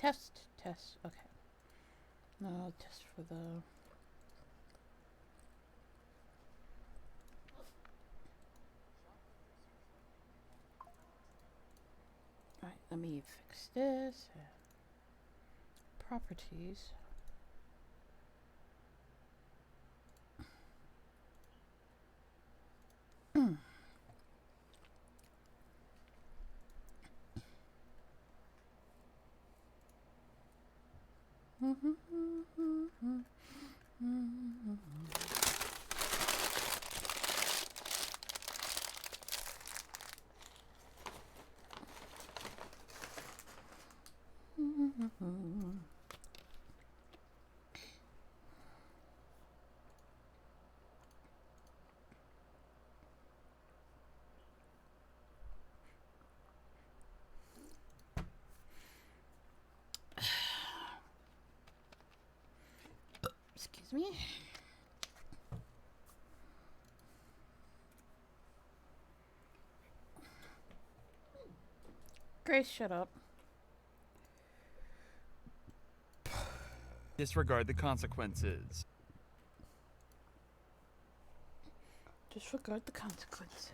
Test, test. Okay. No, test for the... Alright, let me fix this. Properties. Excuse me. Grace, shut up. Disregard the consequences. Disregard the consequences.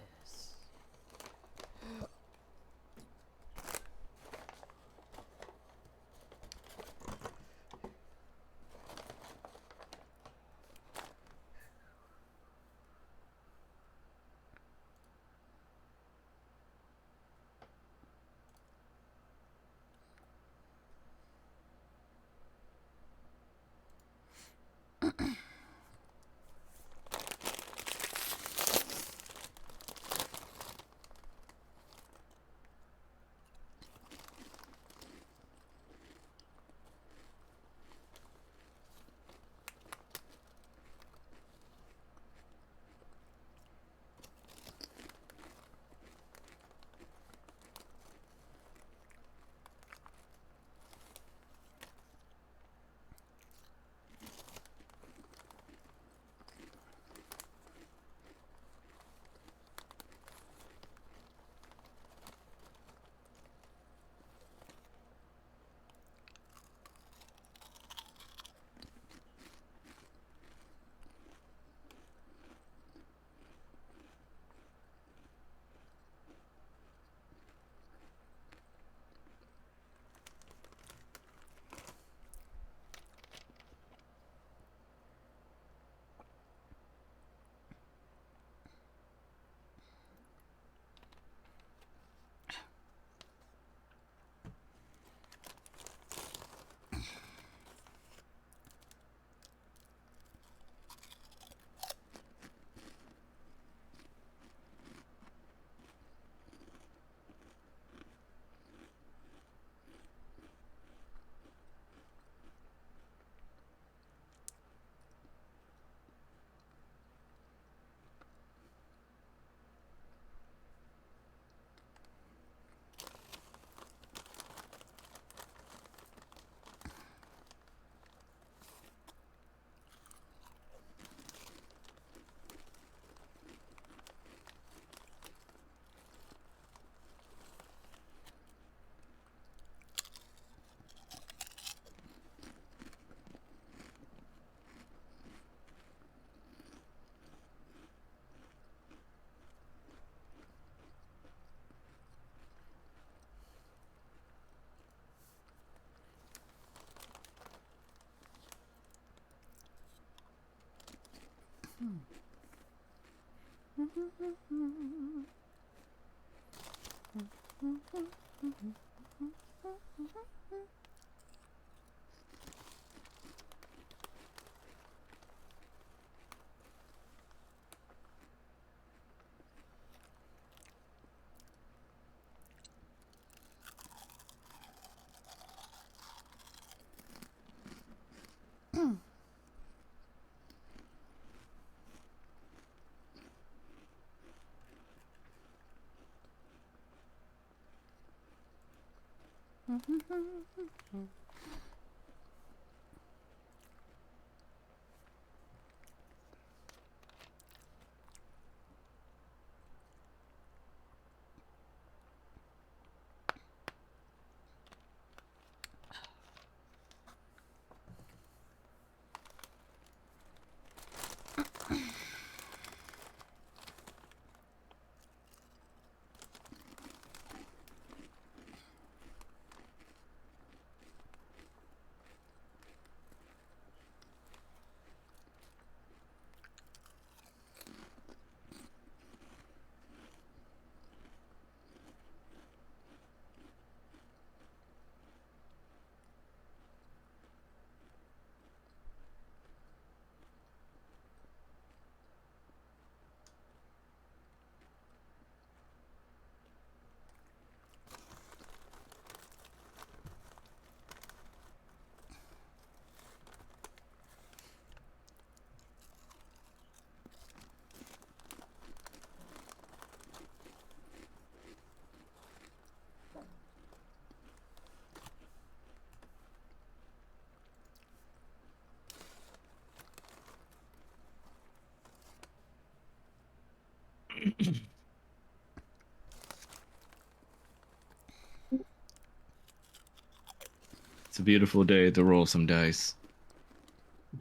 It's a beautiful day to roll some dice.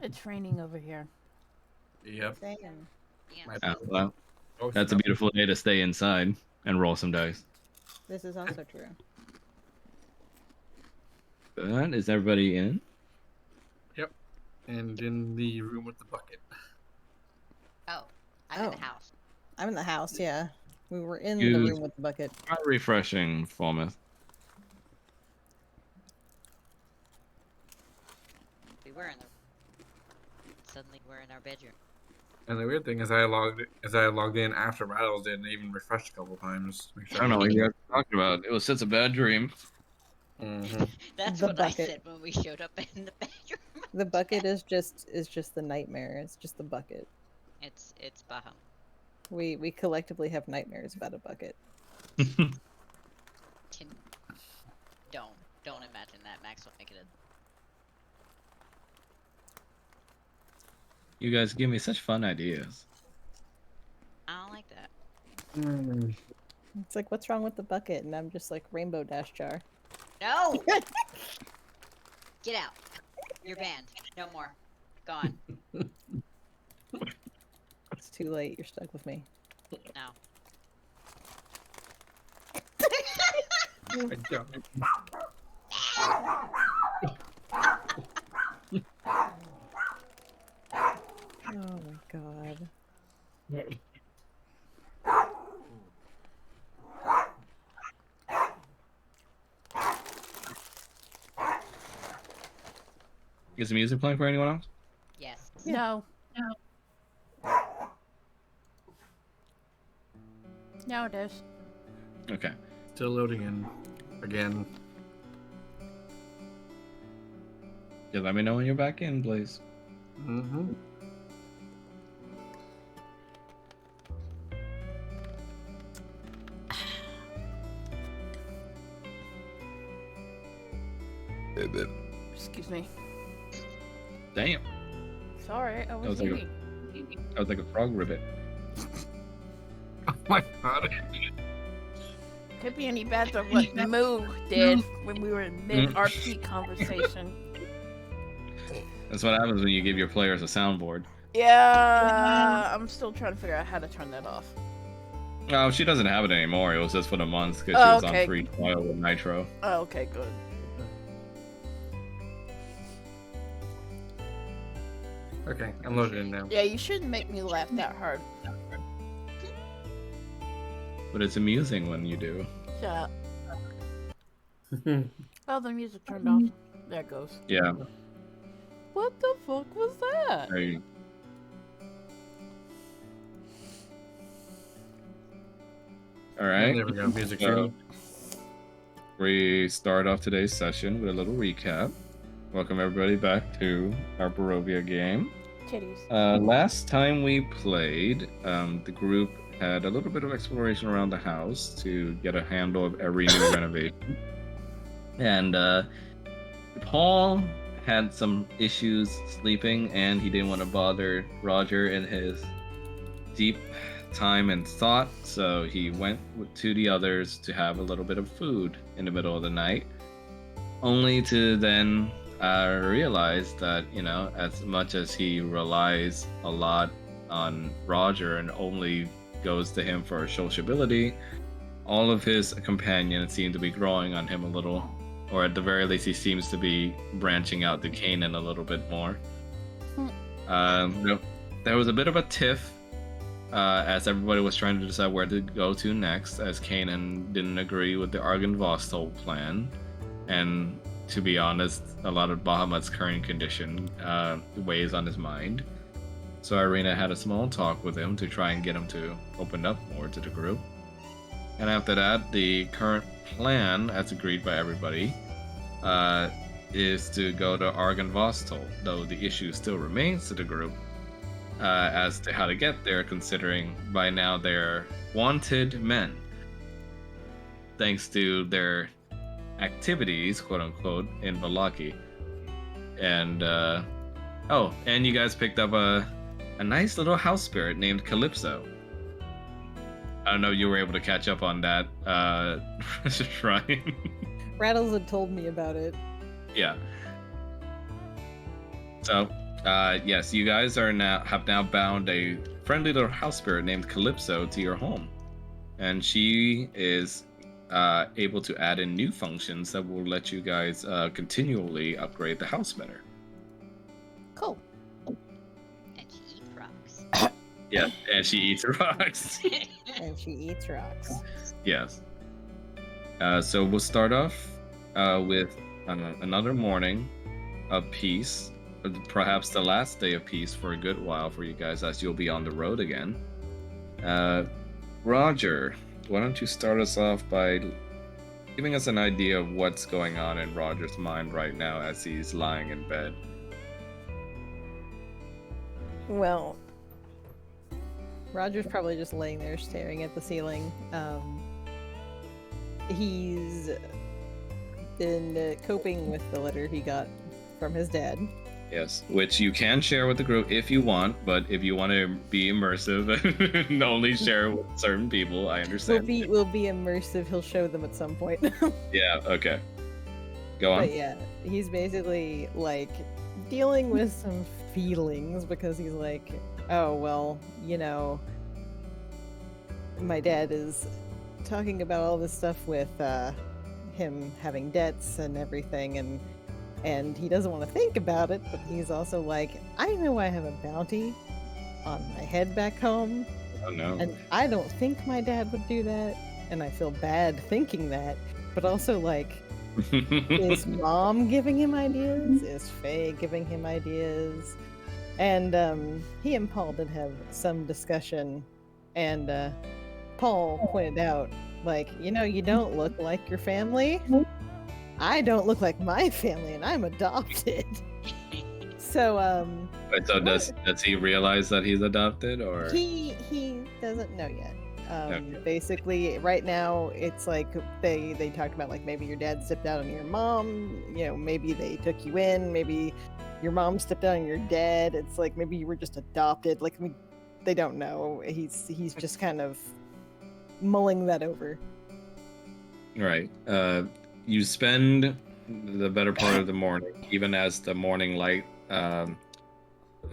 It's raining over here. Yep. Same. Yeah. Well, Oh, that's a beautiful day to stay inside and roll some dice. This is also true. But is everybody in? And in the room with the bucket. Oh, I'm in the Oh. house. I'm in the house, yeah. We were in the Use- room with the bucket. Try refreshing, Falmouth. We were in the. Suddenly, we're in our bedroom. And the weird thing is, I logged in after Rattles did, and even refreshed a couple times. To make sure I don't know what you guys are talking about. It was such a bad dream. That's The what bucket. I said when we showed up in the bedroom. The bucket is just the nightmare. It's just the bucket. It's Baham. We collectively have nightmares about a bucket. Don't imagine that. Max will make it You guys give me such fun ideas. I don't like that. It's like, what's wrong with the bucket? And I'm just like, rainbow dash jar. No! Get out. You're banned. No more. Gone. It's too late. You're stuck with me. No. I don't. Oh my god. Is the music playing for anyone else? Yes. No. Now it is. Okay. Still loading in. Again. Yeah, let me know when you're back in, please. Mm-hmm. Excuse me. Damn. Sorry, I was was like a- eating. That was like a frog ribbit. Oh my god. Could be any bad than what Moo did when we were in mid RP conversation. That's what happens when you give your players a soundboard. Yeah, I'm still trying to figure out how to turn that off. Oh, she doesn't have it anymore. It was just for the month because Oh, she was okay. on free trial with Nitro. Oh, okay, good. Okay, I'm loaded in now. Yeah, you shouldn't make me laugh that hard. But it's amusing when you do. Shut up. Oh, the music turned off. There it goes. Yeah. What the fuck was that? I... All right. There we go. Music So, training. we start off today's session with a little recap. Welcome everybody back to our Barovia game. Titties. Last time we played, the group had a little bit of exploration around the house to get a handle of every new renovation. And Paul had some issues sleeping, and he didn't want to bother Roger in his deep time and thought, so he went to the others to have a little bit of food in the middle of the night, only to then realize that, you know, as much as he relies a lot on Roger and only goes to him for sociability, all of his companions seem to be growing on him a little, or at the very least he seems to be branching out to Kanan a little bit more. There was a bit of a tiff as everybody was trying to decide where to go to next, as Kanan didn't agree with the Argon Vostol plan, and to be honest, a lot of Bahamut's current condition weighs on his mind. So Irina had a small talk with him to try and get him to open up more to the group. And after that, the current plan, as agreed by everybody, is to go to Argon Vostol, though the issue still remains to the group as to how to get there, considering by now they're wanted men. Thanks to their activities, quote unquote, in Valaki. And and you guys picked up a nice little house spirit named Calypso. I don't know if you were able to catch up on that, Shrine. Rattles had told me about it. Yeah. So, yes, you guys have now bound a friendly little house spirit named Calypso to your home, and she is able to add in new functions that will let you guys continually upgrade the house better. Cool. And she eats rocks. Yeah, and she eats rocks. And she eats rocks. Yes. So we'll start off with another morning of peace, perhaps the last day of peace for a good while for you guys, as you'll be on the road again. Roger, why don't you start us off by giving us an idea of what's going on in Roger's mind right now as he's lying in bed? Well, Roger's probably just laying there staring at the ceiling. He's been coping with the letter he got from his dad. Yes, which you can share with the group if you want, but if you want to be immersive and only share with certain people, I understand. We'll be immersive. He'll show them at some point. Yeah, okay. Go on. But yeah, he's basically like dealing with some feelings because he's like, oh, well, you know, my dad is talking about all this stuff with him having debts and everything, and he doesn't want to think about it, but he's also like, I know I have a bounty on my head back home, Oh no. and I don't think my dad would do that, and I feel bad thinking that, but also like, is Mom giving him ideas? Is Faye giving him ideas? And he and Paul did have some discussion, and Paul pointed out, like, you know, you don't look like your family. I don't look like my family, and I'm adopted. So, Wait, so does he realize that he's adopted, or he doesn't know yet. Okay. Basically, right now, it's like they talked about, like, maybe your dad stepped out on your mom, you know, maybe they took you in, maybe your mom stepped out on your dad. It's like maybe you were just adopted. Like, I mean, they don't know. He's just kind of mulling that over. right? You spend the better part of the morning, even as the morning light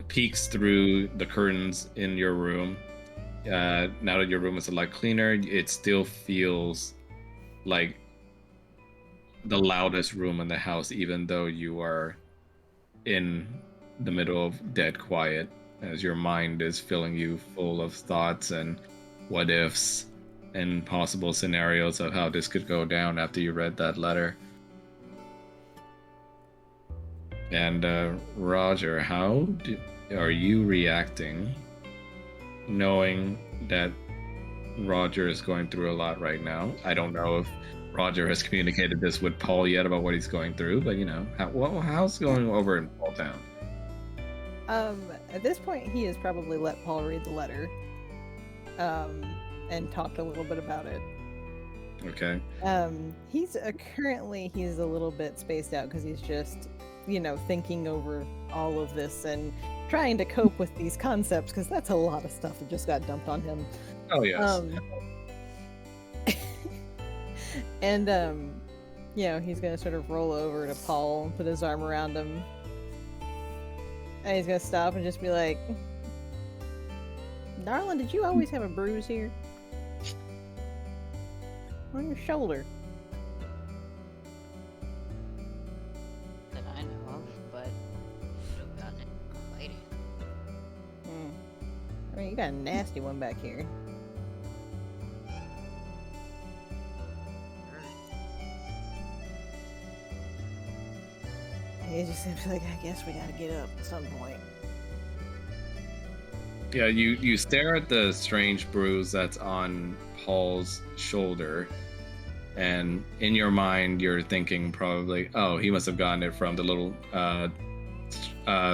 peeks through the curtains in your room. Now that your room is a lot cleaner, it still feels like the loudest room in the house, even though you are in the middle of dead quiet, as your mind is filling you full of thoughts and what ifs and possible scenarios of how this could go down after you read that letter. And Roger, how are you reacting, knowing that Roger is going through a lot right now? I don't know if Roger has communicated this with Paul yet about what he's going through, but you know, how's it going over in Paul Town? At this point, he has probably let Paul read the letter, and talked a little bit about it. Okay. He's currently he's a little bit spaced out because he's just, you know, thinking over all of this and trying to cope with these concepts, because that's a lot of stuff that just got dumped on him. Oh yes. And you know, he's gonna sort of roll over to Paul and put his arm around him, and he's gonna stop and just be like, darling, did you always have a bruise here on your shoulder? That I know of, but would have gotten it from lady. I mean, you got a nasty one back here. He just seems like, I guess we gotta get up at some point. Yeah, you stare at the strange bruise that's on Paul's shoulder, and in your mind you're thinking probably, oh, he must have gotten it from the little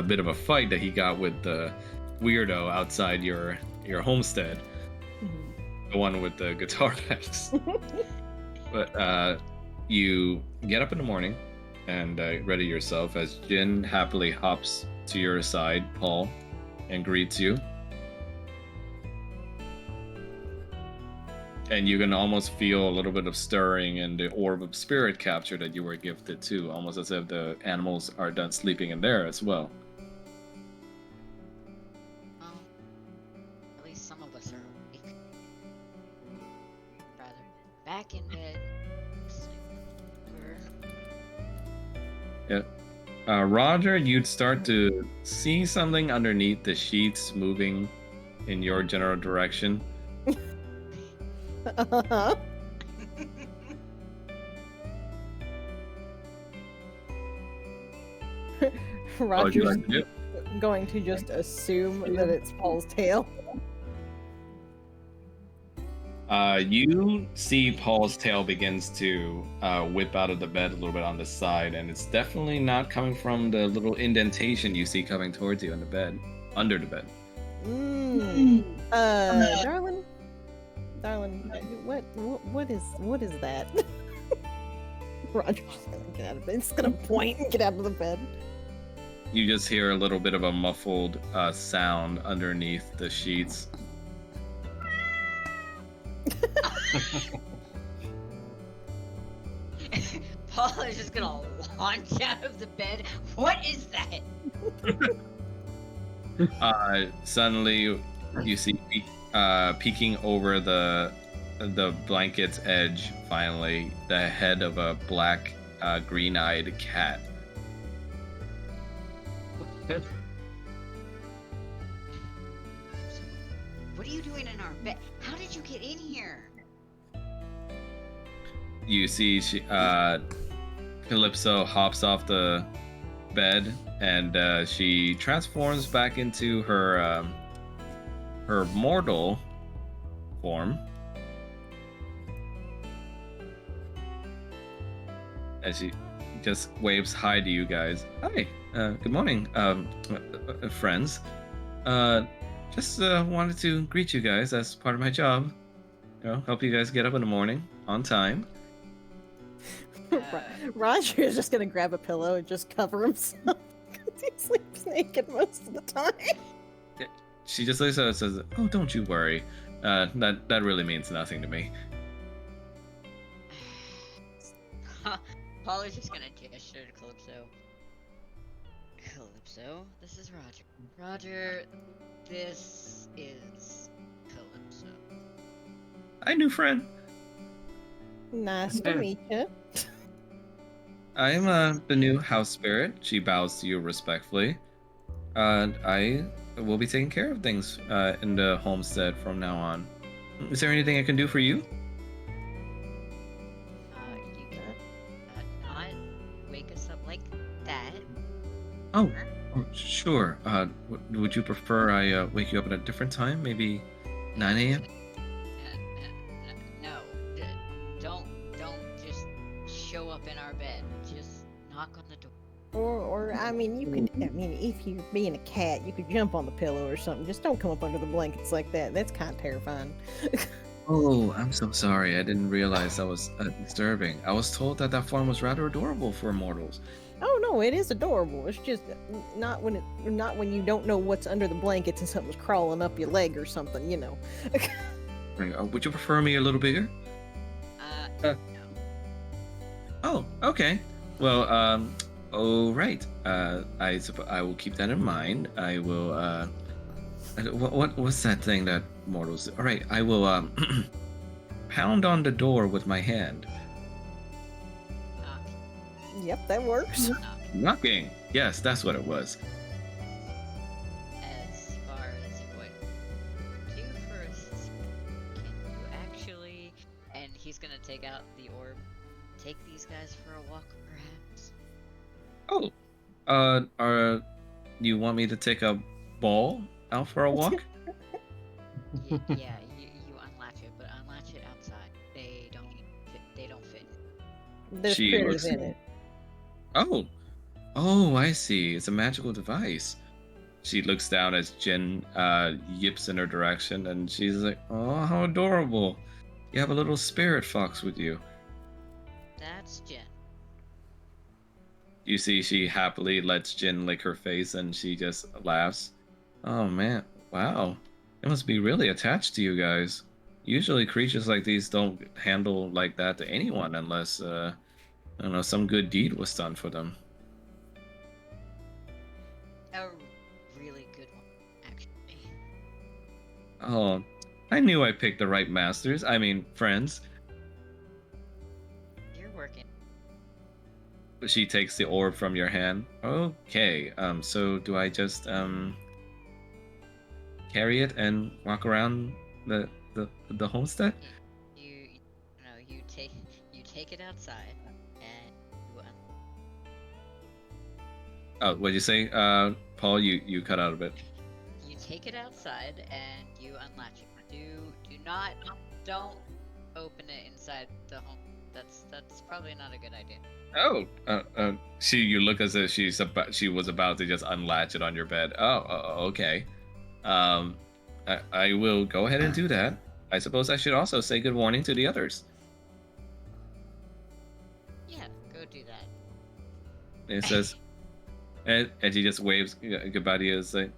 bit of a fight that he got with the weirdo outside your homestead, the one with the guitar picks. But you get up in the morning and ready yourself as Jin happily hops to your side, Paul, and greets you. And you can almost feel a little bit of stirring in the orb of spirit capture that you were gifted too, almost as if the animals are done sleeping in there as well. Well, at least some of us are awake. Rather, back in bed. Yeah. Roger, you'd start to see something underneath the sheets moving in your general direction. Uh-huh. What would you Roger's like to do? going to just assume that it's Paul's tail. You see Paul's tail begins to whip out of the bed a little bit on the side, and it's definitely not coming from the little indentation you see coming towards you in the bed, under the bed. Darling, what is that? Roger's gonna get out of bed. He's gonna point and get out of the bed. You just hear a little bit of a muffled sound underneath the sheets. Paul is just gonna launch out of the bed. What is that? Suddenly, you see peeking over the blanket's edge. Finally, the head of a black, green-eyed cat. What are you doing in our bed? How did you get in here? You see, Calypso hops off the bed and she transforms back into her mortal form. And she just waves hi to you guys. Hi, good morning, friends. Just wanted to greet you guys as part of my job. You know, help you guys get up in the morning on time. Roger is just gonna grab a pillow and just cover himself because he sleeps naked most of the time. She just looks at us and says, "Oh, don't you worry. That really means nothing to me." Paul is just gonna gesture to Calypso. Calypso, this is Roger. Roger, this is Calypso. Hi, new friend. Nice to meet you. I am the new house spirit. She bows to you respectfully. I will be taking care of things in the homestead from now on. Is there anything I can do for you? You can not wake us up like that. Oh, sure. Would you prefer I wake you up at a different time? Maybe 9 a.m.? No, don't just show up in our bed. Just knock on the door. Or I mean, you could. I mean, if you're being a cat, you could jump on the pillow or something. Just don't come up under the blankets like that. That's kind of terrifying. Oh, I'm so sorry. I didn't realize that was disturbing. I was told that form was rather adorable for mortals. Oh no, it is adorable. It's just not when you don't know what's under the blankets and something's crawling up your leg or something. You know. Would you prefer me a little bigger? No. Oh, okay. Well, oh right. I will keep that in mind. I will. What's that thing that mortals? All right, I will pound on the door with my hand. Yep, that works. Knocking. Yes, that's what it was. As far as what do first, can you actually? And he's gonna take out the orb. Take these guys for a walk, perhaps. Oh, you want me to take a ball out for a walk? Yeah, you unlatch it, but unlatch it outside. They don't fit. There's She critters looks- in it. Oh, I see. It's a magical device. She looks down as Jen yips in her direction, and she's like, "Oh, how adorable! You have a little spirit fox with you." That's Jen. You see, she happily lets Jin lick her face, and she just laughs. Oh man, wow! It must be really attached to you guys. usually creatures like these don't handle like that to anyone unless, I don't know, some good deed was done for them. A really good one, actually. Oh, I knew I picked the right masters. I mean, friends. You're working. She takes the orb from your hand. Okay, so do I just, carry it and walk around the homestead? You take it outside and you Oh, what'd you say? Paul, you cut out a bit. you take it outside and you unlatch it. Don't open it inside the home. That's probably not a good idea. Oh, you look as if she was about to just unlatch it on your bed. Okay. I will go ahead and do that. I suppose I should also say good morning to the others. Yeah, go do that. And it says, and she just waves goodbye to you and say,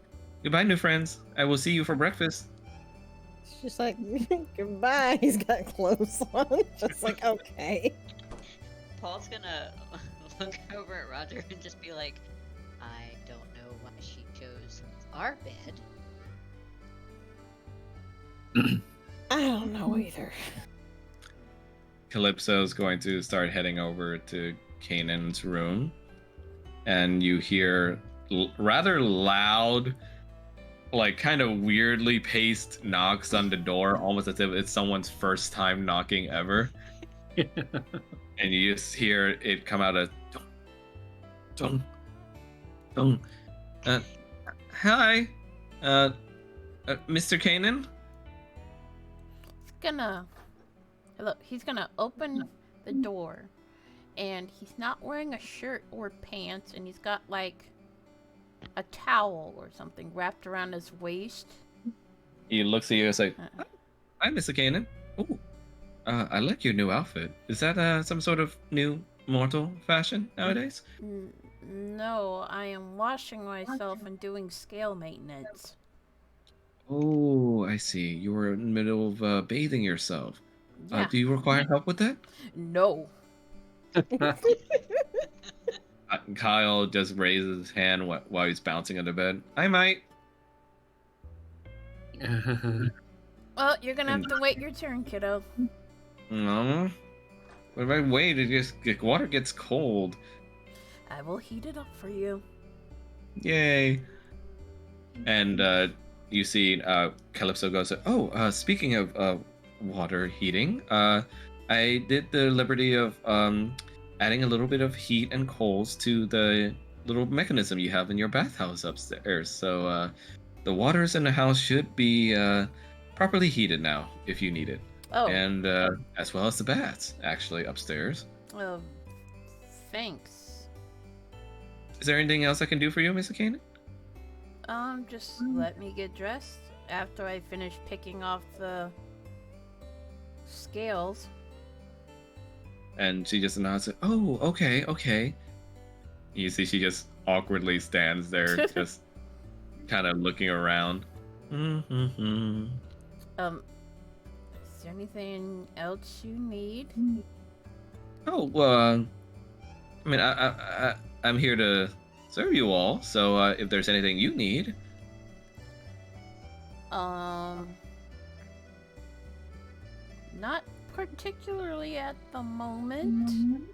goodbye, new friends. I will see you for breakfast. It's just like, goodbye. He's got clothes on. Just like, okay. Paul's gonna look over at Roger and just be like, I don't know why she chose our bed. I don't know either. Calypso's going to start heading over to Kanan's room, and you hear rather loud, like kind of weirdly paced knocks on the door, almost as if it's someone's first time knocking ever. And you just hear it come out of dong, dong. Hi, Mr. Kanan. He's gonna open the door, and he's not wearing a shirt or pants, and he's got like a towel or something wrapped around his waist. He looks at you and is like, "Hi, Mr. Kanan. Ooh, I like your new outfit. Is that some sort of new mortal fashion nowadays?" No, I am washing myself and doing scale maintenance. Oh, I see. You were in the middle of bathing yourself. Yeah. Do you require help with that? No. Kyle just raises his hand while he's bouncing on the bed. I might. Well, you're gonna have to wait your turn, kiddo. No. But if I wait, water gets cold. I will heat it up for you. Yay. And you see Calypso goes, speaking of water heating, I did the liberty of adding a little bit of heat and coals to the little mechanism you have in your bathhouse upstairs. So the waters in the house should be properly heated now if you need it. Oh. And as well as the baths, actually, upstairs. Well, thanks. Is there anything else I can do for you, Mr. Kanan? Just let me get dressed after I finish picking off the scales. And she just nods. Oh, okay. You see, she just awkwardly stands there, just kind of looking around. Is there anything else you need? Oh, well, I mean, I'm here to serve you all. So if there's anything you need, not particularly at the moment.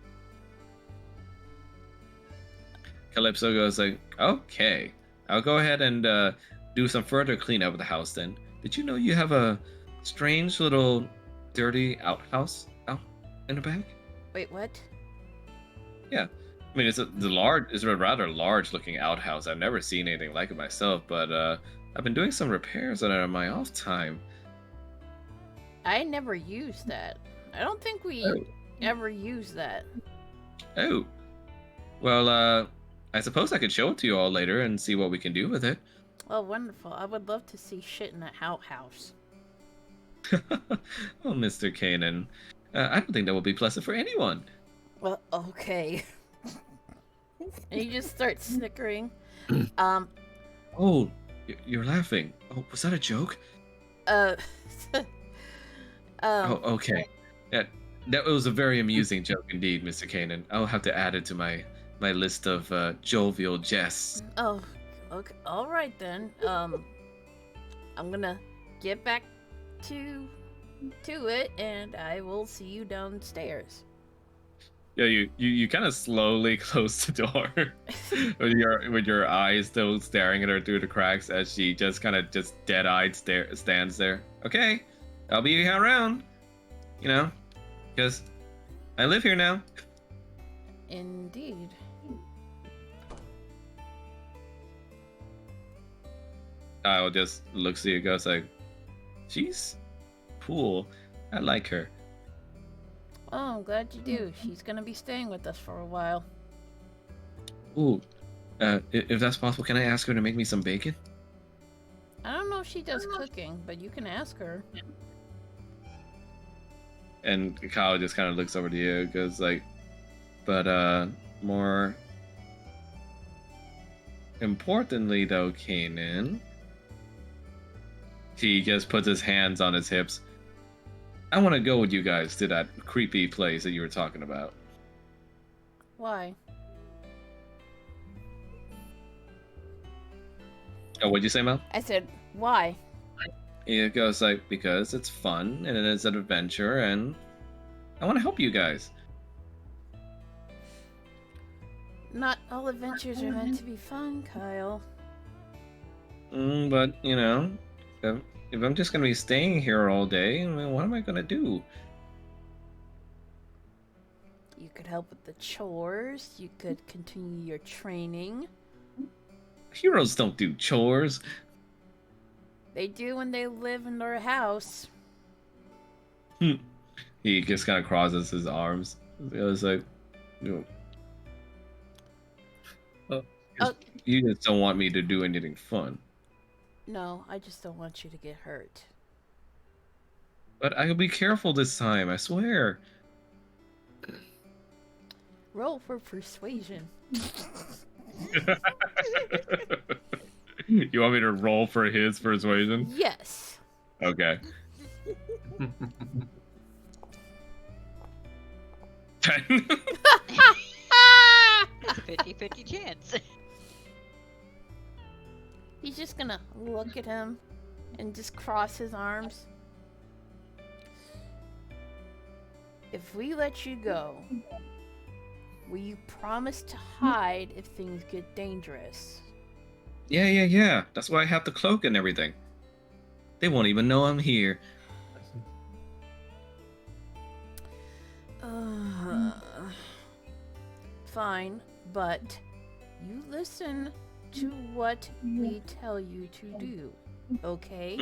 Calypso goes like, okay, I'll go ahead and do some further cleanup of the house then. Did you know you have a strange little dirty outhouse out in the back? Wait, what? Yeah. I mean, it's a rather large looking outhouse. I've never seen anything like it myself, but I've been doing some repairs on it on my off time. I never used that. I don't think we ever used that. Oh. Well, I suppose I could show it to you all later and see what we can do with it. Oh, wonderful. I would love to see shit in that outhouse. Oh, Mr. Kanan. I don't think that will be pleasant for anyone. Well, okay. And he just starts snickering. Oh, you're laughing. Oh, was that a joke? Oh, okay. Yeah, that was a very amusing joke indeed, Mr. Kanan. I'll have to add it to my list of jovial jests. Oh, okay. All right then. I'm gonna get back to it, and I will see you downstairs. Yeah, you kind of slowly close the door with your eyes still staring at her through the cracks as she just kind of just dead-eyed stands there. Okay, I'll be around, you know, because I live here now. Indeed. I'll just looks at you, goes like, she's cool. I like her. Oh, I'm glad you do. She's gonna be staying with us for a while. Ooh, if that's possible, can I ask her to make me some bacon? I don't know if she does cooking, but you can ask her. And Kyle just kind of looks over to you, goes like, but more importantly though, Kanan, he just puts his hands on his hips. I want to go with you guys to that creepy place that you were talking about. Why? Oh, what'd you say, Mel? I said, why? He goes like, because it's fun and it's an adventure and I want to help you guys. Not all adventures are meant to be fun, Kyle. But, you know, if I'm just going to be staying here all day, I mean, what am I going to do? You could help with the chores. You could continue your training. Heroes don't do chores. They do when they live in their house. He just kind of crosses his arms. It was like, you know, you just don't want me to do anything fun. No, I just don't want you to get hurt. But I'll be careful this time, I swear. Roll for persuasion. You want me to roll for his persuasion? Yes. Okay. 10. 50-50 chance. He's just gonna look at him and just cross his arms. If we let you go, will you promise to hide if things get dangerous? Yeah. That's why I have the cloak and everything. They won't even know I'm here. Fine, but you listen to what we tell you to do, okay?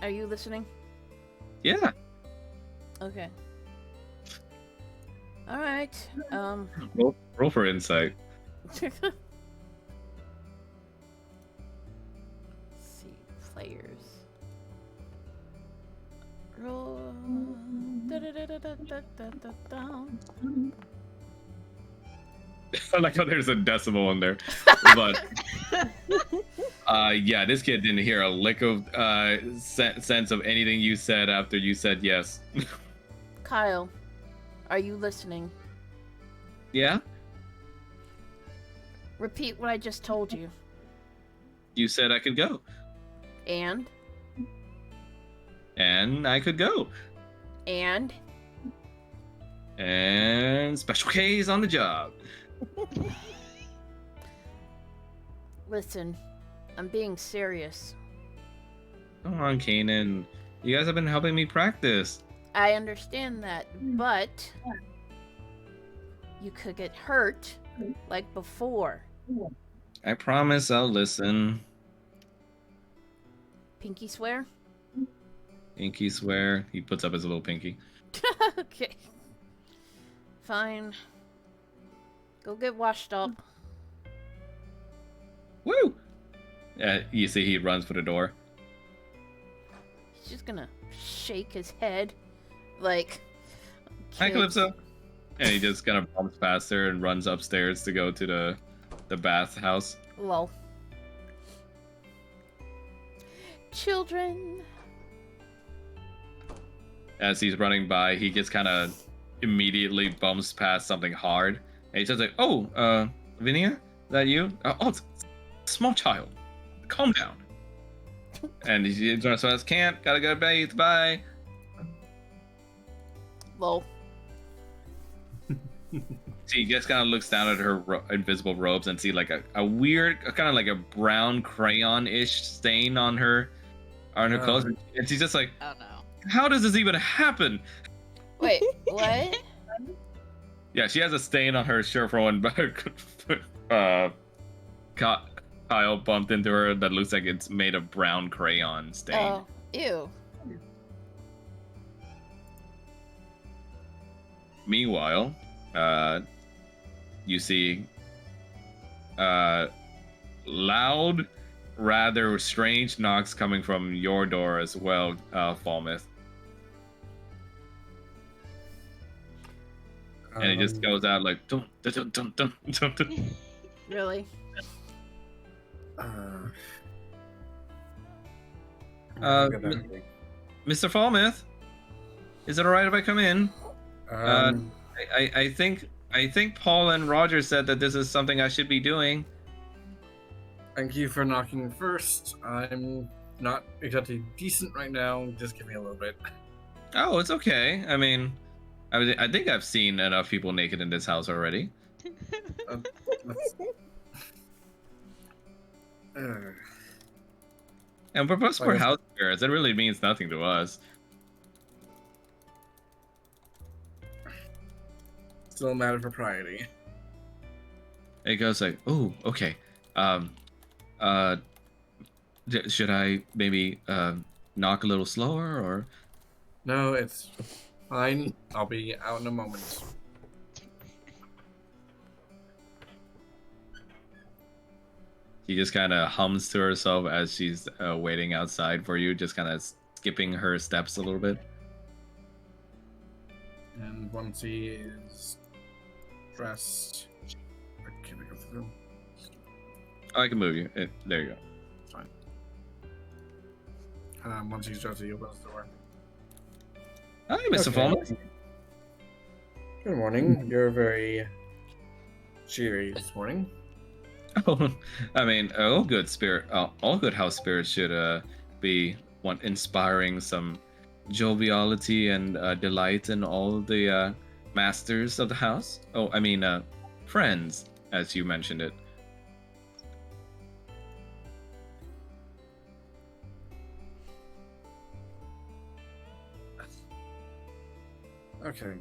Are you listening? Yeah. Okay. All right. Roll for insight. Let's see, players. Roll. Da-da-da-da-da-da-da-da. I like how there's a decimal in there. But yeah, this kid didn't hear a lick of sense of anything you said after you said yes. Kyle, are you listening? Yeah? Repeat what I just told you. You said I could go. And I could go. And Special K's on the job. listen, I'm being serious. Come on, Kanan. You guys have been helping me practice. I understand that, but you could get hurt like before. I promise I'll listen. Pinky swear? Pinky swear. He puts up his little pinky. Okay. Fine. Go get washed up. Woo! You see he runs for the door. He's just gonna shake his head. Like... Hi, kids. Calypso. And he just kind of bumps past her and runs upstairs to go to the bathhouse. Lol. Children, as he's running by, he gets kind of immediately bumps past something hard, and he's just like, "Oh, Vinia, is that you? Oh, it's a small child. Calm down." And he says, "Can't. Gotta go bathe. Bye." Lol. She just kind of looks down at her invisible robes and see like a weird, kind of like a brown crayon-ish stain on her clothes, and she's just like, Oh no. "How does this even happen?" Wait, what? Yeah, she has a stain on her shirt for when Kyle bumped into her that looks like it's made of brown crayon stain. Oh, ew. Meanwhile, you see loud, rather strange knocks coming from your door as well, Falmouth. And it just goes out like dun dun dun dun dun dun. Really? Mr. Falmouth, is it alright if I come in? I think Paul and Roger said that this is something I should be doing. Thank you for knocking first. I'm not exactly decent right now. Just give me a little bit. Oh, it's okay. I mean, I think I've seen enough people naked in this house already. And plus for house spirits, it really means nothing to us. Still a matter of propriety. It goes like, oh, okay. Should I maybe knock a little slower or? No, it's fine. I'll be out in a moment. She just kind of hums to herself as she's waiting outside for you, just kind of skipping her steps a little bit. And once he is dressed, can I go through? Oh, I can move you. There you go. It's fine. Once he's dressed, he opens the door. Hi, Mr. Falmouth. Good morning. You're very cheery this morning. Oh, I mean, all good house spirits should be inspiring some joviality and delight in all the masters of the house. Oh, I mean, friends, as you mentioned it. Okay.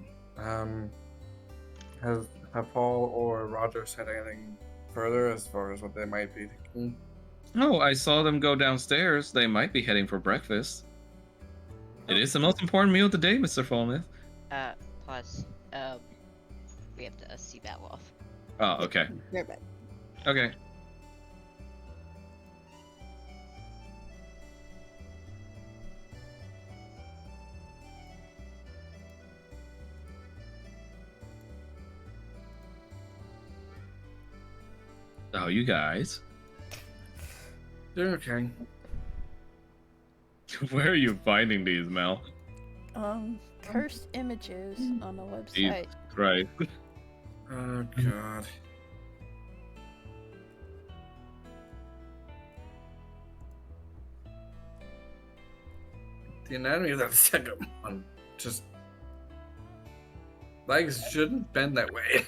Have Paul or Roger said anything further as far as what they might be thinking? Oh, I saw them go downstairs. They might be heading for breakfast. It is the most important meal of the day, Mr. Falmouth. Pause. We have to see that off. Oh, okay. Right back. Okay. So, you guys, Doing okay. where are you finding these, Mel? Cursed images on the website. Jesus Christ. Oh god. The anatomy of that second one just legs shouldn't bend that way.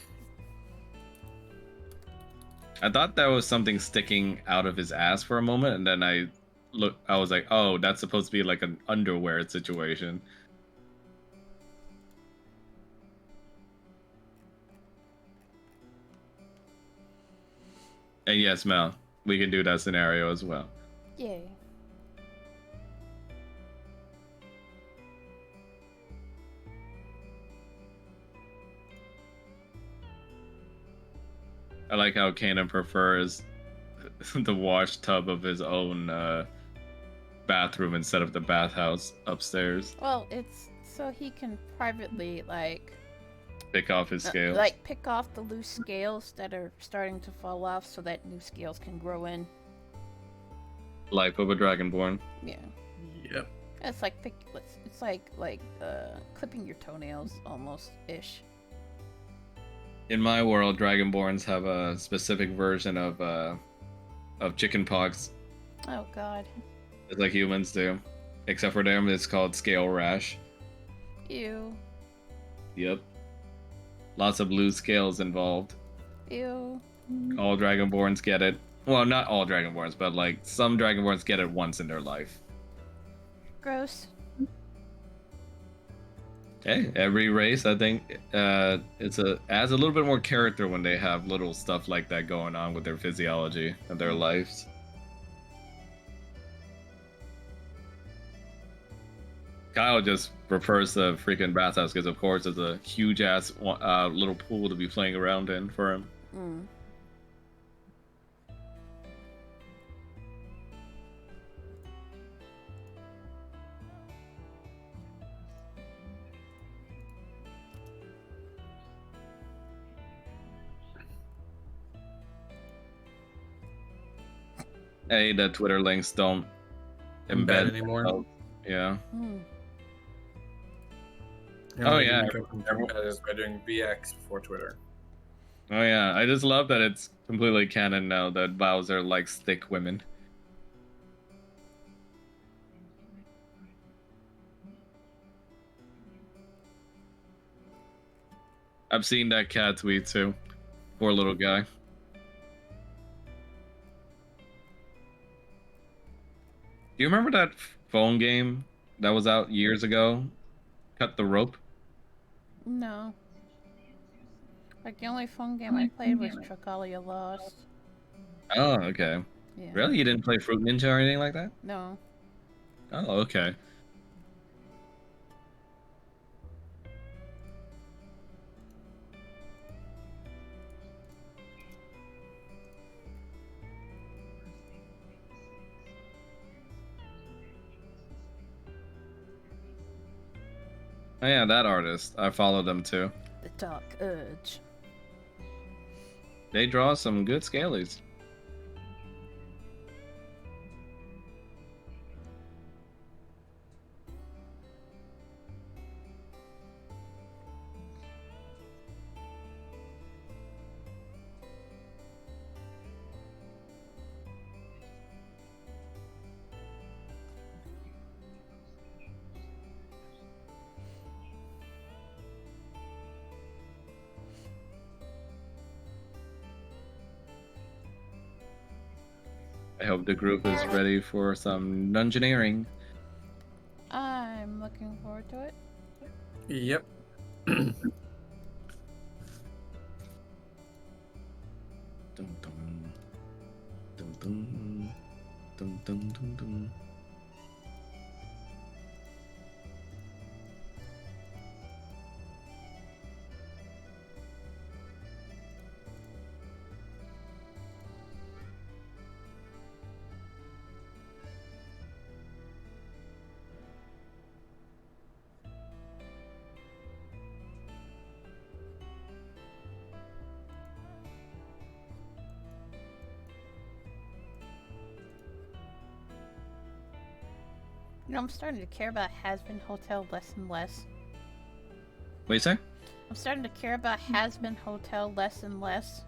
I thought that was something sticking out of his ass for a moment, and then I was like, oh, that's supposed to be like an underwear situation. And yes, Mel, we can do that scenario as well. Yay. I like how Kanan prefers the wash tub of his own bathroom instead of the bathhouse upstairs. Well, it's so he can privately, like, Pick off his scales. like pick off the loose scales that are starting to fall off so that new scales can grow in. Life of a Dragonborn. Yeah. Yep. It's like it's like clipping your toenails almost ish. In my world, Dragonborns have a specific version of chicken pox, Oh God. just like humans do. Except for them, it's called scale rash. Ew. Yep. Lots of blue scales involved. Ew. All Dragonborns get it. Well, not all Dragonborns, but like some Dragonborns get it once in their life. Gross. Hey, every race, I think, adds a little bit more character when they have little stuff like that going on with their physiology and their lives. Kyle just prefers the freaking bathhouse because, of course, it's a huge ass little pool to be playing around in for him. Mm. Hey, the Twitter links don't Embed embed anymore? themselves. Yeah. Mm. The Oh, only way yeah, you can become embed is by doing VX before Twitter. Oh yeah, I just love that it's completely canon now that Bowser likes thick women. I've seen that cat tweet too. Poor little guy. Do you remember that phone game that was out years ago? Cut the Rope? No. Like the only phone game I played was Trigalia Lost. Oh, okay. Yeah. Really? You didn't play Fruit Ninja or anything like that? No. Oh, okay. Oh yeah, that artist. I follow them too. The Dark Urge. They draw some good scalies. I hope the group is ready for some dungeoneering. I'm looking forward to it. Yep. Dun, dun. Dun, dun. Dun, dun, dun, dun. You know, I'm starting to care about Has-Been Hotel less and less. What do you say? I'm starting to care about Has-Been Hotel less and less.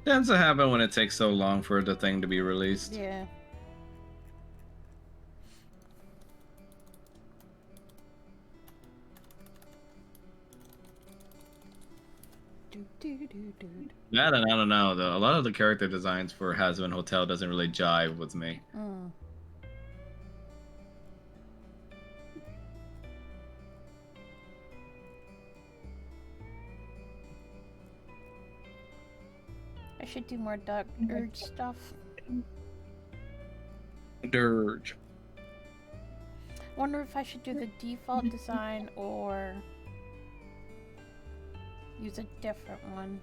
Tends to happen when it takes so long for the thing to be released. Yeah. That and I don't know though. A lot of the character designs for Has-Been Hotel doesn't really jive with me. Mm. I should do more Dark Urge stuff. Dirge. Wonder if I should do the default design or use a different one.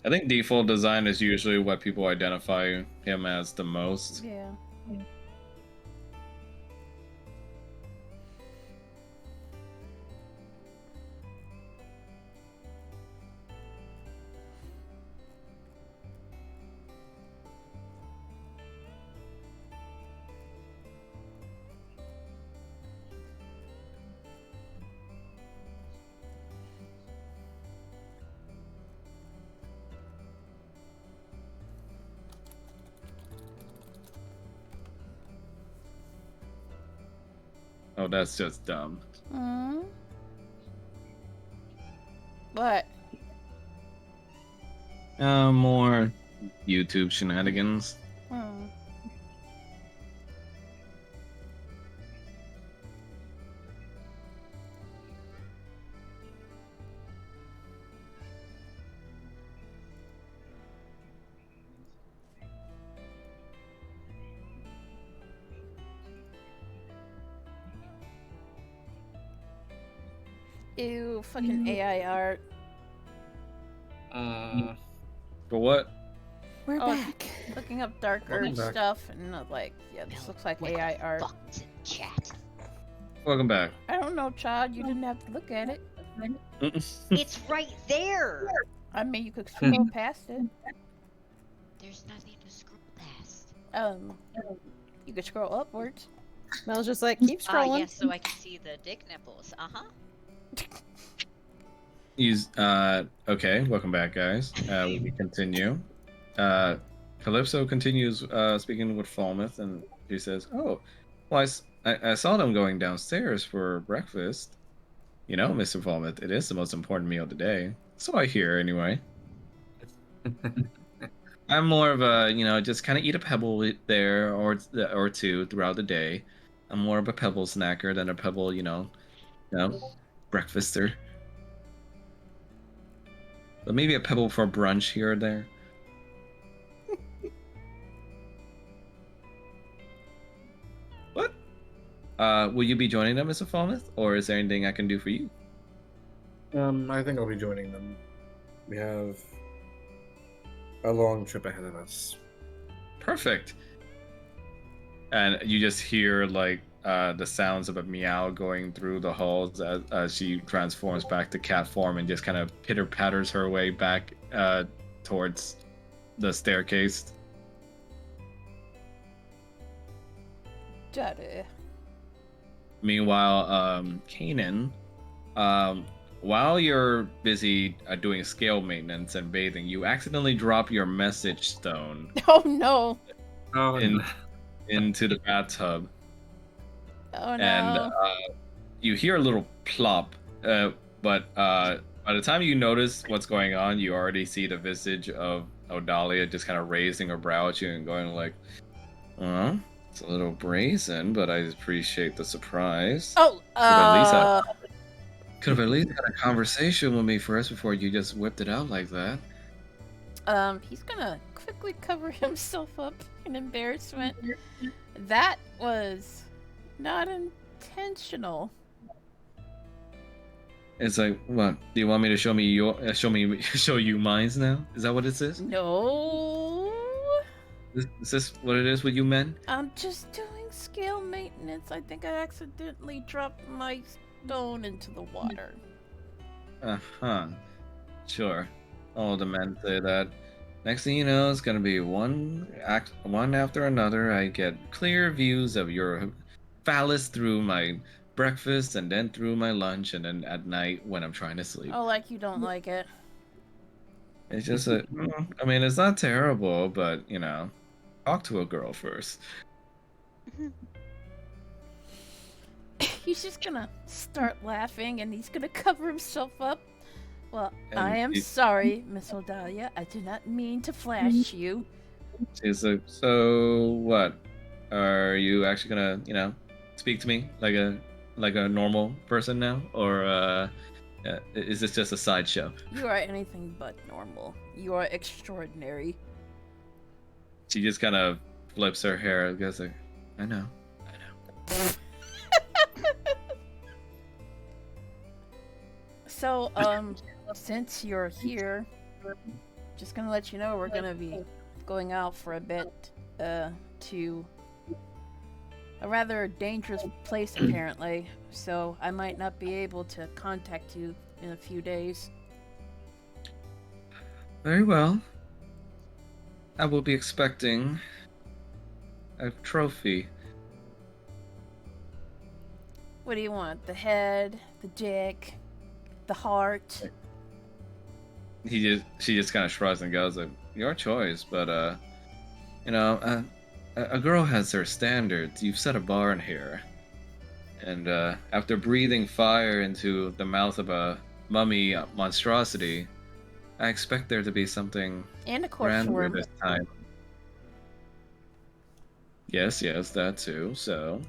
I think default design is usually what people identify him as the most. Yeah. Oh, that's just dumb. Hmm. What? More YouTube shenanigans. Hmm. Ew, fucking AI art. For what? We're Oh, back. Looking up dark Welcome urge back. stuff, and like, yeah, this looks like What AI the art. fuck's in chat? Welcome back. I don't know, child. You didn't have to look at it. It's right there. I mean, you could scroll past it. There's nothing to scroll past. You could scroll upwards. Mel's just like, keep Ah, scrolling. yes, so I can see the dick nipples. Okay, welcome back, guys. We can continue. Calypso continues speaking with Falmouth, and she says, "Oh, well, I saw them going downstairs for breakfast. You know, Mr. Falmouth, it is the most important meal of the day. So I hear, anyway. I'm more of a, just kind of eat a pebble there or two throughout the day. I'm more of a pebble snacker than a pebble, breakfaster. But maybe a pebble for brunch here or there." What? Will you be joining them, Mr. Falmouth, or is there anything I can do for you? I think I'll be joining them. We have a long trip ahead of us. Perfect. And you just hear like the sounds of a meow going through the halls as she transforms back to cat form and just kind of pitter patters her way back towards the staircase. Daddy. Meanwhile, Kanan, while you're busy doing scale maintenance and bathing, you accidentally drop your message stone Oh no. Oh, into the bathtub. Oh And no. you hear a little plop, but by the time you notice what's going on, you already see the visage of Odalia just kind of raising her brow at you and going like, "Well, it's a little brazen, but I appreciate the surprise. Oh, Could have at least had a conversation with me first before you just whipped it out like that." He's gonna quickly cover himself up in embarrassment. That was not intentional. It's like, what? Do you want me to show you mines now? Is that what it is? No. Is this what it is with you men? I'm just doing scale maintenance. I think I accidentally dropped my stone into the water. Uh-huh. Sure. All the men say that. Next thing you know, it's gonna be one after another. I get clear views of your phallus through my breakfast, and then through my lunch, and then at night when I'm trying to sleep. Oh, like you don't like it. It's just I mean, it's not terrible, but talk to a girl first. He's just gonna start laughing and he's gonna cover himself up. Well, And I am sorry, Miss Odalia. I did not mean to flash you. She's like, "So what? Are you actually gonna, speak to me like a normal person now, or is this just a sideshow?" You are anything but normal. You are extraordinary. She just kind of flips her hair and goes like, I know. So, since you're here, just gonna let you know we're gonna be going out for a bit, to a rather dangerous place apparently, so I might not be able to contact you in a few days. Very well. I will be expecting a trophy. What do you want? The head, the dick, the heart? She just kind of shrugs and goes like, "Your choice, but a girl has her standards. You've set a bar in here." And after breathing fire into the mouth of a mummy monstrosity, I expect there to be something And a corpse grander worm. this time. Yes, that too. So,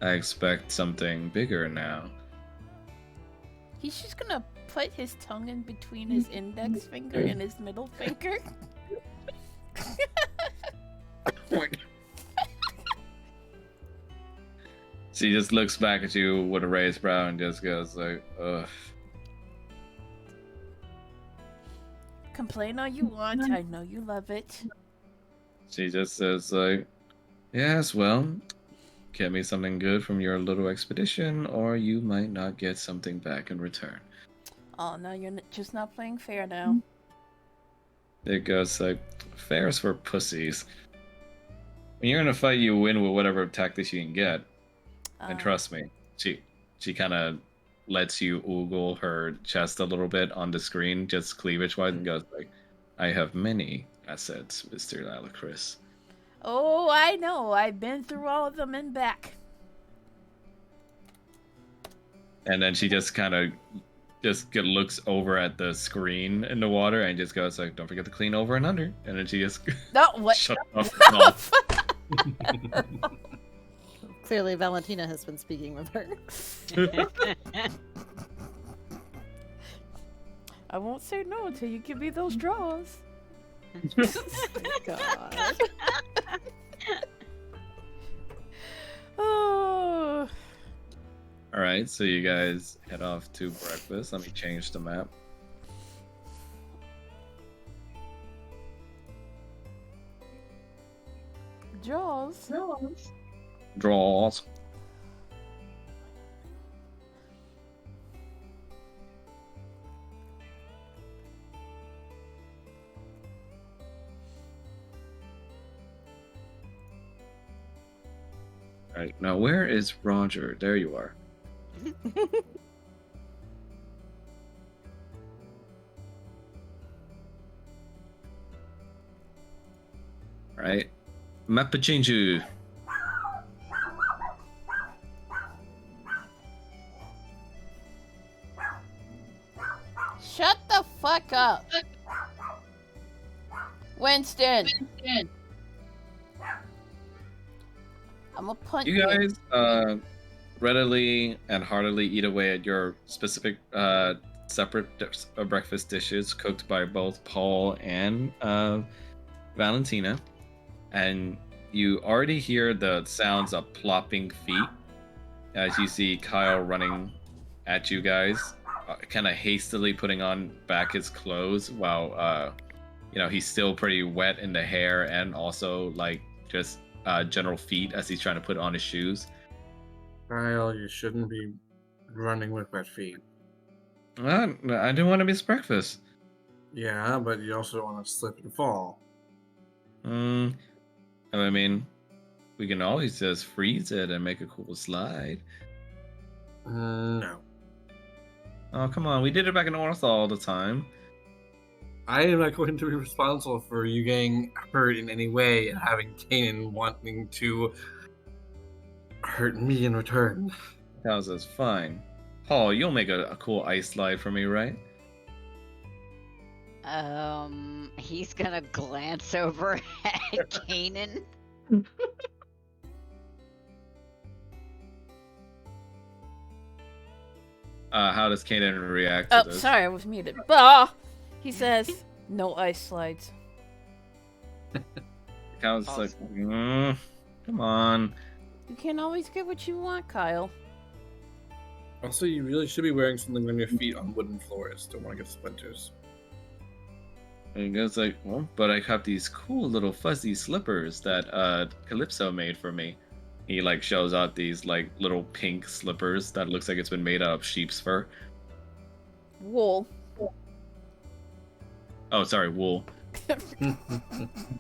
I expect something bigger now. He's just gonna put his tongue in between his index finger and his middle finger. She just looks back at you with a raised brow and just goes like, ugh. Complain all you want. I know you love it. She just says like, yes, well, get me something good from your little expedition, or you might not get something back in return. Oh, no, you're just not playing fair now. It goes like, fair's for pussies. When you're in a fight, you win with whatever tactics you can get. And trust me, she kind of lets you oogle her chest a little bit on the screen, just cleavage-wise, and goes like, I have many assets, Mr. Lalacris. Oh, I know. I've been through all of them and back. And then she just kind of looks over at the screen in the water and just goes like, don't forget to clean over and under. And then she just No, what? shuts off the mouth. Clearly, Valentina has been speaking with her. I won't say no until you give me those draws. God. Oh. All right, so you guys head off to breakfast. Let me change the map. Draws. Draws. All right, now where is Roger? There you are. All right, map change you. Shut the fuck up. Winston. I'm gonna punch You guys readily and heartily eat away at your specific separate breakfast dishes cooked by both Paul and Valentina, and you already hear the sounds of plopping feet as you see Kyle running at you guys, kind of hastily putting on back his clothes while he's still pretty wet in the hair and also like just general feet as he's trying to put on his shoes. Kyle, you shouldn't be running with wet feet. I didn't want to miss breakfast. Yeah, but you also don't want to slip and fall. I mean, we can always just freeze it and make a cool slide. No. Oh, come on. We did it back in North all the time. I am not going to be responsible for you getting hurt in any way and having Kanan wanting to hurt me in return. That was fine. Paul, you'll make a cool ice slide for me, right? He's gonna glance over at Kanan. How does Kanan react to Oh, this? sorry, I was muted. Bah! He says, no ice slides. Kyle's like, come on. You can't always get what you want, Kyle. Also, you really should be wearing something on your feet on wooden floors. Don't want to get splinters. And he goes like, well, but I have these cool little fuzzy slippers that Calypso made for me. He like shows out these like little pink slippers that looks like it's been made out of sheep's fur. Wool. Oh, sorry, wool.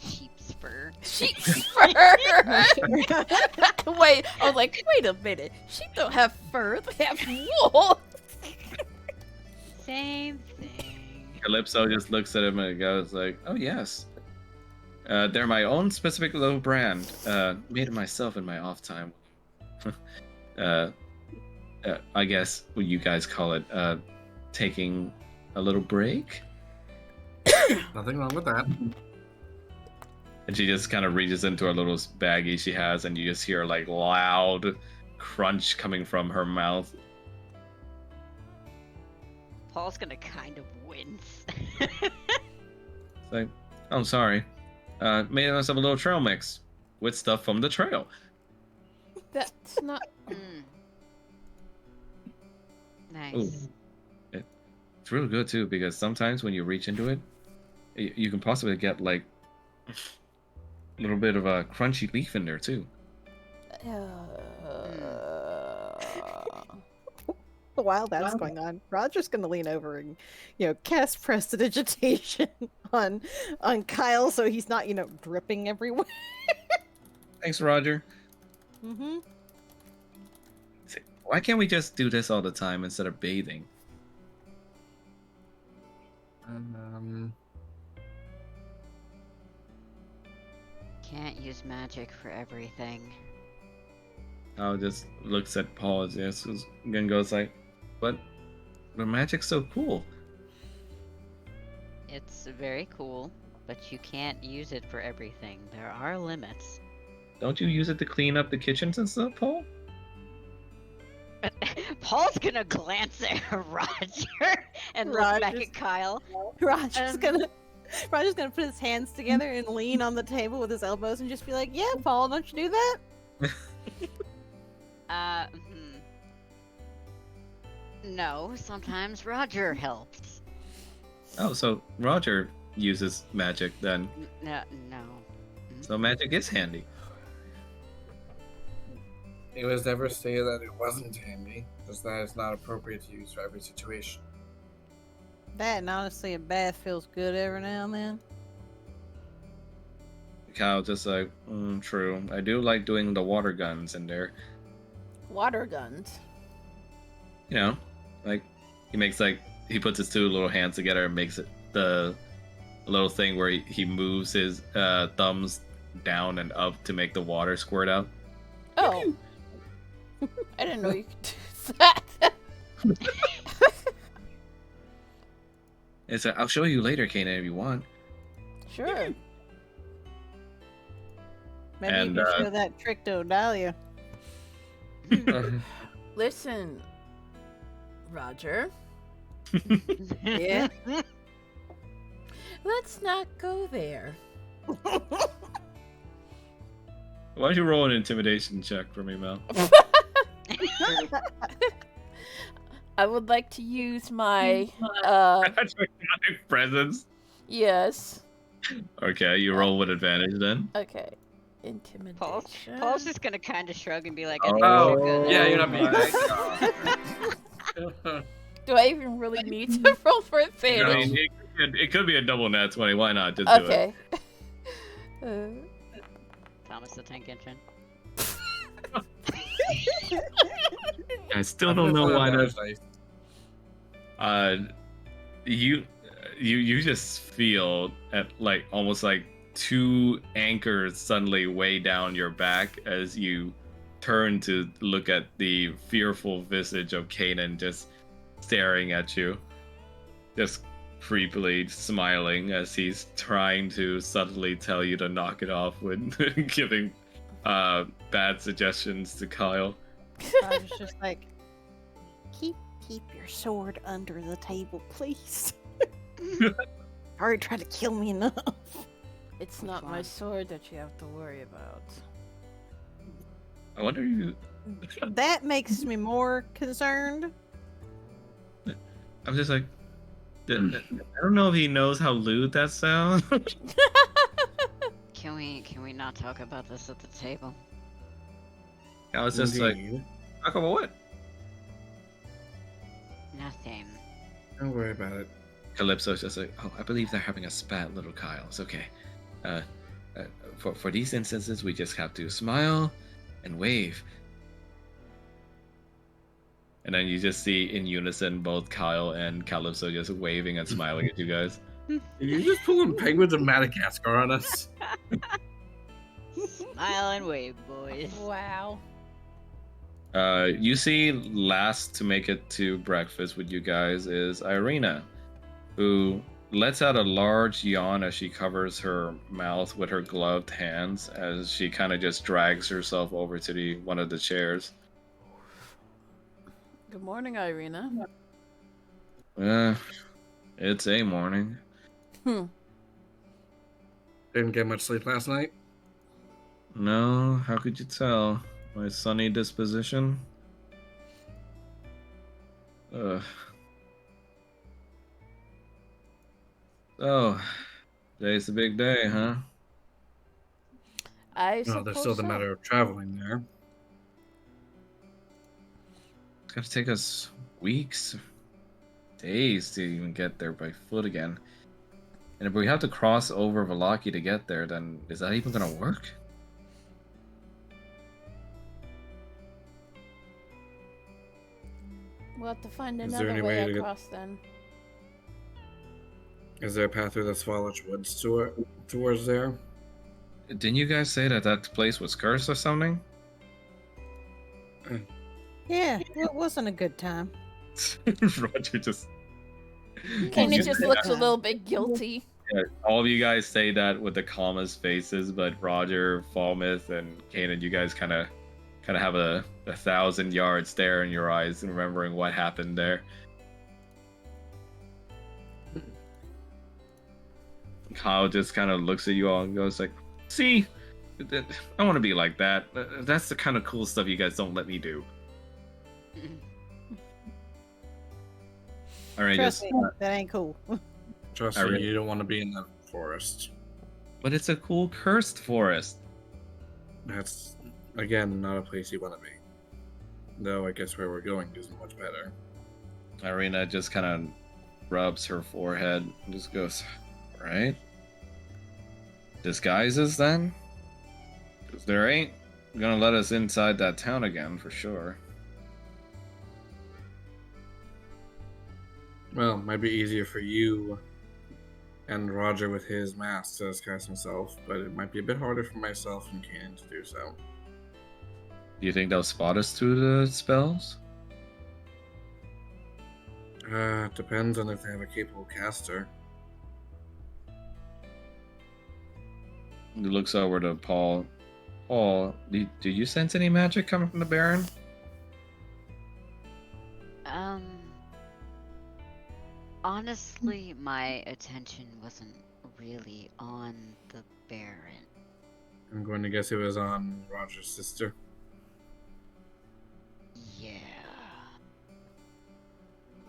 Sheep's fur. Sheep's fur! Wait, I was like, wait a minute. Sheep don't have fur, they have wool! Same thing. Calypso just looks at him and goes like, oh yes. They're my own specific little brand. Made it myself in my off time. I guess what you guys call it, taking a little break. Nothing wrong with that. And she just kind of reaches into her little baggie she has, and you just hear like loud crunch coming from her mouth. Paul's gonna kind of wince. It's like, I'm sorry. Made us up a little trail mix with stuff from the trail. That's not. Nice. Ooh. It's really good too, because sometimes when you reach into it, you can possibly get like a little bit of a crunchy leaf in there too. While that's going on, Roger's gonna lean over and, cast prestidigitation on Kyle so he's not, dripping everywhere. Thanks, Roger. Mm-hmm. Why can't we just do this all the time instead of bathing? Can't use magic for everything. Al just looks at Paul as and goes like, but magic's so cool. It's very cool, but you can't use it for everything. There are limits. Don't you use it to clean up the kitchens and stuff, Paul? Paul's gonna glance at Roger and look back at Kyle. Roger's gonna put his hands together and lean on the table with his elbows and just be like, "Yeah, Paul, don't you do that?" No, sometimes Roger helps. Oh, so Roger uses magic then. No. So magic is handy. It was never stated that it wasn't handy, just that it's not appropriate to use for every situation. That and honestly, a bath feels good every now and then. Kyle just like, true. I do like doing the water guns in there. Water guns. You know, like he puts his two little hands together and makes it the little thing where he moves his thumbs down and up to make the water squirt out. Oh. I didn't know you could do that. It's I'll show you later, Kanan, if you want. Sure. Maybe And, you can show that trick to Odalia. Listen, Roger. Yeah. Let's not go there. Why don't you roll an intimidation check for me, Mel? I would like to use my presence. yes. Okay, you roll with advantage then. Okay. Intimidation. Paul's just gonna kind of shrug and be like, Oh, yeah, you're not being Do I even really need to roll for I advantage? mean, it could be a double nat 20. Why not? Just do it. Okay. Thomas the Tank Engine. I still don't know why not. Nice. You just feel at like almost like two anchors suddenly weigh down your back as you turn to look at the fearful visage of Kanan just staring at you, just creepily smiling as he's trying to subtly tell you to knock it off with giving bad suggestions to Kyle. I was just like, keep your sword under the table, please. Already tried to kill me enough. It's not my sword that you have to worry about. I wonder if you. That makes me more concerned. I'm just like, I don't know if he knows how lewd that sounds. Can we not talk about this at the table? I was just like, Indeed. talk about what? Nothing. Don't worry about it. Calypso's just like, oh, I believe they're having a spat, little Kyle. It's okay. For these instances, we just have to smile and wave. And then you just see in unison both Kyle and Calypso just waving and smiling at you guys. Did you just pull penguins of Madagascar on us? Smile and wave, boys. Wow. You see, last to make it to breakfast with you guys is Irina, who lets out a large yawn as she covers her mouth with her gloved hands as she kind of just drags herself over to the one of the chairs. Good morning, Irina. Uh, it's a morning. Hmm. Didn't get much sleep last night. No, how could you tell? My sunny disposition? Ugh. Oh, today's a big day, huh? I No, suppose there's still the so. matter of traveling there. It's gonna take us weeks, days to even get there by foot again. And if we have to cross over Valaki to get there, then is that even gonna work? We'll have to find Is there another any way way to get- across then. Is there a path through the Swallow Woods towards there? Didn't you guys say that that place was cursed or something? Yeah, it wasn't a good time. Roger just. Kanan You just say looks a that- little bit guilty. Yeah, all of you guys say that with the calmest faces, but Roger, Falmouth, and Kanan, you guys kind of have a 1,000-yard stare in your eyes, remembering what happened there. Kyle just kind of looks at you all and goes like, "See, I want to be like that. That's the kind of cool stuff you guys don't let me do." All right, Trust just, me, that ain't cool. Trust I me, really- you don't want to be in the forest. but it's a cool cursed forest. That's, again, not a place you want to be. Though I guess where we're going isn't much better. Irina just kind of rubs her forehead and just goes, "Right? Disguises then? Because there ain't gonna let us inside that town again for sure." Well, might be easier for you and Roger with his mask to disguise himself, but it might be a bit harder for myself and Kanan to do so. Do you think they'll spot us through the spells? Depends on if they have a capable caster. He looks over to Paul. Paul, do you sense any magic coming from the Baron? Honestly, my attention wasn't really on the Baron. I'm going to guess it was on Roger's sister. Yeah.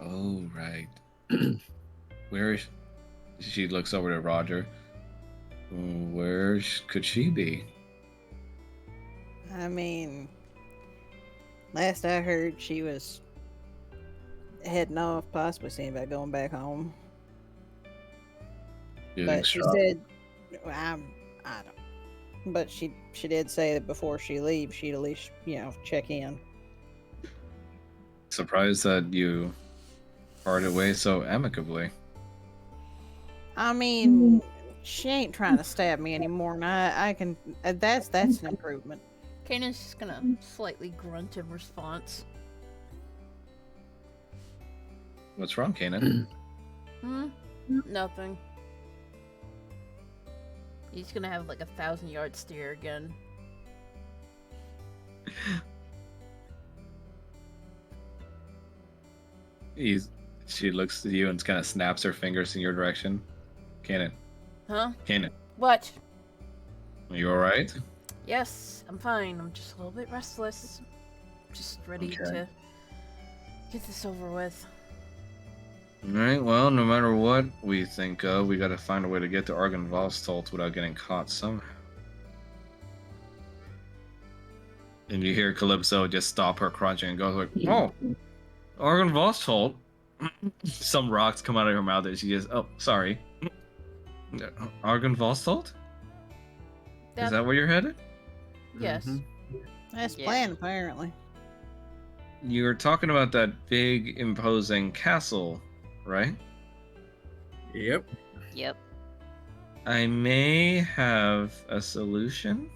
Oh, right. Where is she? Looks over to Roger. Where could she be? I mean, last I heard, she was heading off, possibly seeing about going back home. You think But she Strahd- said, I don't. But she did say that before she leaves, she'd at least check in. Surprised that you parted ways so amicably. I mean, she ain't trying to stab me anymore, and I can. That's an improvement. Kanan's just gonna slightly grunt in response. What's wrong, Kanan? Nothing. He's gonna have like 1,000-yard stare again. She looks at you and kind of snaps her fingers in your direction. Kanan, Huh? Kanan, What? are you alright? Yes, I'm fine. I'm just a little bit restless. Just ready Okay. to get this over with. Alright, well, no matter what we think of, we gotta find a way to get to Argynvostholt without getting caught somehow. And you hear Calypso just stop her crunching and go like, "Oh, Argynvostholt." Some rocks come out of her mouth and she just, "Oh, sorry. Argynvostholt? Is that where you're headed?" Yes. Mhm. That's Yeah. plan, apparently. You're talking about that big, imposing castle, right? Yep. Yep. I may have a solution.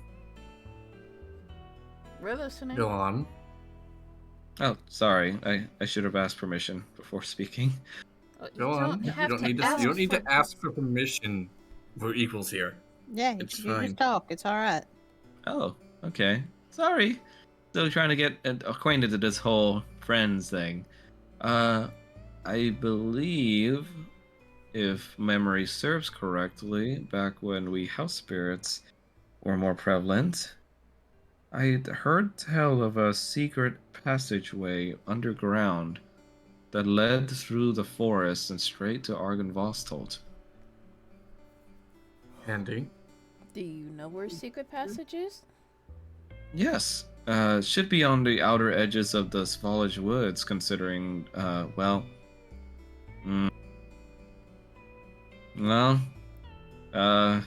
We're listening. Go on. Oh, sorry. I should have asked permission before speaking. You Go on. don't You have don't to need to. ask You don't need for to ask for permission. We're equals here. Yeah, It's you fine. just talk. It's all right. Oh, okay. Sorry. Still trying to get acquainted to this whole friends thing. I believe, if memory serves correctly, back when we house spirits were more prevalent, I'd heard tell of a secret passageway underground that led through the forest and straight to Argynvostolt. Handy. Do you know where secret passage is? Yes, should be on the outer edges of the Svolage Woods, considering, mm, well, uh,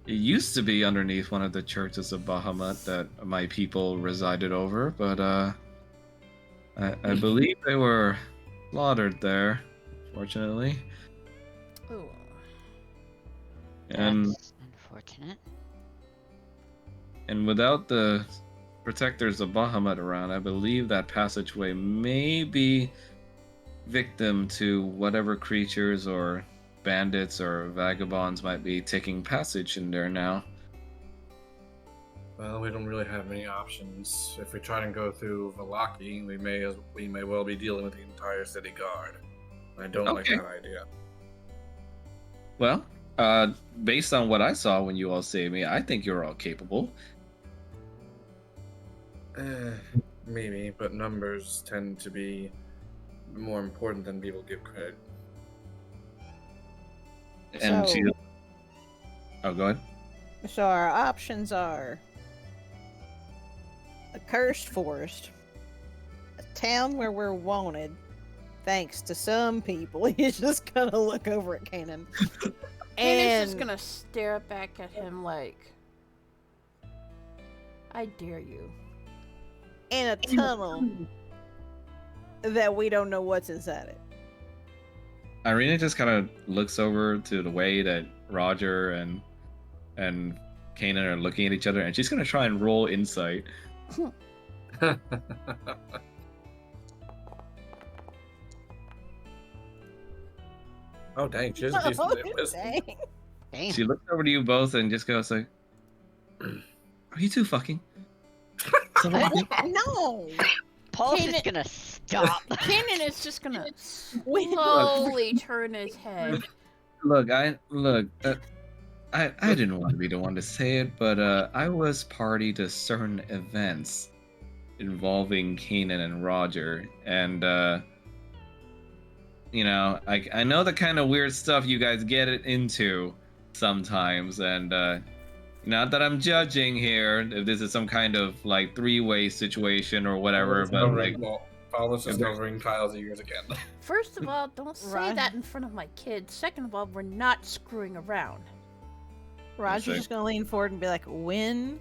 it used to be underneath one of the churches of Bahamut that my people resided over, but, I believe they were slaughtered there, fortunately. Oh. And That's unfortunate. And without the protectors of Bahamut around, I believe that passageway may be victim to whatever creatures or bandits or vagabonds might be taking passage in there now. Well, we don't really have many options. If we try and go through Valaki, we may well be dealing with the entire city guard. I don't like Okay. that idea. Well, based on what I saw when you all saved me, I think you're all capable. Maybe, but numbers tend to be more important than people give credit. And So- she. Oh, go ahead. So our options are a cursed forest, a town where we're wanted, thanks to some people. He's just gonna look over at Kanan. Kanan's just gonna stare back at him like, I dare you. in a tunnel that we don't know what's inside it. Irina just kind of looks over to the way that Roger and Kanan are looking at each other, and she's gonna try and roll insight. Oh dang, she has a decent bit of wisdom. Dang. Damn. She looks over to you both and just goes like, "Are you two fucking?" No. Paul's Kanan- just gonna stop. Kanan is just gonna We- slowly turn his head. Look, I didn't want to be the one to say it, but I was party to certain events involving Kanan and Roger, and you know, I know the kind of weird stuff you guys get it into sometimes, and not that I'm judging here if this is some kind of like three-way situation or whatever, but like, Paula's just covering Kyle's ears again. First of all, don't say Right. that in front of my kids. Second of all, we're not screwing around. Roger's Okay. just gonna lean forward and be like, "When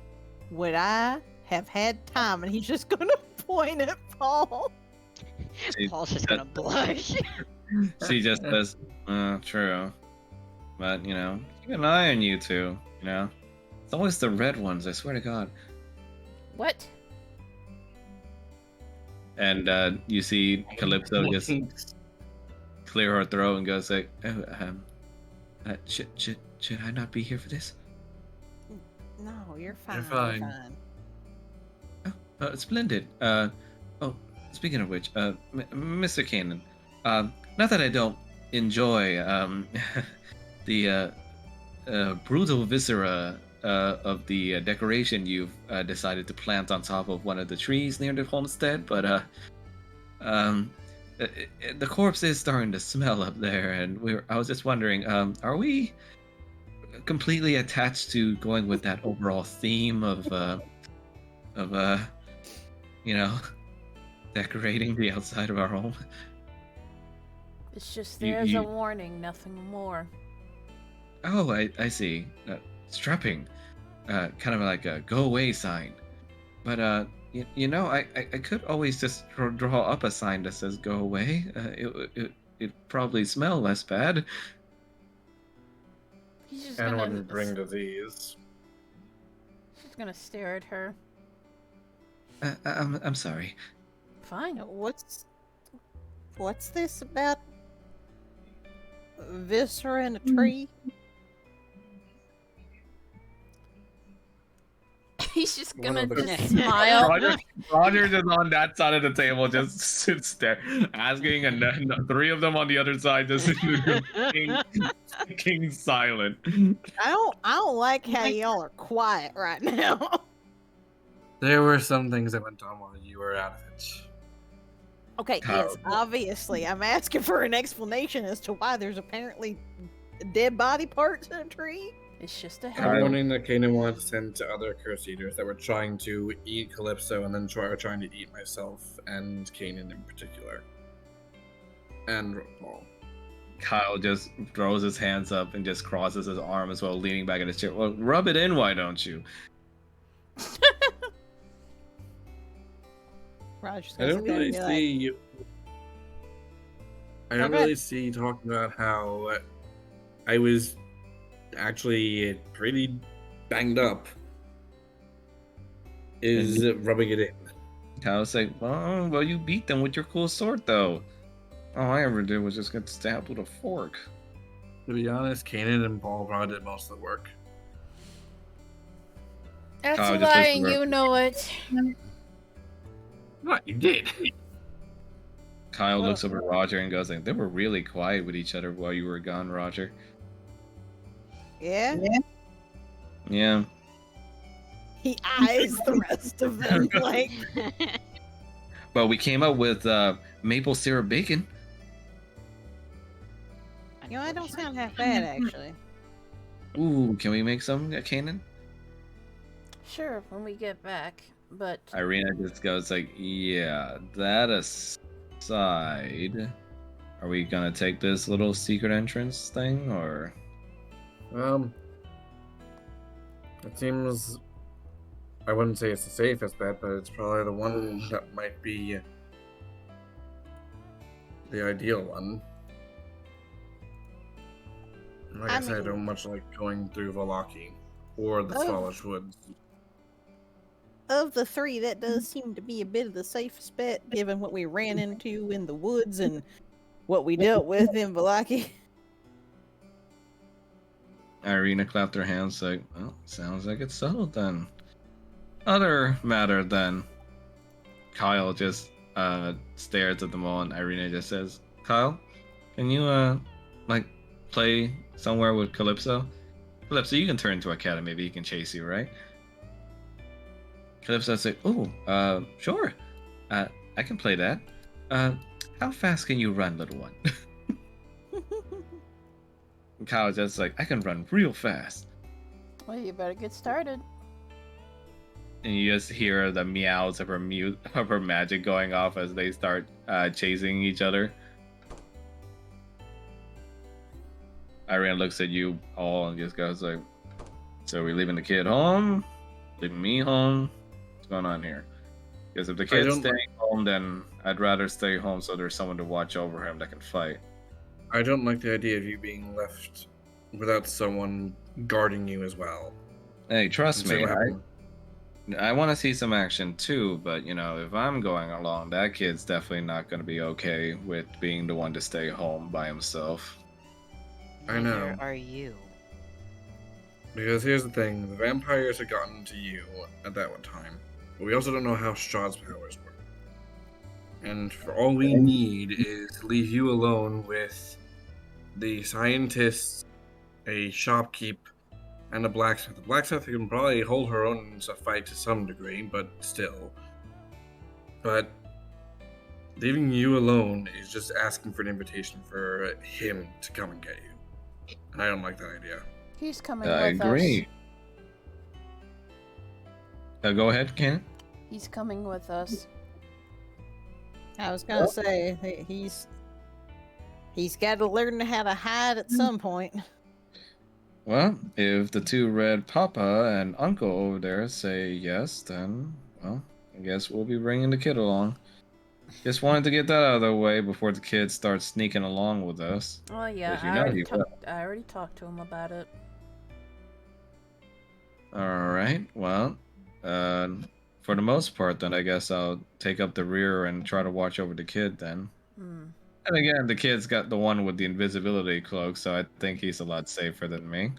would I have had time?" And he's just gonna point at Paul. Paul's just gonna blush. she just says, "True," but you know, keep an eye on you two. You know, it's always the red ones. I swear to God. What? And you see Calypso just clear her throat and goes like, "Oh, should I not be here for this?" No, you're fine. You're fine. Splendid. Oh, speaking of which, Mr. Kanan, not that I don't enjoy the brutal viscera of the decoration you've decided to plant on top of one of the trees near the homestead, but the corpse is starting to smell up there, and I was just wondering, are we completely attached to going with that overall theme of you know, decorating the outside of our home? It's just You- there as you- a warning, nothing more. Oh, I see. Strapping, kind of like a go away sign. But you know, I could always just draw up a sign that says go away. It probably smell less bad. He's just And gonna wouldn't bring disease. She's gonna stare at her. I'm sorry. Fine. What's this about viscera in a tree? He's just One gonna of the- just smile. Roger just on that side of the table just sits there, asking, and then three of them on the other side just king silent. I don't like how y'all are quiet right now. There were some things that went on while you were out of it. Okay, How- yes, obviously. I'm asking for an explanation as to why there's apparently dead body parts in a tree. It's just a Kyle. I'm head. wondering that Kanan wanted to send to other curse eaters that were trying to eat Calypso and then trying to eat myself and Kanan in particular. And Paul. Kyle just throws his hands up and just crosses his arms while leaning back in his chair. Well, rub it in, why don't you? Roger's I gonna don't sit there and really be like, see. I don't Okay. really see talking about how I was actually pretty banged up. Is rubbing it in. Kyle's like, well, you beat them with your cool sword, though. All I ever did was just get stabbed with a fork. To be honest, Kanan and Paul probably did most of the work. That's Kyle a just lie, looks and at her. you know it. What you did? Kyle Well- looks over at Roger and goes like, they were really quiet with each other while you were gone, Roger. yeah? Yeah. He eyes the rest of them like, But we came up with maple syrup bacon. you know, I don't sound half bad, actually. Ooh, can we make some, Kanan? Sure, when we get back. But Irina just goes like, yeah, that aside, are we gonna take this little secret entrance thing, or? It seems. I wouldn't say it's the safest bet, but it's probably the one that might be the ideal one. Like I said, I mean- don't much like going through Valaki or the Oh. Swallows Woods. Of the three, that does seem to be a bit of the safest bet, given what we ran into in the woods and what we dealt with in Valaki. Irina clapped her hands like, well, sounds like it's settled then. Other matter then. Kyle just stares at them all, and Irina just says, Kyle, can you like play somewhere with Calypso? Calypso, you can turn into a cat and maybe he can chase you, right? Calypso's like, oh, sure. I can play that. How fast can you run, little one? And Kyle's just like, I can run real fast. well, you better get started. And you just hear the meows of her magic going off as they start chasing each other. Irene looks at you all and just goes like, so we leaving the kid home? Leaving me home? What's going on here? Because if the kid's don't- staying home, then I'd rather stay home so there's someone to watch over him that can fight. I don't like the idea of you being left without someone guarding you as well. Hey, trust See me, what happened. I want to see some action too, but you know, if I'm going along, that kid's definitely not going to be okay with being the one to stay home by himself. I know. Neither are you. Because here's the thing, the vampires had gotten to you at that one time. But we also don't know how Strahd's powers work. And for all we need is to leave you alone with the scientists, a shopkeep, and a blacksmith. The blacksmith can probably hold her own in a fight to some degree, but still. But leaving you alone is just asking for an invitation for him to come and get you. And I don't like that idea. He's coming I with agree. us. Go ahead, Ken. He's coming with us. I was gonna say he's got to learn how to hide at some point. Well, if the two red papa and uncle over there say yes, then, well, I guess we'll be bringing the kid along. Just wanted to get that out of the way before the kid starts sneaking along with us. Oh yeah, Because you I know already, he will. I already talked to him about it. All right. Well, for the most part, then I guess I'll take up the rear and try to watch over the kid then. Hmm. And again, the kid's got the one with the invisibility cloak, so I think he's a lot safer than me.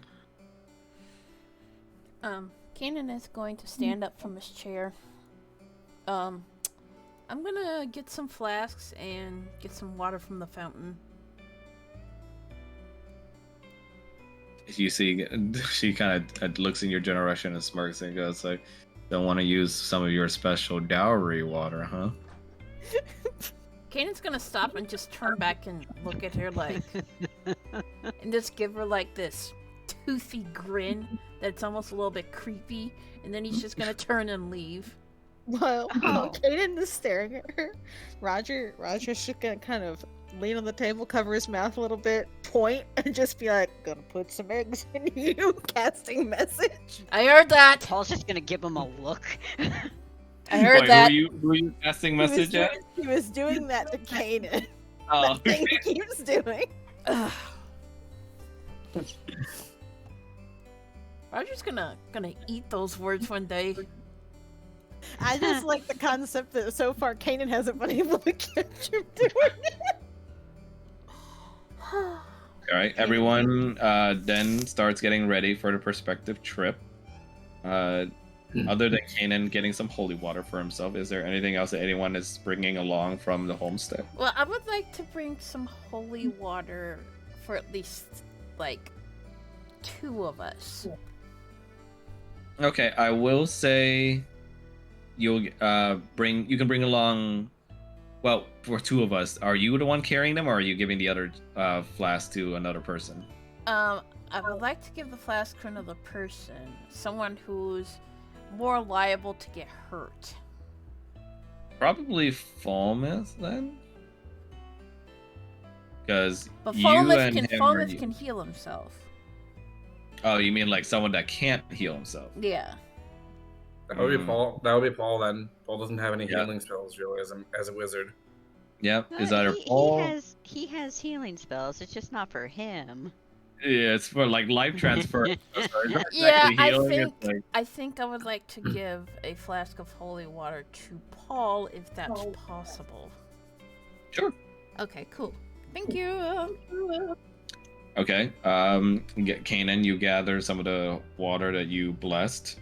Kanan is going to stand up from his chair. I'm gonna get some flasks and get some water from the fountain. You see, she kind of looks in your generation and smirks and goes like, "Don't want to use some of your special dowry water, huh?" Kanan's gonna stop and just turn back and look at her like, and just give her like this toothy grin that's almost a little bit creepy, and then he's just gonna turn and leave. While Kaden is staring at her, Roger's just gonna kind of lean on the table, cover his mouth a little bit, point, and just be like, "Gonna put some eggs in you," casting message. I heard that. Paul's just gonna give him a look. I heard Wait, that. Who are you casting message at? He was doing that to Kaden. Oh, That thing he keeps doing. Ugh. Roger's gonna eat those words one day. I just like the concept that so far Kanan hasn't been able to catch him doing it. All right, everyone then starts getting ready for the prospective trip. Other than Kanan getting some holy water for himself, is there anything else that anyone is bringing along from the homestead? Well, I would like to bring some holy water for at least like 2 of us. Okay, I will say you can bring along. Well, for 2 of us, are you the one carrying them, or are you giving the other flask to another person? I would like to give the flask to another person, someone who's more liable to get hurt. Probably Falmouth then, because But you Falmouth and him Falmouth can heal himself. Oh, you mean like someone that can't heal himself? Yeah. That would be Paul. That would be Paul then. Paul doesn't have any Yeah. healing spells really as a wizard. Yep. Is Uh, either he, Paul? he has healing spells. It's just not for him. Yeah, it's for like life transfer. So it's not Yeah, exactly healing, it's like- I think I would like to give a flask of holy water to Paul if that's possible. Sure. Okay, cool. Thank you. Okay. Get Kanan. You gather some of the water that you blessed,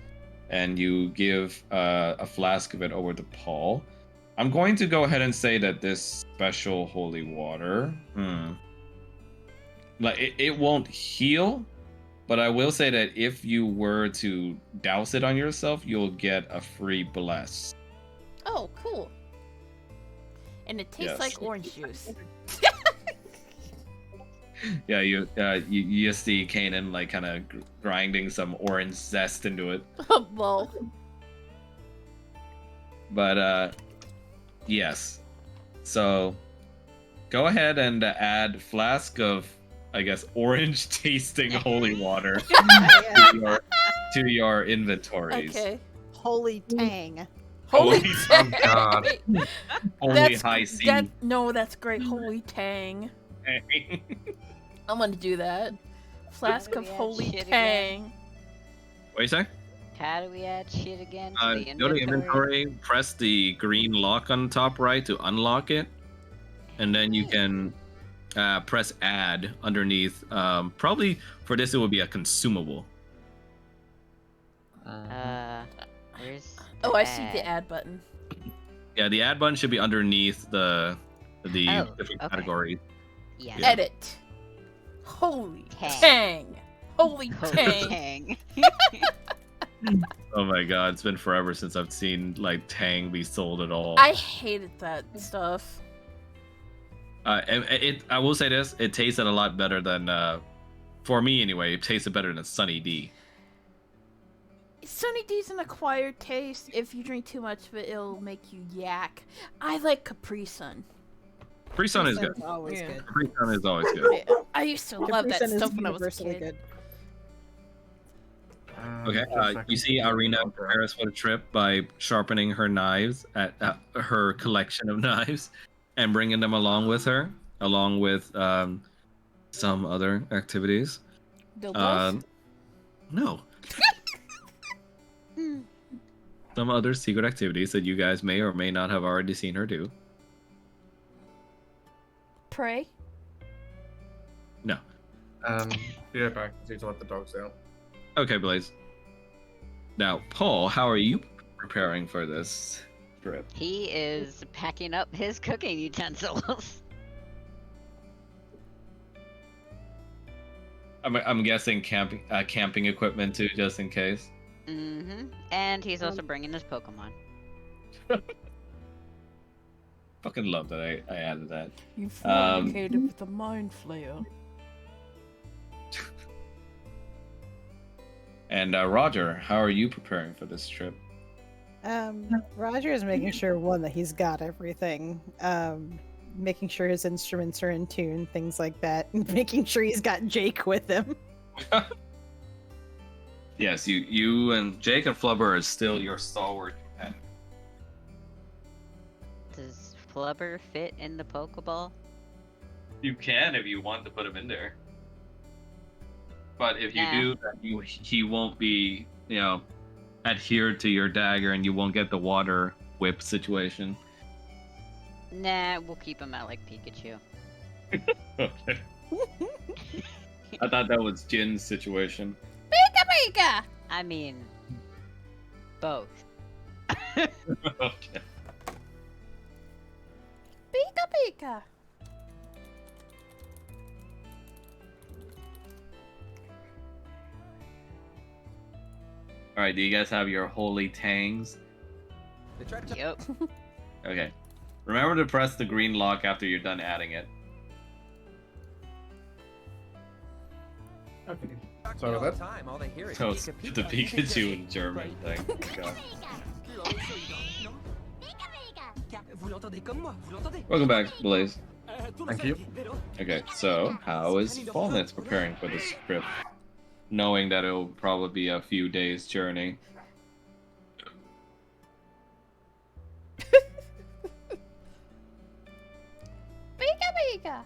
and you give a flask of it over to Paul. I'm going to go ahead and say that this special holy water, like it won't heal, but I will say that if you were to douse it on yourself, you'll get a free bless. Oh, cool. And it tastes Yes. like orange juice. Yeah, you see Kanan like kind of grinding some orange zest into it. Well, But yes. So go ahead and add flask of, I guess, orange tasting holy water to your inventories. okay. Holy tang. Holy Holy tang. God. Holy high C. That's great. Holy tang. I'm gonna do that. Flask do of we add holy shit tang. again? What do you say? How do we add shit again to the Go to inventory? inventory, press the green lock on the top right to unlock it, and then you can press add underneath. Probably for this it would be a consumable. Where's Oh, the I see the add button. Yeah, the add button should be underneath the Oh, different okay. categories. Yeah. Yeah. Edit. Holy Tang. tang. Holy Holy tang. tang. Oh my god, it's been forever since I've seen like Tang be sold at all. I hated that stuff. I will say this: it tasted a lot better than, for me anyway. It tasted better than Sunny D. Sunny D's an acquired taste. If you drink too much of it, it'll make you yak. I like Capri Sun. Capri Sun is good. Sun's always Yeah. good. Capri Sun is always good. Yeah, I used to love Capri that Sun is stuff when I was a universally kid. good. Okay, you see Irina prepares for the trip by sharpening her knives at her collection of knives and bringing them along with her, along with some other activities. The wolf? No. some other secret activities that you guys may or may not have already seen her do. Pray. No. Be right back. Need to let the dogs out. Okay, Blaze. Now, Paul, how are you preparing for this trip? He is packing up his cooking utensils. I'm guessing camping equipment too, just in case. And he's also bringing his Pokemon. Fucking love that I added that. You fornicated with a mind flayer. And Roger, how are you preparing for this trip? Roger is making sure one that he's got everything. Making sure his instruments are in tune, things like that. Making sure he's got Jake with him. Yes, you and Jake and Flubber is still your stalwart companion. Does Flubber fit in the Pokeball? You can if you want to put him in there. But if you do, then he won't be, adhered to your dagger, and you won't get the water whip situation. Nah, we'll keep him at like Pikachu. Okay. I thought that was Jin's situation. Pika Pika! I mean, both. Okay. Pika Pika! Alright, do you guys have your holy tangs? Yep. Okay. Remember to press the green lock after you're done adding it. Okay. Sorry about that. Time, all they hear is So it's Pika the Pika. Pikachu in German thing. Okay. Vous l'entendez comme moi, vous l'entendez? Welcome back, Blaze. Thank you. Okay, so how is Fallness preparing for this trip? Knowing that it'll probably be a few days' journey. Pika Pika!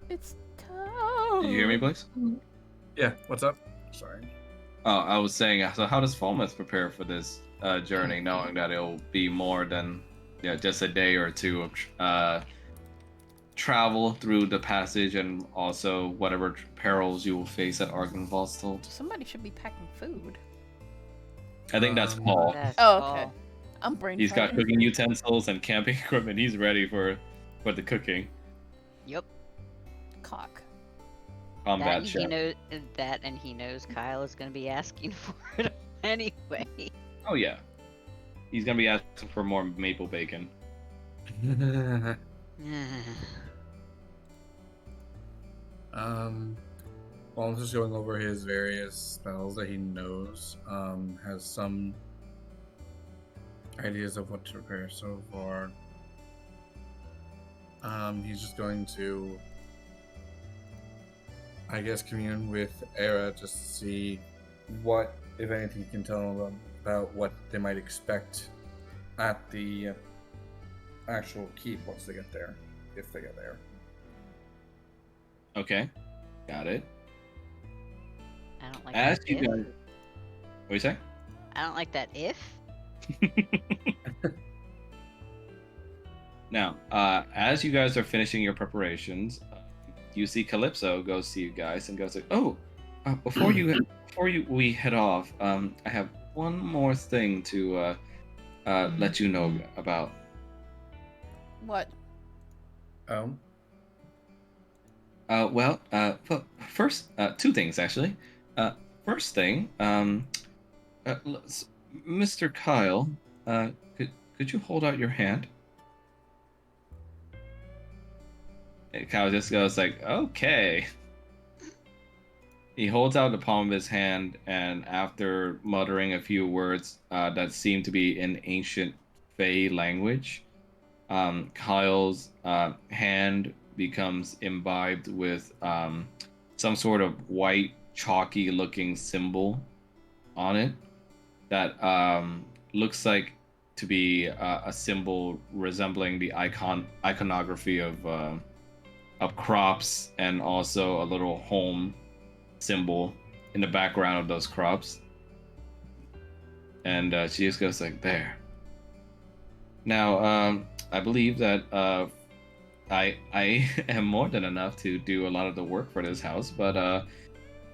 It's time. Did you hear me, Blaze? Yeah. What's up? Sorry. Oh, I was saying, so how does Fallness prepare for this journey, knowing that it'll be more than just a day or two of travel through the passage, and also whatever perils you will face at Argynvost? Somebody should be packing food. I think that's Paul. That's Oh, all. okay. I'm brain He's got tired. cooking utensils and camping equipment. He's ready for the cooking. Yep. Cock. Combat That chef. he knows that, and he knows Kyle is going to be asking for it anyway. Oh yeah. He's gonna be asking for more maple bacon. While I'm just going over his various spells that he knows, has some ideas of what to prepare so far. He's just going to, I guess, commune with Era just to see what, if anything, he can tell them about what they might expect at the actual keep once they get there, if they get there. Okay. Got it. I don't like As that you if. guys, what do you say? I don't like that if. Now, as you guys are finishing your preparations, you see Calypso goes to you guys and goes like, "Oh, before we head off, I have one more thing to let you know about." What? Well, first, two things actually. First thing, Mr. Kyle, could you hold out your hand? And Kyle just goes like, "Okay." He holds out the palm of his hand, and after muttering a few words that seem to be in ancient Fey language, Kyle's hand becomes imbibed with some sort of white, chalky-looking symbol on it that looks like to be a symbol resembling the iconography of of crops and also a little home symbol in the background of those crops. And she just goes like, there. Now, I believe that I am more than enough to do a lot of the work for this house, but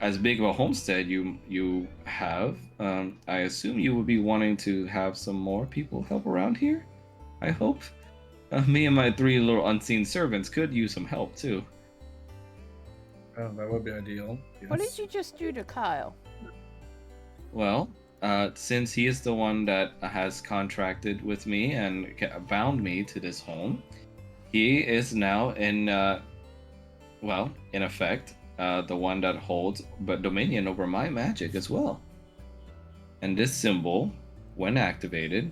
as big of a homestead you have, I assume you would be wanting to have some more people help around here. I hope. Me and my 3 little unseen servants could use some help too. Oh, that would be ideal. What did Yes. you just do to Kyle? Well, since he is the one that has contracted with me and bound me to this home, he is now in effect, the one that holds but dominion over my magic as well. And this symbol, when activated,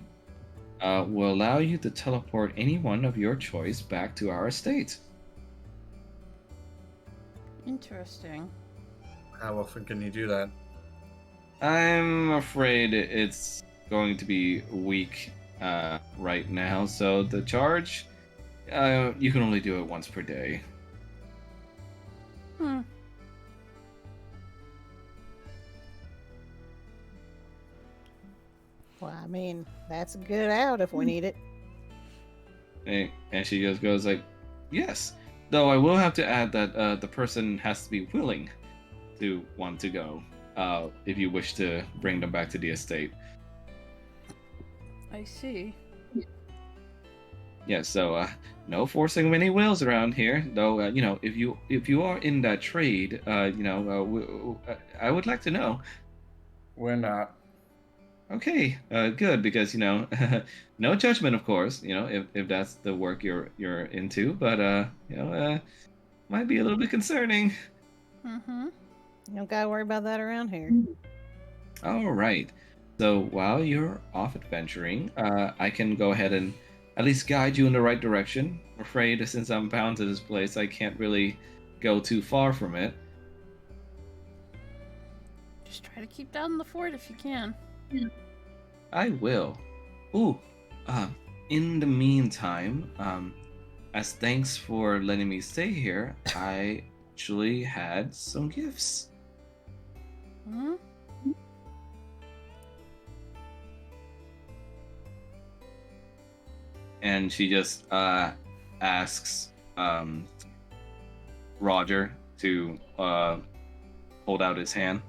will allow you to teleport anyone of your choice back to our estate. Interesting. How often can you do that? I'm afraid it's going to be weak right now, so the charge, you can only do it once per day. Hmm. Well, I mean, that's a good out if we need it. And she just goes like, yes. Though I will have to add that the person has to be willing to want to go if you wish to bring them back to the estate. I see. Yeah, so no forcing of any wills around here. Though if you are in that trade, I would like to know. We're not. Okay, good, because no judgment, of course. If that's the work you're into, but might be a little bit concerning. Mm-hmm. You don't gotta worry about that around here. All right. So while you're off adventuring, I can go ahead and at least guide you in the right direction. I'm afraid, since I'm bound to this place, I can't really go too far from it. Just try to keep down the fort if you can. I will. Ooh, in the meantime, as thanks for letting me stay here, I actually had some gifts. Hmm? And she just asks Roger to hold out his hand.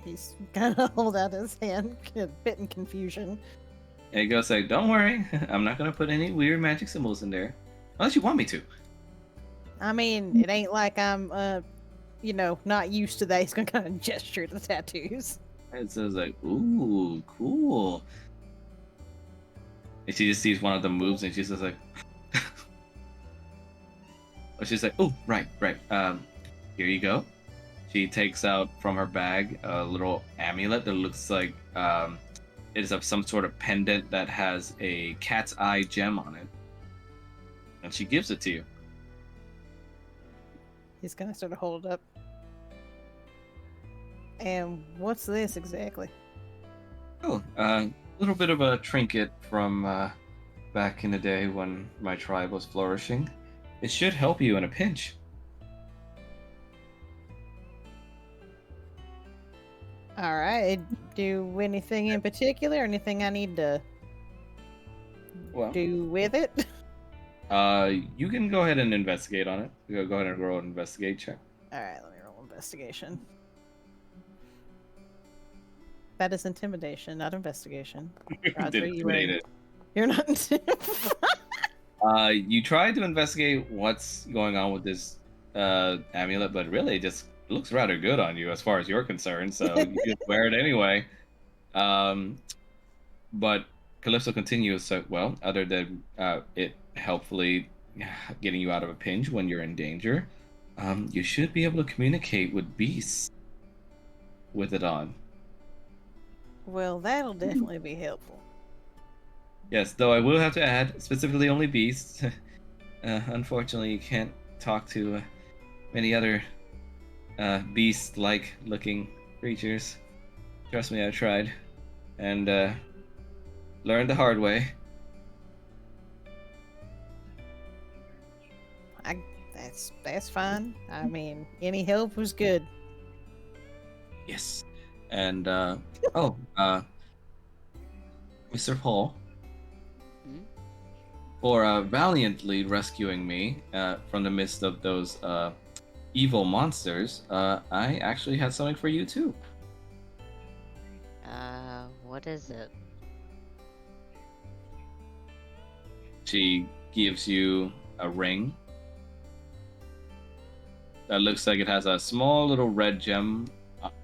He's gonna hold out his hand, a bit in confusion. And he goes like, don't worry, I'm not gonna put any weird magic symbols in there. Unless you want me to. I mean, it ain't like I'm, not used to that. He's gonna kind of gesture to the tattoos. And so it's like, ooh, cool. And she just sees one of the moves and she's just like, she's like, oh, right. Here you go. She takes out from her bag a little amulet that looks like it is of some sort of pendant that has a cat's eye gem on it. And she gives it to you. He's gonna sort of hold it up. And what's this exactly? Oh, a little bit of a trinket from back in the day when my tribe was flourishing. It should help you in a pinch. All right. Do anything in particular? Anything I need to Well, do with it? you can go ahead and investigate on it. Go ahead and roll an investigate check. All right. Let me roll investigation. That is intimidation, not investigation. Roger, Didn't you are- intimidate it. You're not intimidated. You tried to investigate what's going on with this amulet, but really it just looks rather good on you as far as you're concerned, so you just wear it anyway. But Calypso continues, so, well, other than it helpfully getting you out of a pinch when you're in danger, you should be able to communicate with beasts with it on. Well, that'll definitely be helpful. Yes, though I will have to add, specifically only beasts. Unfortunately, you can't talk to many other beast-like looking creatures. Trust me, I've tried. And learned the hard way. That's fine. I mean, any help was good. Yes. And Mr. Paul, Hmm? for valiantly rescuing me from the midst of those evil monsters, I actually had something for you too. What is it? She gives you a ring that looks like it has a small little red gem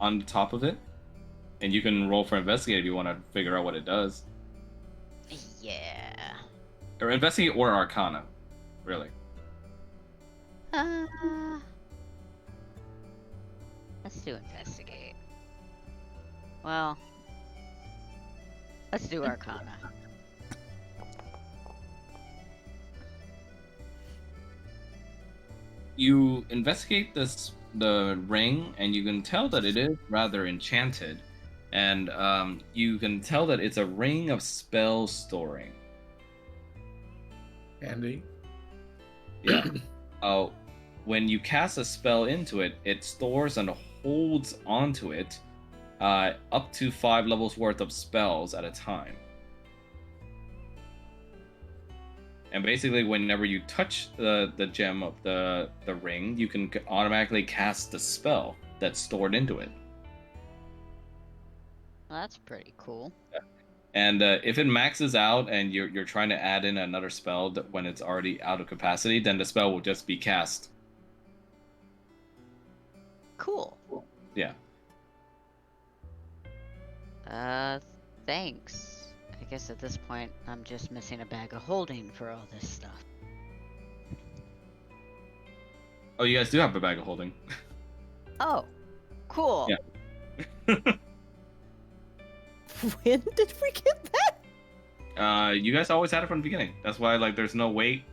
on the top of it, and you can roll for investigate if you want to figure out what it does, Yeah. or investigate or arcana, really. Uh, let's do investigate. Well, let's do Arcana. You investigate the ring, and you can tell that it is rather enchanted, and you can tell that it's a ring of spell storing. Andy. Yeah. When you cast a spell into it, it stores and holds onto it up to 5 levels worth of spells at a time. And basically, whenever you touch the gem of the ring, you can automatically cast the spell that's stored into it. Well, that's pretty cool. And if it maxes out and you're trying to add in another spell when it's already out of capacity, then the spell will just be cast. Cool. Yeah. Thanks. I guess at this point, I'm just missing a bag of holding for all this stuff. Oh, you guys do have a bag of holding. Oh, cool. Yeah. When did we get that? You guys always had it from the beginning. That's why there's no weight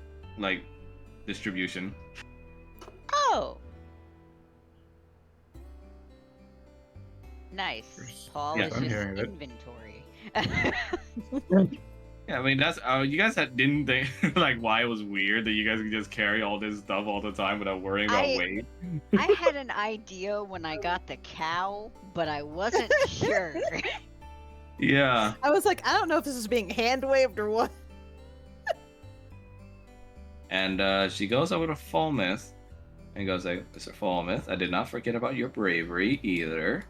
distribution. Oh. Nice. Paul Yeah, is I'm just hearing it. inventory. Yeah, I mean that's you guys didn't think why it was weird that you guys could just carry all this stuff all the time without worrying about weight. I had an idea when I got the cow, but I wasn't sure. Yeah. I was like, I don't know if this is being hand waved or what. And she goes over to Falmouth and goes like, Mr. Falmouth, I did not forget about your bravery either.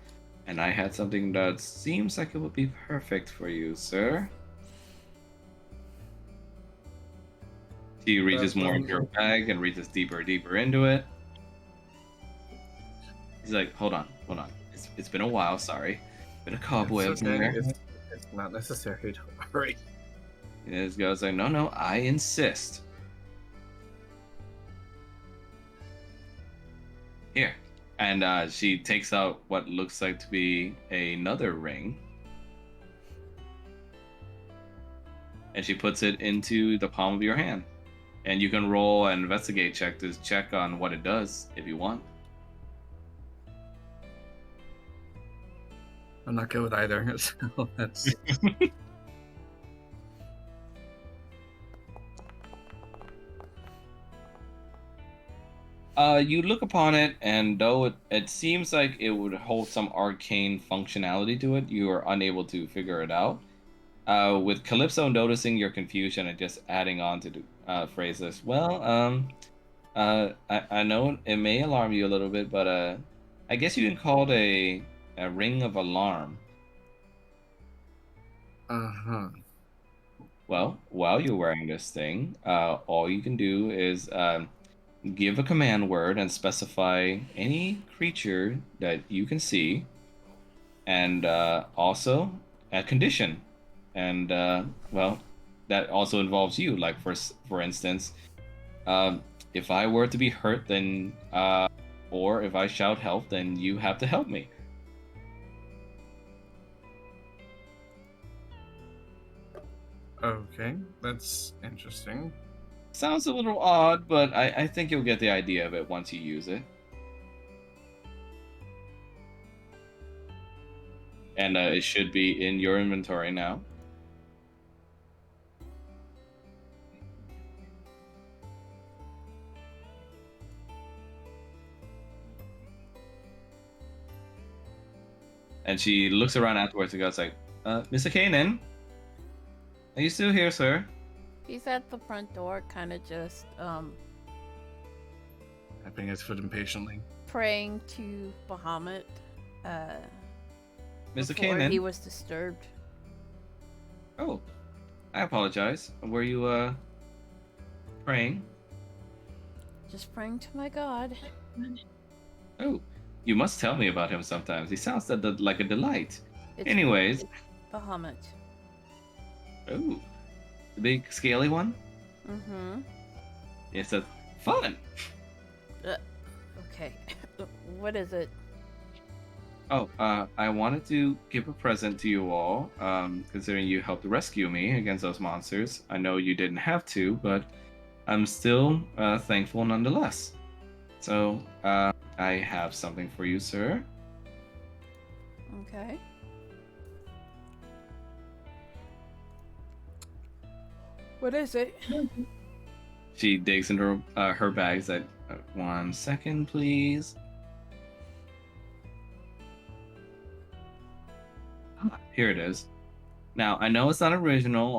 And I had something that seems like it would be perfect for you, sir. She reaches more into her bag and reaches deeper into it. He's like, hold on. It's been a while, sorry. Been a cobweb It's in okay. there. It's not necessary. Don't worry. And this guy's like, no, I insist. Here. And she takes out what looks like to be another ring. And she puts it into the palm of your hand. And you can roll an investigate check to check on what it does if you want. I'm not good with either. So that's You look upon it, and though it seems like it would hold some arcane functionality to it, you are unable to figure it out. With Calypso noticing your confusion and just adding on to the phrases, I know it may alarm you a little bit, but I guess you can call it a ring of alarm. Well, while you're wearing this thing, all you can do is give a command word and specify any creature that you can see, and also a condition. And that also involves you. Like for instance, if I were to be hurt, then or if I shout help, then you have to help me. okay. That's interesting. Sounds a little odd, but I think you'll get the idea of it once you use it. And it should be in your inventory now. And she looks around afterwards and goes like, Mr. Kanan, are you still here, sir? He's at the front door, kind of just Tapping his foot impatiently. praying to Bahamut. Mr. Before Kanan? he was disturbed. Oh, I apologize. Were you, praying? Just praying to my god. Oh, you must tell me about him sometimes. He sounds like a delight. It's Anyways, Bahamut. oh, the big scaly one? Mm-hmm. Yes, that's fun. Okay. What is it? Oh, I wanted to give a present to you all, considering you helped rescue me against those monsters. I know you didn't have to, but I'm still thankful nonetheless. So, I have something for you, sir. Okay. What is it? She digs into her bags. 1 second, please. Here it is. Now, I know it's not original.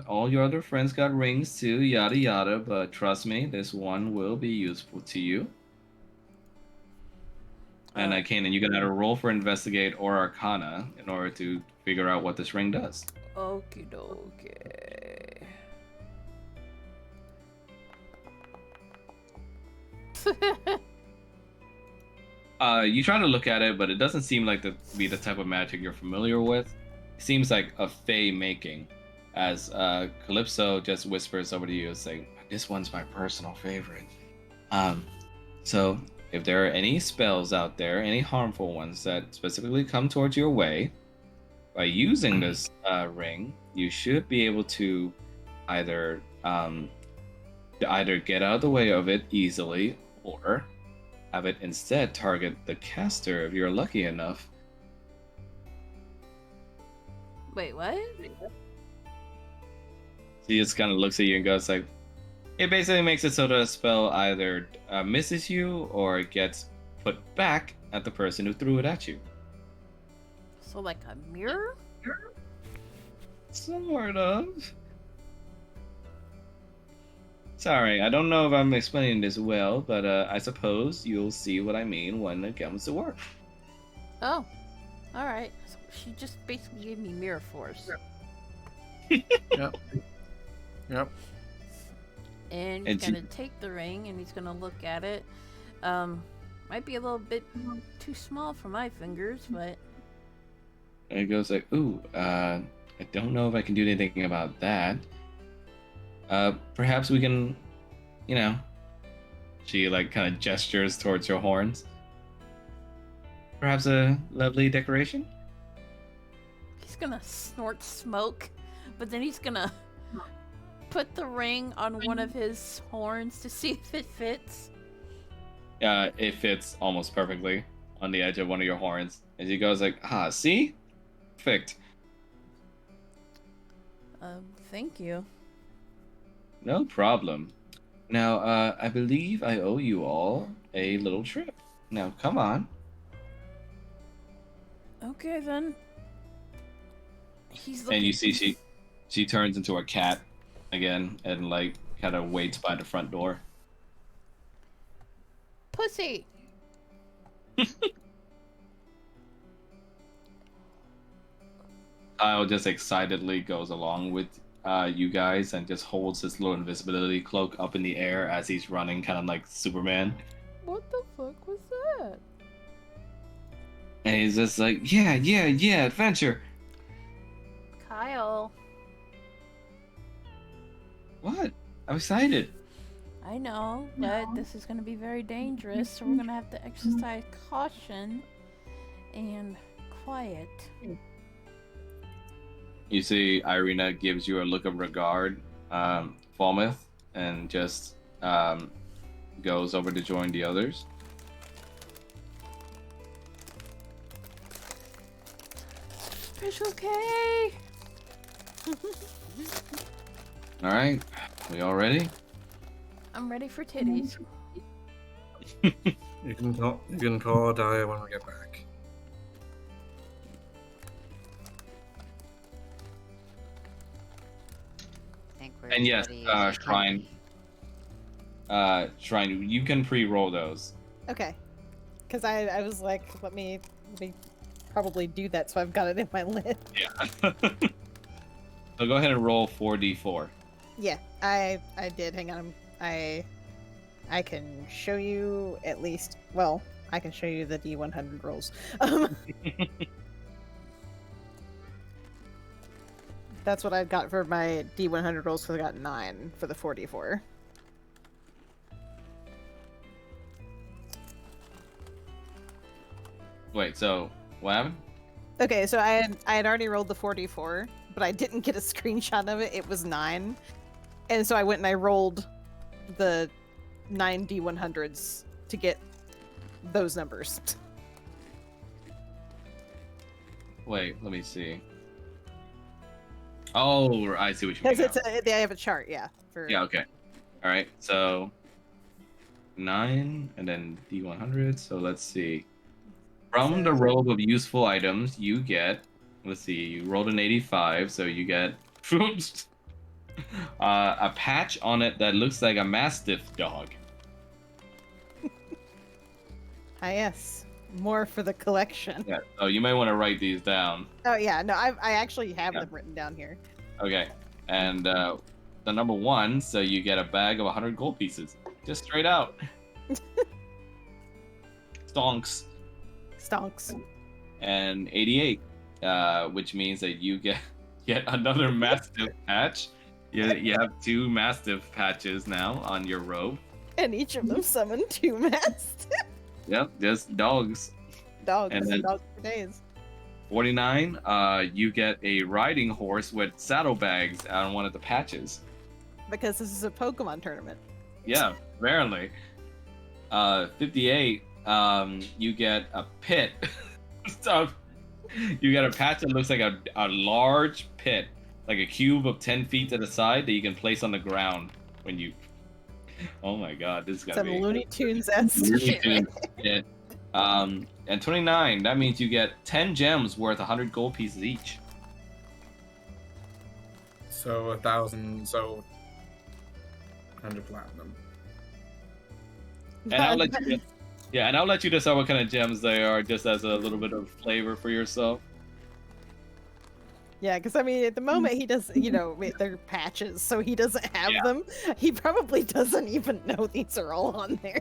All your other friends got rings too, yada yada, but trust me, this one will be useful to you. And Kanan, you're gonna have to roll for investigate or arcana in order to figure out what this ring does. Okie dokie. You try to look at it, but it doesn't seem like to be the type of magic you're familiar with. It seems like a fey making, as Calypso just whispers over to you, saying, "This one's my personal favorite." So if there are any spells out there, any harmful ones that specifically come towards your way, by using this ring, you should be able to either get out of the way of it easily, or have it instead target the caster if you're lucky enough. Wait, what? He just kind of looks at you and goes like, it basically makes it so that a spell either misses you or gets put back at the person who threw it at you. So like a mirror? Sort of. Sorry, I don't know if I'm explaining this well, but I suppose you'll see what I mean when it comes to work. Oh. Alright. So she just basically gave me mirror force. Yep. Yep. And And he's gonna take the ring and he's gonna look at it. Might be a little bit too small for my fingers, but And it goes like, ooh, I don't know if I can do anything about that. Perhaps we can, she like kind of gestures towards your horns. Perhaps a lovely decoration? he's gonna snort smoke, but then he's gonna put the ring on one of his horns to see if it fits. It fits almost perfectly on the edge of one of your horns. As he goes like, see? Perfect. Thank you. No problem. Now, I believe I owe you all a little trip. Now, come on. Okay then. He's looking. And you see she turns into a cat again and like kind of waits by the front door. Pussy. Kyle just excitedly goes along with you guys and just holds his little invisibility cloak up in the air as he's running, kind of like Superman. What the fuck was that? And he's just like, yeah, adventure. Kyle. What? I'm excited. I know, but this is gonna be very dangerous, so we're gonna have to exercise caution and quiet. You see Irina gives you a look of regard, Falmouth, and just goes over to join the others. Special K! Alright, we all ready? I'm ready for titties. You can call Daya when we get back. And yes, ready as I can be. Shrine, you can pre-roll those. Okay. Because I was like, let me probably do that so I've got it in my list. Yeah. So go ahead and roll 4d4. Yeah, I did. Hang on. I can show you at least. Well, I can show you the D100 rolls. That's what I got for my D100 rolls. So I got 9 for the 44. Wait, so what happened? Okay, so I had already rolled the 44, but I didn't get a screenshot of it. It was 9, and so I went and I rolled the 9 D100s to get those numbers. Wait, let me see. Oh, I see what you mean. Because Now. they have a chart, yeah. For Yeah, okay. All right, so 9 and then D100. So let's see. From the row of useful items, you get, let's see, you rolled an 85, so you get a patch on it that looks like a Mastiff dog. Ah, yes, more for the collection. Yeah, so you may want to write these down. Oh yeah, no, I actually have them written down here. Okay, and the number 1, so you get a bag of 100 gold pieces, just straight out. Stonks. Stonks. And 88, which means that you get yet another Mastiff patch. You have 2 Mastiff patches now on your robe. And each of them summon 2 masts. Yep, just dogs. Dogs. And then- Dogs for days. 49, you get a riding horse with saddlebags on one of the patches. Because this is a Pokemon tournament. Yeah, apparently. 58, you get a pit. So, you get a patch that looks like a large pit, like a cube of 10 feet to the side that you can place on the ground when you... Oh my god, this is gonna Some be... Looney Tunes-esque Looney shit. Tunes shit. And 29, that means you get 10 gems worth 100 gold pieces each. So 1,000. So 100 platinum. And I'll let you... Yeah, and I'll let you decide what kind of gems they are, just as a little bit of flavor for yourself. Yeah, because I mean, at the moment he does, they're patches, so he doesn't have Yeah. them. He probably doesn't even know these are all on there.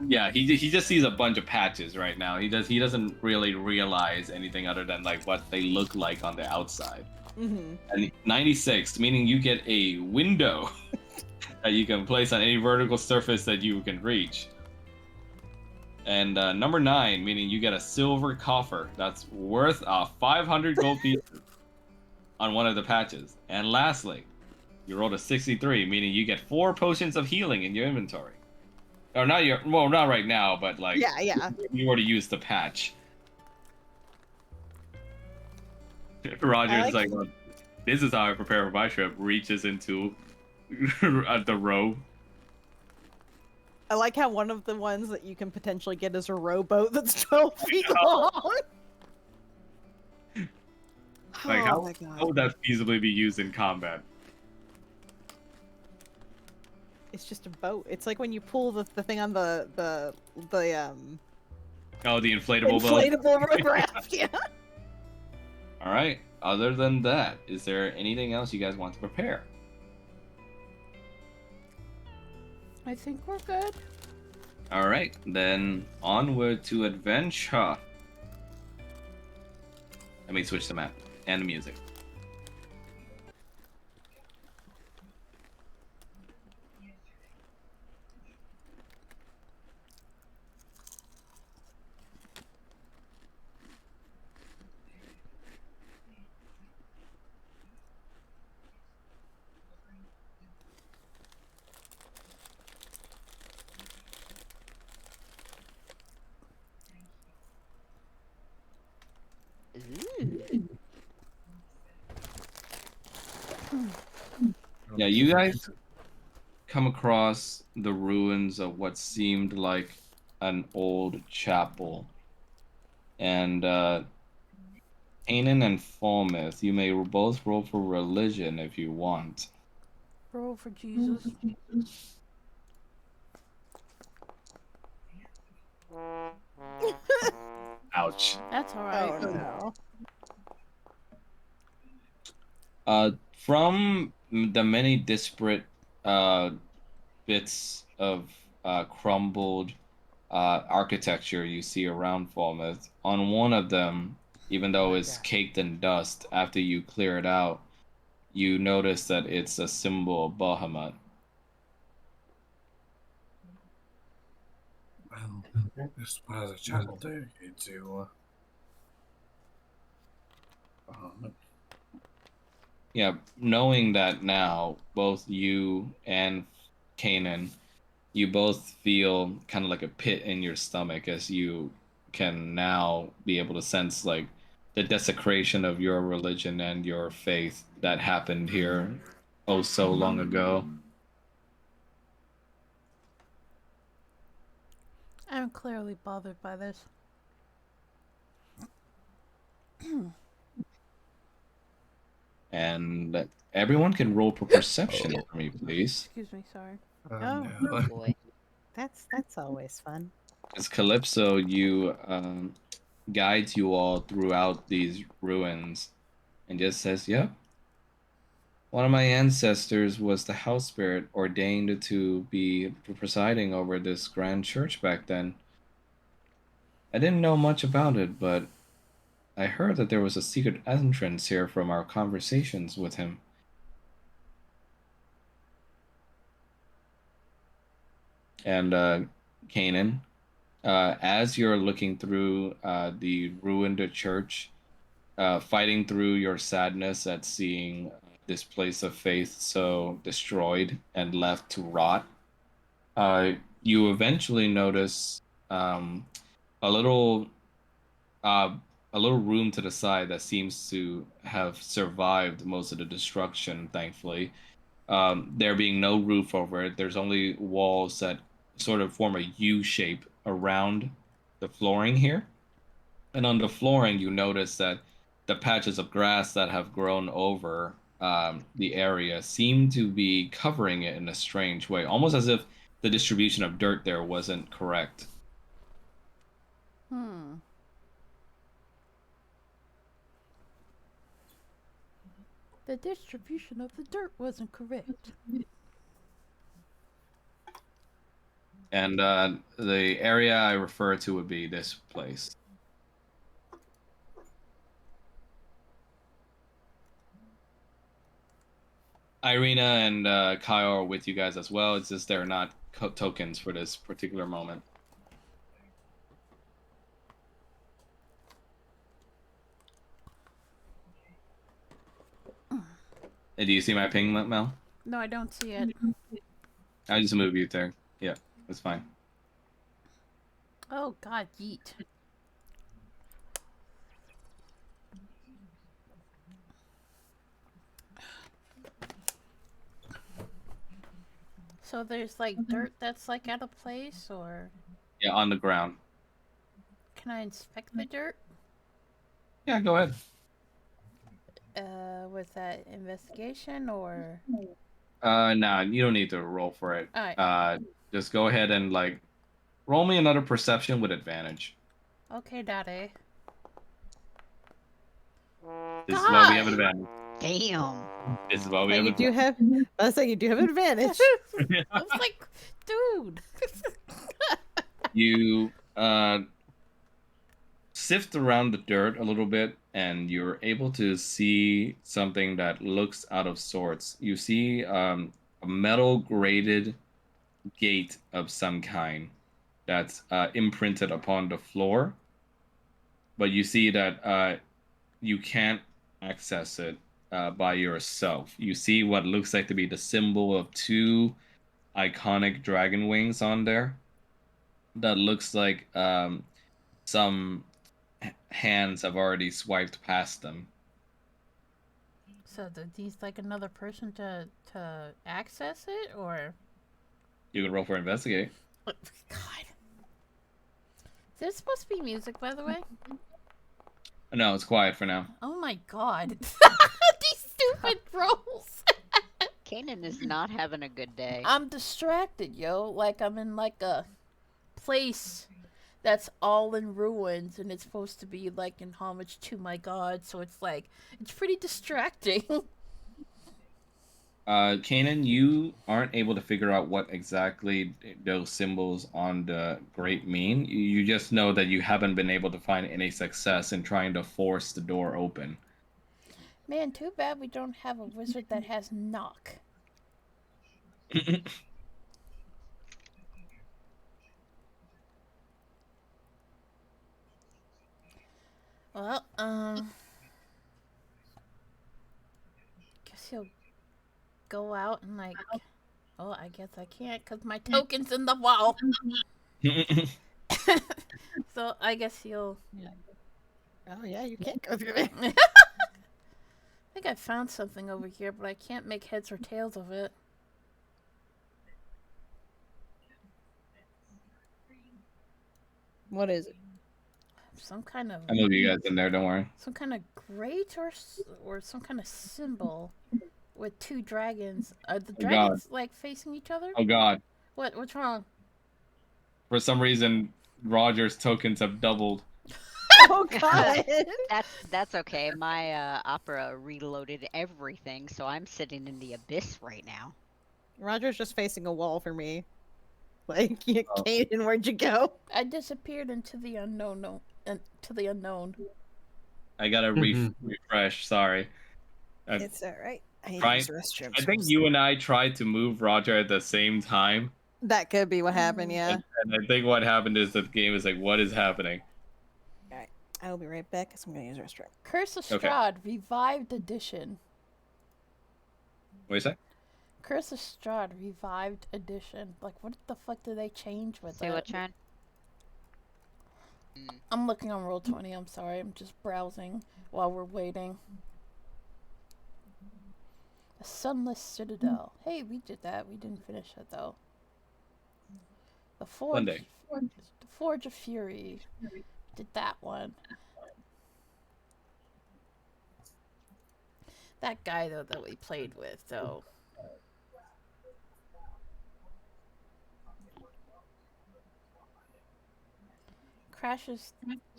Yeah, he just sees a bunch of patches right now. He doesn't really realize anything other than like what they look like on the outside. Mm-hmm. And 96, meaning you get a window that you can place on any vertical surface that you can reach. And number 9, meaning you get a silver coffer that's worth 500 gold pieces on one of the patches. And lastly, you rolled a 63, meaning you get 4 potions of healing in your inventory. Or not not right now, but like Yeah. you already used the patch. Roger's like, well, this is how I prepare for my trip. Reaches into the row. I like how one of the ones that you can potentially get is a rowboat that's 12 feet long. Like, Oh my god. how would that feasibly be used in combat? It's just a boat. It's like when you pull the thing on the Oh, the inflatable boat. inflatable raft, yeah. All right. Other than that, is there anything else you guys want to prepare? I think we're good. All right, then onward to adventure. Let me switch the map and the music. Yeah, you guys come across the ruins of what seemed like an old chapel. And Anan and Falmouth, you may both roll for religion if you want. Roll for Jesus. Ouch. That's alright. Oh no. From the many disparate bits of crumbled architecture you see around Falmouth, on one of them, even though it's caked in dust, after you clear it out, you notice that it's a symbol of Bahamut. Well, this was a chapel dedicated to. Yeah, knowing that now, both you and Kanan, you both feel kind of like a pit in your stomach as you can now be able to sense like the desecration of your religion and your faith that happened here oh so long ago. I'm clearly bothered by this. And everyone can roll for perception for me, please. Excuse me, sorry. Oh. Oh boy. That's always fun. As Calypso, you guides you all throughout these ruins and just says, "Yep. One of my ancestors was the house spirit ordained to be presiding over this grand church back then. I didn't know much about it, but I heard that there was a secret entrance here from our conversations with him." And Kanan, as you're looking through the ruined church, fighting through your sadness at seeing this place of faith so destroyed and left to rot, you eventually notice a little uh, a little room to the side that seems to have survived most of the destruction, thankfully. There being no roof over it, there's only walls that sort of form a U shape around the flooring here. And on the flooring, you notice that the patches of grass that have grown over the area seem to be covering it in a strange way, almost as if the distribution of dirt there wasn't correct. The distribution of the dirt wasn't correct. And the area I refer to would be this place. Irina and Kyle are with you guys as well. It's just they're not tokens for this particular moment. Hey, do you see my ping, Mel? No, I don't see it. I just move you there. Yeah, that's fine. Oh god, yeet. So there's like dirt that's like out of place, or Yeah, on the ground. can I inspect the dirt? Yeah, go ahead. Was that investigation or? Nah, you don't need to roll for it. Alright. Just go ahead and like roll me another perception with advantage. Okay, Daddy. This is why we have advantage. Damn. This is why we But have you do advantage. have. I was like, you do have advantage. I was like, dude. You sift around the dirt a little bit and you're able to see something that looks out of sorts. You see a metal grated gate of some kind that's imprinted upon the floor, but you see that you can't access it by yourself. You see what looks like to be the symbol of two iconic dragon wings on there that looks like some hands have already swiped past them. So did these like another person to access it, or? You can roll for investigate. God. Is there supposed to be music, by the way? No, it's quiet for now. Oh my god. These stupid rolls. Kanan is not having a good day. I'm distracted, yo. Like I'm in like a place that's all in ruins, and it's supposed to be like in homage to my god. So it's like it's pretty distracting. Kanan, you aren't able to figure out what exactly those symbols on the grate mean. You just know that you haven't been able to find any success in trying to force the door open. Man, too bad we don't have a wizard that has knock. Well, guess he'll go out and like. Oh, I guess I can't because my token's in the wall. So I guess he'll. Oh yeah, you can't go through there. I think I found something over here, but I can't make heads or tails of it. What is it? Some kind of I move you guys in there. Don't worry. some kind of grate or some kind of symbol with two dragons. Are the Oh, God. dragons like facing each other? Oh God! What's wrong? For some reason, Roger's tokens have doubled. Oh god. That's okay. My opera reloaded everything, so I'm sitting in the abyss right now. Roger's just facing a wall for me. Like, you Oh. Kaden, where'd you go? I disappeared into the unknown. No, to the unknown. I gotta refresh. Sorry. It's alright. I need Brian, to use the restroom. I think you and I tried to move Roger at the same time, That could be what happened, yeah. and I think what happened is that the game is like, "What is happening?" Alright. I will be right back because I'm going to use the restroom. Curse of Okay. Strahd Revived Edition. What do you say? Curse of Strahd Revived Edition. Like, what the fuck did they change with Say it? what, Sharon? I'm looking on Roll20. I'm sorry. I'm just browsing while we're waiting. The Sunless Citadel. Hey, we did that. We didn't finish it though. The Forge. One day. The Forge of Fury. Did that one. That guy though that we played with though. Crashes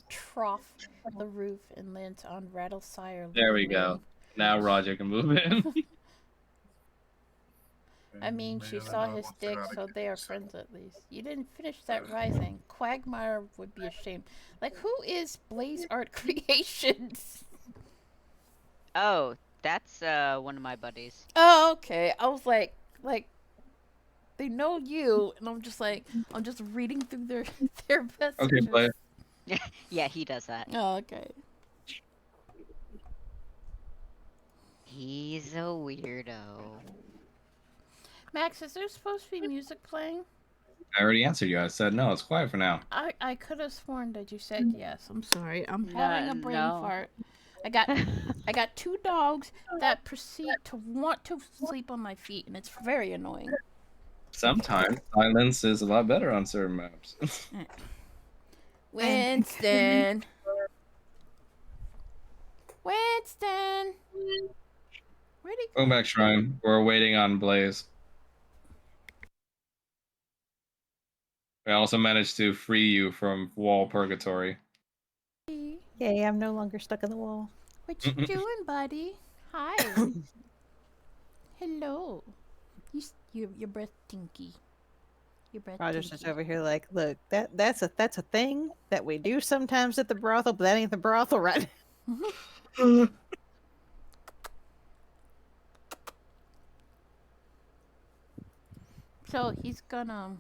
trough the roof and lands on Rattlesire. There we living go. room. Now Roger can move in. I mean, she saw his dick, so they are friends at least. You didn't finish that rising. Quagmire would be ashamed. Like, who is Blaze Art Creations? Oh, that's one of my buddies. Oh, okay. I was like, they know you, and I'm just reading through their messages. Okay, but Yeah, he does that. Oh, okay. He's a weirdo. Max, is there supposed to be music playing? I already answered you. I said no. It's quiet for now. I could have sworn that you said yes. I'm sorry. I'm having a brain no. fart. I got two dogs that proceed to want to sleep on my feet, and it's very annoying. Sometimes silence is a lot better on certain maps. Winston. Winston. Where'd he go? Go back, Shrine. We're waiting on Blaze. I also managed to free you from wall purgatory. Yay, I'm no longer stuck in the wall. What you doing, buddy? Hi. Hello. Your breath stinky. Your breath Roger's just stinky. over here like, look, that's a thing that we do sometimes at the brothel, but that ain't the brothel, right? So he's gonna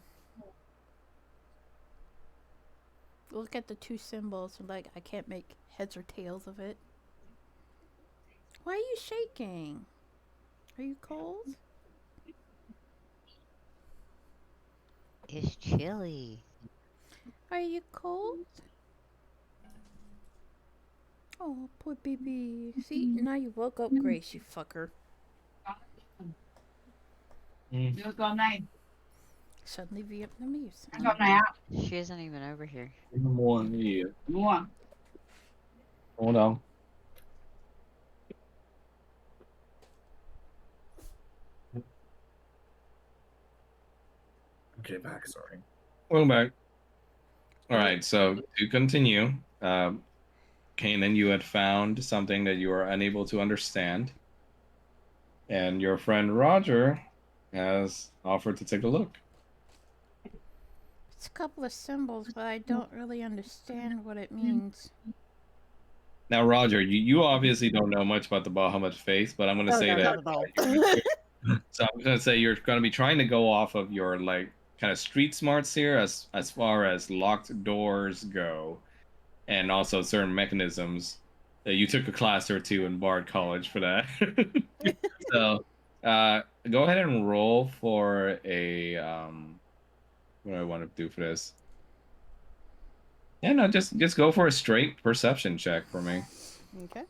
look at the two symbols and like, I can't make heads or tails of it. Why are you shaking? Are you cold? It's chilly. Are you cold? Oh, poor baby. See, now you woke up, Grace, you fucker. Suddenly Vietnamese. She isn't even over here. Hold on. Okay, back. Sorry. Welcome back. All Well, right, so to continue, Kanan, you had found something that you are unable to understand, and your friend Roger has offered to take a look. it's a couple of symbols, but I don't really understand what it means. Now, Roger, you obviously don't know much about the Bahamut faith, but I'm going to Oh say no, that not at all. so I'm going to say you're going to be trying to go off of your like kind of street smarts here, as far as locked doors go, and also certain mechanisms. You took a class or two in Bard College for that. So, go ahead and roll for a what do I want to do for this? Yeah, no, just go for a straight perception check for me. Okay.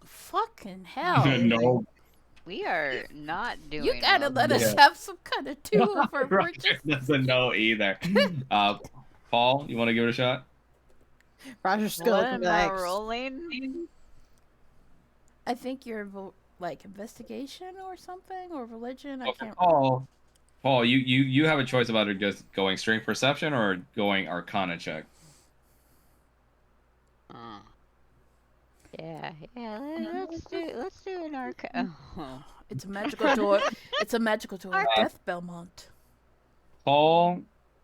Fucking hell. No, We are not doing You gotta well let us Yeah. have some kind of tool for we're Roger just. doesn't know either. Paul, you want to give it a shot? Roger's still What looking am I like rolling? I think you're like investigation or something or religion. I Well, for can't. Paul, you have a choice about it just going straight perception or going Arcana check. Oh. Yeah, let's do an arc. Oh. It's a magical door. It's a magical door. Death Belmont. Paul,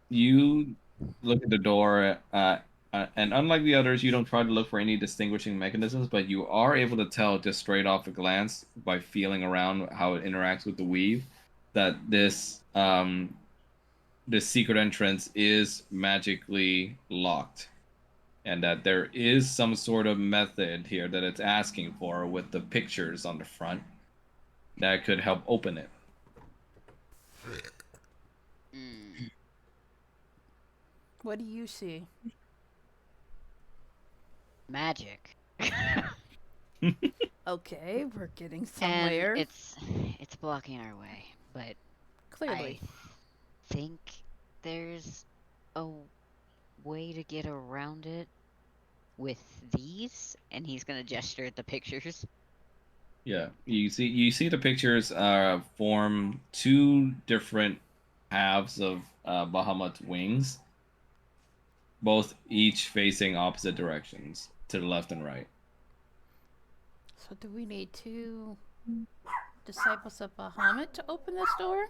you look at the door, and unlike the others, you don't try to look for any distinguishing mechanisms, but you are able to tell just straight off a glance by feeling around how it interacts with the weave that this secret entrance is magically locked, and that there is some sort of method here that it's asking for with the pictures on the front that could help open it. Mm. What do you see? Magic. Okay, we're getting And somewhere. it's blocking our way, but Clearly. I think there's a way to get around it with these, and he's gonna gesture at the pictures. Yeah, you see the pictures form two different halves of Bahamut's wings, both each facing opposite directions to the left and right. So do we need two disciples of Bahamut to open this door?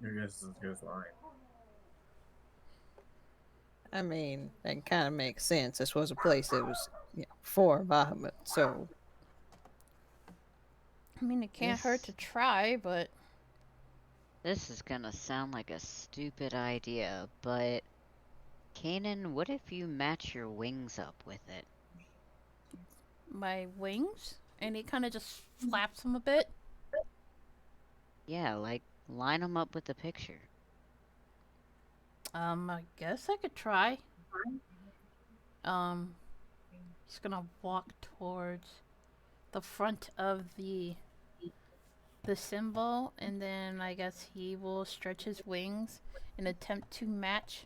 Your guess is as good as mine. I mean, that kind of makes sense. This was a place that was, for Bahamut, so I mean, it can't hurt to try, but This is gonna sound like a stupid idea, but Kanan, what if you match your wings up with it? my wings, and he kind of just flaps them a bit. Yeah, like line them up with the picture. I guess I could try. He's gonna walk towards the front of the symbol, and then I guess he will stretch his wings and attempt to match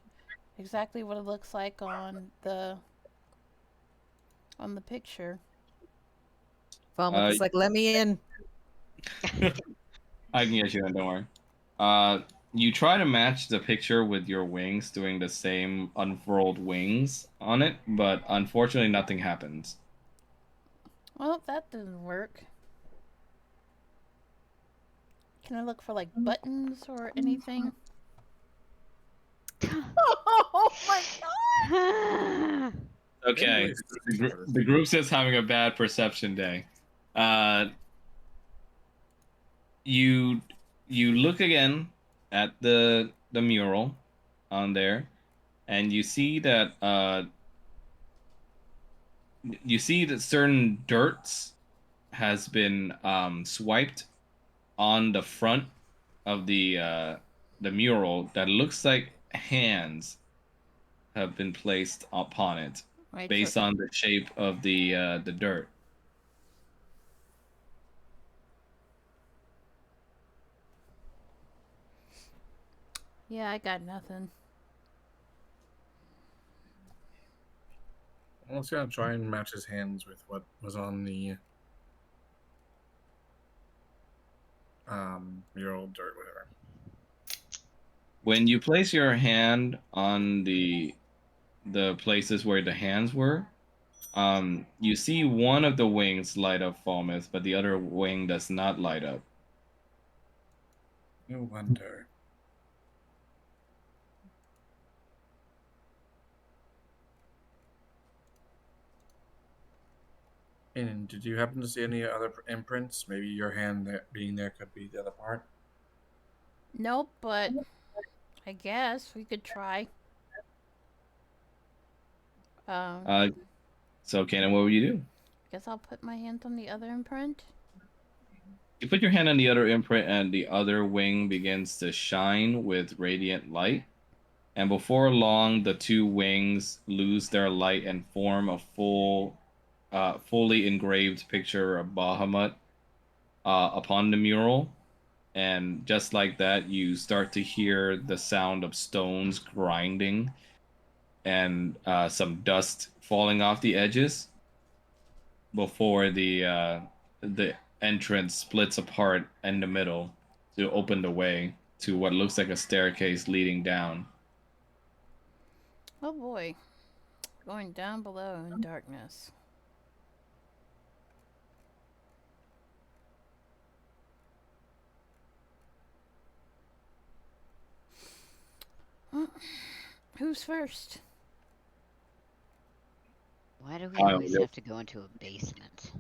exactly what it looks like on the picture. Bahamut is like, let me in. I can get you in, don't worry. You try to match the picture with your wings, doing the same unfurled wings on it, but unfortunately nothing happens. Well, that didn't work. Can I look for like buttons or anything? Oh my god! Okay, the group says having a bad perception day. You look again at the mural on there, and you see that certain dirts has been swiped on the front of the mural that looks like hands have been placed upon it Right. based on the shape of the dirt. Yeah, I got nothing. I'm just gonna try and match his hands with what was on the mural, dirt, whatever. When you place your hand on the places where the hands were, you see one of the wings light up, Falmouth, but the other wing does not light up. No wonder. And did you happen to see any other imprints? Maybe your hand being there could be the other part. Nope, but I guess we could try. Uh, so, Kanan, what would you do? Guess I'll put my hand on the other imprint. You put your hand on the other imprint, and the other wing begins to shine with radiant light. And before long, the two wings lose their light and form a fully engraved picture of Bahamut upon the mural. And just like that, you start to hear the sound of stones grinding and some dust falling off the edges before the entrance splits apart in the middle to open the way to what looks like a staircase leading down. Oh boy. Going down below in darkness. Who's first? Why do we Kyle, always yep. have to go into a basement?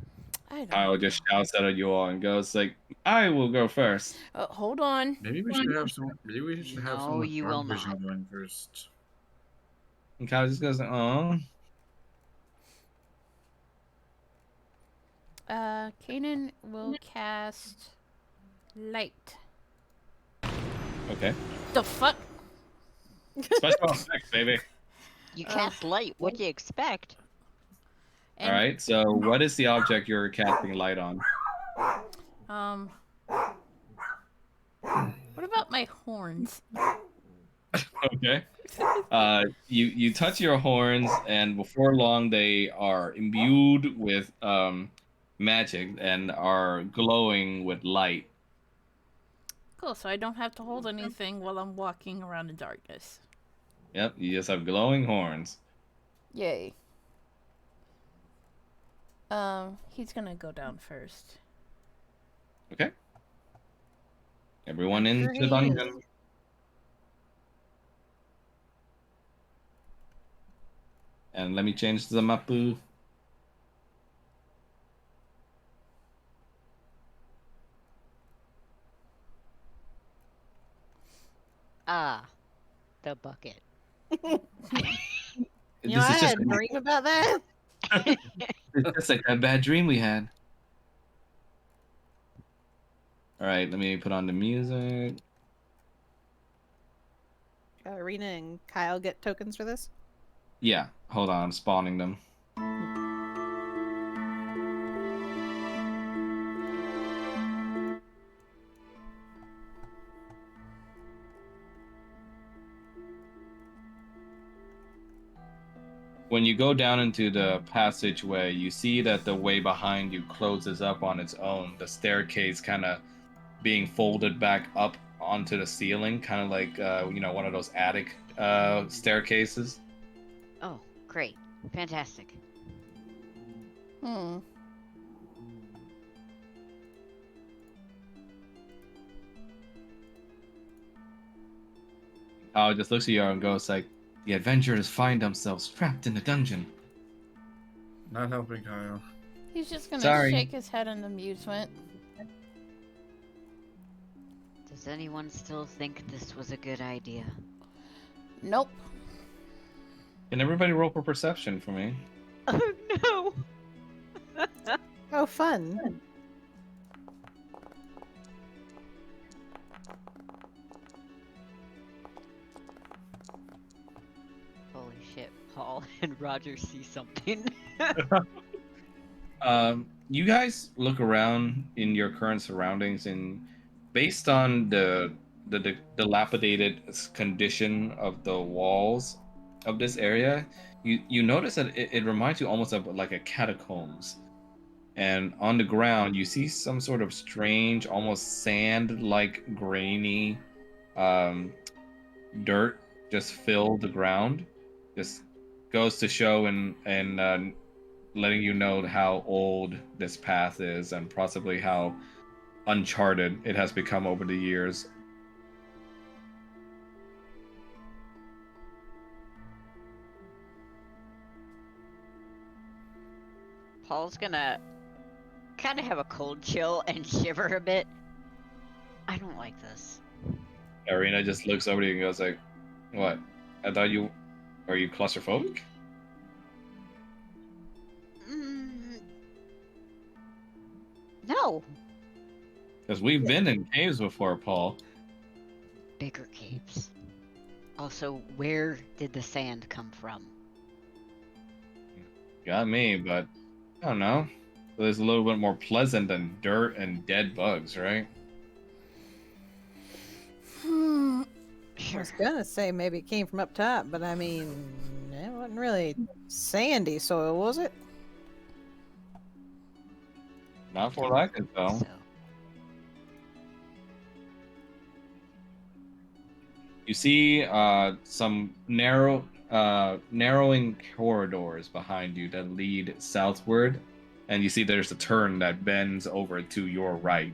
I don't Kyle know. just shouts out at you all and goes like, "I will go first." Hold on. Maybe we should have some. Maybe we should have No, some with you dark will vision not. going first. And Kyle just goes, "Oh." Kanan will cast light. Okay. The fuck? Special effects, baby. You cast light. What do you expect? All right. So, what is the object you're casting light on? What about my horns? Okay. You touch your horns, and before long, they are imbued with magic and are glowing with light. Cool, so I don't have to hold anything while I'm walking around in darkness. Yep. You just have glowing horns. Yay. He's gonna go down first. Okay. Everyone into Sure he dungeon. And let me change the map. Ah, the bucket. You This know, I is just had a dream about that. it's just like that bad dream we had. All right, let me put on the music. Arena and Kyle get tokens for this? Yeah, hold on, I'm spawning them. When you go down into the passageway, you see that the way behind you closes up on its own. The staircase kind of being folded back up onto the ceiling, kind of like one of those attic staircases. Oh, great. Fantastic. Oh, just looks at you and goes like, "The adventurers find themselves trapped in a dungeon." Not helping, Kyle. He's just gonna Sorry. shake his head in amusement. Does anyone still think this was a good idea? Nope. Can everybody roll for perception for me? Oh no! Oh, fun. Holy shit, Paul and Roger see something. You guys look around in your current surroundings, and based on the dilapidated condition of the walls of this area, you notice that it reminds you almost of like a catacombs. And on the ground, you see some sort of strange, almost sand-like grainy dirt just fill the ground. Just goes to show and letting you know how old this path is and possibly how uncharted it has become over the years. Paul's gonna kind of have a cold chill and shiver a bit. I don't like this. Arena just looks over to you and goes like, "What? I thought you... Are you claustrophobic?" No. Because we've been in caves before, Paul. Bigger caves. Also, where did the sand come from? Got me, but I don't know. It's a little bit more pleasant than dirt and dead bugs, right? I Sure. was gonna say maybe it came from up top, but I mean, it wasn't really sandy soil, was it? Not for what I can tell. So, You see some narrowing corridors behind you that lead southward, and you see there's a turn that bends over to your right.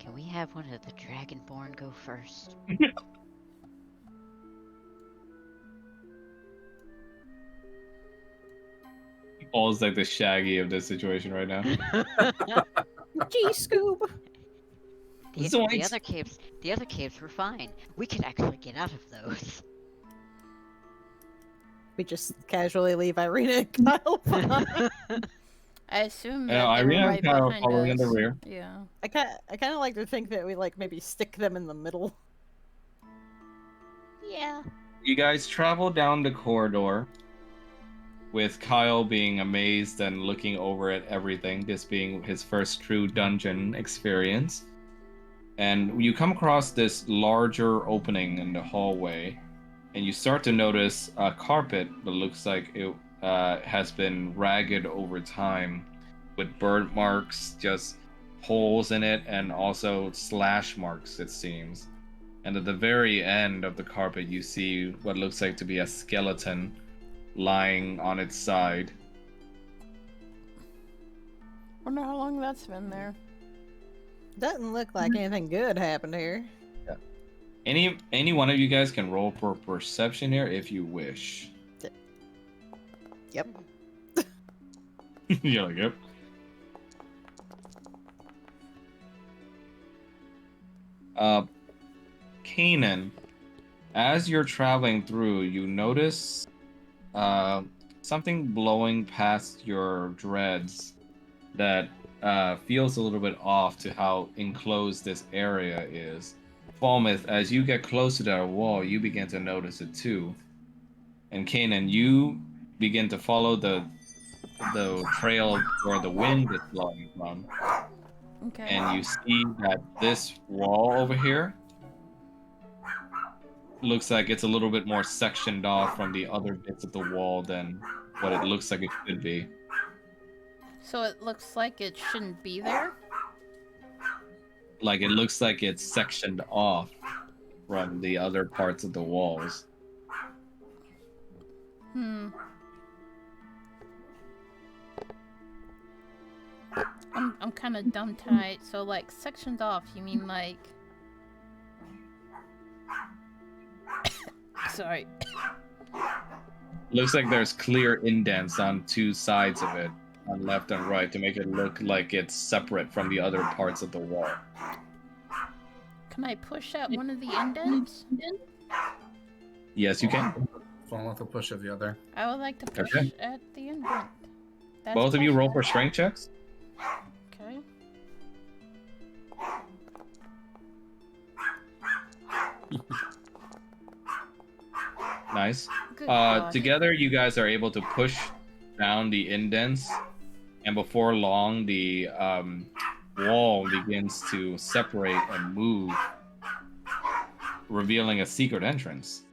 can we have one of the Dragonborn go first? Paul's like the Shaggy of this situation right now. Gee, Scoob. The Zoinks. other caves were fine. We could actually get out of those. We just casually leave Irina and Kyle behind. I assume Yeah, that they were Irina right is kind of behind following in the us. rear. Yeah. I kind of like to think that we like maybe stick them in the middle. Yeah. You guys travel down the corridor with Kyle being amazed and looking over at everything, this being his first true dungeon experience. And you come across this larger opening in the hallway, and you start to notice a carpet that looks like it has been ragged over time, with burn marks, just holes in it, and also slash marks, it seems. And at the very end of the carpet, you see what looks like to be a skeleton lying on its side. Wonder how long that's been there. Doesn't look like anything good happened here. Any one of you guys can roll for perception here if you wish. Yep. You're like, yep. Kanan, as you're traveling through, you notice something blowing past your dreads that feels a little bit off to how enclosed this area is. Falmouth, as you get closer to that wall, you begin to notice it too. And Kanan, you begin to follow the trail where the wind is blowing from. Okay. And you see that this wall over here looks like it's a little bit more sectioned off from the other bits of the wall than what it looks like it should be. So it looks like it shouldn't be there? Like it looks like it's sectioned off from the other parts of the walls. I'm kind of dumb tonight, so like sectioned off, you mean like... Sorry. Looks like there's clear indents on two sides of it, on left and right, to make it look like it's separate from the other parts of the wall. Can I push out one of the indents? Yes, you can. Fall off the push of the other. I would like to push Okay. at the indent. That's Both of you roll for possible. strength checks. Okay. Nice. Good God. Together, you guys are able to push down the indents, and before long, the wall begins to separate and move, revealing a secret entrance.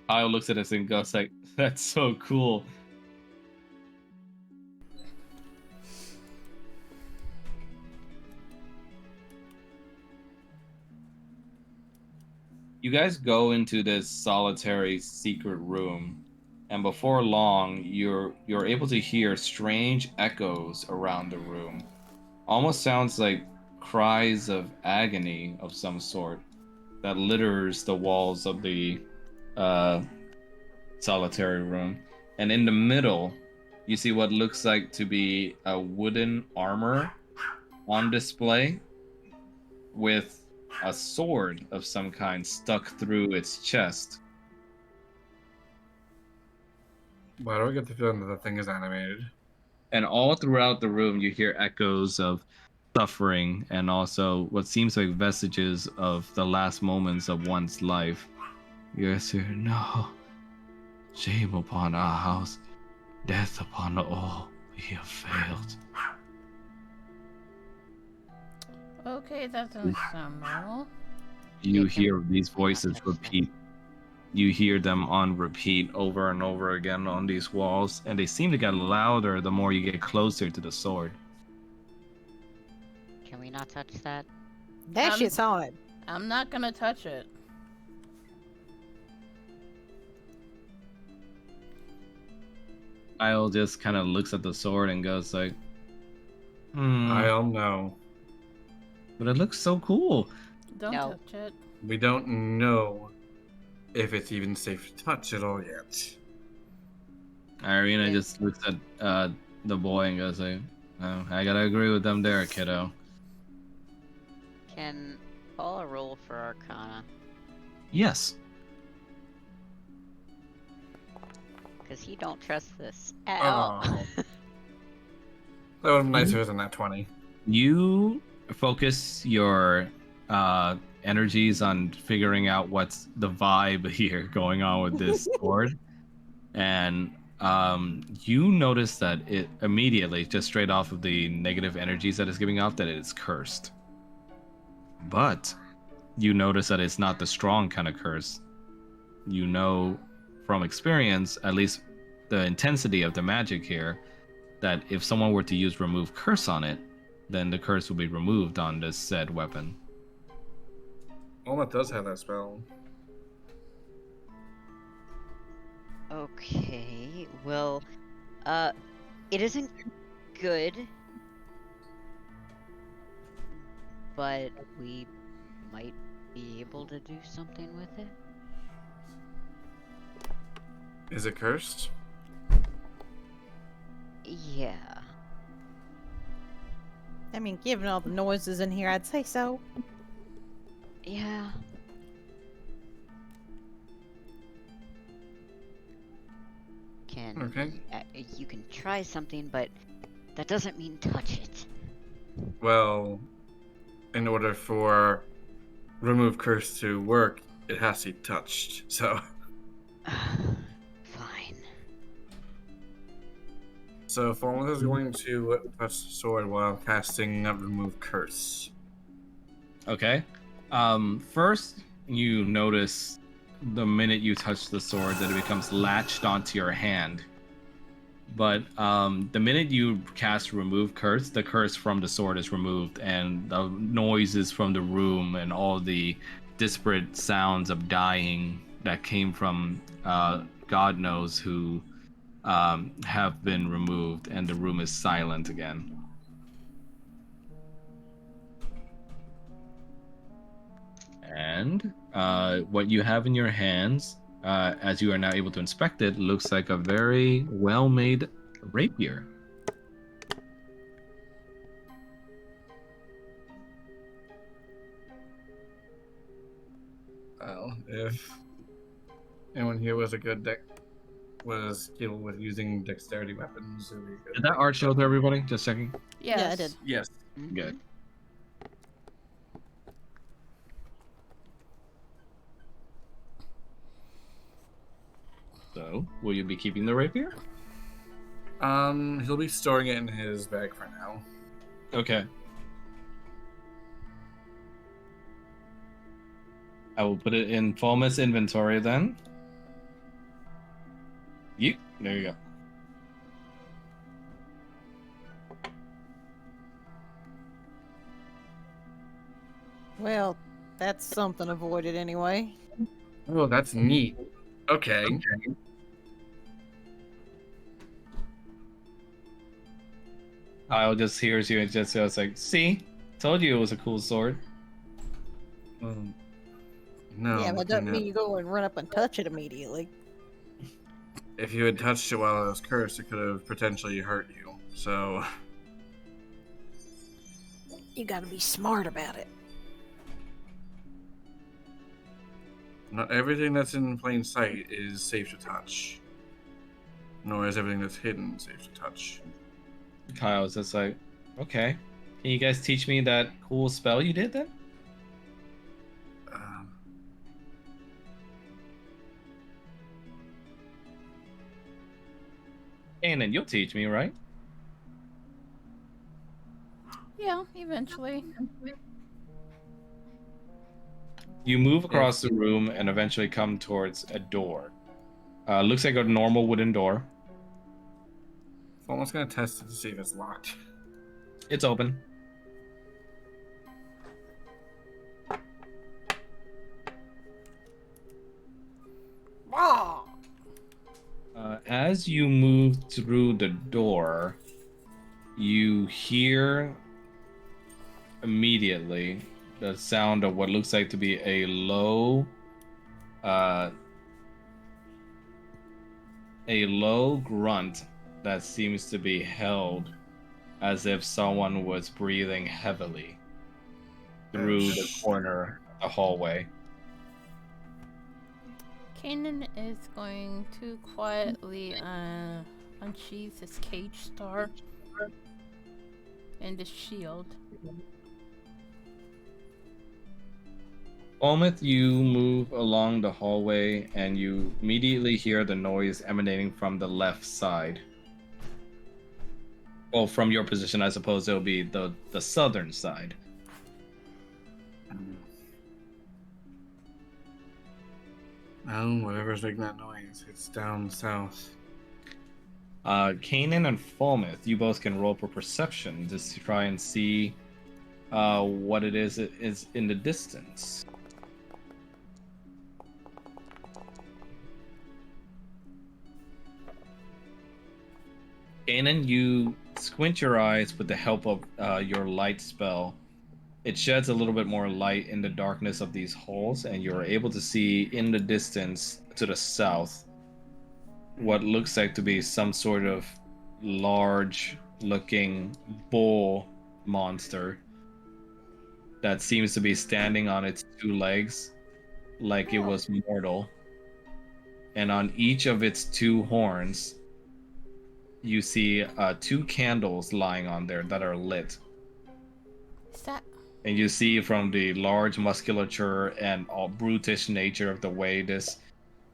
Kyle looks at us and goes like, "That's so cool." You guys go into this solitary secret room, and before long, you're able to hear strange echoes around the room. Almost sounds like cries of agony of some sort that litters the walls of the solitary room. And in the middle, you see what looks like to be a wooden armor on display with a sword of some kind stuck through its chest. Why do I get the feeling that the thing is animated? And all throughout the room, you hear echoes of suffering and also what seems like vestiges of the last moments of one's life. You guys hear, "No, shame upon our house, death upon all. We have failed." Okay, that doesn't sound normal. You Yeah, can hear these we not voices touch that? repeat. You hear them on repeat over and over again on these walls, and they seem to get louder the more you get closer to the sword. Can we not touch that? That shit's on. I'm not gonna touch it. Kyle just kind of looks at the sword and goes like, I don't know. but it looks so cool. Don't No. touch it. We don't know if it's even safe to touch it all yet. Irina Yeah. just looks at the boy and goes like, "Oh, I gotta agree with them there, kiddo." Can Paula roll for Arcana? Yes. Because he don't trust this at all. Oh. That would have been nicer than that 20. You focus your energies on figuring out what's the vibe here going on with this sword, and you notice that it immediately, just straight off of the negative energies that it's giving off, that it's cursed. But you notice that it's not the strong kind of curse. You know from experience, at least the intensity of the magic here, that if someone were to use remove curse on it, then the curse will be removed on this said weapon. Alma does have that spell. Okay, well, it isn't good, but we might be able to do something with it. Is it cursed? Yeah. I mean, given all the noises in here, I'd say so. Yeah. Okay. You can try something, but that doesn't mean touch it. Well, in order for remove curse to work, it has to be touched. So, Fine. so Falmouth is going to touch the sword while casting remove curse. Okay. First, you notice the minute you touch the sword that it becomes latched onto your hand. But the minute you cast remove curse, the curse from the sword is removed, and the noises from the room and all the disparate sounds of dying that came from God knows who have been removed, and the room is silent again. And what you have in your hands, as you are now able to inspect it, looks like a very well-made rapier. Well, if anyone here was skilled with using dexterity weapons, it would be good. Did that art show to everybody? Just checking. Yes. Yeah, I did. Yes. Good. So, will you be keeping the rapier? He'll be storing it in his bag for now. Okay. I will put it in Fulmus inventory then. There you go. Well, that's something avoided anyway. Oh, that's neat. Okay. Kyle just hears you and just goes like, "See, told you it was a cool sword." No, yeah, but doesn't no. mean you go and run up and touch it immediately. If you had touched it while it was cursed, it could have potentially hurt you. So, You gotta be smart about it. not everything that's in plain sight is safe to touch. Nor is everything that's hidden safe to touch. Kyle's just like, "Okay, can you guys teach me that cool spell you did then?" Um, And then you'll teach me, right? Yeah, eventually. You move across the room and eventually come towards a door. Looks like a normal wooden door. I'm almost gonna test it to see if it's locked. It's open. As you move through the door, you hear immediately the sound of what looks like to be a low grunt that seems to be held as if someone was breathing heavily through the corner of the hallway. Kanan is going to quietly unsheath his cage star and his shield. Almith, you move along the hallway and you immediately hear the noise emanating from the left side. Well, from your position, I suppose it'll be the southern side. Oh, whatever's making that noise, it's down south. Kanan and Falmouth, you both can roll for perception just to try and see what it is in the distance. Kanan, you squint your eyes with the help of your light spell. It sheds a little bit more light in the darkness of these halls, and you're able to see in the distance to the south what looks like to be some sort of large looking bull monster that seems to be standing on its two legs like it was mortal. And on each of its two horns, you see two candles lying on there that are lit. Is that? And you see from the large musculature and all brutish nature of the way this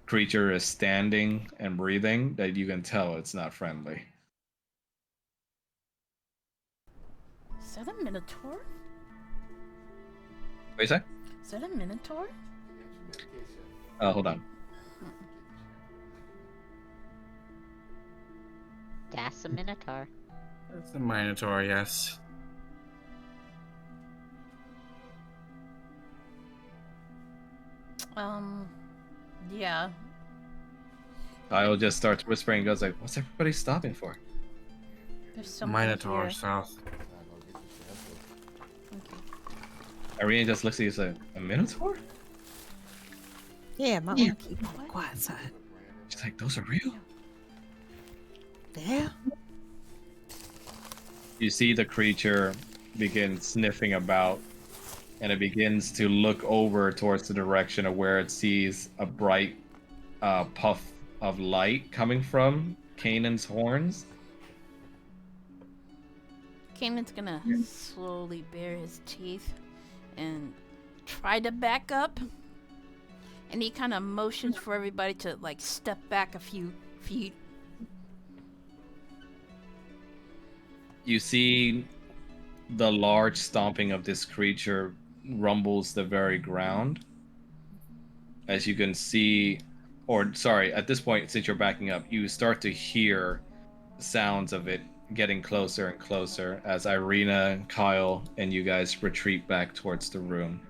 creature is standing and breathing that you can tell it's not friendly. Is that a minotaur? What you say? Is that a minotaur? Hold on. That's a minotaur. It's a Minotaur, yes. Yeah. Kyle just starts whispering and goes like, "What's everybody stopping for?" There's something Minotaur here. south. Okay. Irene just looks at you and says, "A minotaur?" Yeah, might want to keep on the quiet side. She's like, "Those are real?" Yeah. You see the creature begin sniffing about, and it begins to look over towards the direction of where it sees a bright puff of light coming from Kanan's horns. Kanan's gonna slowly bare his teeth and try to back up and he kind of motions for everybody to like step back a few feet. You see the large stomping of this creature rumbles the very ground. As you can see, or sorry, at this point, since you're backing up, you start to hear sounds of it getting closer and closer as Irina, Kyle, and you guys retreat back towards the room.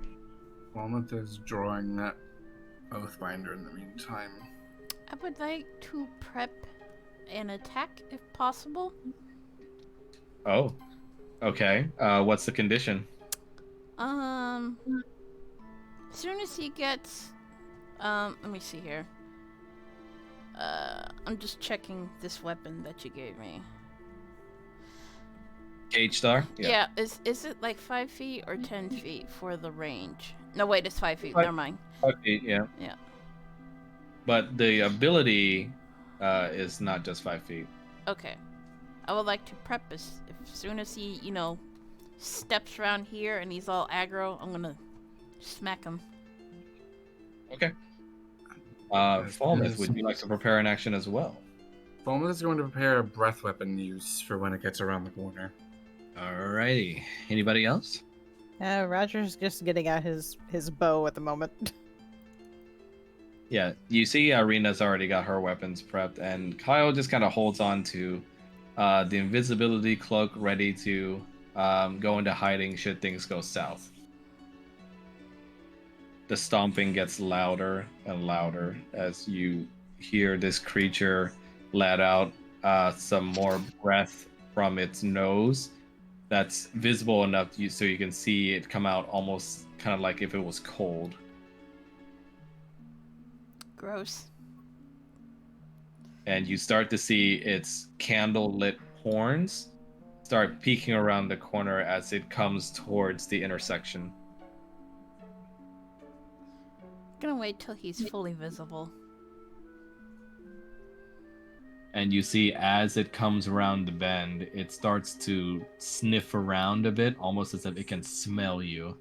Walnut is drawing that Oathbinder in the meantime. I would like to prep an attack if possible. Oh, okay. What's the condition? As soon as he gets, let me see here. I'm just checking this weapon that you gave me. Cage Star? Yeah. Is it like 5 feet or 10 feet for the range? No, wait, it's 5 feet. 5 Never mind. 5 feet, yeah. Yeah. But the ability is not just 5 feet. Okay. I would like to prep as soon as he, steps around here and he's all aggro, I'm gonna smack him. Okay. Falmouth, would you like to prepare an action as well? Falmouth is going to prepare a breath weapon use for when it gets around the corner. Alrighty. Anybody else? Roger's just getting out his bow at the moment. Yeah, you see Irina's already got her weapons prepped, and Kyle just kind of holds on to the invisibility cloak ready to go into hiding should things go south. The stomping gets louder and louder as you hear this creature let out some more breath from its nose that's visible enough so you can see it come out almost kind of like if it was cold. Gross. And you start to see its candle-lit horns start peeking around the corner as it comes towards the intersection. Gonna wait till he's fully visible. And you see as it comes around the bend, it starts to sniff around a bit, almost as if it can smell you.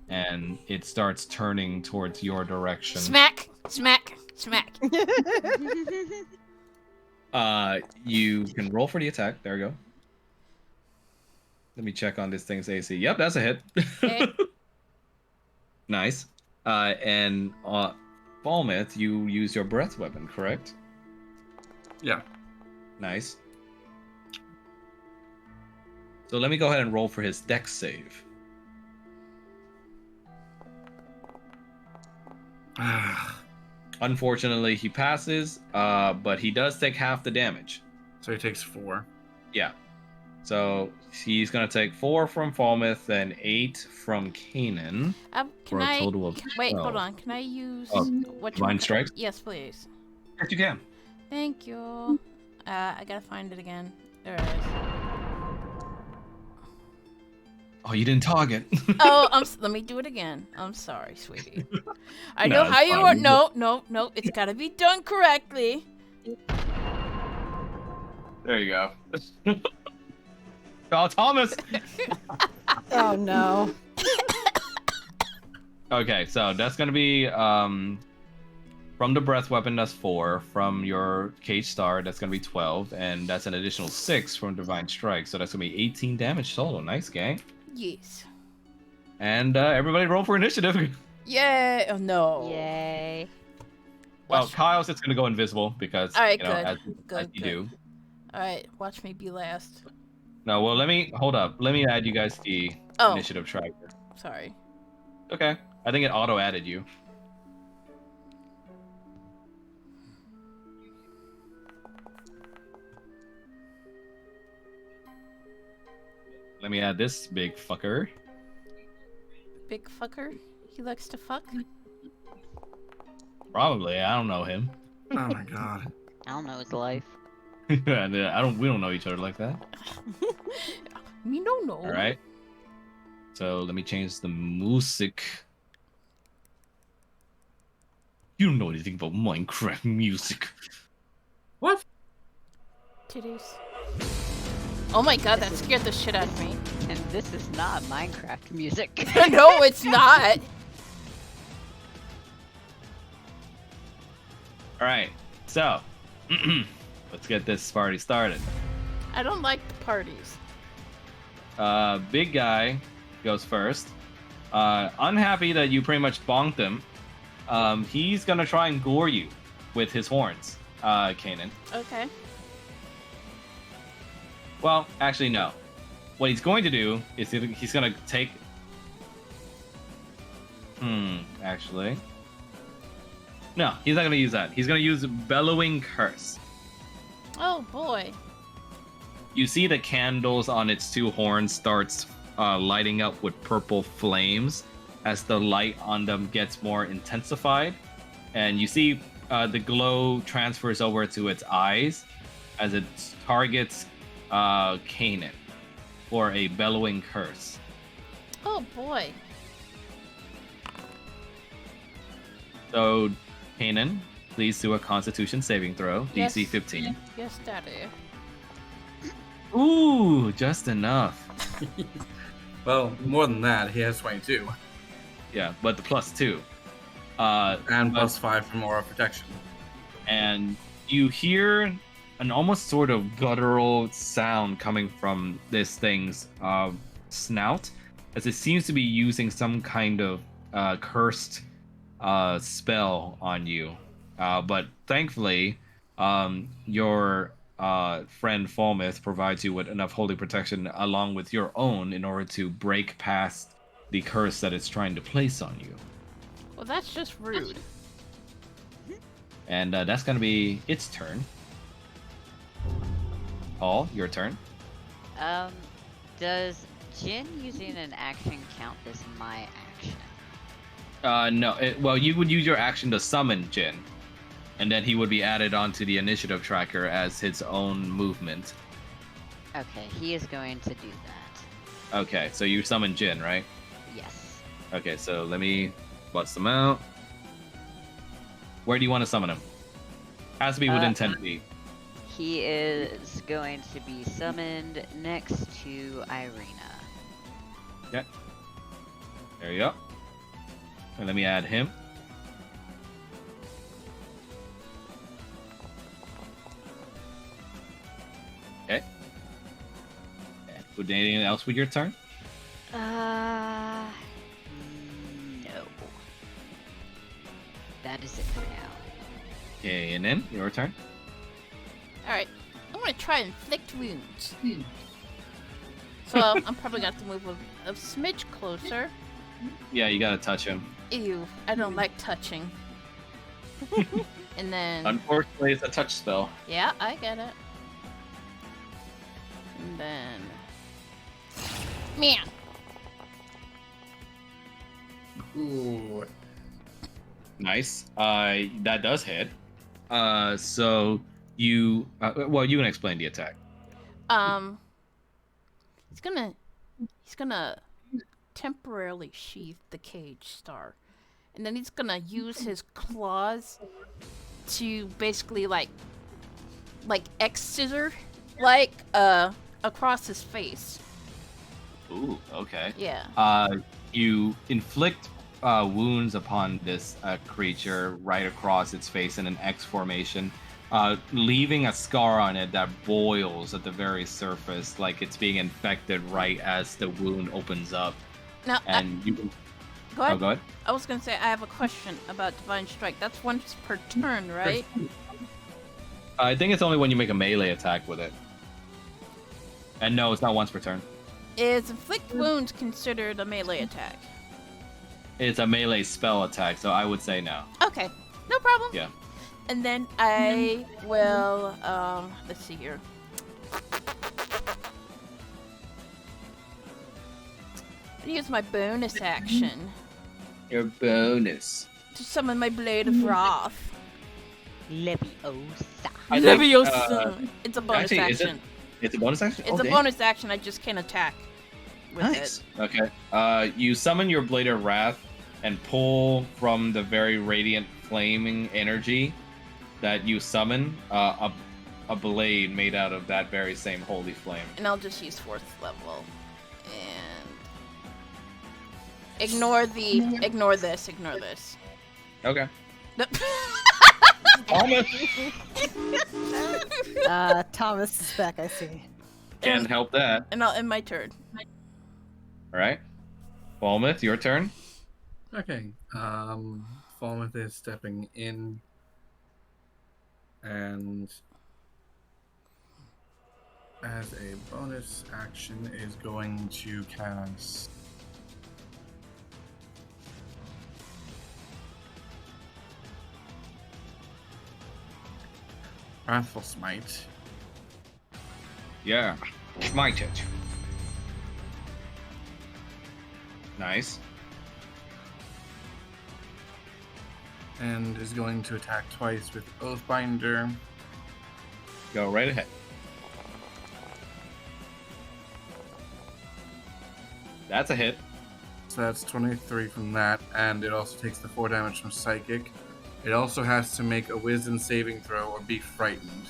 And it starts turning towards your direction. Smack! Smack! Smack! You can roll for the attack. There we go. Let me check on this thing's AC. Yep, that's a hit. Okay. Nice. And Falmouth, you use your breath weapon, correct? Yeah. Nice. So let me go ahead and roll for his dex save. Unfortunately, he passes, but he does take half the damage. So he takes 4. Yeah. So he's going to take 4 from Falmouth and 8 from Kanan. Can For a I total of wait? 12. Hold on. Can I use what you Divine Strikes? Yes, please. Yes, you can. Thank you. I gotta find it again. There it is. Oh, you didn't target. Oh, let me do it again. I'm sorry, sweetie. I No, know it's how you fine. are. No. It's gotta be done correctly. There you go. Oh, Thomas! Oh no. Okay, so that's going to be from the breath weapon, that's 4. From your cage star, that's going to be 12. And that's an additional 6 from divine strike. So that's going to be 18 damage total. Nice, gang. Yes. And everybody roll for initiative. Yay! Oh no. Yay. Well, Watch- Kyle's just going to go invisible because, All right, you know, good. as Good, you good. do. All right, watch me be last. No, well, hold up. Let me add you guys the Oh. initiative tracker. Sorry. Okay. I think it auto-added you. Let me add this big fucker. Big fucker. He likes to fuck. Probably. I don't know him. Oh my god. I don't know his life. And, we don't know each other like that. Me no. All right. So let me change the music. You don't know anything about Minecraft music. What? Titties. Oh my god, that scared the shit out of me. And this is not Minecraft music. No, it's not. All right, so let's get this party started. I don't like the parties. Big guy goes first. Unhappy that you pretty much bonked him. He's gonna try and gore you with his horns, Kanan. Okay. Well, actually, no. What he's going to do is he's gonna take. Actually. No, he's not gonna use that. He's gonna use Bellowing Curse. Oh boy. You see the candles on its two horns starts lighting up with purple flames as the light on them gets more intensified, and you see the glow transfers over to its eyes as it targets Kanan for a Bellowing Curse. Oh boy. So, Kanan, please do a Constitution saving throw, Yes. DC 15. Yes, Daddy. Ooh, just enough. Well, more than that, he has 22. Yeah, but the +2. And but- +5 for more protection. And you hear an almost sort of guttural sound coming from this thing's snout, as it seems to be using some kind of cursed spell on you. But thankfully, your friend Falmouth provides you with enough holy protection along with your own in order to break past the curse that it's trying to place on you. Well, that's just rude. And that's going to be its turn. Paul, your turn. Does Jin using an action count as my action? No. Well, you would use your action to summon Jin, and then he would be added onto the initiative tracker as his own movement. Okay, he is going to do that. Okay, so you summon Jin, right? Yes. Okay, so let me bust him out. Where do you want to summon him? Has to be within 10 feet. He is going to be summoned next to Irina. Okay. There you go. And let me add him. Okay. Would anything else with your turn? No. That is it for now. Okay, and then your turn. Alright. I'm gonna try inflict wounds. So I'm probably gonna have to move a smidge closer. Yeah, you gotta touch him. Ew, I don't like touching. And then Unfortunately, it's a touch spell. yeah, I get it. And then man. Ooh. Nice. That does hit. So you, well, you can explain the attack. He's gonna temporarily sheath the cage star, and then he's gonna use his claws to basically like X scissor across his face. Ooh, okay. Yeah. You inflict wounds upon this creature right across its face in an X formation, leaving a scar on it that boils at the very surface, like it's being infected right as the wound opens up. Now, And you can. go ahead. Oh, go ahead. I was gonna say I have a question about Divine Strike. That's once per turn, right? I think it's only when you make a melee attack with it. And no, it's not once per turn. Is inflict wounds considered a melee attack? It's a melee spell attack, so I would say no. Okay, no problem. Yeah. And then I will, let's see here. Use my bonus action Your bonus. to summon my Blade of Wrath. Leviosa. I think, Leviosa. It's a bonus actually, is it- action. It's a bonus action? It's Oh, a damn. bonus action. I just can't attack with Nice. it. Okay. You summon your Blade of Wrath and pull from the very radiant flaming energy that you summon a blade made out of that very same holy flame. And I'll just use 4th level. And ignore this. Okay. Almost. Thomas is back, I see. Can't help that. And I'll end my turn. All right. Falmouth, your turn. Okay. Falmouth is stepping in and as a bonus action is going to cast Wrathful Smite. Yeah. Smite it. Nice. And is going to attack twice with Oathbinder. Go right ahead. That's a hit. So that's 23 from that, and it also takes the 4 damage from Psychic. It also has to make a Wisdom saving throw or be frightened.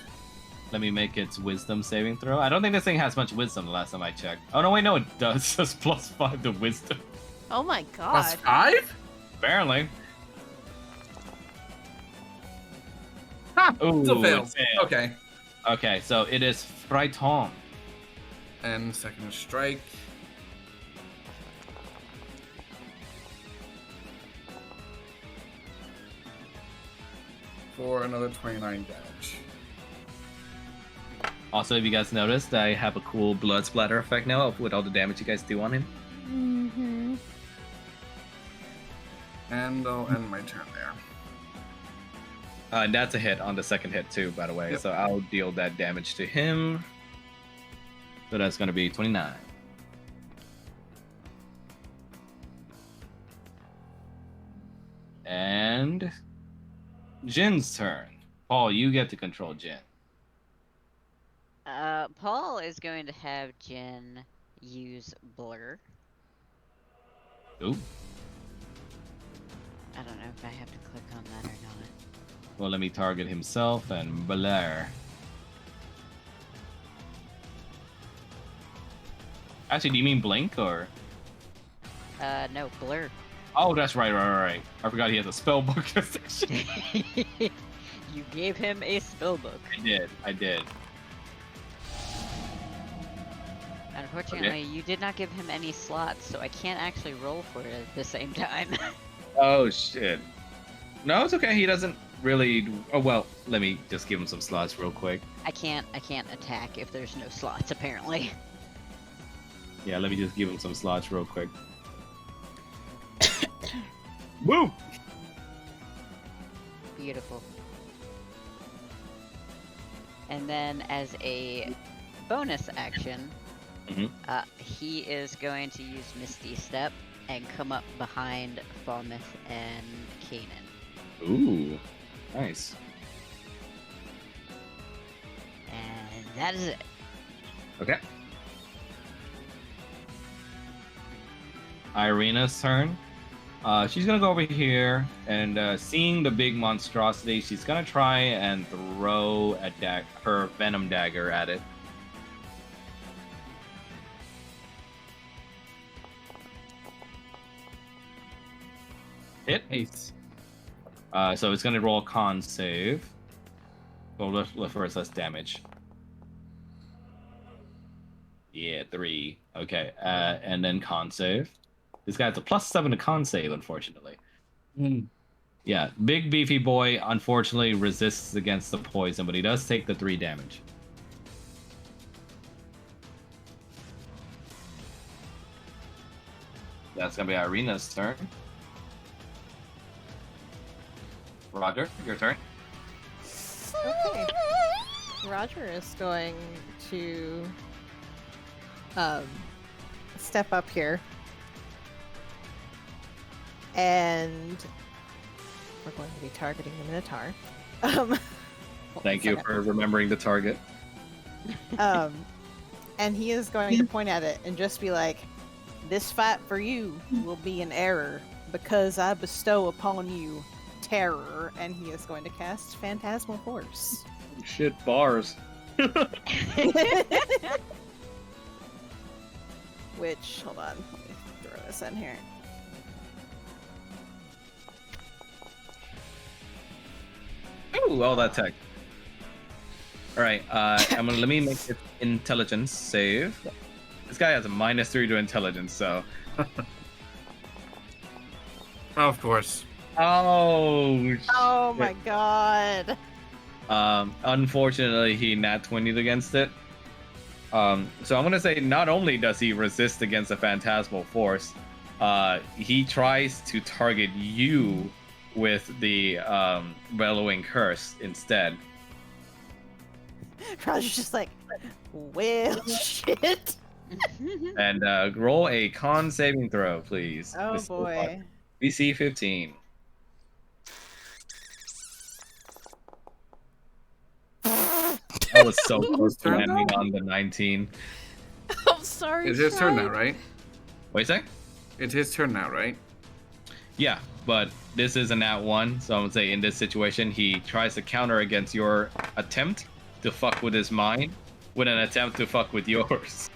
Let me make its wisdom saving throw. I don't think this thing has much wisdom the last time I checked. Oh, no, wait, no, it does. It says +5 to wisdom. Oh my Plus god. 5? Apparently. Ha! Ooh, Still failed. it failed. Okay. Okay, so it is Frighton. And second strike. For another 29 damage. Also, if you guys noticed, I have a cool blood splatter effect now with all the damage you guys do on him. Mm-hmm. And I'll end my turn there. And that's a hit on the second hit too, by the way. Yep. So I'll deal that damage to him. So that's going to be 29. And Jin's turn. Paul, you get to control Jin. Paul is going to have Jin use Blur. Ooh. I don't know if I have to click on that or not. Well, let me target himself and Blur. Actually, do you mean Blink or? No, Blur. Oh, that's right. I forgot he has a spell book. You gave him a spellbook. I did. Unfortunately, you did not give him any slots, so I can't actually roll for it at the same time. Oh, shit. No, it's okay. He doesn't really... Oh, well, let me just give him some slots real quick. I can't attack if there's no slots, apparently. Yeah, let me just give him some slots real quick. Woo! Beautiful. And then as a bonus action, Mhm. he is going to use Misty Step and come up behind Falmouth and Kanan. Ooh, nice. And that is it. Okay. Irina's turn. She's gonna go over here and seeing the big monstrosity, she's gonna try and throw her venom dagger at it. Hit. Ace. So it's gonna roll a con save. Well, first, less damage. Yeah, 3. Okay, and then con save. This guy has a +7 to con save, unfortunately. Yeah, big beefy boy unfortunately resists against the poison, but he does take the 3 damage. That's gonna be Irina's turn. Roger, your turn. Okay. Roger is going to step up here. And we're going to be targeting the Minotaur. Thank you for remembering the target. And he is going to point at it and just be like, "This fight for you will be an error because I bestow upon you terror." And he is going to cast Phantasmal Force. Shit, bars. Which, hold on, let me throw this in here. Ooh, all that tech. All right, let me make this intelligence save. This guy has a -3 to intelligence, so. Of course. Oh. Oh shit. my god. Unfortunately, he nat 20'd against it. So I'm gonna say not only does he resist against a phantasmal force, he tries to target you with the bellowing curse instead. Roger's just like, well, shit. And roll a con saving throw, please. Oh Mr. boy. DC 15. That was so close to turn landing on the 19. I'm sorry. It's his turn now, Strahd. right? Wait a sec. It's his turn now, right? Yeah, but this is a nat 1, so I'm gonna say in this situation, he tries to counter against your attempt to fuck with his mind with an attempt to fuck with yours.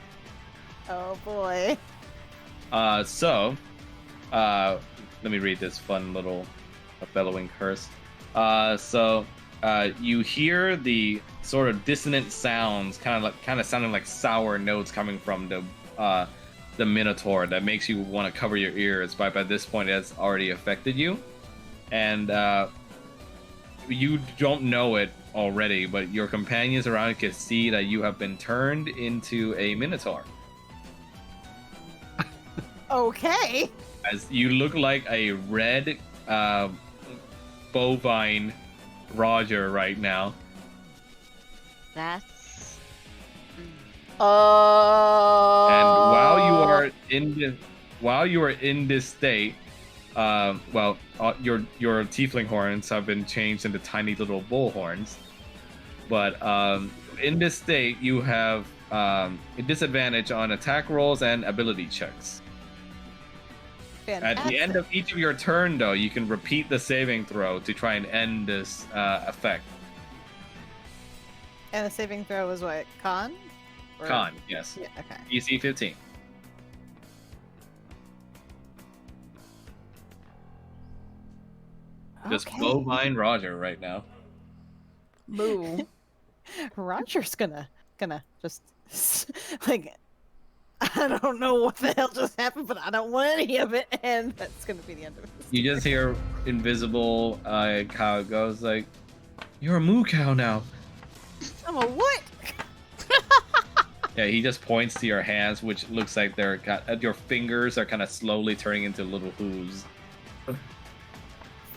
Oh boy. So, let me read this fun little bellowing curse. You hear the sort of dissonant sounds, kind of sounding like sour notes coming from the Minotaur that makes you want to cover your ears. But by this point, it has already affected you, and you don't know it already, but your companions around you can see that you have been turned into a Minotaur. Okay. As you look like a red bovine Roger right now. That's. Oh. And while you are in this state, your tiefling horns have been changed into tiny little bull horns. But in this state, you have a disadvantage on attack rolls and ability checks. Fantastic. At the end of each of your turn, though, you can repeat the saving throw to try and end this effect. And the saving throw was what? Con? Or- Con, yes. Yeah, okay. DC 15. Just Okay. bovine Roger right now. Moo. Roger's gonna just like, I don't know what the hell just happened, but I don't want any of it, and that's gonna be the end of it. You just hear invisible how it goes like, "You're a moo cow now." I'm a what? Yeah, he just points to your hands, which looks like your fingers are kind of slowly turning into little hooves.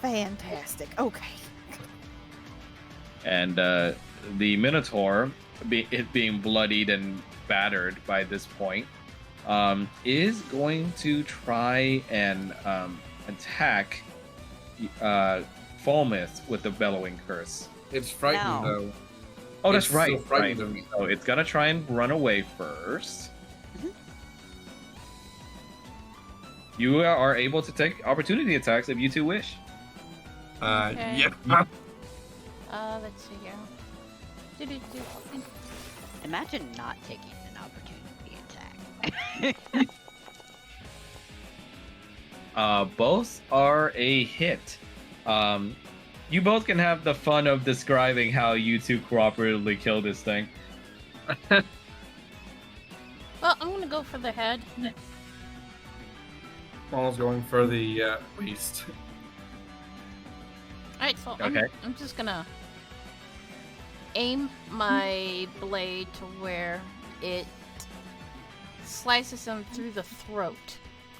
Fantastic. Okay. And the Minotaur, it being bloodied and battered by this point, is going to try and attack Falmouth with the bellowing curse. It's frightened No. though. Oh, that's It's right. so frightened right. of me. So it's gonna try and run away first. Mhm. You are able to take opportunity attacks if you two wish. Okay. Yeah. Let's see here. Do-do-do. Imagine not taking an opportunity attack. Both are a hit. You both can have the fun of describing how you two cooperatively killed this thing. Well, I'm gonna go for the head. Paul's going for the waist. Alright, so Okay. I'm just gonna aim my blade to where it slices him through the throat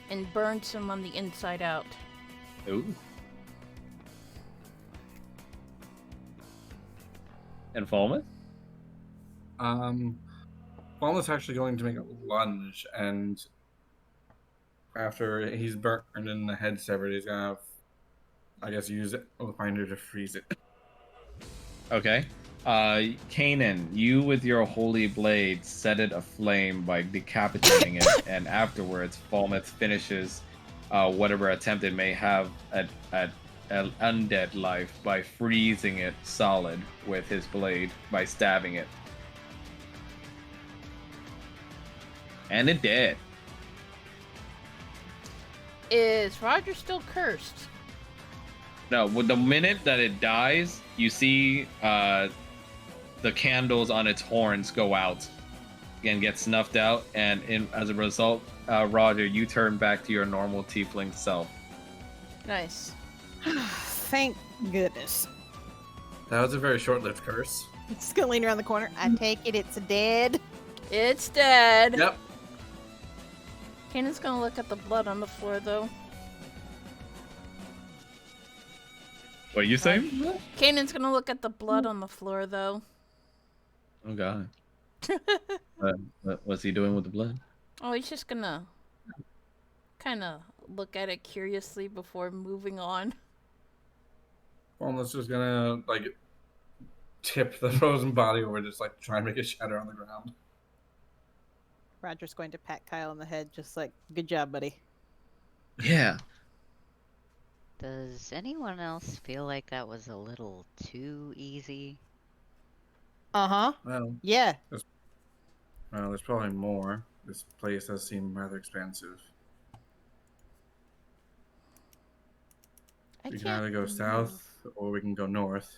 and burns him on the inside out. Ooh. And Falmouth? Paul's actually going to make a lunge, and after he's burned and the head severed, he's gonna, I guess, use Oathbinder to freeze it. Okay. Kanan, you with your holy blade set it aflame by decapitating it, and afterwards, Falmouth finishes whatever attempt it may have at an undead life by freezing it solid with his blade by stabbing it. And it did. Is Roger still cursed? No, with the minute that it dies, you see the candles on its horns go out and get snuffed out, and as a result, Roger, you turn back to your normal tiefling self. Nice. Thank goodness. That was a very short-lived curse. It's still leaning around the corner. I take it's dead. It's dead. Yep. Kanan's gonna look at the blood on the floor, though. What are you saying? Kanan's gonna look at the blood on the floor, though. Oh god. What's he doing with the blood? Oh, he's just gonna kind of look at it curiously before moving on. Almost just gonna like tip the frozen body over, just like try and make it shatter on the ground. Roger's going to pat Kyle on the head, just like, good job, buddy. Yeah. Does anyone else feel like that was a little too easy? Uh-huh. Well, Yeah. there's probably more. This place does seem rather expansive. I We can can't either go move. south or we can go north.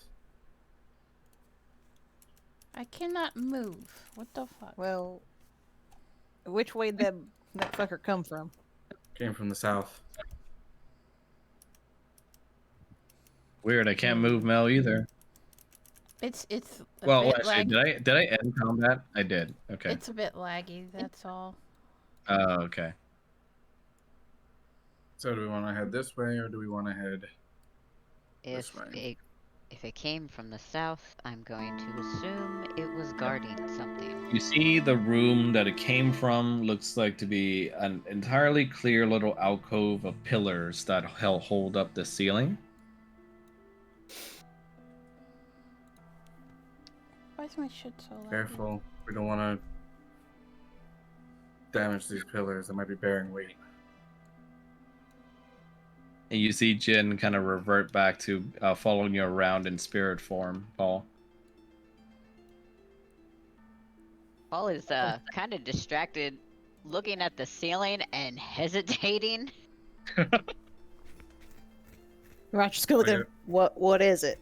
I cannot move. What the fuck? Well, which way did that fucker come from? Came from the south. Weird. I can't move Mel either. It's a Well, bit actually, laggy. did I end combat? I did. Okay. It's a bit laggy. That's all. Oh, okay. So do we want to head this way or do we want to head If this way? if it came from the south, I'm going to assume it was guarding something. You see the room that it came from looks like to be an entirely clear little alcove of pillars that hold up the ceiling. Why is my shit so laggy? Careful. We don't want to damage these pillars that might be bearing weight. And you see Jin kind of revert back to following you around in spirit form, Paul. Paul is kind of distracted, looking at the ceiling and hesitating. Roger's gonna look at him. What is it?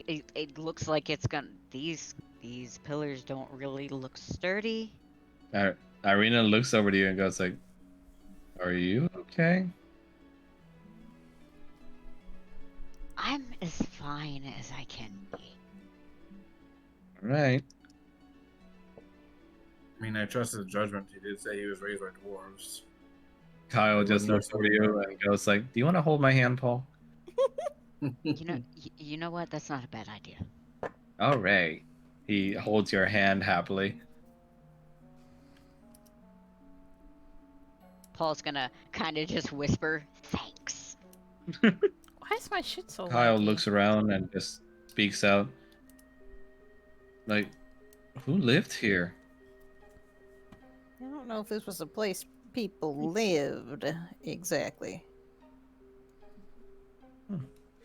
It looks like it's gonna. These pillars don't really look sturdy. Irina looks over to you and goes like, "Are you okay?" I'm as fine as I can be. All right. I mean, I trust his judgment. He did say he was raised by dwarves. Kyle We just wouldn't know looks over to you and goes like, "Do you want to hold my hand, Paul?" You know what? That's not a bad idea. All right. He holds your hand happily. Paul's gonna kind of just whisper, "Thanks." Why is my shit so Kyle laggy? looks around and just speaks out. Like, who lived here? I don't know if this was a place people lived exactly.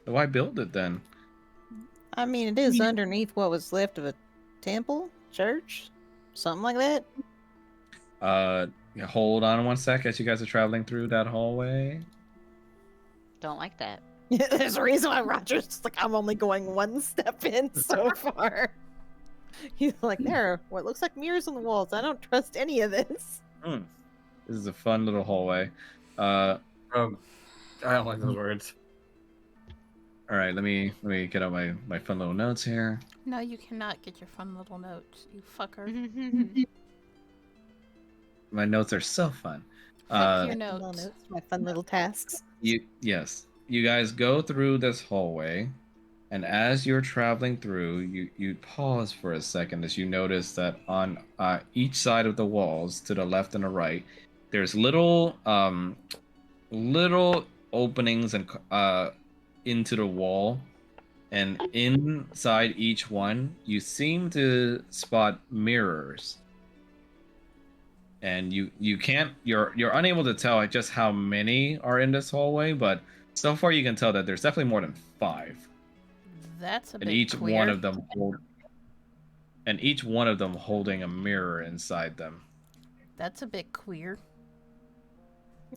Why build it then? I mean, it is underneath what was left of a temple, church, something like that. Yeah, hold on one sec as you guys are traveling through that hallway. Don't like that. There's a reason why Roger's just like, I'm only going one step in so far. He's like, there are what looks like mirrors on the walls. I don't trust any of this. This is a fun little hallway. I don't like those words. All right, let me get out my fun little notes here. No, you cannot get your fun little notes, you fucker. My notes are so fun. Fuck your Little notes. notes, my fun little tasks. Yes. You guys go through this hallway, and as you're traveling through, you pause for a second as you notice that on each side of the walls, to the left and the right, there's little openings and into the wall, and inside each one, you seem to spot mirrors. And you're unable to tell just how many are in this hallway, but so far you can tell that there's definitely more than 5. That's a And bit each queer. one of them holding a mirror inside them. That's a bit queer.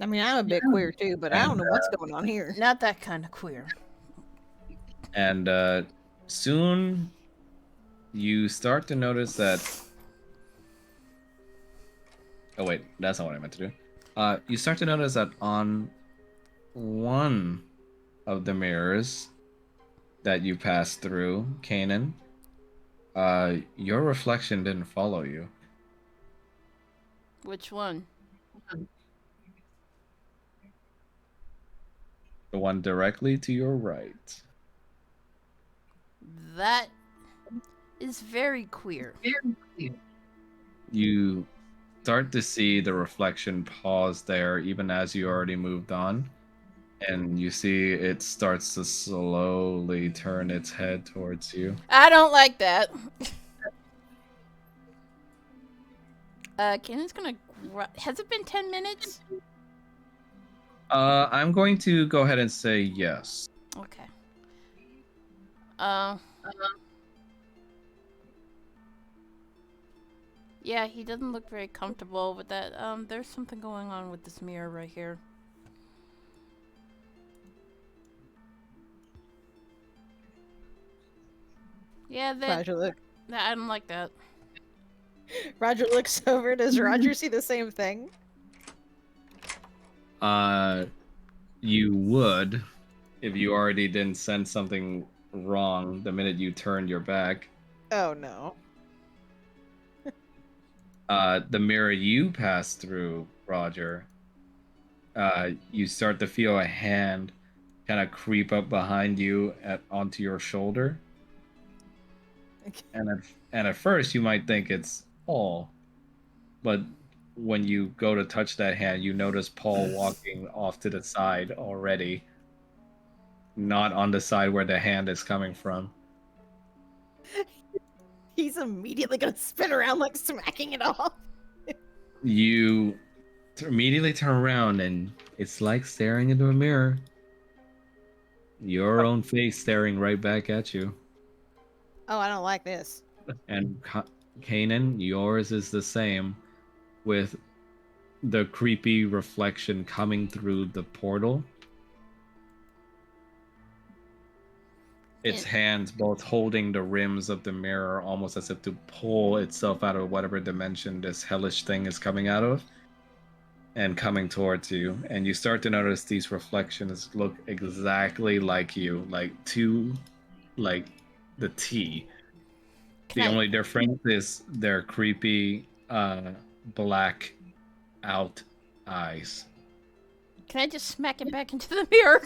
I mean, I'm a bit queer too, but I don't know what's going on here. Not that kind of queer. And soon you start to notice that. Oh wait, that's not what I meant to do. You start to notice that on one of the mirrors that you passed through, Kanan, your reflection didn't follow you. Which one? The one directly to your right. That is very queer. You start to see the reflection pause there, even as you already moved on. And you see it starts to slowly turn its head towards you. I don't like that. Kanan's gonna. Has it been 10 minutes? I'm going to go ahead and say yes. Okay. Yeah, he doesn't look very comfortable with that. There's something going on with this mirror right here. Yeah, Roger, I don't like that. Roger looks over. Does Roger see the same thing? You would, if you already didn't sense something wrong the minute you turned your back. Oh no. The mirror you passed through, Roger, you start to feel a hand kind of creep up behind you onto your shoulder. Okay. And at first you might think it's Paul, but when you go to touch that hand, you notice Paul walking off to the side already, not on the side where the hand is coming from. He's immediately gonna spin around like smacking it off. You immediately turn around and it's like staring into a mirror. Your own face staring right back at you. Oh, I don't like this. And Kanan, yours is the same, with the creepy reflection coming through the portal. Its hands both holding the rims of the mirror, almost as if to pull itself out of whatever dimension this hellish thing is coming out of, and coming towards you. And you start to notice these reflections look exactly like you, like the T. The only difference is their creepy black out eyes. Can I just smack it back into the mirror?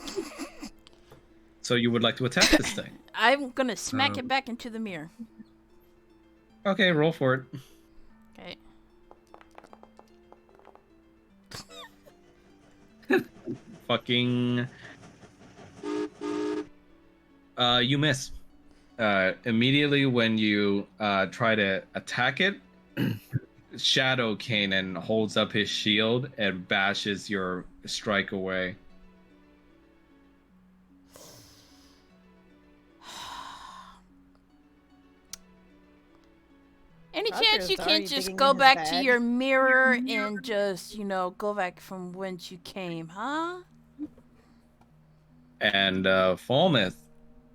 So you would like to attack this thing? I'm gonna smack it back into the mirror. Okay, roll for it. Okay. Fucking. You miss. Immediately when you try to attack it, Shadow Kanan holds up his shield and bashes your strike away. Any Roger chance is you already can't just digging go in his back to bag. your mirror and just, go back from whence you came, huh? And Falmouth,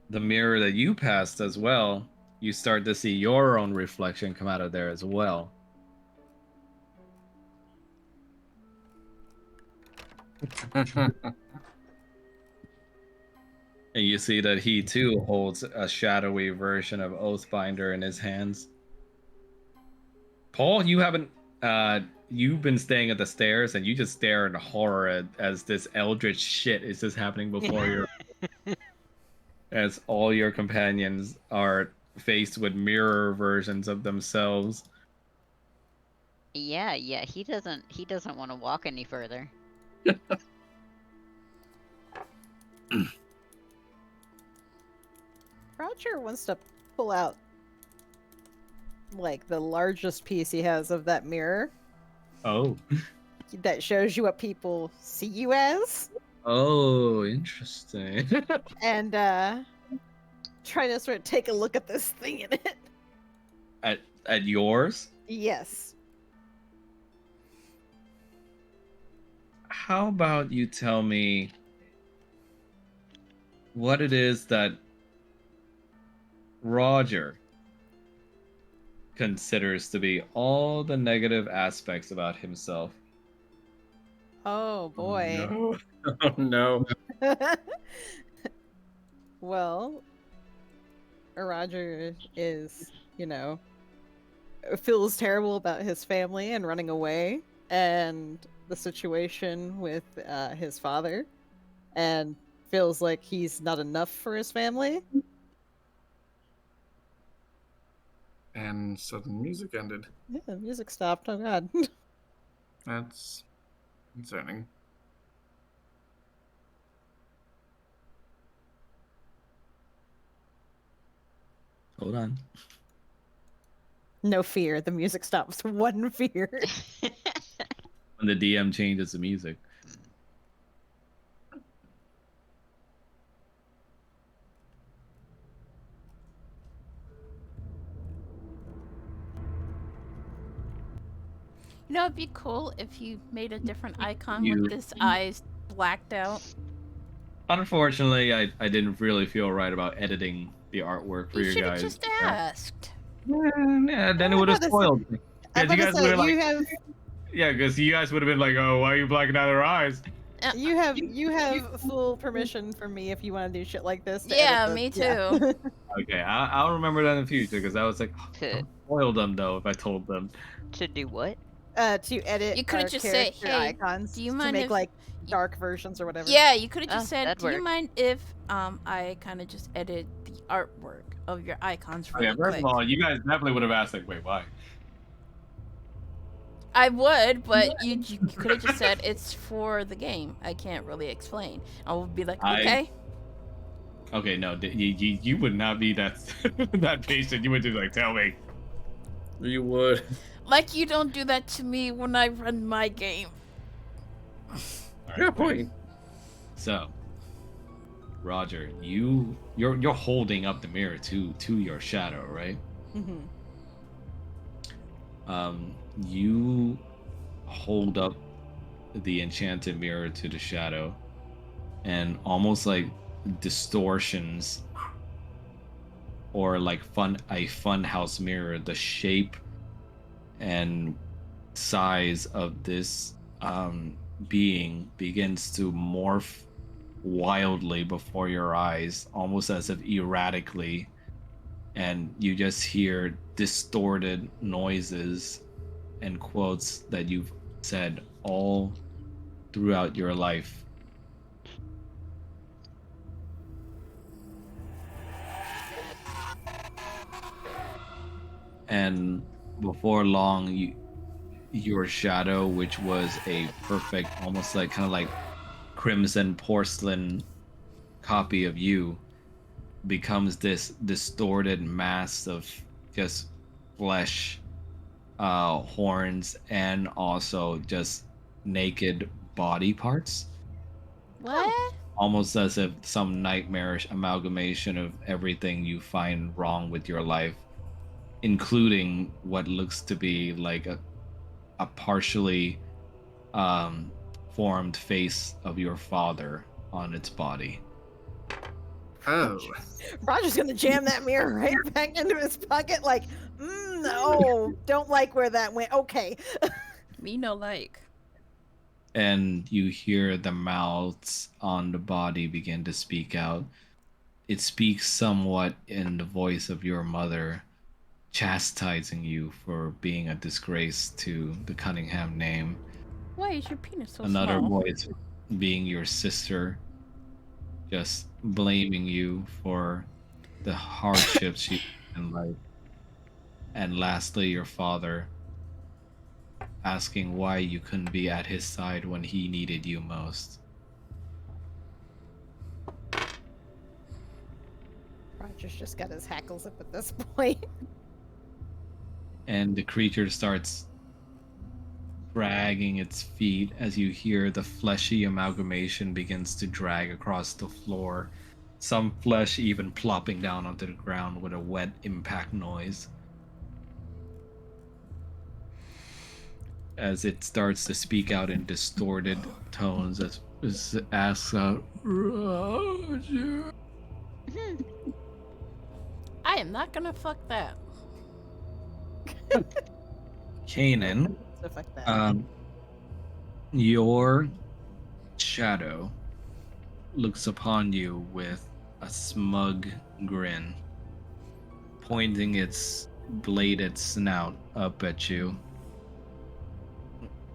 the mirror that you passed as well, you start to see your own reflection come out of there as well. And you see that he too holds a shadowy version of Oathbinder in his hands. Paul, you haven't you've been staying at the stairs and you just stare in horror as this eldritch shit is just happening before your as all your companions are faced with mirror versions of themselves. Yeah, he doesn't want to walk any further. Roger wants to pull out like the largest piece he has of that mirror Oh. that shows you what people see you as, Oh, interesting. and try to sort of take a look at this thing in it. At yours? Yes. how about you tell me what it is that Roger considers to be all the negative aspects about himself? Oh boy. No. Oh no. Well, Roger is, feels terrible about his family and running away and the situation with his father, and feels like he's not enough for his family. And sudden music ended. Yeah, the music stopped. Oh god. That's concerning. Hold on. No fear. The music stops. One fear. When the DM changes the music. You know, it'd be cool if you made a different icon You- with his eyes blacked out. Unfortunately, I didn't really feel right about editing the artwork for You you should have guys. just asked. Yeah, then it would have about to say- spoiled me. I'm Because you about to guys say, were like, you have yeah, because you guys would have been like, oh, why are you blacking out their eyes? you have full permission from me if you want to do shit like this. To Yeah, edit me yeah. too. Okay, I'll remember that in the future because I was like, oh, To don't spoil them though if I told them. to do what? To edit You could've our just said, character "Hey, icons do you to mind make if like dark versions or whatever. Yeah, you could have just Oh, said, that'd "Do you work. mind if I kind of just edit the artwork of your icons really Okay, first quick?" of all, you guys definitely would have asked like, wait, why? I would, but you could have just said it's for the game. I can't really explain. I would be like, okay. Okay, no, you would not be that that patient. You would just like tell me. You would. Like you don't do that to me when I run my game. Good point. So, Roger, you're holding up the mirror to your shadow, right? Mm-hmm. You hold up the enchanted mirror to the shadow, and almost like distortions or like a fun house mirror, the shape and size of this being begins to morph wildly before your eyes, almost as if erratically, and you just hear distorted noises and quotes that you've said all throughout your life. And before long, your shadow, which was a perfect, almost like kind of like crimson porcelain copy of you, becomes this distorted mass of just flesh, horns, and also just naked body parts. What? Almost as if some nightmarish amalgamation of everything you find wrong with your life, including what looks to be like a partially formed face of your father on its body. Oh. Roger's gonna jam that mirror right back into his pocket, like, no, don't like where that went. Okay. Me no like. And you hear the mouths on the body begin to speak out. It speaks somewhat in the voice of your mother, chastising you for being a disgrace to the Cunningham name. Why is your penis so Another small? voice being your sister, just blaming you for the hardships you in life. And lastly, your father asking why you couldn't be at his side when he needed you most. Roger's just got his hackles up at this point. And the creature starts dragging its feet as you hear the fleshy amalgamation begins to drag across the floor, some flesh even plopping down onto the ground with a wet impact noise. as it starts to speak out in distorted tones as it asks out, Roger. I am not gonna fuck that. Kanan, So fuck that. your shadow looks upon you with a smug grin, pointing its bladed snout up at you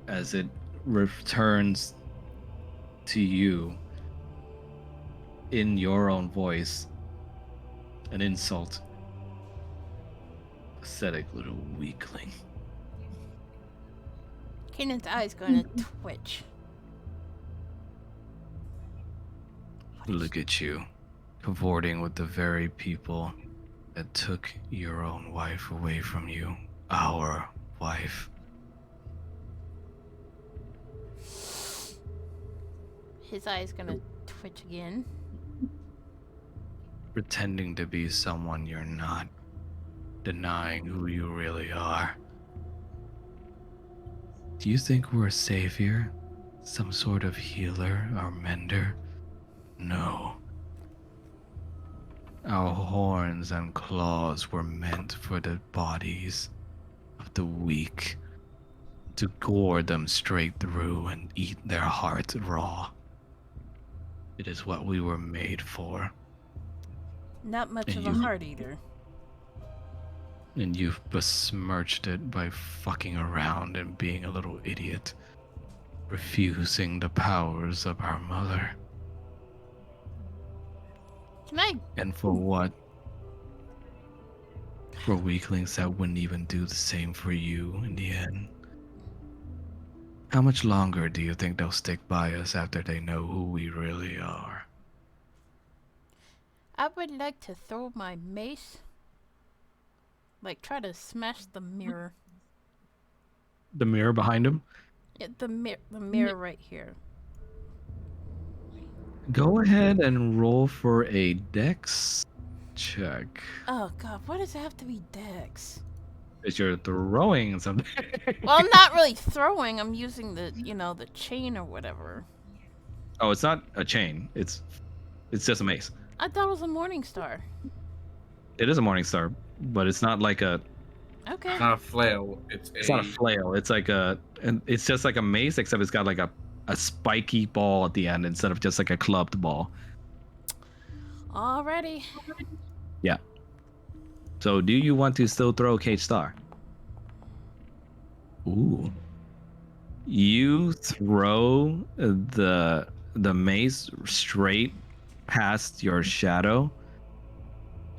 as it returns to you in your own voice an insult. Pathetic little weakling. Kanan's eye's gonna twitch. Look at you, cavorting with the very people that took your own wife away from you. Our wife. His eye's gonna twitch again. Pretending to be someone you're not. Denying who you really are. Do you think we're a savior? Some sort of healer or mender? No. Our horns and claws were meant for the bodies of the weak, to gore them straight through and eat their hearts raw. It is what we were made for. Not much And of a you- heart eater. And you've besmirched it by fucking around and being a little idiot, refusing the powers of our mother. Can I? And for what? For weaklings that wouldn't even do the same for you in the end. How much longer do you think they'll stick by us after they know who we really are? I would like to throw my mace. Like, try to smash the mirror. The mirror behind him? Yeah, the mirror right here. Go ahead and roll for a dex check. Oh god, why does it have to be Dex? Because you're throwing something. Well, I'm not really throwing. I'm using the, the chain or whatever. Oh, it's not a chain. It's just a mace. I thought it was a morning star. It is a morning star, but it's not like a. Okay. It's not a flail. It's not a flail. It's like it's just like a mace, except it's got like a spiky ball at the end instead of just like a clubbed ball. Alrighty. Yeah. So, do you want to still throw Cage Star? Ooh. You throw the mace straight past your shadow,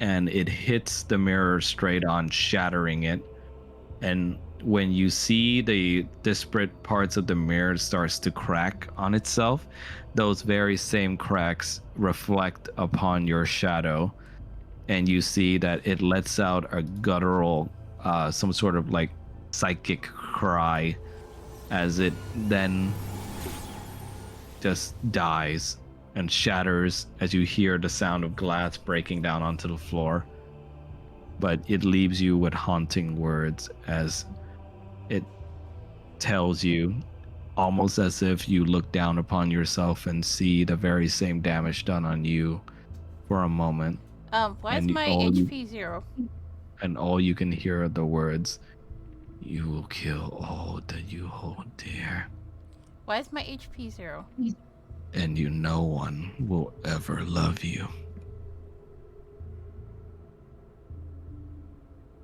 and it hits the mirror straight on, shattering it. And when you see the disparate parts of the mirror starts to crack on itself, those very same cracks reflect upon your shadow, and you see that it lets out a guttural, some sort of like psychic cry, as it then just dies and shatters as you hear the sound of glass breaking down onto the floor. But it leaves you with haunting words as it tells you, almost as if you look down upon yourself and see the very same damage done on you for a moment. Why is And my all you- HP 0? And all you can hear are the words, "You will kill all that you hold dear, Why is my HP 0? and no one will ever love you."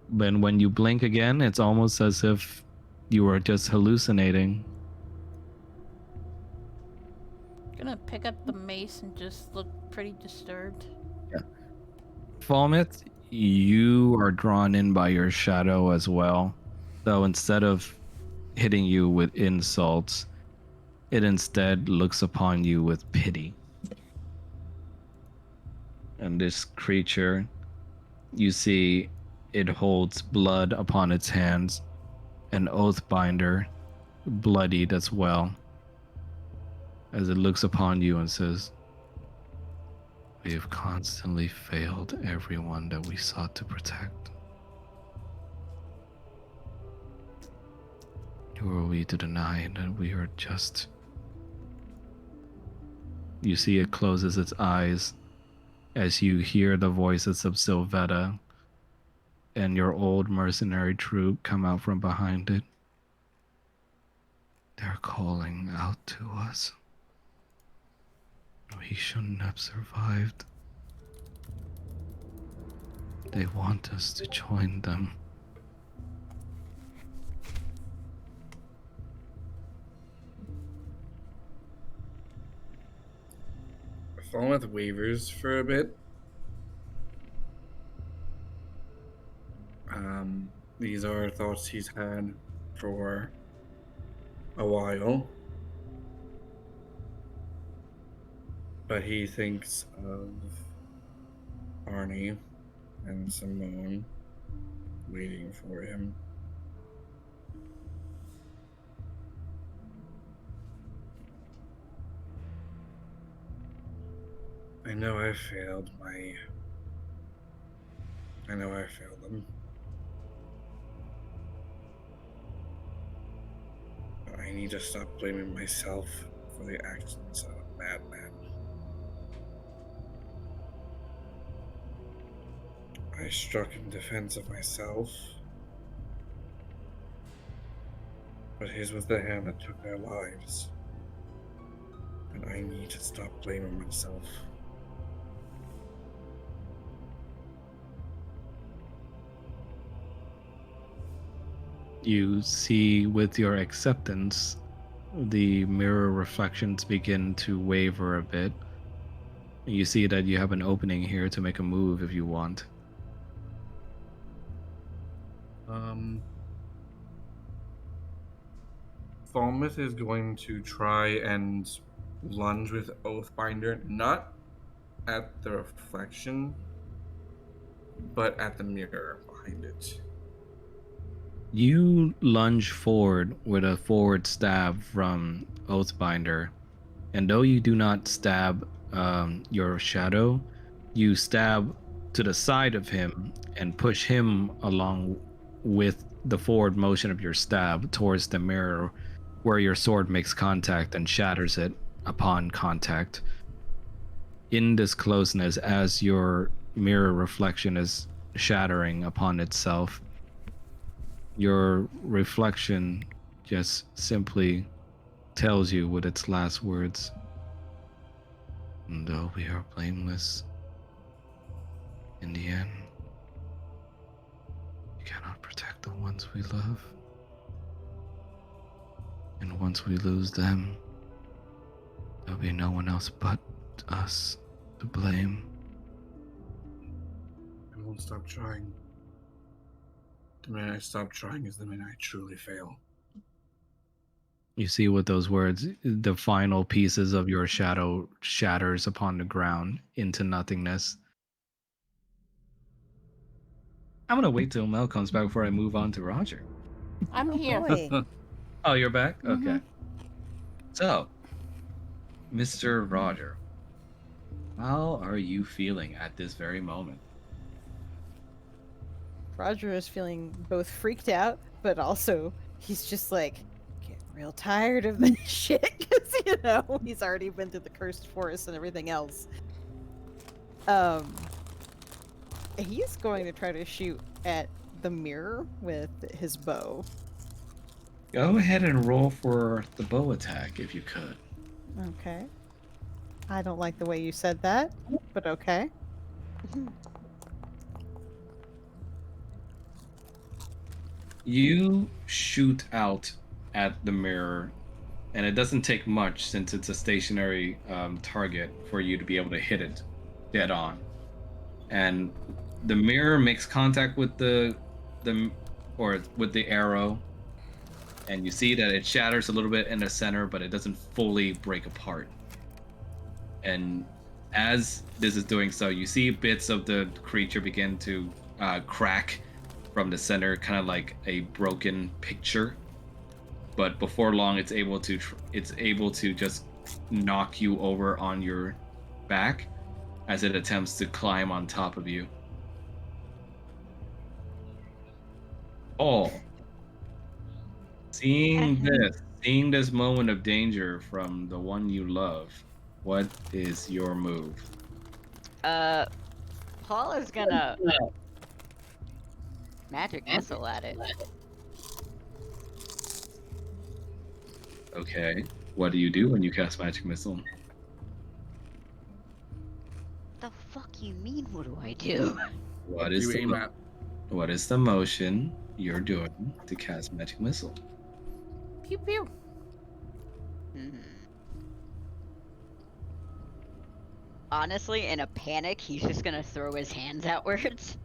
Then when you blink again, it's almost as if you were just hallucinating. Gonna pick up the mace and just look pretty disturbed. Falmouth, you are drawn in by your shadow as well. Though instead of hitting you with insults, it instead looks upon you with pity. And this creature, you see, it holds blood upon its hands, an oathbinder, bloodied as well, as it looks upon you and says, "We have constantly failed everyone that we sought to protect. Who are we to deny that we are just? You see it closes its eyes as you hear the voices of Sylvetta and your old mercenary troop come out from behind it. They're calling out to us. We shouldn't have survived. They want us to join them. Falmouth wavers for a bit. These are thoughts he's had for a while. But he thinks of Arnie and Simone waiting for him. I know I failed them. But I need to stop blaming myself for the actions of a madman. I struck in defense of myself, but his was the hand that took their lives. And I need to stop blaming myself. You see, with your acceptance, the mirror reflections begin to waver a bit. You see that you have an opening here to make a move if you want. Falmouth is going to try and lunge with Oathbinder, not at the reflection, but at the mirror behind it. You lunge forward with a forward stab from Oathbinder, and though you do not stab your shadow, you stab to the side of him and push him along with the forward motion of your stab towards the mirror, where your sword makes contact and shatters it upon contact. In this closeness, as your mirror reflection is shattering upon itself, your reflection just simply tells you with its last words, "And though we are blameless, in the end, we cannot protect the ones we love. And once we lose them, there'll be no one else but us to blame." I won't stop trying. The minute I stop trying is the minute I truly fail. You see with those words, the final pieces of your shadow shatters upon the ground into nothingness. I'm gonna wait till Mel comes back before I move on to Roger. I'm here. Boy. Oh, you're back? Mhm. Okay. So, Mr. Roger, how are you feeling at this very moment? Roger is feeling both freaked out, but also he's just like getting real tired of this shit because he's already been through the cursed forest and everything else. He's going to try to shoot at the mirror with his bow. Go ahead and roll for the bow attack if you could. Okay. I don't like the way you said that, but okay. You shoot out at the mirror, and it doesn't take much since it's a stationary target for you to be able to hit it dead on. And the mirror makes contact with the arrow, and you see that it shatters a little bit in the center, but it doesn't fully break apart. And as this is doing so, you see bits of the creature begin to crack from the center, kind of like a broken picture. But before long, it's able to just knock you over on your back as it attempts to climb on top of you. Oh, seeing this moment of danger from the one you love, what is your move? Paul is gonna magic missile at it. Okay. What do you do when you cast magic missile? The fuck you mean? What do I do? What Do is you the aim at? what is the motion you're doing to cast magic missile? Pew pew. Hmm. Honestly, in a panic, he's just gonna throw his hands outwards.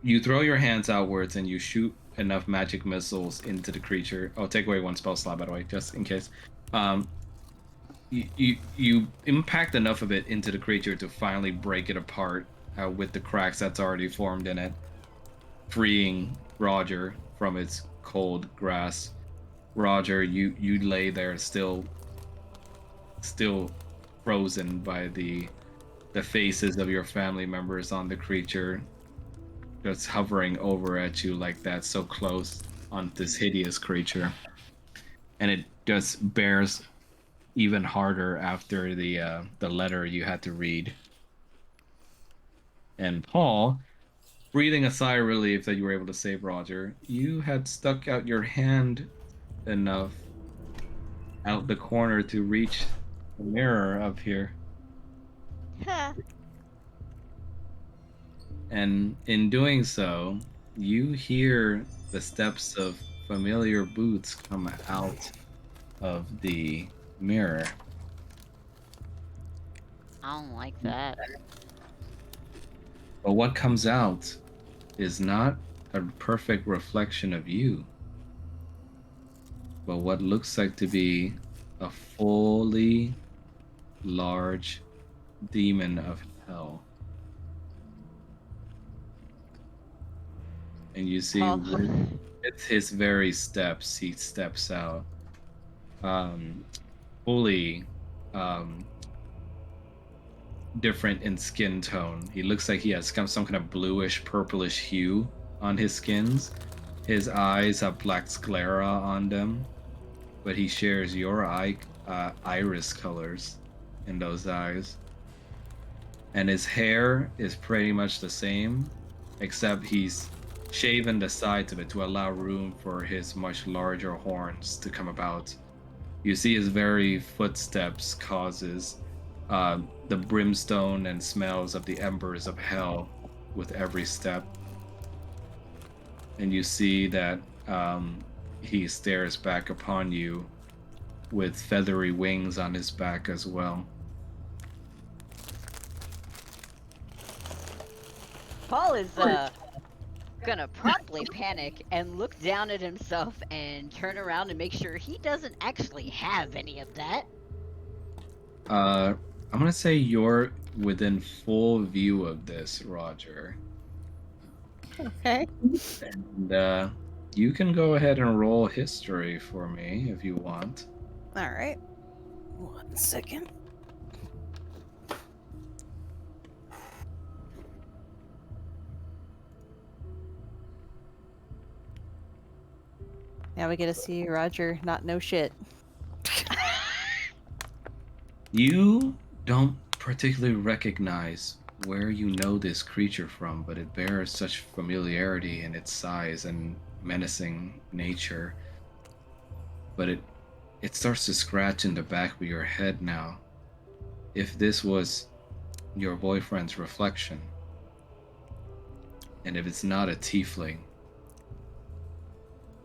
You throw your hands outwards and you shoot enough magic missiles into the creature. Oh, take away one spell slot, by the way, just in case. Um, you impact enough of it into the creature to finally break it apart with the cracks that's already formed in it, freeing Roger from its cold grasp. Roger, you lay there still frozen by the faces of your family members on the creature, just hovering over at you like that, so close on this hideous creature. And it just bears even harder after the letter you had to read. And Paul, breathing a sigh of relief that you were able to save Roger, you had stuck out your hand enough out the corner to reach the mirror up here. And in doing so, you hear the steps of familiar boots come out of the mirror. I don't like that. But what comes out is not a perfect reflection of you, but what looks like to be a fully large demon of hell. And you see Paul. with his very steps, he steps out. Fully different in skin tone. He looks like he has some kind of bluish, purplish hue on his skins. His eyes have black sclera on them, but he shares your iris colors in those eyes. And his hair is pretty much the same, except he's shaven the sides of it to allow room for his much larger horns to come about. You see his very footsteps causes the brimstone and smells of the embers of hell with every step. And you see that he stares back upon you with feathery wings on his back as well. Paul is gonna promptly panic and look down at himself and turn around and make sure he doesn't actually have any of that. I'm gonna say you're within full view of this, Roger. Okay. And you can go ahead and roll history for me if you want. All right. 1 second. Now we get to see Roger not know shit. You don't particularly recognize where you know this creature from, but it bears such familiarity in its size and menacing nature. But it starts to scratch in the back of your head now. If this was your boyfriend's reflection, and if it's not a tiefling,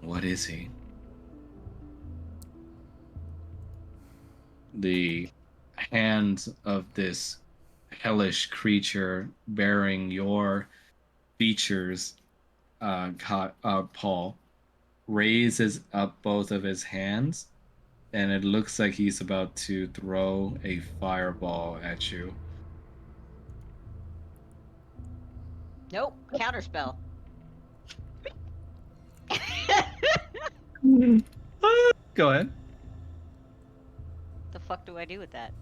what is he? The hands of this hellish creature bearing your features, Paul, raises up both of his hands, and it looks like he's about to throw a fireball at you. Nope, counterspell. Go ahead. The fuck do I do with that?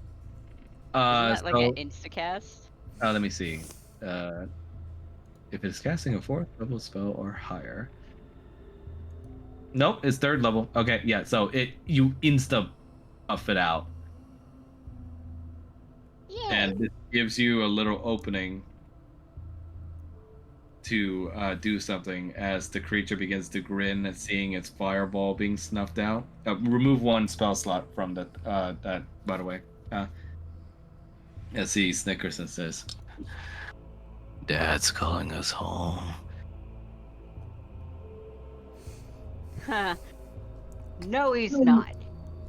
Isn't that like So an instacast? let me see. If it's casting a 4th level spell or higher, Nope, it's 3rd level. Okay, yeah. So you insta buff it out, Yay! and it gives you a little opening to do something as the creature begins to grin at seeing its fireball being snuffed out. Remove 1 spell slot from that. By the way, as he snickers and says, "Dad's calling us home." No, he's not.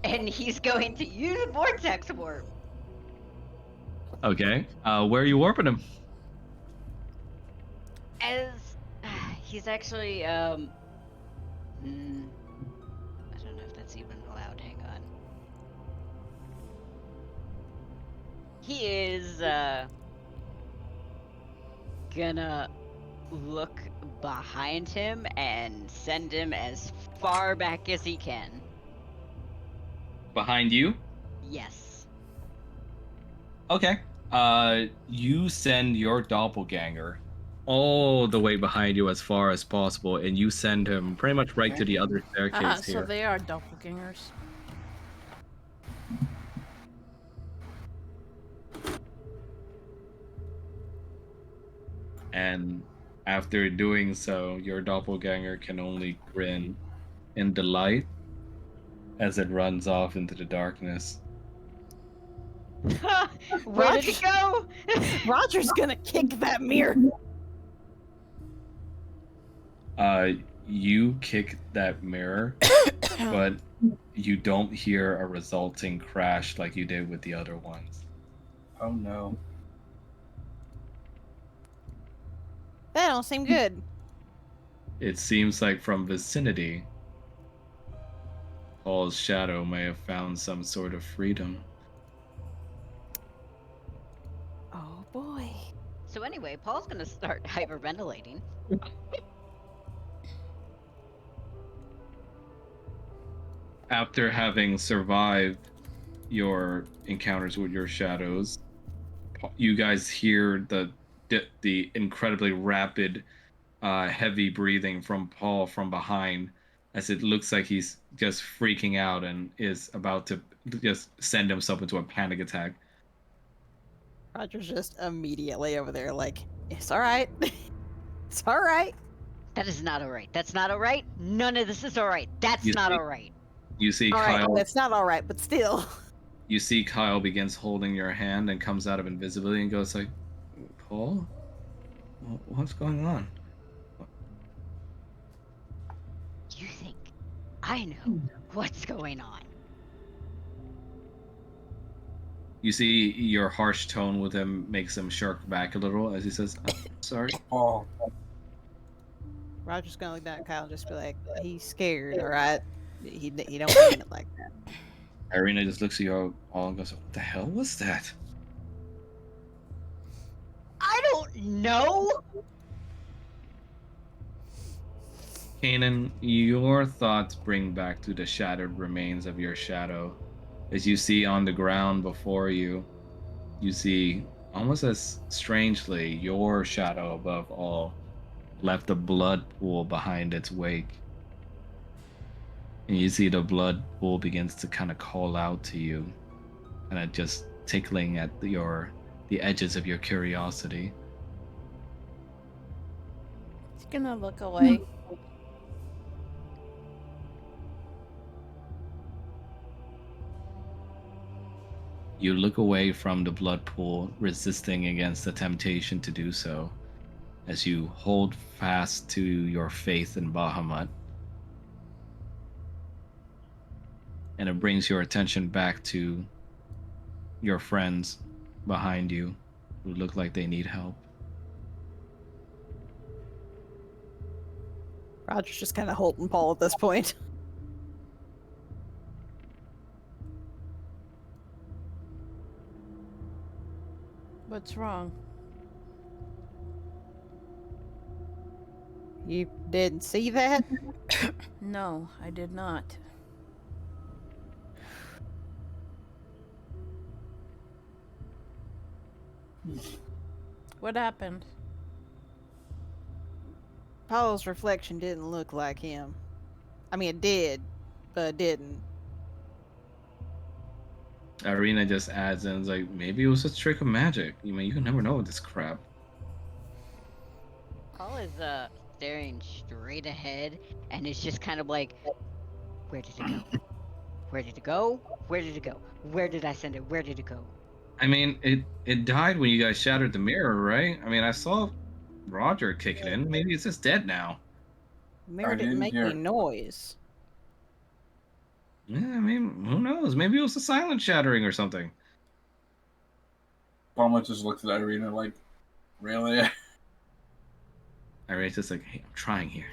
And he's going to use Vortex Warp. Okay. Where are you warping him? As he's actually I don't know if that's even allowed. Hang on. He is gonna look behind him and send him as far back as he can. Behind you? Yes. Okay. You send your doppelganger all the way behind you as far as possible, and you send him pretty much right to the other staircase So here. they are doppelgangers. And after doing so, your doppelganger can only grin in delight as it runs off into the darkness. Where did it go? Roger's gonna kick that mirror. You kick that mirror, but you don't hear a resulting crash like you did with the other ones. Oh no. That don't seem good. It seems like from vicinity, Paul's shadow may have found some sort of freedom. Oh boy. So anyway, Paul's gonna start hyperventilating. After having survived your encounters with your shadows, you guys hear the incredibly rapid, heavy breathing from Paul from behind, as it looks like he's just freaking out and is about to just send himself into a panic attack. Roger's just immediately over there like, it's alright. It's alright. That is not alright. That's not alright. None of this is alright. That's not alright. You see Alright, Kyle. it's not alright, but still. You see Kyle begins holding your hand and comes out of invisibility and goes like, "Paul, what's going on?" You think I know what's going on? You see your harsh tone with him makes him shark back a little as he says, "I'm sorry." Oh. Roger's gonna look down at Kyle and just be like, he's scared, alright? He don't mean it like that. Irina just looks at you all and goes, "What the hell was that?" I don't know. Kanan, your thoughts bring back to the shattered remains of your shadow. As you see on the ground before you, you see, almost as strangely, your shadow above all left a blood pool behind its wake. And you see the blood pool begins to kind of call out to you, kind of just tickling at the edges of your curiosity. He's gonna look away. You look away from the blood pool, resisting against the temptation to do so, as you hold fast to your faith in Bahamut. And it brings your attention back to your friends behind you who look like they need help. Roger's just kind of holding Paul at this point. What's wrong? You didn't see that? No, I did not. What happened? Paul's reflection didn't look like him. I mean, it did, but it didn't. Irina just adds in, like, maybe it was a trick of magic. You mean, you can never know with this crap. Paul is staring straight ahead and is just kind of like, where did it go? Where did it go? Where did it go? Where did I send it? Where did it go? I mean, it died when you guys shattered the mirror, right? I mean, I saw Roger kick it in. Maybe it's just dead now. Mirror didn't didn't make hear any it. noise. Yeah, I mean, who knows? Maybe it was a silent shattering or something. Palmer just looked at Irina like, really? Irina's just like, hey, I'm trying here.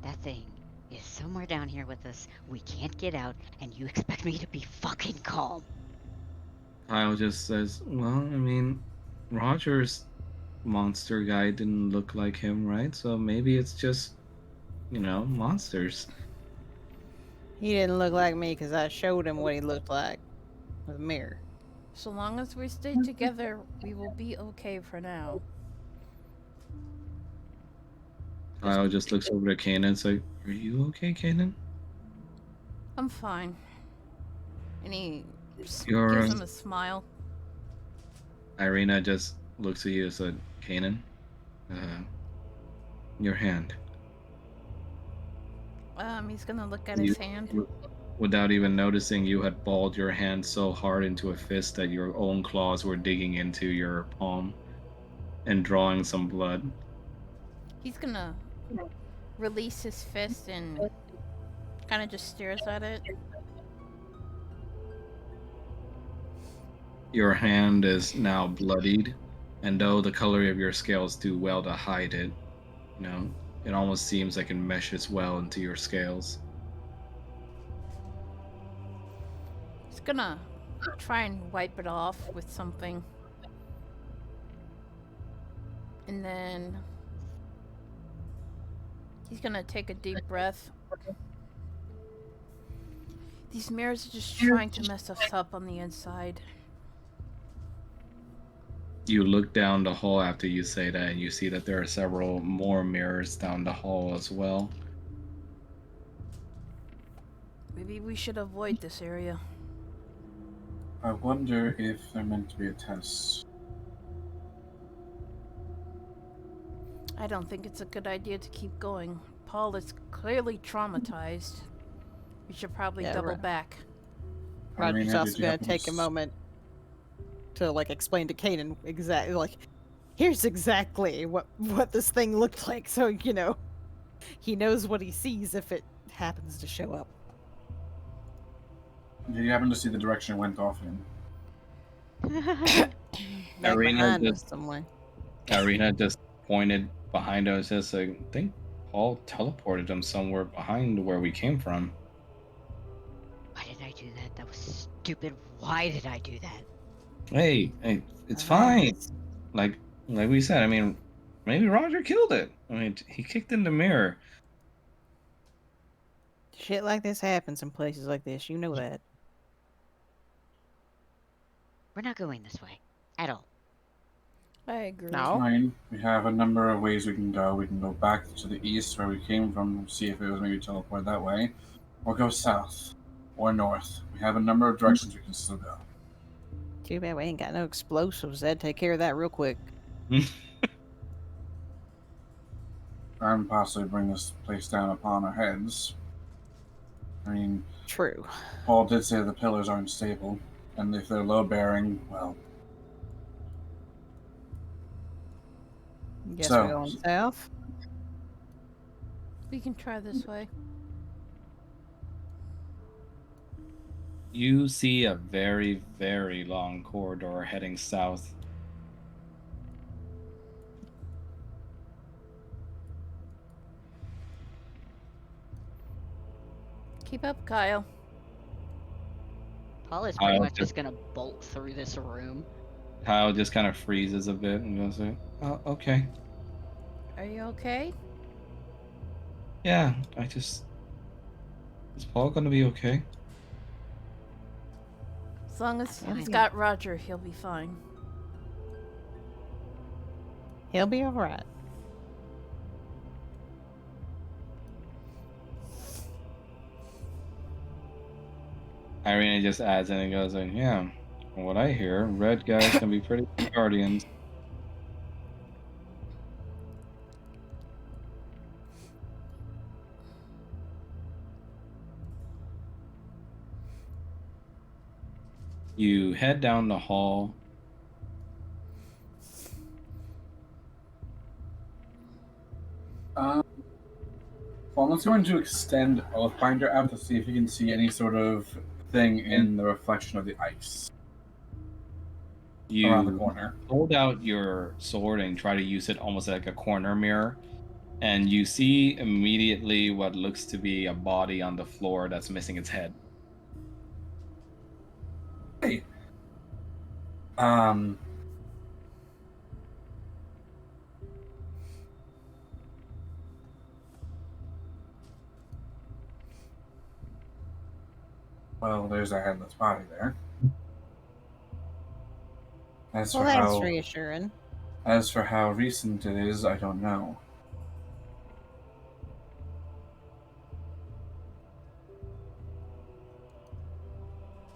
That thing is somewhere down here with us. We can't get out, and you expect me to be fucking calm. Kyle just says, well, I mean, Roger's monster guy didn't look like him, right? So maybe it's just, monsters. He didn't look like me because I showed him what he looked like with a mirror. So long as we stay together, we will be okay for now. Kyle just looks over to Kanan and says, are you okay, Kanan? I'm fine. And he You're- gives him a smile. Irina just looks at you and said, Kanan, your hand. He's gonna look at his hand. Without even noticing, you had balled your hand so hard into a fist that your own claws were digging into your palm and drawing some blood. He's gonna release his fist and kind of just stares at it. Your hand is now bloodied, and though the color of your scales do well to hide it, it almost seems like it meshes well into your scales. He's gonna try and wipe it off with something. And then he's gonna take a deep breath. These mirrors are just trying to mess us up on the inside. You look down the hall after you say that, and you see that there are several more mirrors down the hall as well. Maybe we should avoid this area. I wonder if they're meant to be a test. I don't think it's a good idea to keep going. Paul is clearly traumatized. We should probably Yeah, double right. back. Roger's Irina, also did you gonna happen to take a moment to explain to Kanan exactly here's exactly what this thing looked like, so he knows what he sees if it happens to show up. Did you happen to see the direction it went off in? Back Irina behind us just- somewhere. Irina just pointed behind us, just like, I think Paul teleported him somewhere behind where we came from. Why did I do that? That was stupid. Why did I do that? Hey, it's fine. Like we said, I mean, maybe Roger killed it. I mean, he kicked in the mirror. Shit like this happens in places like this. You know that. We're not going this way. At all. I agree. No. Fine. We have a number of ways we can go. We can go back to the east where we came from, see if it was maybe teleported that way, or go south or north. We have a number of directions we can still go. Too bad we ain't got no explosives. That'd take care of that real quick. And possibly bring this place down upon our heads. I mean, True. Paul did say the pillars aren't stable, and if they're low bearing, well, Guess So- we're going south. We can try this way. You see a very, very long corridor heading south. Keep up, Kyle. Paul is pretty I'll much just- just gonna bolt through this room. Kyle just kind of freezes a bit and goes like, oh, okay. Are you okay? Yeah, is Paul gonna be okay? As long as Fine. he's got Roger, he'll be fine. He'll be alright. Irene just adds in and goes like, yeah, from what I hear, red guys can be pretty good guardians. You head down the hall. Fallen's going to extend Oathbinder out to see if he can see any sort of thing in the reflection of the ice around the You corner. hold out your sword and try to use it almost like a corner mirror, and you see immediately what looks to be a body on the floor that's missing its head. Hey. Well, there's a headless body there. As Well, for that's how reassuring. as for how recent it is, I don't know.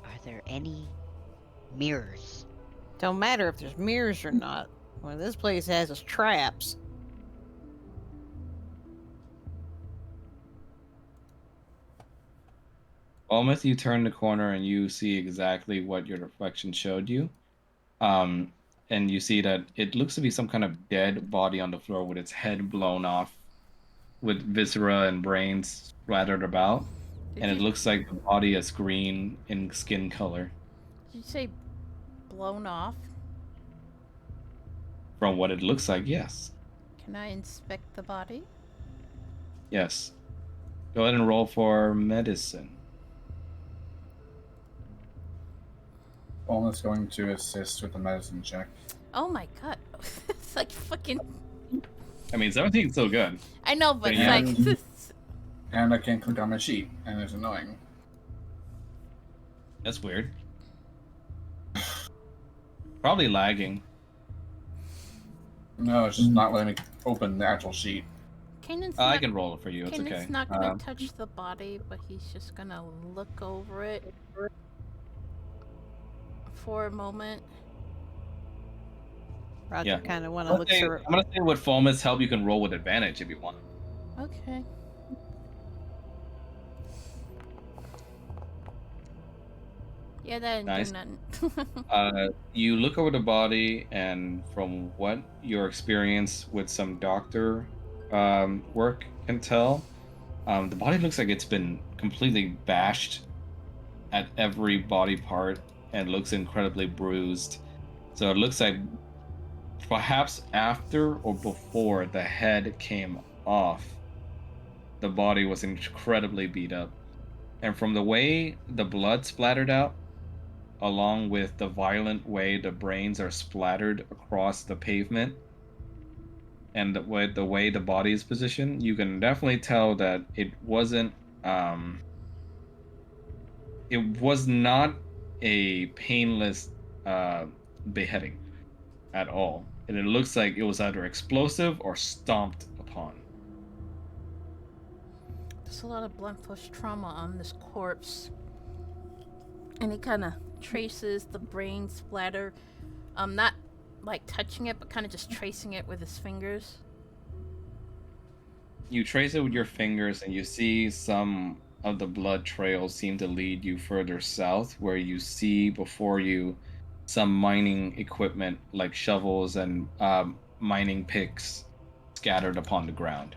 Are there any mirrors? Don't matter if there's mirrors or not. What this place has is traps. Almost you turn the corner and you see exactly what your reflection showed you. And you see that it looks to be some kind of dead body on the floor with its head blown off, with viscera and brains splattered about. Did And it you, looks like the body is green in skin color. did you say blown off? From what it looks like, yes. Can I inspect the body? Yes. Go ahead and roll for medicine. Fallen's going to assist with the medicine check. Oh my god. It's like fucking. I mean, 17 is still good. I know, but it's Yeah. like. And I can't click on my sheet, and it's annoying. That's weird. Probably lagging. No, it's just not letting me open the actual sheet. Kanan's I not, can roll it for you. It's Kanan's okay. not gonna touch the body, but he's just gonna look over it for a moment. Roger Yeah. kind of want I'm to look through it. gonna say with Fulmus help, you can roll with advantage if you want. Okay. Yeah, that didn't Nice. do nothing. You look over the body, and from what your experience with some doctor work can tell, the body looks like it's been completely bashed at every body part and looks incredibly bruised. So it looks like perhaps after or before the head came off, the body was incredibly beat up. And from the way the blood splattered out, along with the violent way the brains are splattered across the pavement, and the way the body is positioned, you can definitely tell that it wasn't it was not a painless beheading at all. And it looks like it was either explosive or stomped upon. There's a lot of blunt force trauma on this corpse. And he kind of traces the brain splatter, not like touching it, but kind of just tracing it with his fingers. You trace it with your fingers, and you see some of the blood trails seem to lead you further south, where you see before you some mining equipment like shovels and mining picks scattered upon the ground.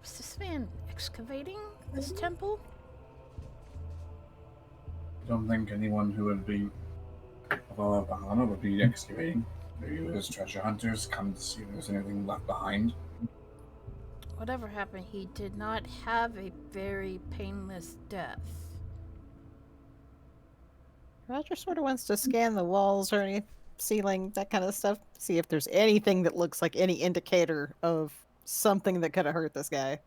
Was this man excavating this temple? I don't think anyone who would be of all Bahana would be excavating. Maybe as treasure hunters come to see if there's anything left behind. Whatever happened, he did not have a very painless death. Roger sort of wants to scan the walls or any ceiling, that kind of stuff, see if there's anything that looks like any indicator of something that could have hurt this guy.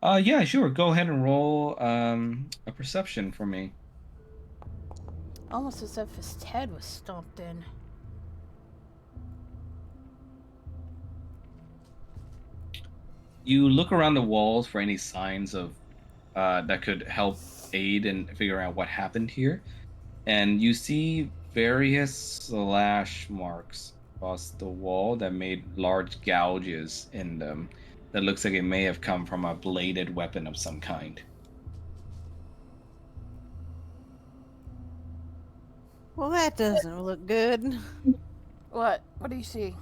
Yeah, sure. Go ahead and roll a perception for me. Almost as if his head was stomped in. You look around the walls for any signs of that could help aid in figuring out what happened here, and you see various slash marks across the wall that made large gouges in them. That looks like it may have come from a bladed weapon of some kind. Well, that doesn't look good. What? What do you see?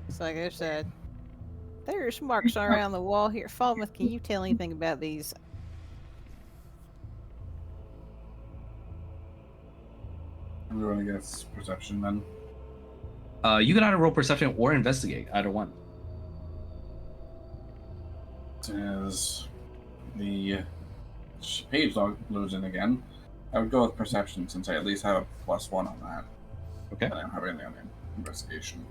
It's like I said, there's marks around the wall here. Falmouth, can you tell anything about these? Everyone gets perception then. You can either roll perception or investigate, either one. As the page log loads in again, I would go with perception since I at least have a +1 on that. Okay. I don't have anything on the investigation.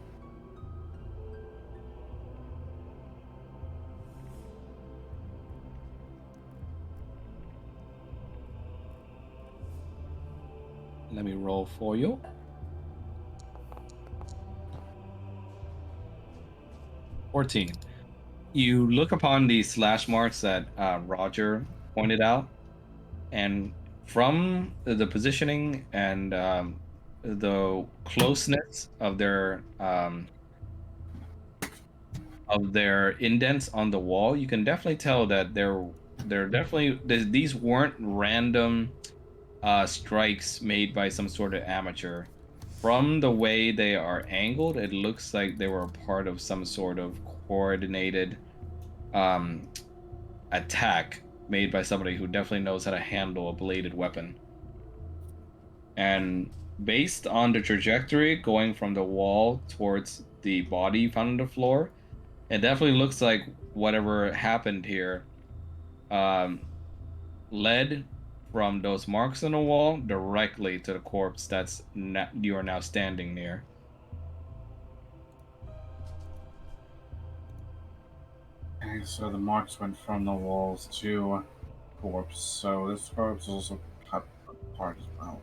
Let me roll for you. 14. You look upon the slash marks that Roger pointed out, and from the positioning and the closeness of their indents on the wall, you can definitely tell that these weren't random strikes made by some sort of amateur. From the way they are angled, it looks like they were a part of some sort of coordinated um, attack made by somebody who definitely knows how to handle a bladed weapon. And based on the trajectory going from the wall towards the body found on the floor, it definitely looks like whatever happened here um, led from those marks on the wall directly to the corpse you are now standing near. Okay, so the marks went from the walls to corpse, so this corpse is also cut apart as well.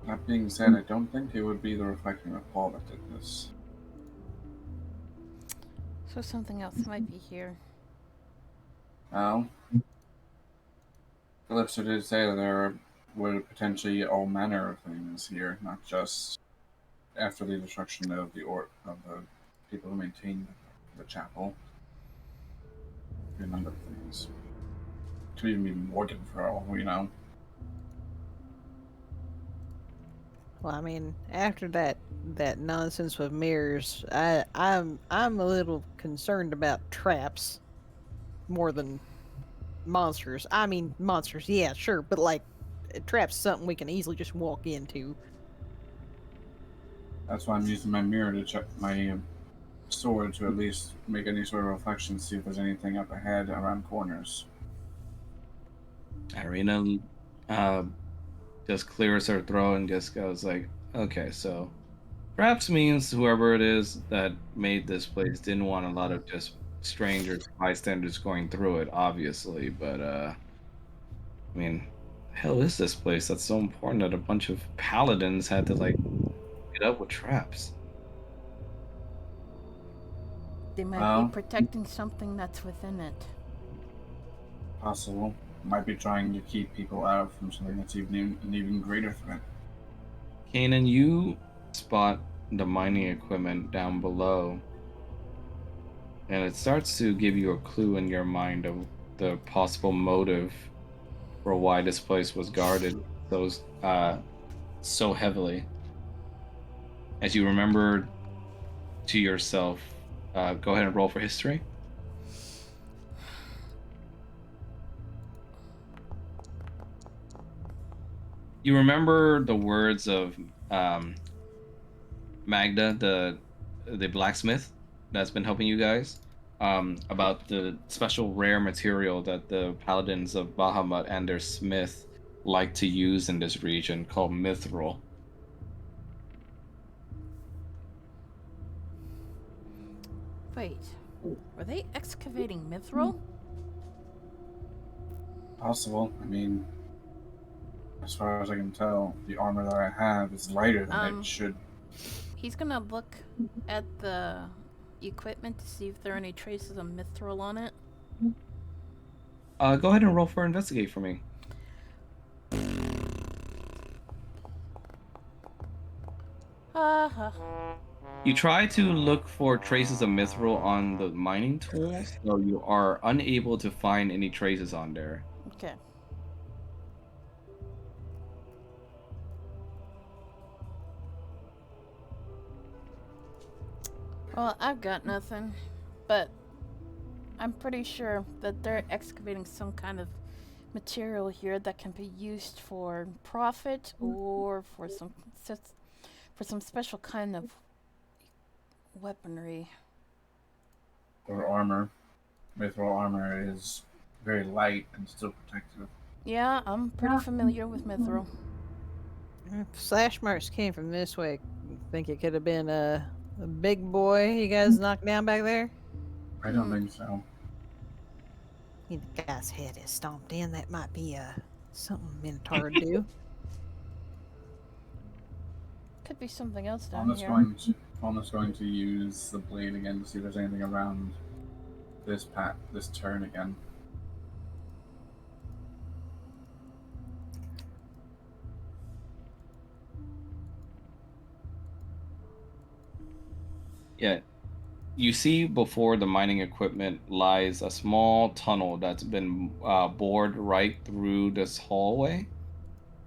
That being said, I don't think it would be the reflecting of Paul that did this. So something else might be here. Well, Calypso did say that there were potentially all manner of things here, not just after the destruction of the people who maintained the chapel. A number of things. Could even be Morgan for all we know. Well, I mean, after that nonsense with mirrors, I'm a little concerned about traps more than monsters. I mean, monsters, yeah, sure, but like traps, something we can easily just walk into. That's why I'm using my mirror to check my sword to at least make any sort of reflection, see if there's anything up ahead around corners. Irina just clears her throat and just goes like, okay, so perhaps means whoever it is that made this place didn't want a lot of just strangers, bystanders going through it, obviously, but I mean, hell is this place that's so important that a bunch of paladins had to like get up with traps? They might be Well, protecting something that's within it. possible. Might be trying to keep people out from something that's an even greater threat. Kanan, you spot the mining equipment down below, and it starts to give you a clue in your mind of the possible motive for why this place was guarded so heavily. As you remember to yourself, go ahead and roll for history. You remember the words of Magda, the blacksmith that's been helping you guys, about the special rare material that the paladins of Bahamut and their smith like to use in this region called mithril. Wait, were they excavating mithril? Possible. I mean, As far as I can tell, the armor that I have is lighter than it should. He's gonna look at the equipment to see if there are any traces of mithril on it. Go ahead and roll for investigate for me. You try to look for traces of mithril on the mining tools, so you are unable to find any traces on there. Okay. Well, I've got nothing, but I'm pretty sure that they're excavating some kind of material here that can be used for profit or for some special kind of weaponry. Or armor. Mithril armor is very light and still protective. Yeah, I'm pretty familiar with mithril. If slash marks came from this way, think it could have been a big boy you guys knocked down back there? I don't think so. The guy's head is stomped in. That might be something Minotaur would do. Could be something else down here. Almost going to use the blade again to see if there's anything around this turn again. Yeah. You see before the mining equipment lies a small tunnel that's been bored right through this hallway,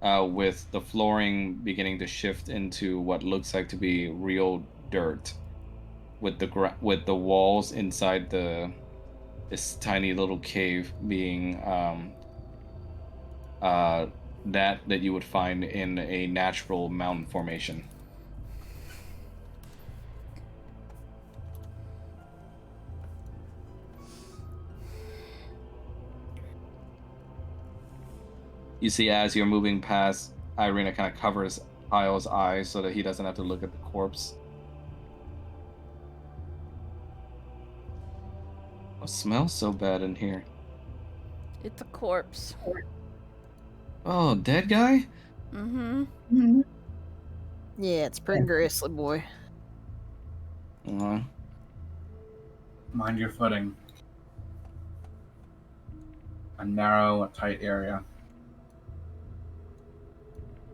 with the flooring beginning to shift into what looks like to be real dirt, with the walls inside this tiny little cave being that you would find in a natural mountain formation. You see, as you're moving past, Irina kind of covers Kyle's eyes so that he doesn't have to look at the corpse. What smells so bad in here? It's a corpse. Oh, dead guy? Mm-hmm. Yeah, it's pretty grisly, boy. Uh, Mind your footing. A narrow, tight area.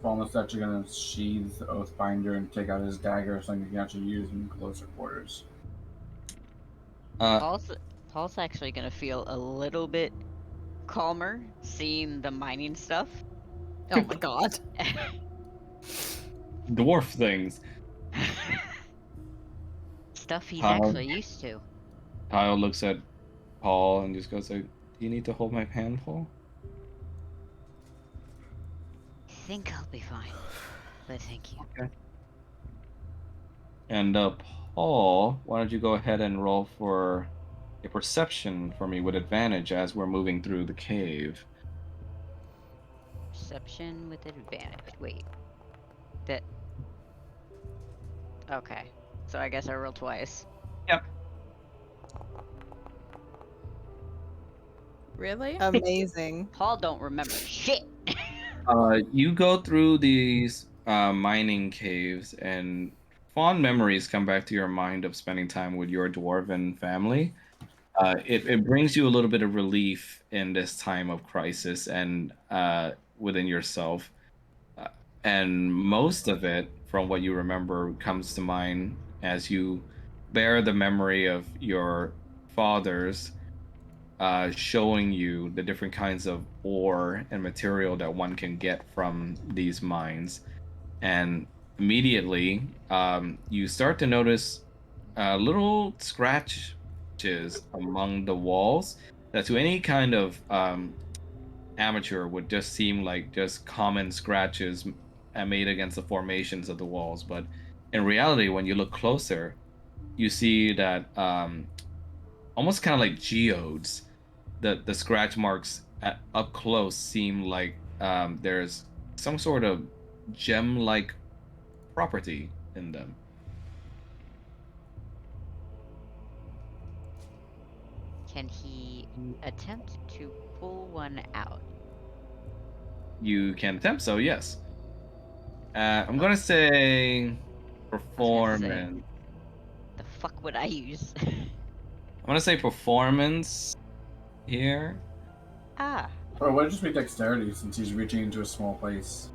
Almost actually going to sheathe the Oathbinder and take out his dagger, something he can actually use in closer quarters. Paul's actually gonna feel a little bit calmer seeing the mining stuff. Oh my god. dwarf things. Stuff he's Kyle- actually used to. Kyle looks at Paul and just goes like, "Do you need to hold my hand, Paul?" I think I'll be fine. But thank you. Okay. And Paul, why don't you go ahead and roll for a perception for me with advantage as we're moving through the cave. Perception with advantage. Wait. That. Okay. So I guess I roll twice. Yep. Really? Amazing. Paul don't remember shit. You go through these mining caves, and fond memories come back to your mind of spending time with your dwarven family. It brings you a little bit of relief in this time of crisis and within yourself. And most of it, from what you remember, comes to mind as you bear the memory of your fathers showing you the different kinds of ore and material that one can get from these mines. And immediately, you start to notice little scratches among the walls that to any kind of amateur would just seem like just common scratches made against the formations of the walls. But in reality, when you look closer, you see that almost kind of like geodes. The scratch marks up close seem like there's some sort of gem-like property in them. Can he attempt to pull one out? you can attempt. So yes, I'm gonna say I was gonna say, performance. the fuck would I use? I'm gonna say performance here. Ah, Or would it just be dexterity since he's reaching into a small place?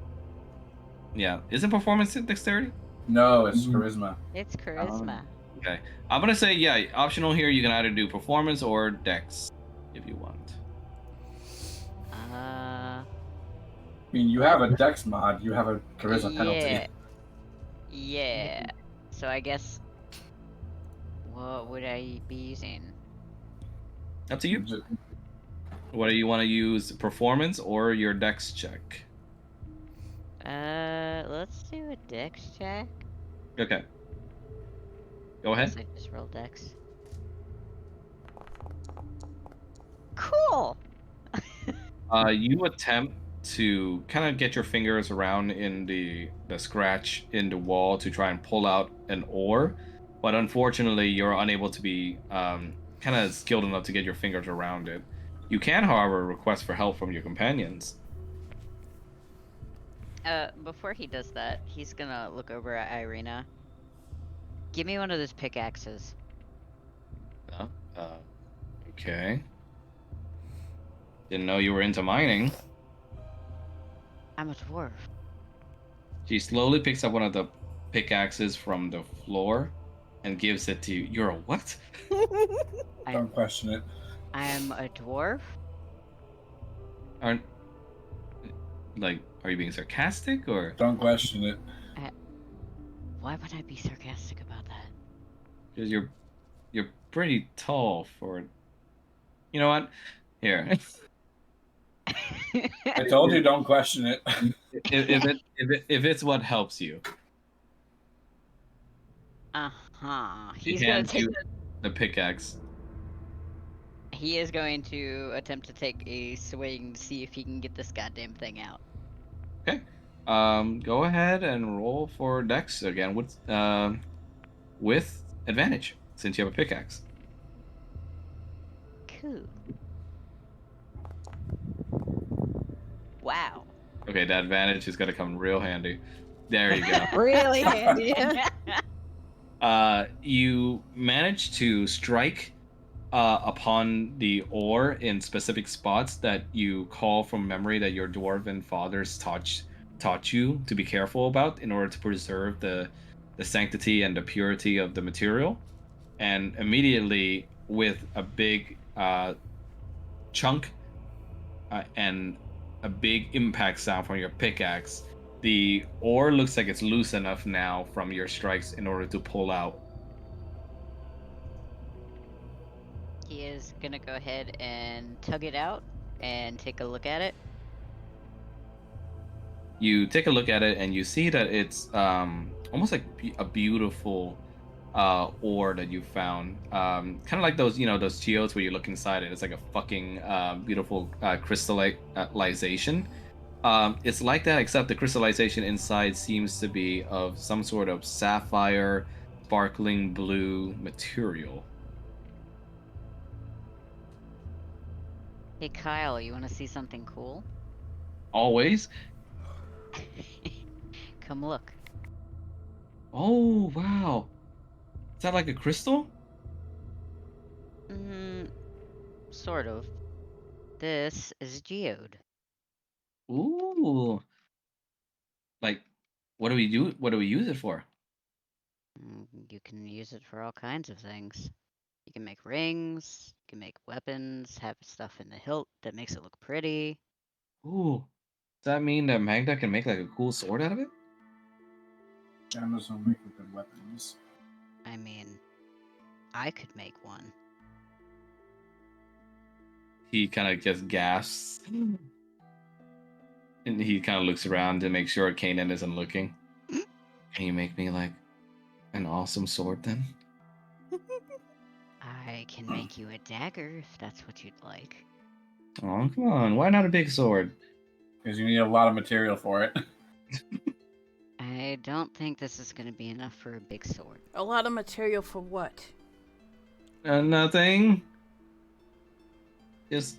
Yeah, is it performance dexterity? No, it's charisma. it's charisma. Okay, I'm gonna say yeah. Optional here. You can either do performance or dex if you want. Uh, I mean, you have a dex mod, you have a charisma yeah, penalty. yeah. So I guess, what would I be using? Up to you. Ju- Whether you want to use performance or your dex check. Let's do a dex check. Okay. Go Guess ahead. I just rolled dex. Cool. You attempt to kind of get your fingers around in the scratch in the wall to try and pull out an ore, but unfortunately you're unable to be kind of skilled enough to get your fingers around it. You can, however, request for help from your companions. Before he does that, he's gonna look over at Irina. Give me one of those pickaxes. Uh, uh, okay. Didn't know you were into mining. I'm a dwarf. She slowly picks up one of the pickaxes from the floor and gives it to you. You're a what? Don't question it. I'm a dwarf. Aren't are you being sarcastic or? Don't question it. Why would I be sarcastic about that? Because you're pretty tall for. You know what? Here, I told you don't question it. if it's what helps you, Uh-huh. she He's gonna hands take you the pickaxe. He is going to attempt to take a swing to see if he can get this goddamn thing out. Okay. Go ahead and roll for Dex again with advantage since you have a pickaxe. Cool. Wow. Okay, that advantage is gonna come real handy. There you go. Really handy. You manage to strike upon the ore in specific spots that you call from memory that your dwarven fathers taught you to be careful about in order to preserve the sanctity and the purity of the material. And immediately, with a big chunk and a big impact sound from your pickaxe, the ore looks like it's loose enough now from your strikes in order to pull out. He is gonna go ahead and tug it out and take a look at it. You take a look at it and you see that it's almost like a beautiful ore that you found. Kind of like those, those geodes where you look inside it. It's like a fucking beautiful crystallization. It's like that, except the crystallization inside seems to be of some sort of sapphire, sparkling blue material. Hey Kyle, you wanna see something cool? Always. Come look. Oh, wow. Is that like a crystal? Sort of. This is a geode. Ooh. Like, what do we do? What do we use it for? You can use it for all kinds of things. You can make rings, you can make weapons, have stuff in the hilt that makes it look pretty. Ooh. Does that mean that Magda can make like a cool sword out of it? Cameras don't make for good weapons. I mean, I could make one. He kind of just gasps. And he kind of looks around to make sure Kanan isn't looking. Can you make me like an awesome sword then? I can make you a dagger if that's what you'd like. Oh, come on. Why not a big sword? Because you need a lot of material for it. I don't think this is going to be enough for a big sword. A lot of material for what? Nothing. Just,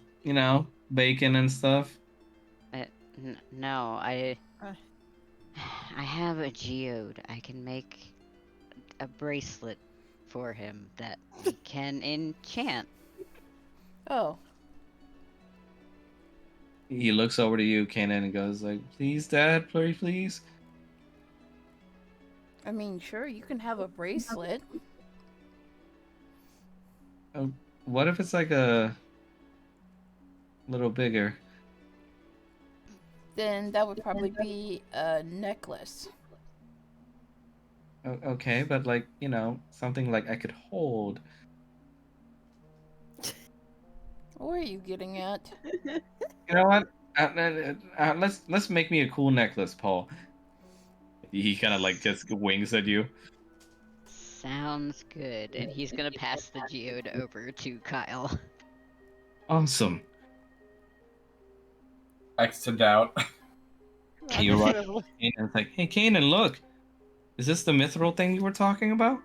bacon and stuff. No, I Uh. I have a geode. I can make a bracelet for him that we can enchant. Oh, He looks over to you, Kanan, and goes like, "Please, Dad, please." I mean, sure, you can have a bracelet. Oh, what if it's like a little bigger? Then that would probably be a necklace. Okay, but like, something like I could hold. What are you getting at? You know what? Let's make me a cool necklace, Paul. He kind of like just winks at you. Sounds good. And he's gonna pass the geode over to Kyle. Awesome. X to doubt. You're right. Kanan's like, hey, Kanan, look. Is this the mithril thing you were talking about?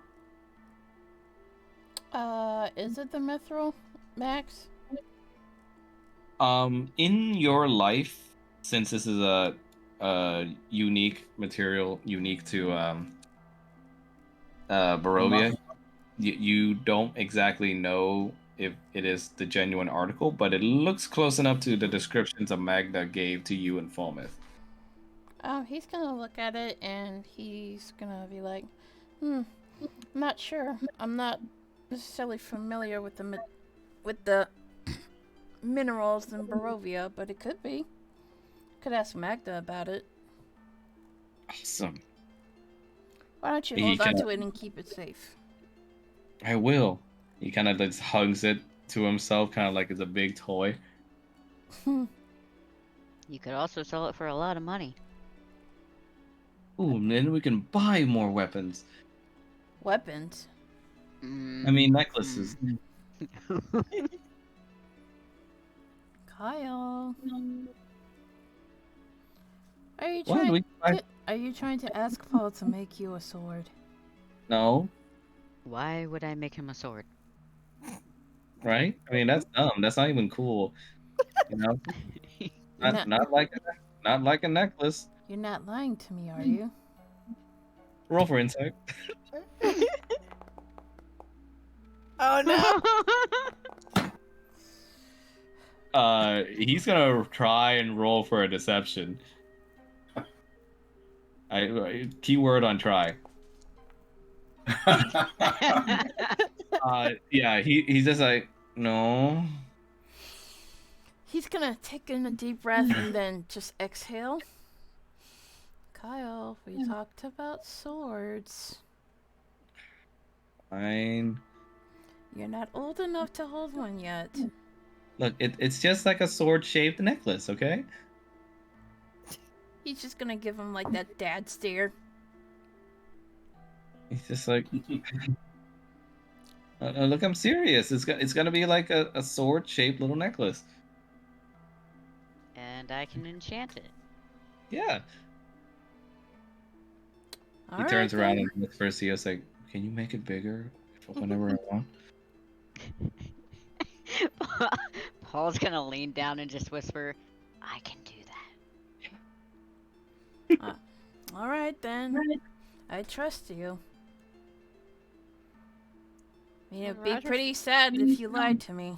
Is it the mithril, Max? In your life, since this is a unique material, unique to Barovia, you don't exactly know if it is the genuine article, but it looks close enough to the descriptions that Magda gave to you in Falmouth. He's gonna look at it and he's gonna be like, I'm not sure. I'm not necessarily familiar with the minerals in Barovia, but it could be. Could ask Magda about it. Awesome. Why don't you He hold on kinda- to it and keep it safe? I will. He kind of just hugs it to himself, kind of like it's a big toy. You could also sell it for a lot of money. Ooh, and then we can buy more weapons. Weapons? I mean, necklaces. Kyle. Are you What? Are you trying to ask Paul to make you a sword? No, Why would I make him a sword? right? I mean, that's dumb. That's not even cool. You know, Not- not like a necklace. You're not lying to me, are you? Roll for insight. Oh no! He's gonna try and roll for a deception. Keyword on try. Yeah, he's just like, no. He's gonna take in a deep breath and then just exhale. Kyle, we talked about swords. Fine. You're not old enough to hold one yet. Look, it's just like a sword-shaped necklace, okay? He's just gonna give him like that dad stare. He's just like, look, I'm serious. It's gonna be like a sword-shaped little necklace. And I can enchant it. Yeah. All He turns right, around then. and looks for Sio's like, can you make it bigger whenever I want? Paul's gonna lean down and just whisper, I can do that. All right then. I trust you. I mean, it'd be Roger. pretty sad if you lied to me.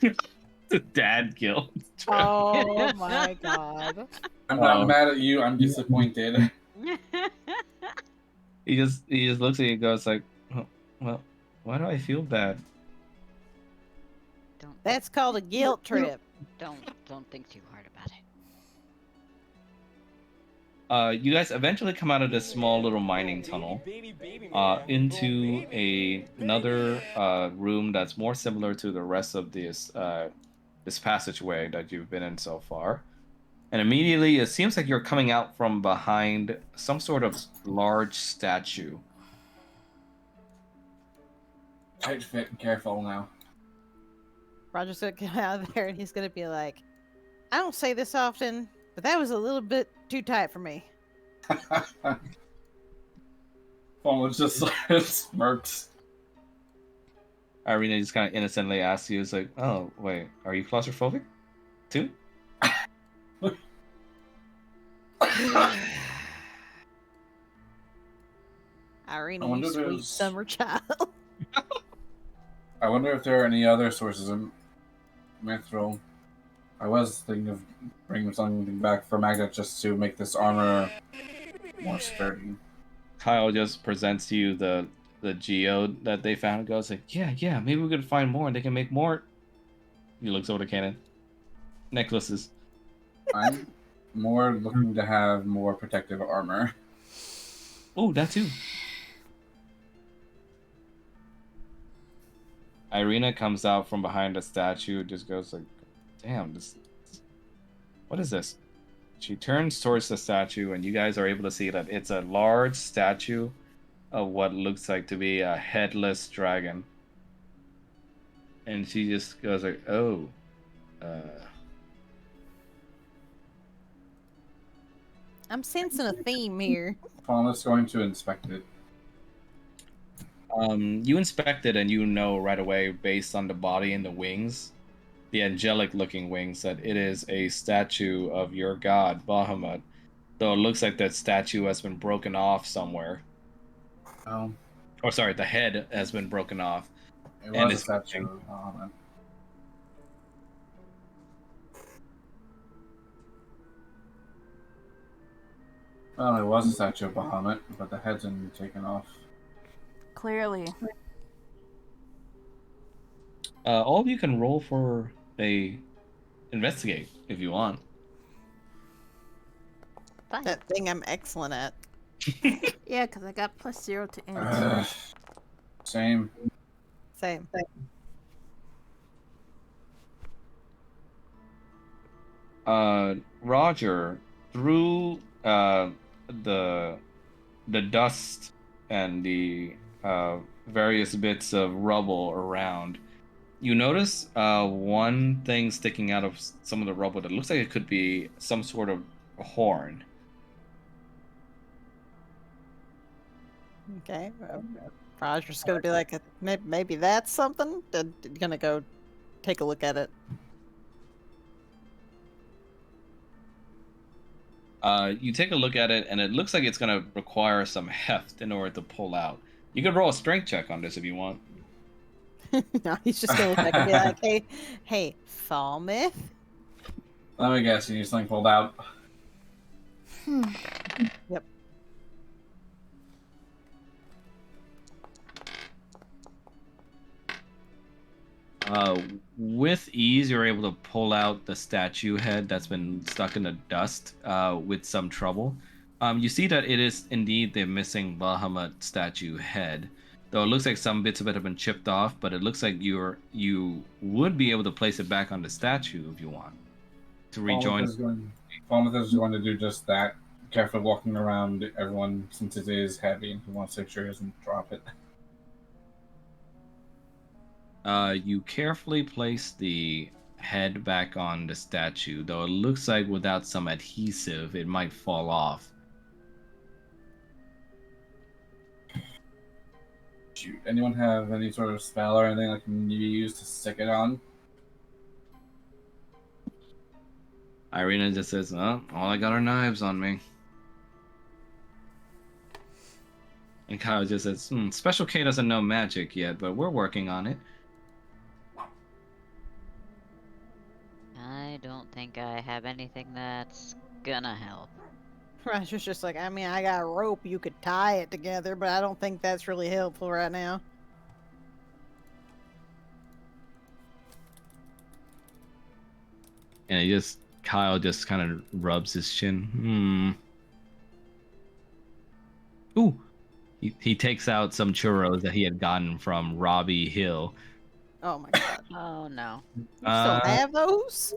The dad guilt. Oh my god! I'm not mad at you. I'm disappointed. He just looks at you and goes like, well, why do I feel bad? Don't That's called a guilt trip. don't think too hard about it. You guys eventually come out of this small little mining tunnel into another room that's more similar to the rest of this passageway that you've been in so far. And immediately, it seems like you're coming out from behind some sort of large statue. Tight fit and careful now. Roger's gonna come out of there and he's gonna be like, I don't say this often, but that was a little bit too tight for me. Fallen's just smirks. Irina just kind of innocently asks you, "It's like, oh wait, are you claustrophobic, too?" Irina, I you wonder sweet there's- summer child. I wonder if there are any other sources of mithril. I was thinking of bringing something back for Magda just to make this armor more sturdy. Kyle just presents to you the geode that they found. Goes like, yeah, maybe we could find more and they can make more. He looks over to Cannon. Necklaces. I'm more looking to have more protective armor. Oh, that too. Irina comes out from behind a statue, just goes like, damn, what is this? She turns towards the statue, and you guys are able to see that it's a large statue of what looks like to be a headless dragon. And she just goes like, oh, I'm sensing a theme here. Faunus going to inspect it. You inspect it and you know right away, based on the body and the wings, the angelic looking wings, that it is a statue of your god, Bahamut. Though it looks like that statue has been broken off somewhere. Oh, Or sorry, the head has been broken off. it And was a it's statue missing. of Bahamut. Well, it was a statue of Bahamut, but the head's been taken off. Clearly. All of you can roll for a investigate if you want. Fine. That thing I'm excellent at. Yeah, because I got +0 to int. Same. Same. Roger, through the dust and the various bits of rubble around, you notice one thing sticking out of some of the rubble that looks like it could be some sort of horn. Okay. Roger's gonna be like, maybe that's something. Gonna go take a look at it. You take a look at it, and it looks like it's going to require some heft in order to pull out. You could roll a strength check on this if you want. No, he's just gonna look back and be like, hey, Falmouth? Let me guess, you need something pulled out. Yep. With ease, you're able to pull out the statue head that's been stuck in the dust with some trouble. You see that it is indeed the missing Bahamut statue head. Though it looks like some bits of it have been chipped off, but it looks like you would be able to place it back on the statue if you want to rejoin. Falmouth is going to do just that. Carefully walking around everyone since it is heavy and he wants to make sure he doesn't drop it. You carefully place the head back on the statue, though it looks like without some adhesive, it might fall off. Shoot, anyone have any sort of spell or anything that can be used to stick it on? Irina just says, "Oh, all I got are knives on me." And Kyle just says, Special K doesn't know magic yet, but we're working on it. I don't think I have anything that's gonna help. Roger's just like, I mean, I got a rope, you could tie it together, but I don't think that's really helpful right now. And Kyle just kind of rubs his chin. Ooh. He takes out some churros that he had gotten from Robbie Hill. Oh my god. Oh no. You still have those?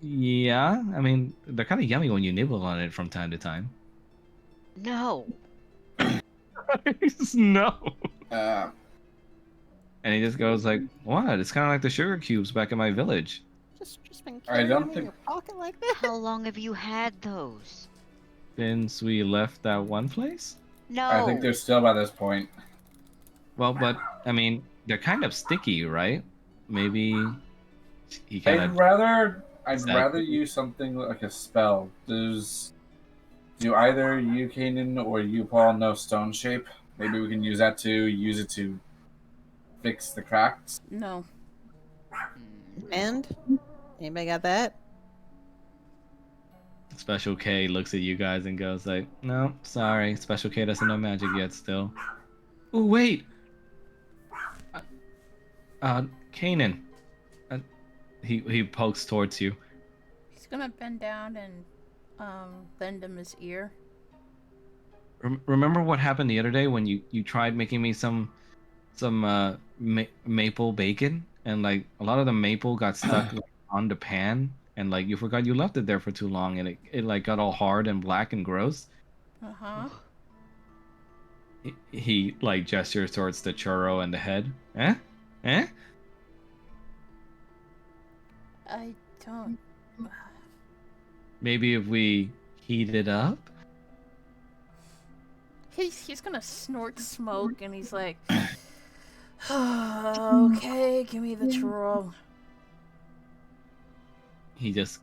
Yeah, I mean, they're kind of yummy when you nibble on it from time to time. No. No. Uh, And he just goes like, "What? It's kind of like the sugar cubes back in my village." Just been I carrying don't them in think- your pocket like that? How long have you had those? Since we left that one place? No. I think they're still by this point. Well, but, I mean, they're kind of sticky, right? Maybe he kind I'd of... rather Exactly. use something like a spell. Do either you, Kanan, or you, Paul, know stone shape? Maybe we can use it to fix the cracks. No. And anybody got that? Special K looks at you guys and goes like, "No, sorry, Special K doesn't know magic yet. Still." Oh wait, Kanan. He pokes towards you. He's gonna bend down and lend him his ear. Remember what happened the other day when you tried making me some maple bacon, and like a lot of the maple got stuck like, on the pan, and like you forgot you left it there for too long, and it like got all hard and black and gross. Uh-huh. He like gestures towards the churro and the head. Eh? I don't. Maybe if we heat it up. He's gonna snort smoke and he's like, okay, give me the churro. He just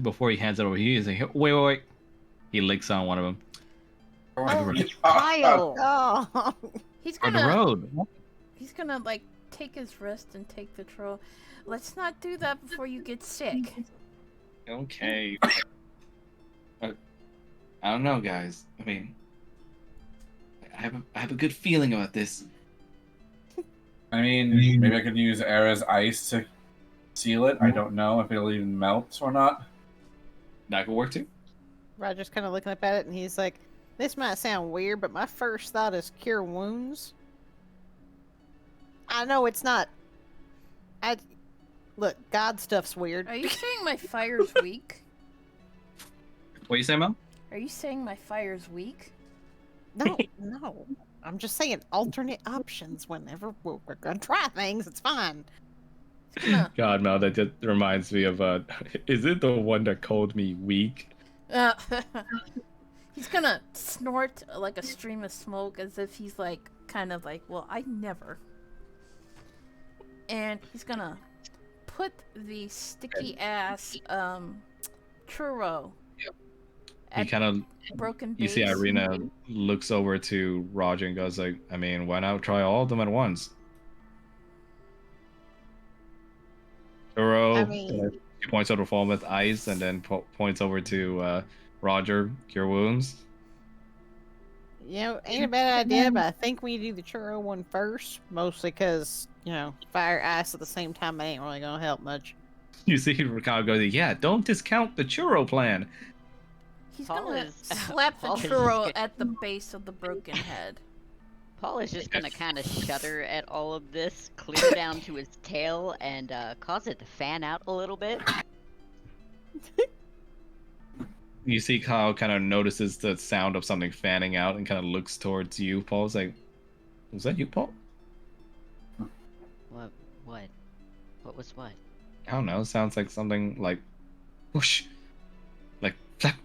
before he hands it over, he is like, wait. He licks on one of them. Kyle! Oh, He's On the gonna road. he's gonna like take his wrist and take the churro. Let's not do that before you get sick. Okay. I don't know, guys. I mean, I have a good feeling about this. I mean, maybe I could use Era's ice to seal it. I don't know if it'll even melt or not. That could work too. Roger's kind of looking up at it, and he's like, "This might sound weird, but my first thought is cure wounds." I know it's not. Look, God stuff's weird. Are you saying my fire's weak? What you say, Mom? Are you saying my fire's weak? No. I'm just saying alternate options whenever we're gonna try things. It's fine. God, Mel, that just reminds me of is it the one that called me weak? He's gonna snort like a stream of smoke as if he's like, kind of like, well, I never. And he's gonna put the sticky ass churro He at kind of, broken you base. see Irina looks over to Roger and goes like, I mean, why not try all of them at once? Churro, I mean- she points over Falmouth ice and then points over to Roger, cure wounds. You know, ain't a bad idea, but I think we do the churro one first, mostly because, fire ice at the same time ain't really gonna help much. You see Ricardo goes, yeah, don't discount the churro plan. He's Paul gonna is- slap the Paul is churro just at the base of the broken head. Paul is just gonna kind of shudder at all of this, clear down to his tail, and cause it to fan out a little bit. You see Kyle kind of notices the sound of something fanning out and kind of looks towards you. Paul's like, was that you, Paul? What? What was what? I don't know. Sounds like something like whoosh, like flap.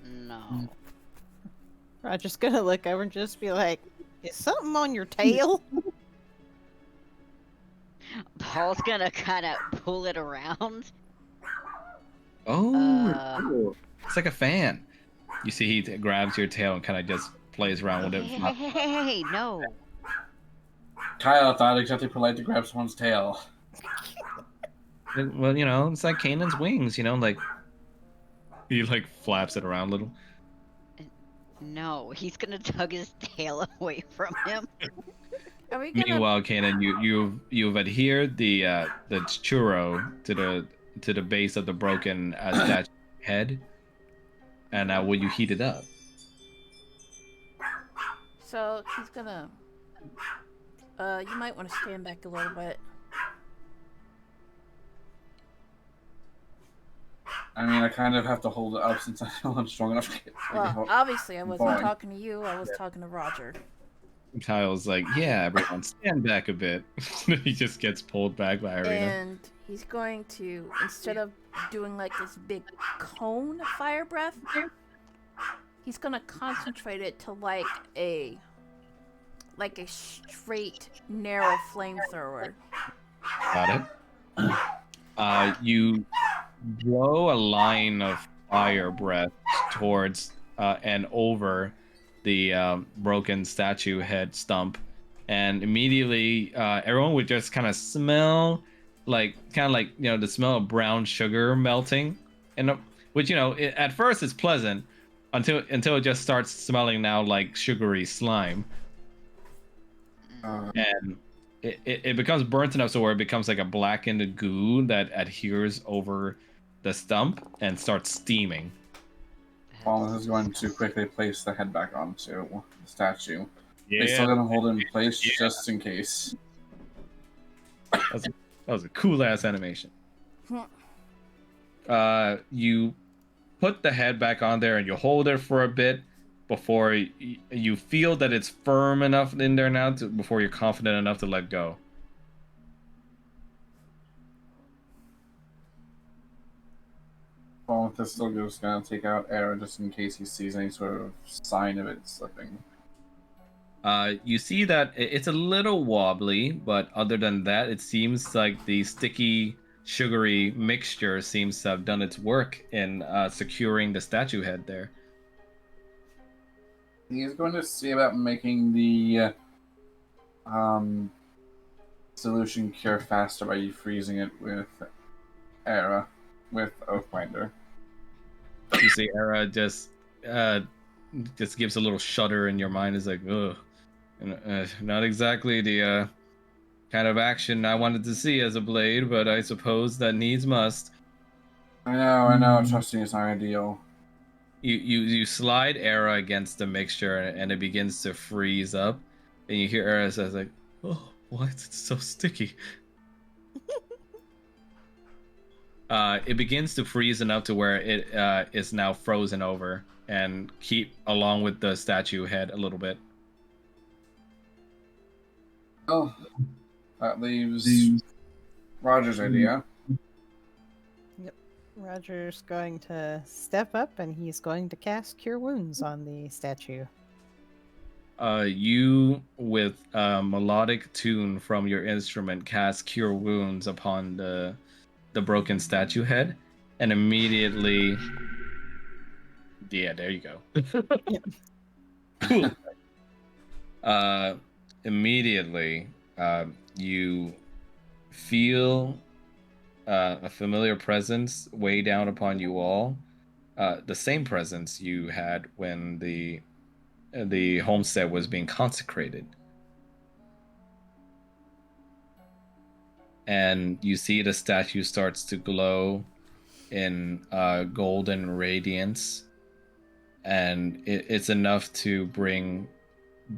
No. Roger's gonna look over and just be like, "Is something on your tail?" Paul's gonna kind of pull it around. Oh, it's like a fan. You see, he grabs your tail and kind of just plays around with it. Hey, no. Kyle thought exactly polite to grab someone's tail. Well, it's like Kanan's wings. Like he like flaps it around a little. No, he's gonna tug his tail away from him. Are we gonna? Meanwhile, Kanan, you've adhered the churro to the base of the broken statue head, and now will you heat it up? So he's gonna. You might want to stand back a little bit. I mean, I kind of have to hold it up since I know I'm strong enough to get Well, obviously I wasn't Fine. talking to you. I was talking to Roger. Kyle's like, yeah, everyone stand back a bit. He just gets pulled back by Irina. And he's going to, instead of doing like this big cone of fire breath, he's gonna concentrate it to like a straight, narrow flamethrower. Got it. You blow a line of fire breath towards and over the broken statue head stump, and immediately everyone would just kind of smell like the smell of brown sugar melting, and which at first it's pleasant until it just starts smelling now like sugary slime, and it becomes burnt enough so where it becomes like a blackened goo that adheres over the stump and starts steaming. Falmouth is going to quickly place the head back onto the statue. Yeah, They're still going to hold it in place just in case. that was a cool ass animation. You put the head back on there and you hold it for a bit before you feel that it's firm enough in there now before you're confident enough to let go. Falmouth is still just going to take out Era just in case he sees any sort of sign of it slipping. You see that it's a little wobbly, but other than that, it seems like the sticky, sugary mixture seems to have done its work in securing the statue head there. He's going to see about making the solution cure faster by freezing it with Era, with Oathbinder. You see Era just gives a little shudder in your mind. Is like, ugh, not exactly the kind of action I wanted to see as a blade, but I suppose that needs must. I know. Trusting is not ideal. You slide Era against the mixture and it begins to freeze up, and you hear Era says like, "Oh, why is it so sticky?" It begins to freeze enough to where it is now frozen over and keep along with the statue head a little bit. Oh, that leaves Roger's idea. Yep. Roger's going to step up and he's going to cast Cure Wounds on the statue. You, with a melodic tune from your instrument, cast Cure Wounds upon the broken statue head, and immediately, yeah, there you go. Yep. Cool. Immediately, you feel a familiar presence weigh down upon you all. The same presence you had when the homestead was being consecrated. And you see the statue starts to glow in golden radiance, and it's enough to bring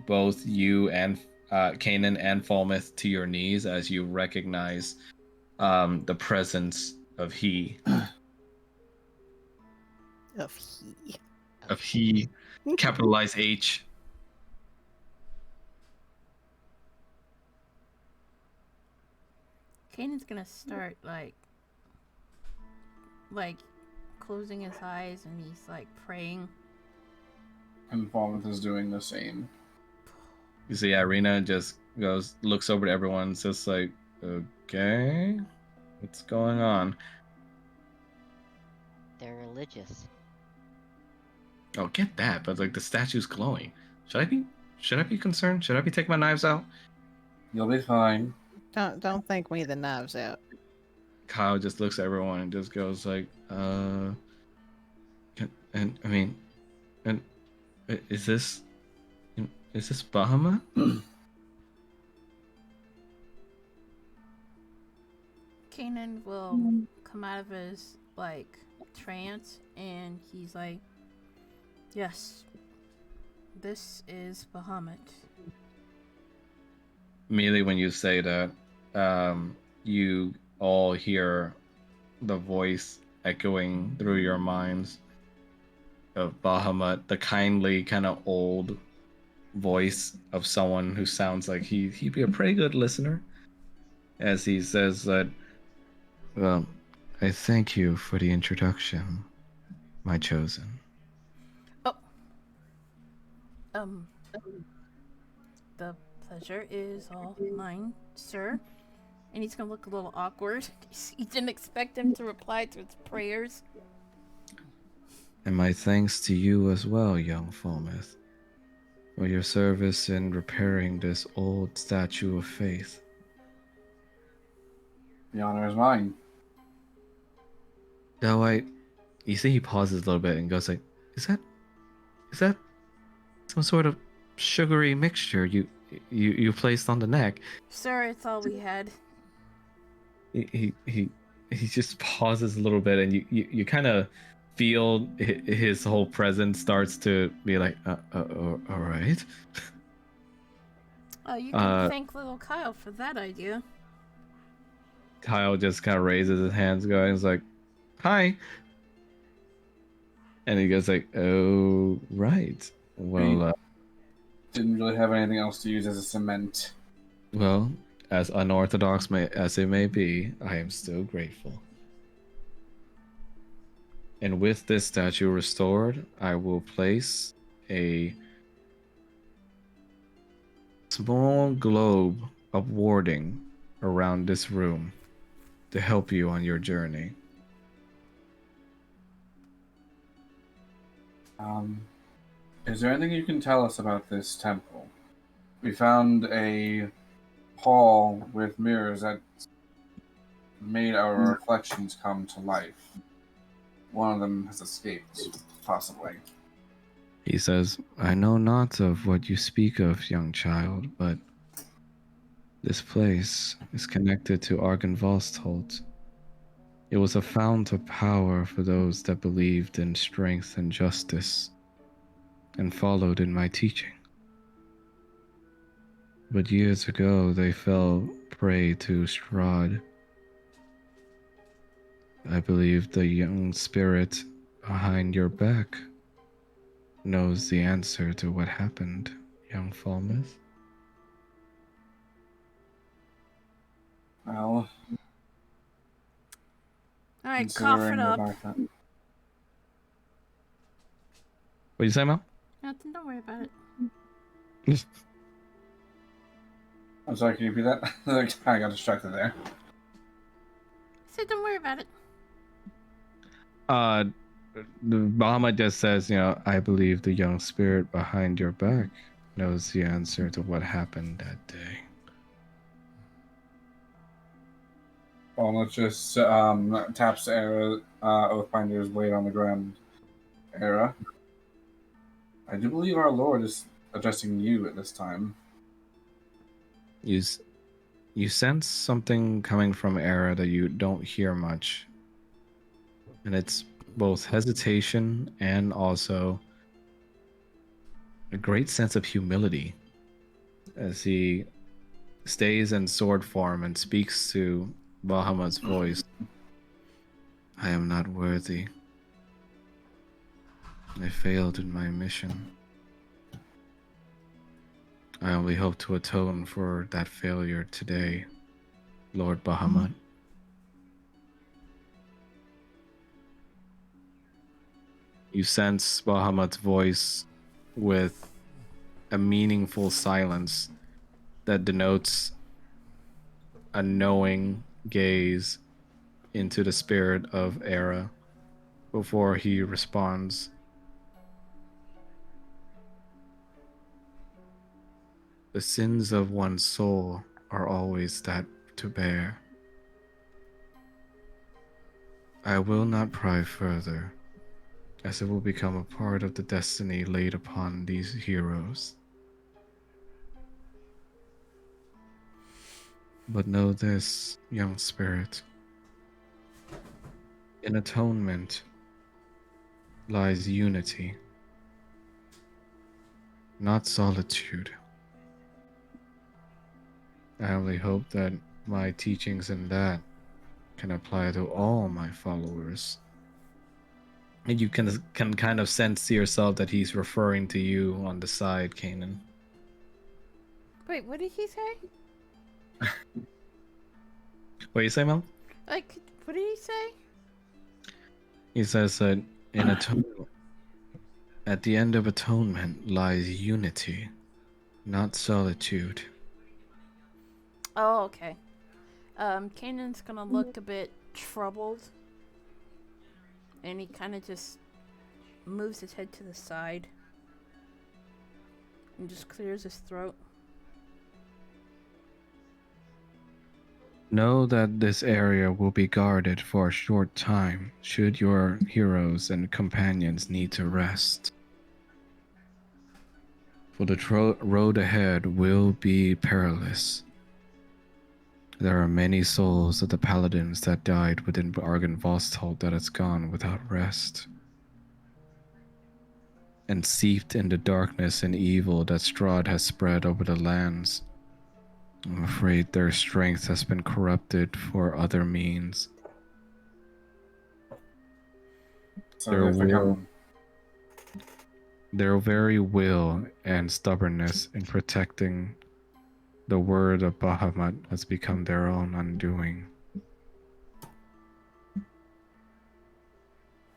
both you and Kanan and Falmouth to your knees as you recognize the presence of he. Of he, capitalize H. Kanan's gonna start like closing his eyes and he's like praying. And Falmouth is doing the same. You see Irina just looks over to everyone, just like, okay, what's going on? They're religious. Oh, get that, but like the statue's glowing. Should I be concerned? Should I be taking my knives out? You'll be fine. Don't think me the knives out. Kyle just looks at everyone and just goes like, is this Bahamut? Kanan will come out of his like trance and he's like, yes, this is Bahamut. Immediately when you say that, you all hear the voice echoing through your minds of Bahamut, the kindly kind of old voice of someone who sounds like he'd be a pretty good listener, as he says that, well, I thank you for the introduction, my chosen. Oh. The pleasure is all mine, sir. And he's gonna look a little awkward. He didn't expect him to reply to his prayers. And my thanks to you as well, young Falmouth, for your service in repairing this old statue of faith. The honor is mine. Now you see he pauses a little bit and goes like, is that some sort of sugary mixture you placed on the neck? Sir, it's all we had. He just pauses a little bit, and you kind of feel his whole presence starts to be like, all right. Oh, you can thank little Kyle for that idea. Kyle just kind of raises his hands, going, he's like, "Hi," and he goes like, "Oh, right. Well, Didn't really have anything else to use as a cement. well, as unorthodox as it may be, I am still grateful. And with this statue restored, I will place a small globe of warding around this room to help you on your journey." Is there anything you can tell us about this temple? We found a hall with mirrors that made our reflections come to life. One of them has escaped, possibly. He says, "I know not of what you speak of, young child, but this place is connected to Argynvostholt. It was a fount of power for those that believed in strength and justice, and followed in my teaching. But years ago, they fell prey to Strahd. I believe the young spirit behind your back knows the answer to what happened, young Falmouth." Well, Alright, cough it considering the up. fact that... What you say, Mel? Nothing, don't worry about it. I'm sorry, can you repeat that? I got distracted there. I said don't worry about it. Bahamut just says, "I believe the young spirit behind your back knows the answer to what happened that day." Well, let's just taps Era, Oathbinder's weight on the ground. Era, I do believe our Lord is addressing you at this time. You sense something coming from Era that you don't hear much. And it's both hesitation and also a great sense of humility as he stays in sword form and speaks to Bahamut's voice. "I am not worthy. I failed in my mission. I only hope to atone for that failure today, Lord Bahamut." You sense Bahamut's voice with a meaningful silence that denotes a knowing gaze into the spirit of Era before he responds. "The sins of one's soul are always that to bear. I will not pry further, as it will become a part of the destiny laid upon these heroes. But know this, young spirit. In atonement lies unity, not solitude. I only hope that my teachings in that can apply to all my followers." And you can kind of sense to yourself that he's referring to you on the side, Kanan. Wait, what did he say? What do you say, Mel? Like, what did he say? He says that at the end of atonement lies unity, not solitude. Oh, okay. Kanan's gonna look a bit troubled. And he kind of just moves his head to the side and just clears his throat. Know that this area will be guarded for a short time should your heroes and companions need to rest. For the road ahead will be perilous. There are many souls of the paladins that died within Argynvostholt that has gone without rest. And seeped in the darkness and evil that Strahd has spread over the lands. I'm afraid their strength has been corrupted for other means. So Their if they come, Their very will and stubbornness in protecting the word of Bahamut has become their own undoing.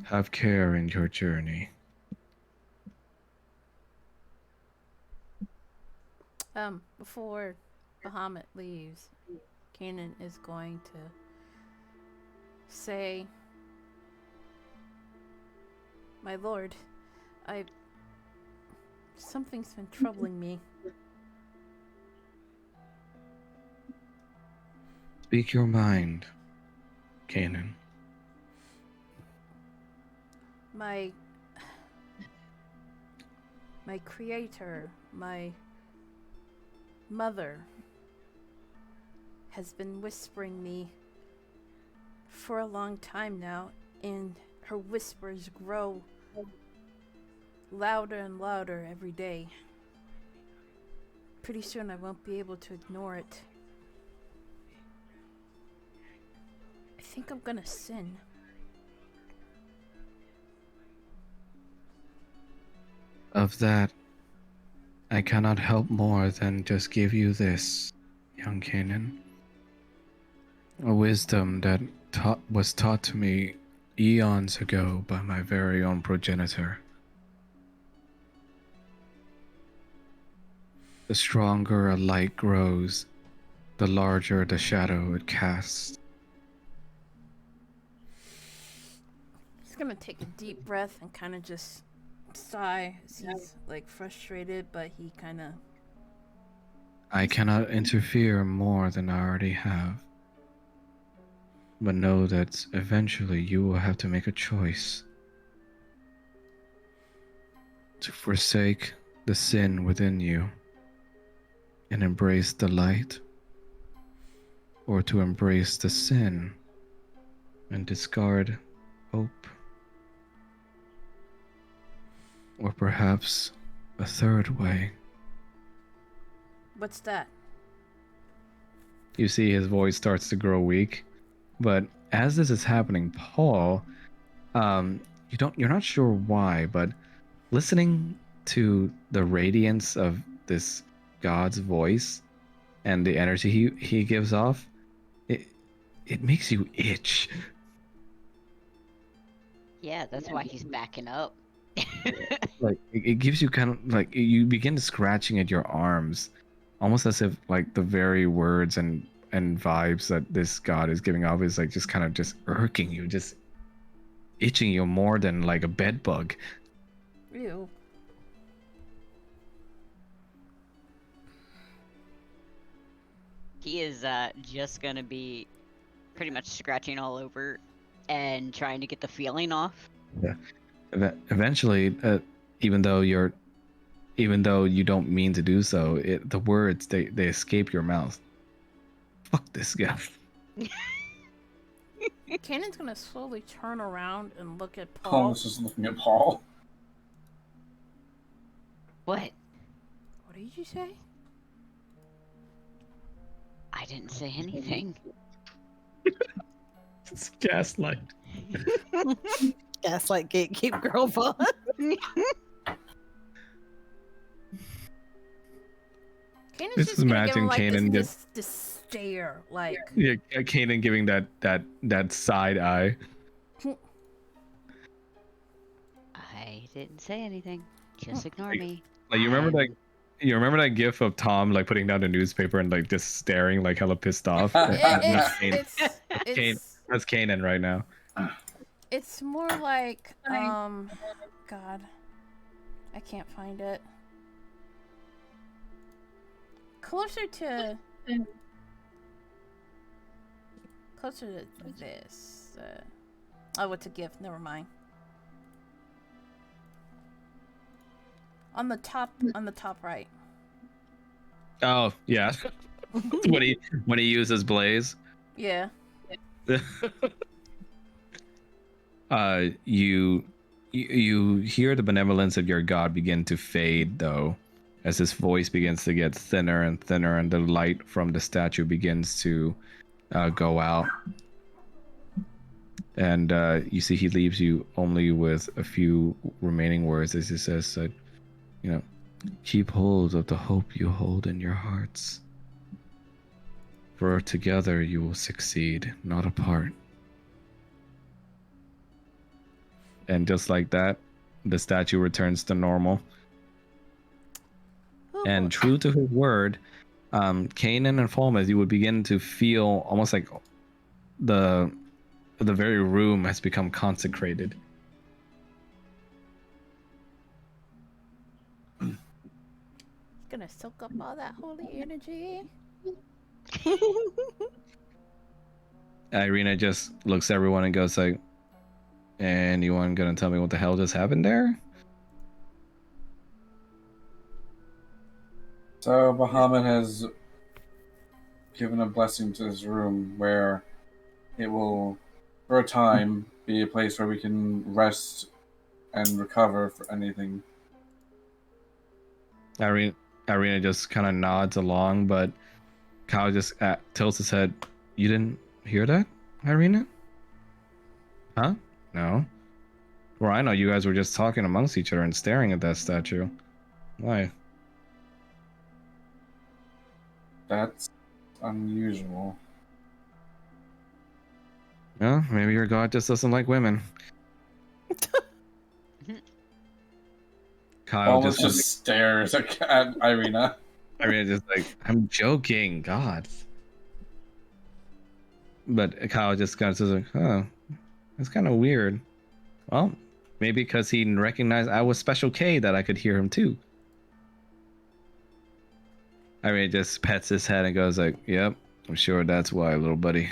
Have care in your journey. Before Bahamut leaves, Kanan is going to say, "My lord, something's been troubling me. Speak your mind, Kanan. My creator, my mother, has been whispering me for a long time now, and her whispers grow louder and louder every day. Pretty soon I won't be able to ignore it. I think I'm gonna sin." Of that, I cannot help more than just give you this, young Kanan. A wisdom that was taught to me eons ago by my very own progenitor. The stronger a light grows, the larger the shadow it casts. He's gonna take a deep breath and kind of just sigh. He's like frustrated, but he kind of... I cannot interfere more than I already have. But know that eventually you will have to make a choice. To forsake the sin within you and embrace the light, or to embrace the sin and discard hope. Or perhaps a third way. What's that? You see his voice starts to grow weak. But as this is happening, Paul, you're not sure why, but listening to the radiance of this God's voice and the energy he gives off, it makes you itch. Yeah, that's why he's backing up. Like it gives you kind of like you begin scratching at your arms, almost as if like the very words and vibes that this god is giving off is like just kind of just irking you, just itching you more than like a bed bug. Ew. He is just gonna be pretty much scratching all over and trying to get the feeling off. Yeah. Eventually, even though you don't mean to do so, the words they escape your mouth. Fuck this guy. Kanan's gonna slowly turn around and look at Paul. Thomas is looking at Paul. What? What did you say? I didn't say anything. It's gaslight. Gaslight gatekeep girl Vaughn. Kanan's This just is gonna give imagine him like Kanan this stare, like... Yeah, Kanan giving that side eye. I didn't say anything. Just ignore me. Like you remember that gif of Tom like putting down the newspaper and like just staring like hella pissed off. That's It's Kanan right now. It's more like God, I can't find it. Closer to this. Oh, it's a gift. Never mind. On the top right. Oh yeah, when he uses blaze. Yeah. You hear the benevolence of your god begin to fade, though, as his voice begins to get thinner and thinner, and the light from the statue begins to go out. And you see he leaves you only with a few remaining words as he says, you know, keep hold of the hope you hold in your hearts. For together you will succeed, not apart. And just like that, the statue returns to normal. Oh, And boy. true to his word, Kanan and Fulmus, you would begin to feel almost like the very room has become consecrated. It's gonna soak up all that holy energy. Irina just looks at everyone and goes like, anyone gonna tell me what the hell just happened there? So Bahamut has given a blessing to this room where it will, for a time, be a place where we can rest and recover for anything. Irina just kind of nods along, but Kyle just tilts his head. You didn't hear that, Irina? Huh? No. Well, I know you guys were just talking amongst each other and staring at that statue. Why? That's unusual. Well, maybe your god just doesn't like women. Kyle Almost just stares at Irina. Irina just like, I'm joking, God. But Kyle just kind of says like, huh, that's kind of weird. Well, maybe because he recognized I was Special K that I could hear him too. Irina just pets his head and goes like, yep, I'm sure that's why, little buddy.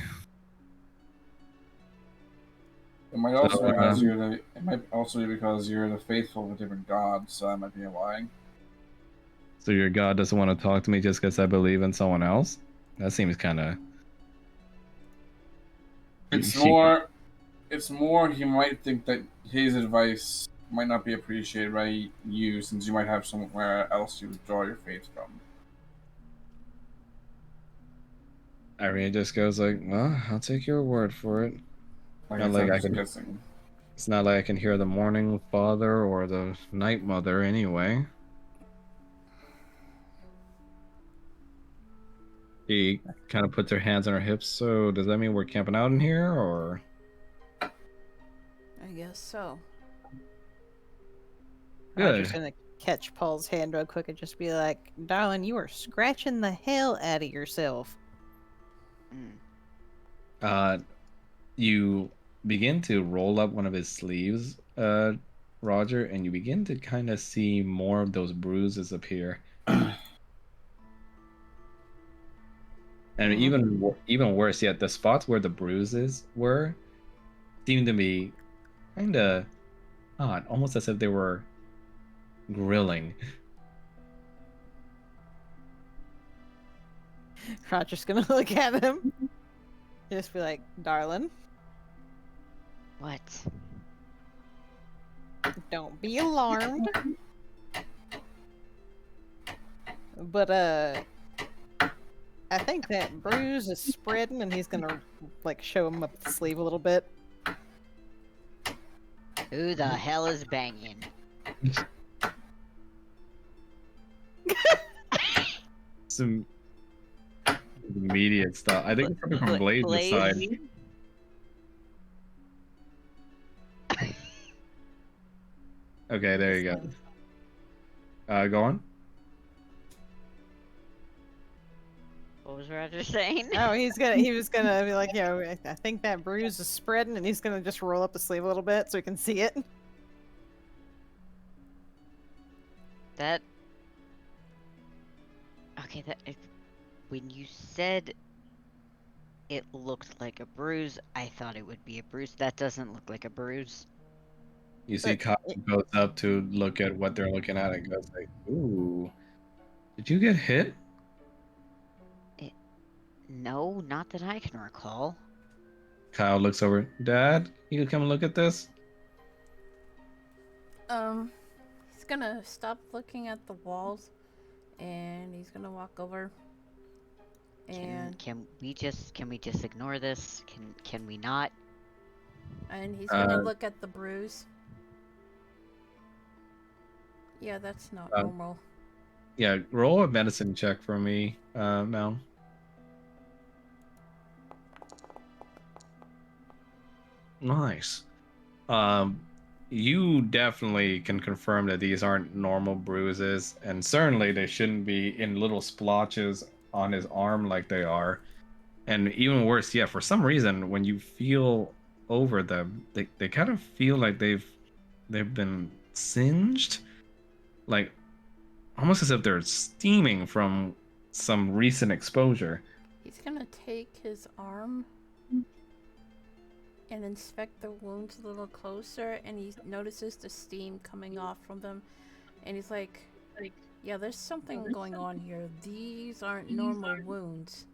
It might also be because it might also be because you're the faithful of a different god, so that might be why. So your god doesn't want to talk to me just because I believe in someone else? That seems kind of... It's more he might think that his advice might not be appreciated by you, since you might have somewhere else you draw your faith from. Irina just goes like, well, I'll take your word for it. Like I said, guessing. It's not like I can hear the morning father or the night mother anyway. He kind of puts her hands on her hips. So does that mean we're camping out in here, or? I guess so. Good. I'm just gonna catch Paul's hand real quick and just be like, darling, you are scratching the hell out of yourself. You begin to roll up one of his sleeves, Roger, and you begin to kind of see more of those bruises appear. And even worse yet, the spots where the bruises were seemed to be kind of odd, almost as if they were grilling. Roger's gonna look at him. Just be like, darling, What? don't be alarmed. But I think that bruise is spreading, and he's gonna like show him up the sleeve a little bit. Who the hell is banging? Some immediate stuff. I think it's coming from Blaze's side. Okay, there you go. Go on. What was Roger saying? Oh, he was gonna be like, yeah, I think that bruise is spreading, and he's gonna just roll up the sleeve a little bit so he can see it. That. Okay, when you said it looked like a bruise, I thought it would be a bruise. That doesn't look like a bruise. You see, Kyle goes up to look at what they're looking at and goes like, "Ooh, did you get hit?" No, not that I can recall. Kyle looks over. Dad, you come look at this. He's gonna stop looking at the walls, and he's gonna walk over. And Can we just ignore this? Can we not? and he's gonna look at the bruise. Yeah, that's not normal. Yeah, roll a medicine check for me, Mel. Nice. You definitely can confirm that these aren't normal bruises, and certainly they shouldn't be in little splotches on his arm like they are. And even worse, yeah, for some reason, when you feel over them, they kind of feel like they've been singed, like almost as if they're steaming from some recent exposure. He's gonna take his arm and inspect the wounds a little closer, and he notices the steam coming off from them, and he's like, yeah, there's something going on here. These aren't normal wounds.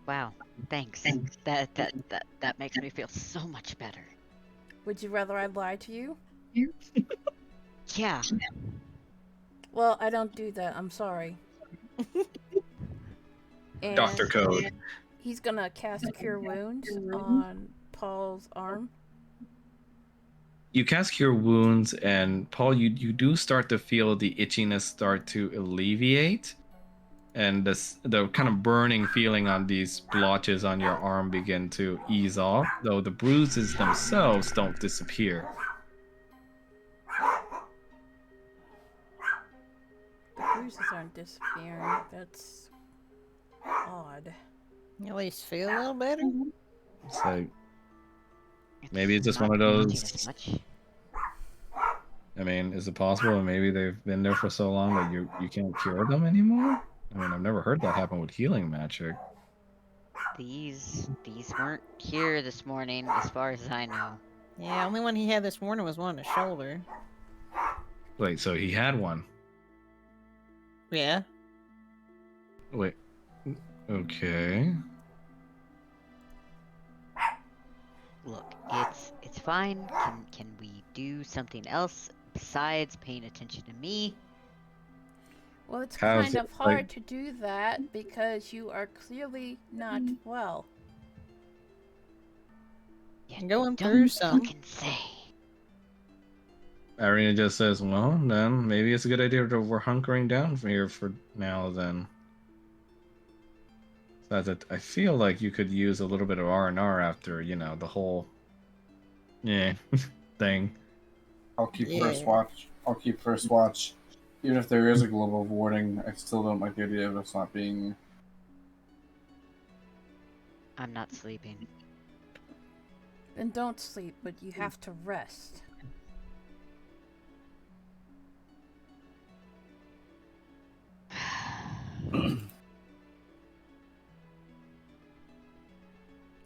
Wow, thanks. That makes me feel so much better. Would you rather I lie to you? Yeah. Well, I don't do that. I'm sorry. And Doctor Code. he's gonna cast Cure Wounds on Paul's arm. You cast Cure Wounds, and Paul, you do start to feel the itchiness start to alleviate, and the kind of burning feeling on these blotches on your arm begin to ease off, though the bruises themselves don't disappear. The bruises aren't disappearing. That's odd. At least feel a little better. It's like maybe it's just one of those. I mean, is it possible maybe they've been there for so long that you can't cure them anymore? I mean, I've never heard that happen with healing magic. These weren't here this morning, as far as I know. Yeah, only one he had this morning was one on his shoulder. Wait, so he had one? Yeah. Wait. Okay. Look, it's fine. Can we do something else besides paying attention to me? Well, it's How's kind it, of hard like- to do that because you are clearly not well. You Going don't through some. fucking say. Irina just says, well, then maybe it's a good idea that we're hunkering down from here for now, then. So that I feel like you could use a little bit of R&R after, the whole thing. I'll keep Yeah. first watch. Even if there is a global warning, I still don't like the idea of us not being. I'm not sleeping. Then don't sleep, but you have to rest.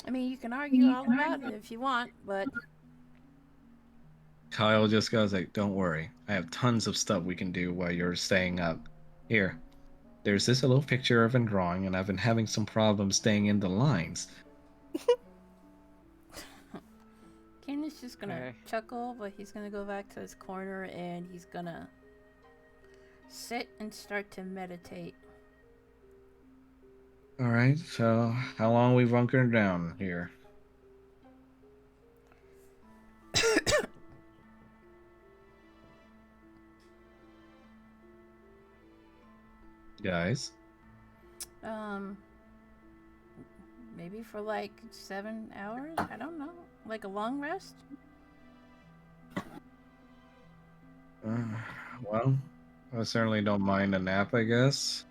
I mean, you can argue all about it if you want, but Kyle just goes like, don't worry. I have tons of stuff we can do while you're staying up. Here, there's this little picture I've been drawing, and I've been having some problems staying in the lines. Keenan's just gonna Okay. chuckle, but he's gonna go back to his corner and he's gonna sit and start to meditate. Alright, so how long we bunkering down here? Guys? Maybe for like 7 hours? I don't know. Like a long rest? Well, I certainly don't mind a nap, I guess.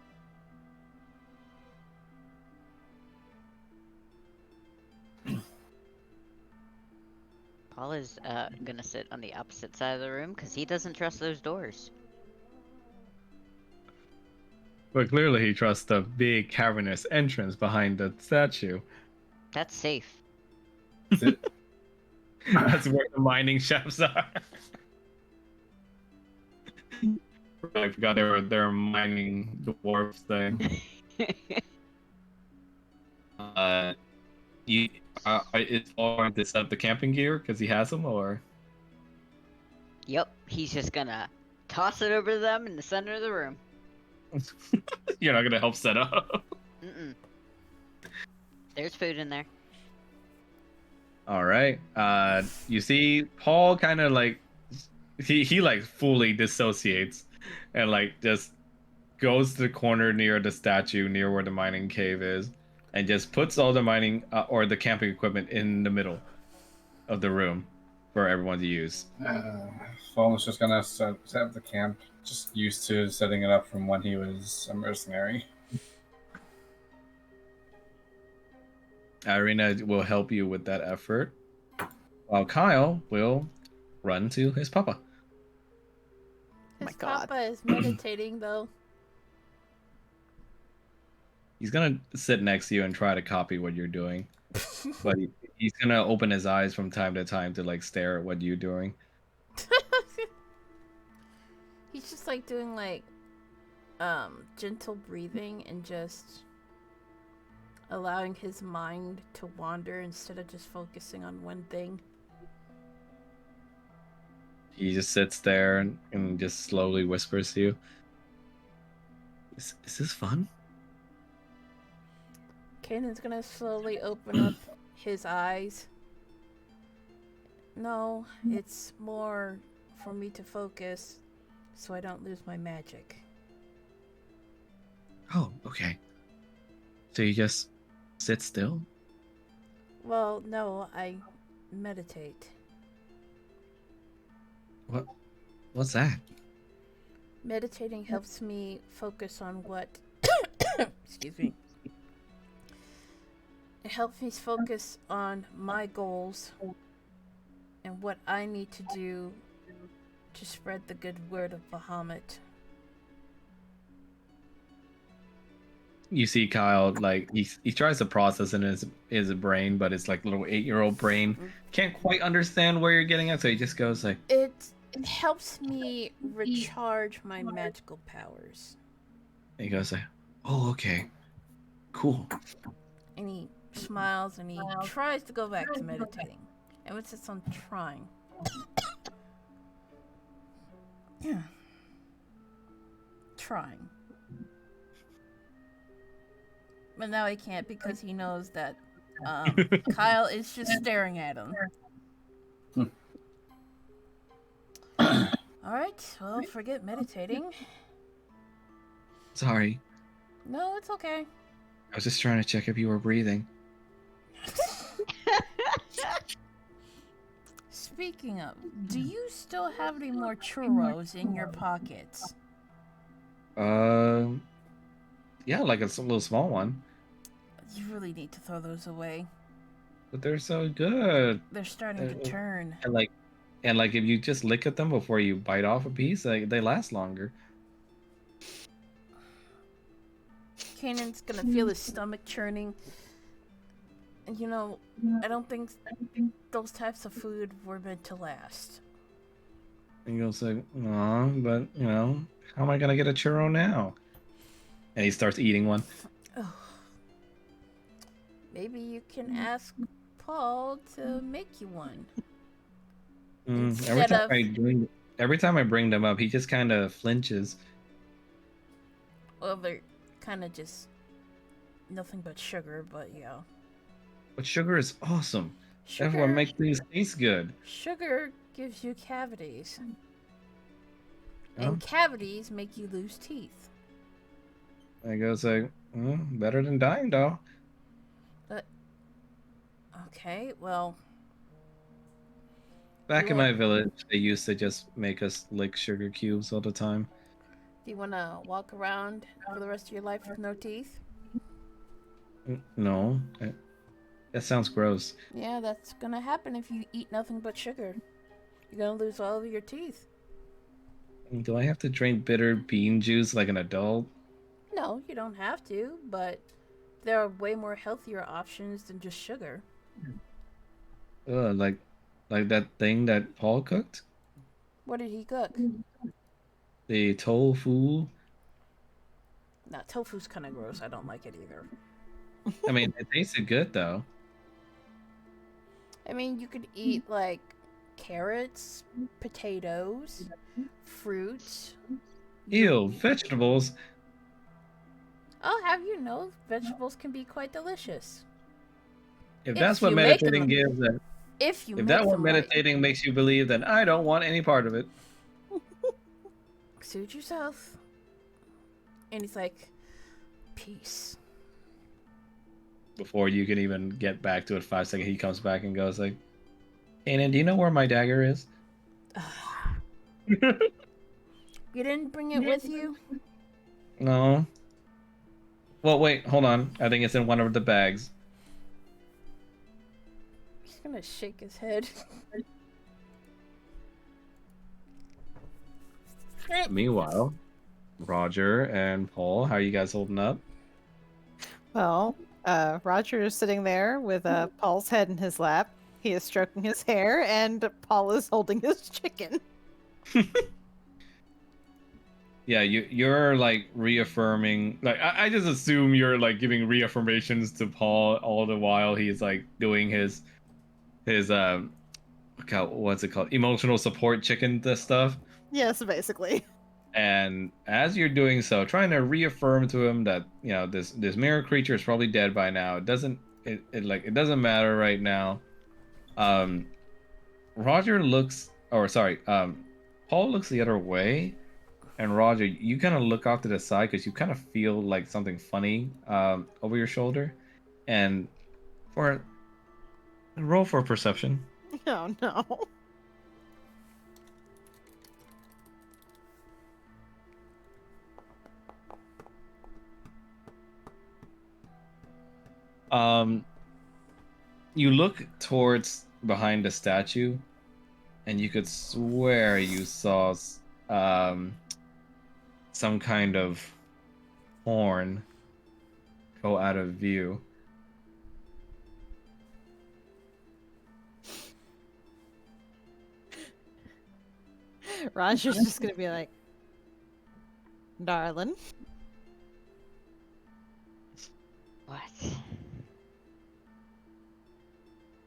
Paul is gonna sit on the opposite side of the room because he doesn't trust those doors. But clearly he trusts the big cavernous entrance behind the statue. That's safe. That's where the mining shafts are. I forgot they're mining dwarves thing. You is Paul going to set up the camping gear because he has them, or Yep, he's just gonna toss it over to them in the center of the room. you're not gonna help set up? Mm-mm. There's food in there. All right. You see, Paul kind of like he like fully dissociates and like just goes to the corner near the statue, near where the mining cave is, and just puts all the mining or the camping equipment in the middle of the room for everyone to use. Fallen's just gonna set up the camp. Just used to setting it up from when he was a mercenary. Irina will help you with that effort, while Kyle will run to his papa. my His God. papa is meditating though. He's gonna sit next to you and try to copy what you're doing, but he's gonna open his eyes from time to time to like stare at what you're doing. He's just like doing like gentle breathing and just allowing his mind to wander instead of just focusing on one thing. He just sits there and just slowly whispers to you, Is this fun? Kanan's gonna slowly open up his eyes. No, it's more for me to focus so I don't lose my magic. Oh, okay. So you just sit still? Well, no, I meditate. What's that? Meditating helps me focus on what excuse me. It helps me focus on my goals and what I need to do to spread the good word of Bahamut. You see Kyle, like he tries to process in his brain, but it's like little 8-year-old brain can't quite understand where you're getting at, so he just goes like, It helps me recharge my magical powers. he goes like, oh, okay, cool. And he smiles and he tries to go back to meditating. And it's just on trying. Yeah. Trying. But now he can't because he knows that Kyle is just staring at him. Alright, well, forget meditating. Sorry, No, it's okay. I was just trying to check if you were breathing. Speaking of, do you still have any more churros in your pockets? Yeah, like a little small one, You really need to throw those away. but they're so good. They're starting to turn. And like if you just lick at them before you bite off a piece, they last longer. Kanan's gonna feel his stomach churning. And you know, I don't think those types of food were meant to last. And he goes like, aw, but you know, how am I gonna get a churro now? And he starts eating one. Oh. Maybe you can ask Paul to make you one. Instead of- Every time I bring them up, he just kind of flinches. Well, they're kind of just nothing but sugar, but yeah. But sugar is awesome. That's what Sugar, makes things taste good. sugar gives you cavities. Oh. And cavities make you lose teeth. And he goes like, better than dying, though. Okay, well, Back in my village, they used to just make us lick sugar cubes all the time. do you want to walk around for the rest of your life with no teeth? No. That sounds gross. Yeah, that's gonna happen if you eat nothing but sugar. You're gonna lose all of your teeth. Do I have to drink bitter bean juice like an adult? No, you don't have to, but there are way more healthier options than just sugar. Ugh, like that thing that Paul cooked? What did he cook? The tofu. Nah, tofu's kind of gross. I don't like it either. I mean, it tasted good though. I mean, you could eat like carrots, potatoes, fruits. Ew, vegetables. I'll have you know, vegetables can be quite delicious. If If that's what you make meditating them- gives, then If you if make that what them right. meditating makes you believe, then I don't want any part of it. Suit yourself. And he's like, peace. Before you can even get back to it 5 seconds, he comes back and goes like, Kanan, do you know where my dagger is? You didn't bring it with you? No. Well, wait, hold on. I think it's in one of the bags. He's gonna shake his head. Meanwhile, Roger and Paul, how are you guys holding up? Well, Roger is sitting there with Paul's head in his lap. He is stroking his hair, and Paul is holding his chicken. Yeah, you're like reaffirming. Like I just assume you're like giving reaffirmations to Paul all the while he's like doing his what's it called, emotional support chicken stuff. Yes, basically. And as you're doing so, trying to reaffirm to him that this mirror creature is probably dead by now. It doesn't matter right now. Roger looks, or sorry, Paul looks the other way, and Roger, you kind of look off to the side because you kind of feel like something funny over your shoulder, and roll for perception. Oh no. You look towards behind the statue, and you could swear you saw some kind of horn go out of view. Roger's just gonna be like, darling. What?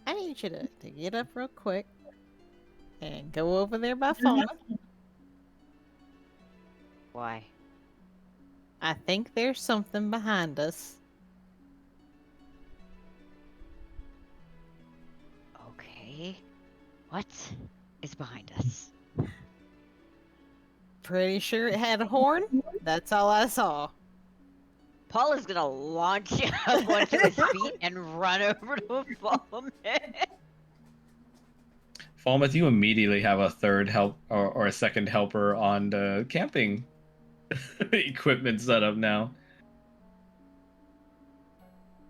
I need you to get up real quick and go over there by phone. Why? I think there's something behind us. Okay. What is behind us? Pretty sure it had a horn. That's all I saw. Paul is gonna launch up onto his feet and run over to Falmouth. Falmouth, you immediately have a third help or a second helper on the camping equipment setup now.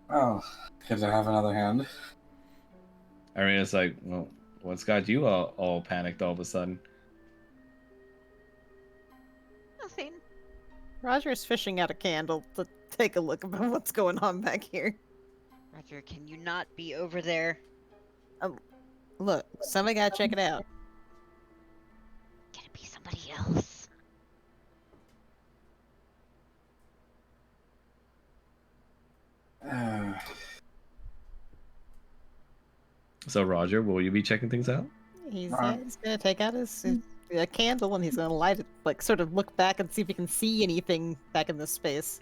Oh, good to have another hand. I mean, it's like, well, what's got you all panicked all of a sudden? Nothing. Roger's fishing out a candle to take a look at what's going on back here. Roger, can you not be over there? Look, somebody gotta check it out. Can it be somebody else? So, Roger, will you be checking things out? He's gonna take out his candle and he's gonna light it, like sort of look back and see if he can see anything back in this space.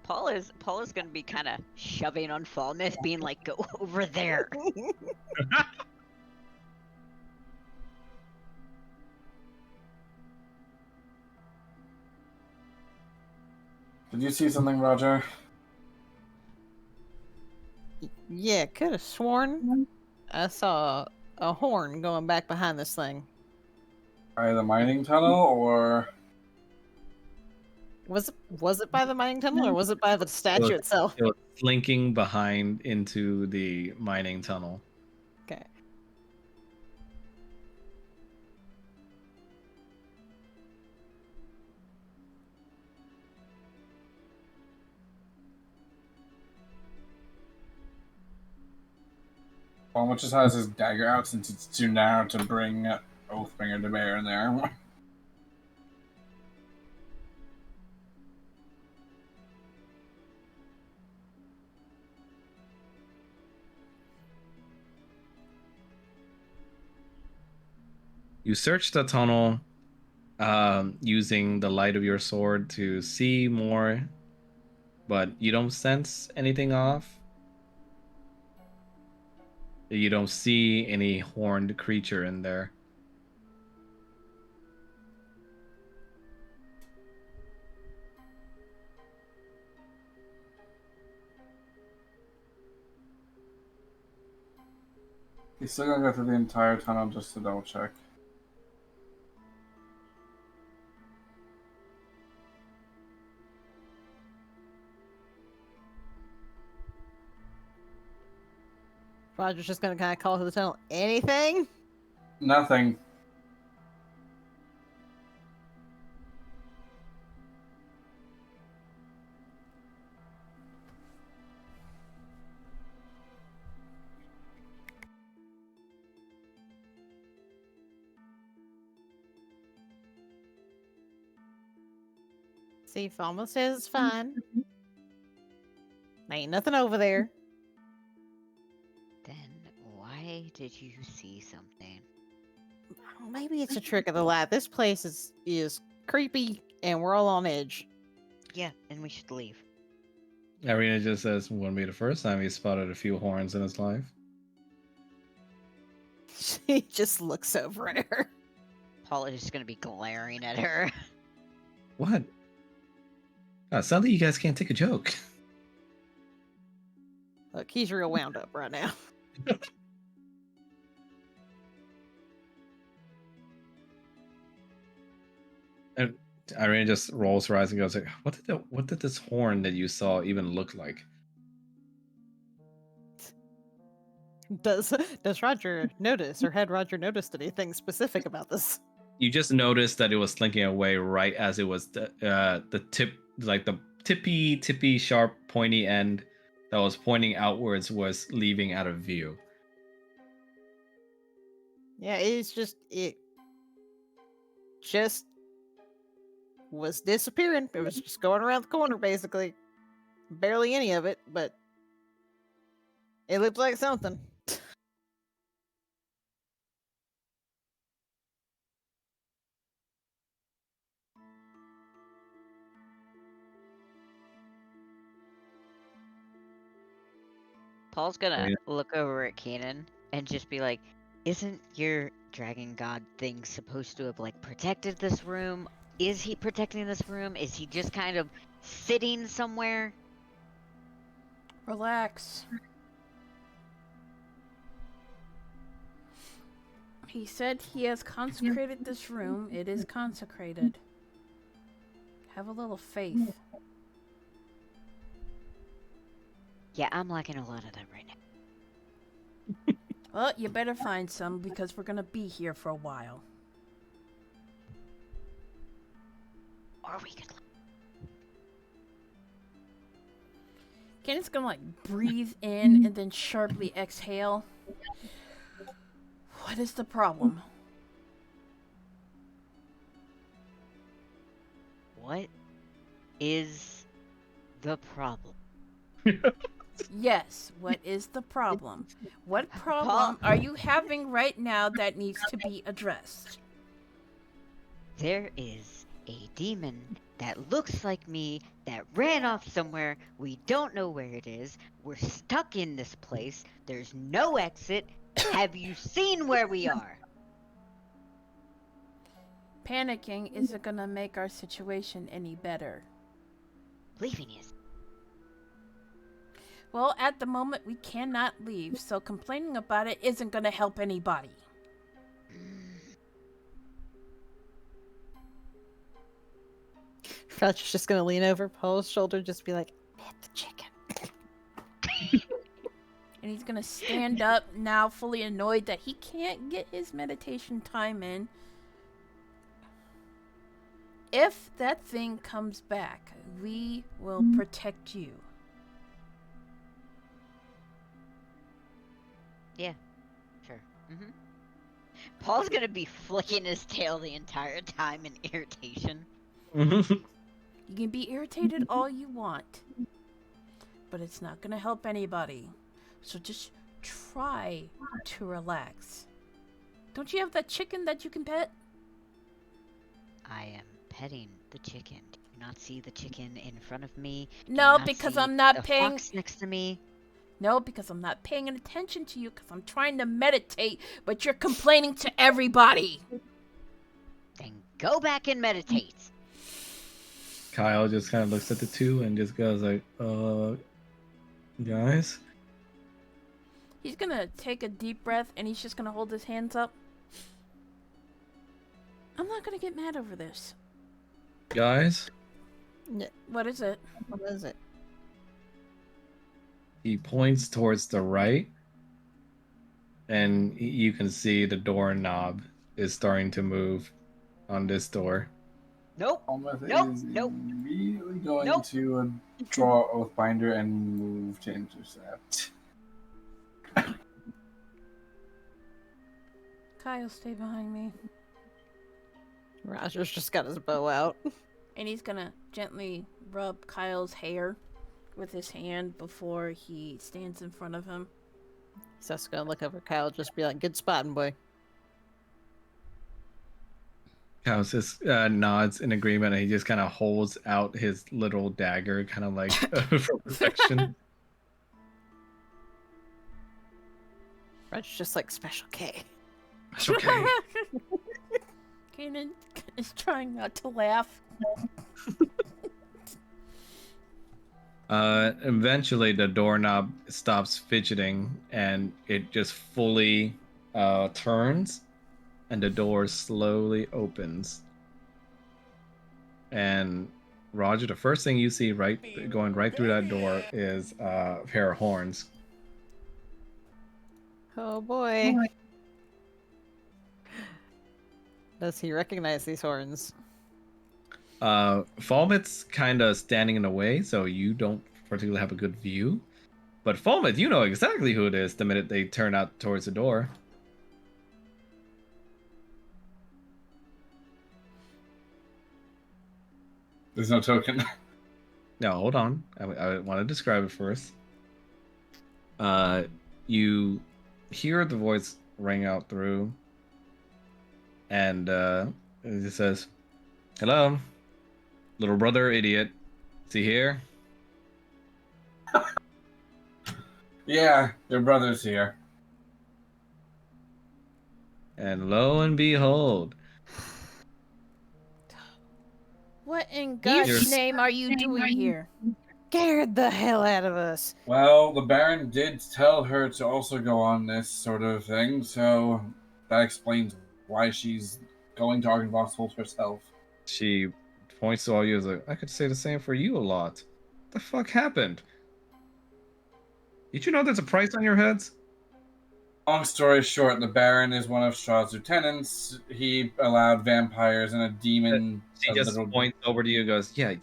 Paul is gonna be kind of shoving on Falmouth, being like, "Go over there." Did you see something, Roger? Yeah, could have sworn I saw a horn going back behind this thing. By the mining tunnel, or Was it by the mining tunnel or was it by the statue itself? It was slinking behind into the mining tunnel. Okay. Palmer just has his dagger out since it's too narrow to bring Oathbringer to bear in there. You search the tunnel using the light of your sword to see more, but you don't sense anything off. You don't see any horned creature in there. He's still gonna go through the entire tunnel just to double check. Roger's just gonna kind of call to the tunnel. Anything? Nothing. See, Falmo says it's fine. Ain't nothing over there. Then why did you see something? Maybe it's a trick of the light. This place is creepy, and we're all on edge. Yeah, and we should leave. Arena just says, wouldn't be the first time he spotted a few horns in his life. She just looks over at her. Paul is just gonna be glaring at her. What? Sounds like you guys can't take a joke. Look, he's real wound up right now. And Irene just rolls her eyes and goes, like, what did this horn that you saw even look like? Does Roger notice, or had Roger noticed anything specific about this? You just noticed that it was slinking away right as it was the tip, like the tippy, sharp, pointy end that was pointing outwards was leaving out of view. Yeah, it just was disappearing. It was just going around the corner, basically. Barely any of it, but it looked like something. Paul's gonna look over at Kanan and just be like, isn't your dragon god thing supposed to have like protected this room? Is he protecting this room? Is he just kind of sitting somewhere? Relax. He said he has consecrated this room. It is consecrated. Have a little faith. Yeah, I'm liking a lot of that right now. Well, you better find some because we're gonna be here for a while. Or we could. Kenneth's gonna like breathe in and then sharply exhale. What is the problem? What is the problem? Yes, what is the problem? What problem are you having right now that needs to be addressed? There is a demon that looks like me that ran off somewhere. We don't know where it is. We're stuck in this place. There's no exit. Have you seen where we are? Panicking isn't gonna make our situation any better. Leaving is. Well, at the moment we cannot leave, so complaining about it isn't gonna help anybody. Roger's just gonna lean over Paul's shoulder, just be like, "Pet the chicken." And he's gonna stand up now, fully annoyed that he can't get his meditation time in. If that thing comes back, we will protect you. Yeah, sure. Paul's gonna be flicking his tail the entire time in irritation. You can be irritated all you want, but it's not gonna help anybody. So just try to relax. Don't you have that chicken that you can pet? I am petting the chicken. Do you not see the chicken in front of me? Do you No, not because see I'm not the paying. fox next to me. No, because I'm not paying attention to you. Because I'm trying to meditate, but you're complaining to everybody. Then go back and meditate. Kyle just kind of looks at the two and just goes like, guys? He's gonna take a deep breath and he's just gonna hold his hands up. I'm not gonna get mad over this. Guys? What is it? What is it? He points towards the right, and you can see the doorknob is starting to move on this door. Nope. Almost Nope, is nope. immediately going Nope. to draw Oathbinder and move to intercept. Kyle, stay behind me. Roger's just got his bow out. And he's gonna gently rub Kyle's hair with his hand before he stands in front of him. Seth's gonna look over Kyle, just be like, "Good spotting, boy." Kyle just nods in agreement, and he just kind of holds out his little dagger, kind of like for protection. Roger's just like Special K. It's okay. Kanan is trying not to laugh. Eventually, the doorknob stops fidgeting, and it just fully turns, and the door slowly opens. And Roger, the first thing you see going right through that door is a pair of horns. Oh boy. Does he recognize these horns? Falmouth's kind of standing in the way, so you don't particularly have a good view. But Falmouth, you know exactly who it is the minute they turn out towards the door. There's no token. No, hold on. I want to describe it first. You hear the voice ring out through, and it says, "Hello, little brother, idiot. Is he here?" Yeah, your brother's here. And lo and behold, What in God's You're- name are you doing here? Scared the hell out of us. Well, the Baron did tell her to also go on this sort of thing, so that explains why she's going to Argynvost herself. she points to all you as like, I could say the same for you a lot. What the fuck happened? Did you know there's a price on your heads? Long story short, the Baron is one of Strahd's lieutenants. He allowed vampires and a demon. She a just little- points over to you and goes, yeah,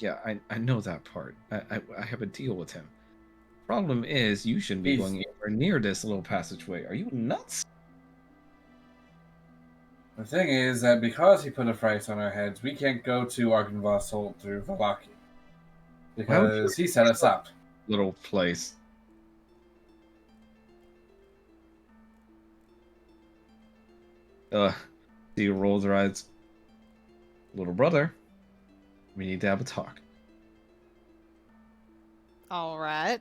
I know that part. I have a deal with him. Problem is, you shouldn't be He's- going anywhere near this little passageway. Are you nuts? The thing is that because he put a price on our heads, we can't go to Argynvost through Valaki. Why would you- Because he set us up. Little place. She rolls her eyes. Little brother, we need to have a talk. All right.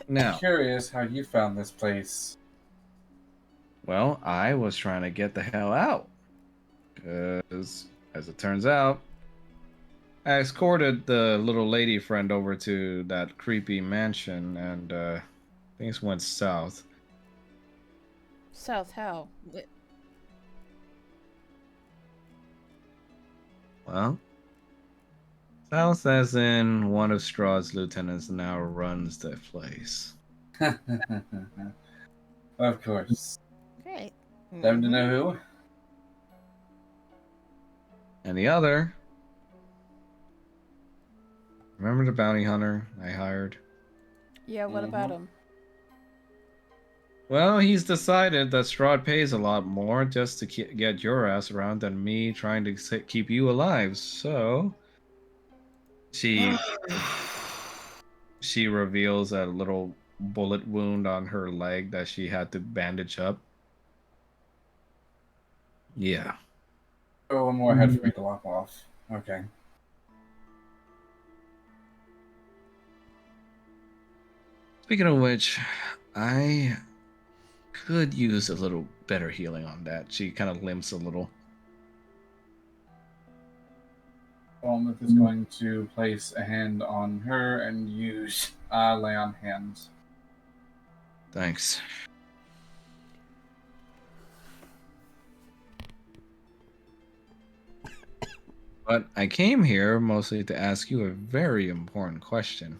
Now, Curious how you found this place. well, I was trying to get the hell out. Because, as it turns out, I escorted the little lady friend over to that creepy mansion, and things went south. South how? Well, Sal says in one of Strahd's lieutenants now runs the place. Of course. Great. Time to Mhm. know who? And the other, remember the bounty hunter I hired? Yeah, what about him? Well, he's decided that Strahd pays a lot more just to get your ass around than me trying to keep you alive. So she reveals a little bullet wound on her leg that she had to bandage up. Yeah. Oh, one more head for me to lop off. Okay. Speaking of which, I could use a little better healing on that. She kind of limps a little. Olmeth is going to place a hand on her and use lay on hands. Thanks. But I came here mostly to ask you a very important question.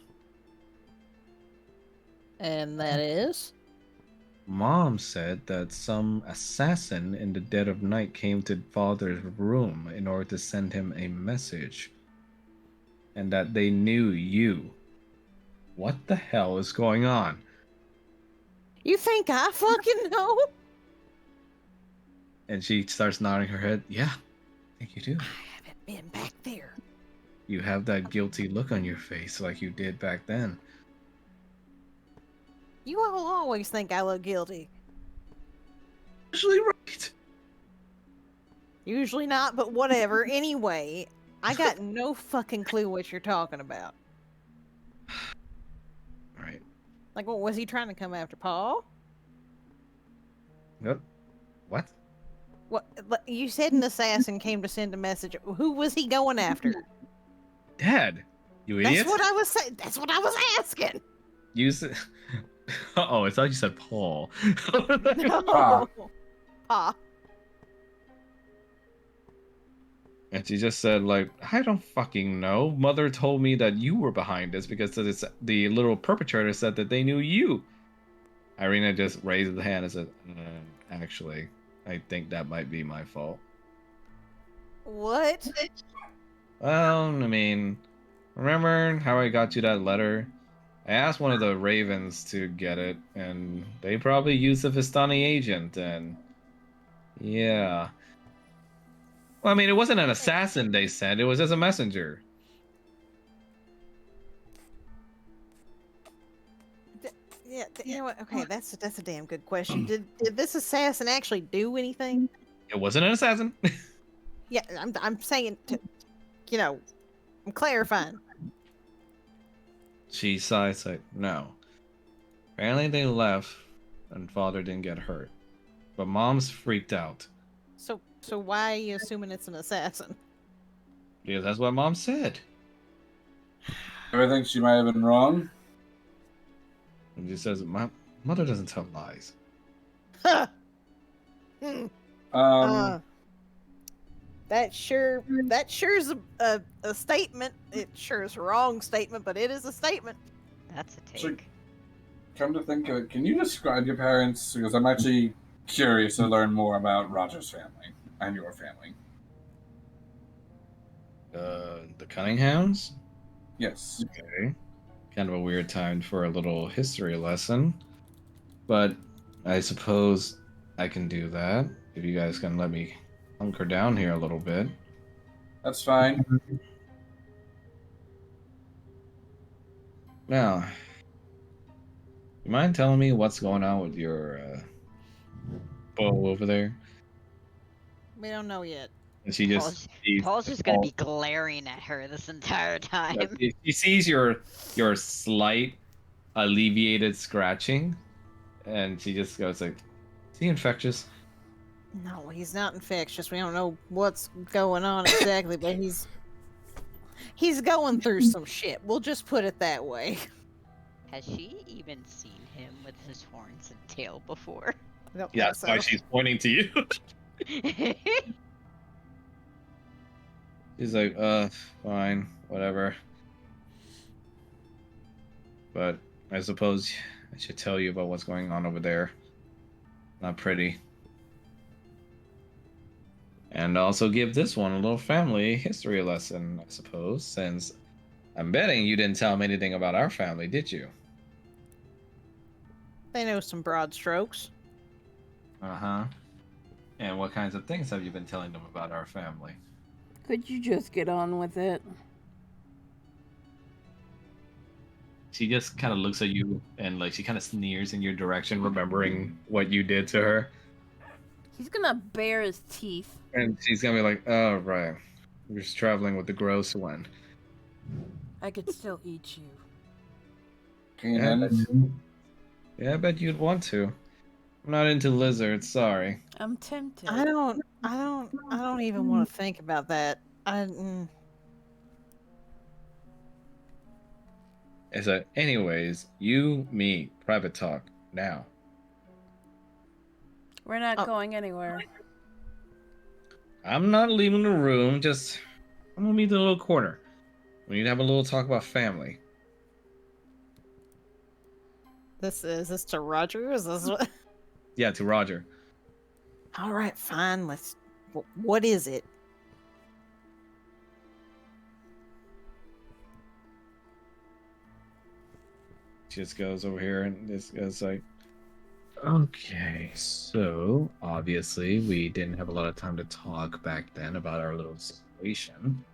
And that is? Mom said that some assassin in the dead of night came to Father's room in order to send him a message. And that they knew you. What the hell is going on? You think I fucking know? And she starts nodding her head. Yeah, I think you do. I haven't been back there. You have that guilty look on your face like you did back then. You all always think I look guilty. Usually right. Usually not, but whatever. Anyway, I got no fucking clue what you're talking about. Right. Like, what was he trying to come after, Paul? Yep. What? What you said an assassin came to send a message. Who was he going after? Dad, you idiot. That's what I was saying. That's what I was asking. You said... Oh, I thought you said Paul. No. Pa. Pa. And she just said, like, I don't fucking know. Mother told me that you were behind this because the little perpetrator said that they knew you. Irina just raised the hand and said, actually, I think that might be my fault. What? Well, I mean, remember how I got you that letter? I asked one of the Ravens to get it, and they probably used a Vistani agent, and yeah. Well, I mean, it wasn't an assassin they sent, it was just a messenger. Yeah, you know what? Okay, that's a damn good question. Did this assassin actually do anything? It wasn't an assassin. Yeah, I'm saying to, I'm clarifying. She sighs like, no. Apparently they left, and Father didn't get hurt. But Mom's freaked out. So why are you assuming it's an assassin? Because that's what Mom said. I think she might have been wrong. And she says, my mother doesn't tell lies. That sure's a statement. It sure is a wrong statement, but it is a statement. That's a take. So, come to think of it, can you describe your parents? Because I'm actually curious to learn more about Roger's family and your family. The Cunningham's? Yes. Okay. Kind of a weird time for a little history lesson. But I suppose I can do that. If you guys can let me hunker down here a little bit. That's fine. Now, you mind telling me what's going on with your bow over there? We don't know yet. And she just Paul's just gonna be glaring at her this entire time. She sees your slight alleviated scratching, and she just goes like, "Is he infectious?" No, he's not infectious. We don't know what's going on exactly, but he's going through some shit. We'll just put it that way. Has she even seen him with his horns and tail before? I don't Yeah, think that's why so. she's pointing to you. He's like, fine, whatever. But I suppose I should tell you about what's going on over there. Not pretty. And also give this one a little family history lesson, I suppose, since I'm betting you didn't tell him anything about our family, did you? They know some broad strokes. Uh-huh. And what kinds of things have you been telling them about our family? Could you just get on with it? She just kind of looks at you and like she kind of sneers in your direction, remembering what you did to her. He's gonna bare his teeth. And she's gonna be like, "Oh right, you're just traveling with the gross one." I could still eat you. Keenan. Yeah, I bet you'd want to. I'm not into lizards. Sorry. I'm tempted. I don't even want to think about that. It's like, anyways, you, me, private talk now. We're not going anywhere. I'm not leaving the room. Just I'm gonna meet the little corner. We need to have a little talk about family. Is this to Roger? Is this what? Yeah, to Roger. All right, fine. What is it? She just goes over here and this goes like, okay, so obviously we didn't have a lot of time to talk back then about our little situation.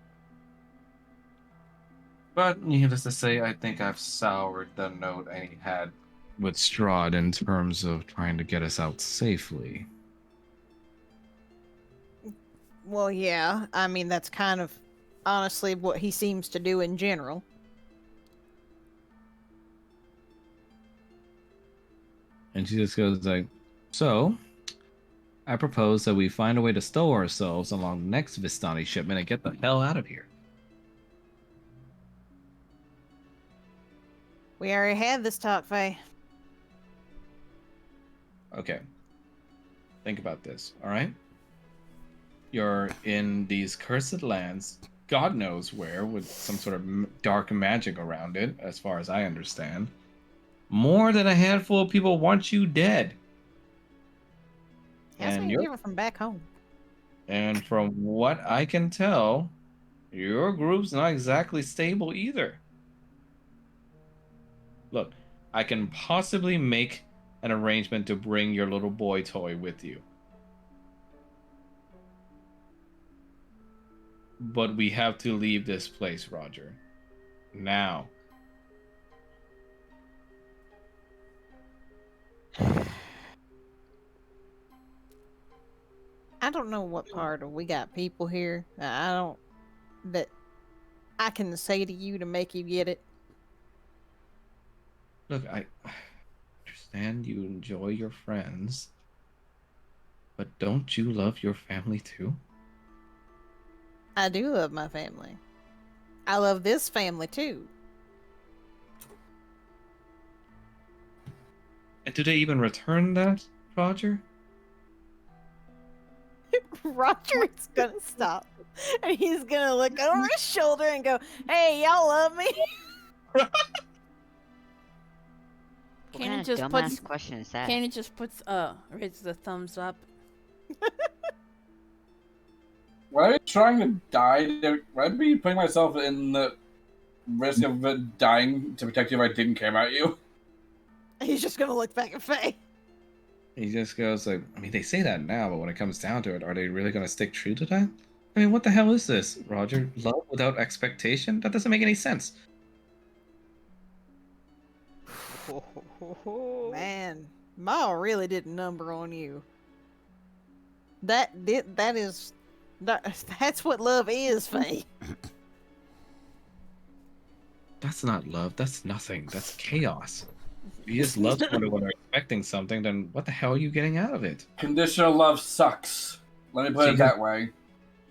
But needless to say, I think I've soured the note I had with Strahd in terms of trying to get us out safely. Well, yeah. I mean, that's kind of honestly what he seems to do in general. And she just goes like, so I propose that we find a way to stow ourselves along the next Vistani shipment and get the hell out of here. We already had this talk, Faye. Okay. Think about this, all right? You're in these cursed lands, God knows where, with some sort of dark magic around it, as far as I understand. More than a handful of people want you dead. That's And me different from back home. And from what I can tell, your group's not exactly stable either. Look, I can possibly make an arrangement to bring your little boy toy with you. But we have to leave this place, Roger. Now. I don't know what part of we got people here. I don't that I can say to you to make you get it. Look, I understand you enjoy your friends, but don't you love your family too? I do love my family. I love this family too. And do they even return that, Roger? Roger's gonna stop. And he's gonna look over his shoulder and go, "Hey, y'all love me?" What Kenny kind of just dumbass puts question is that? Kenny just puts raises the thumbs up. Why are you trying to die? Why would I be putting myself in the risk of dying to protect you if I didn't care about you? He's just gonna look back at Faye. He just goes like, I mean, they say that now, but when it comes down to it, are they really going to stick true to that? I mean, what the hell is this, Roger? Love without expectation? That doesn't make any sense. Man, Ma really did a number on you. That's what love is, Faye. That's not love. That's nothing. That's chaos. If you just love someone when they're expecting something, then what the hell are you getting out of it? Conditional love sucks. Let me put it that way.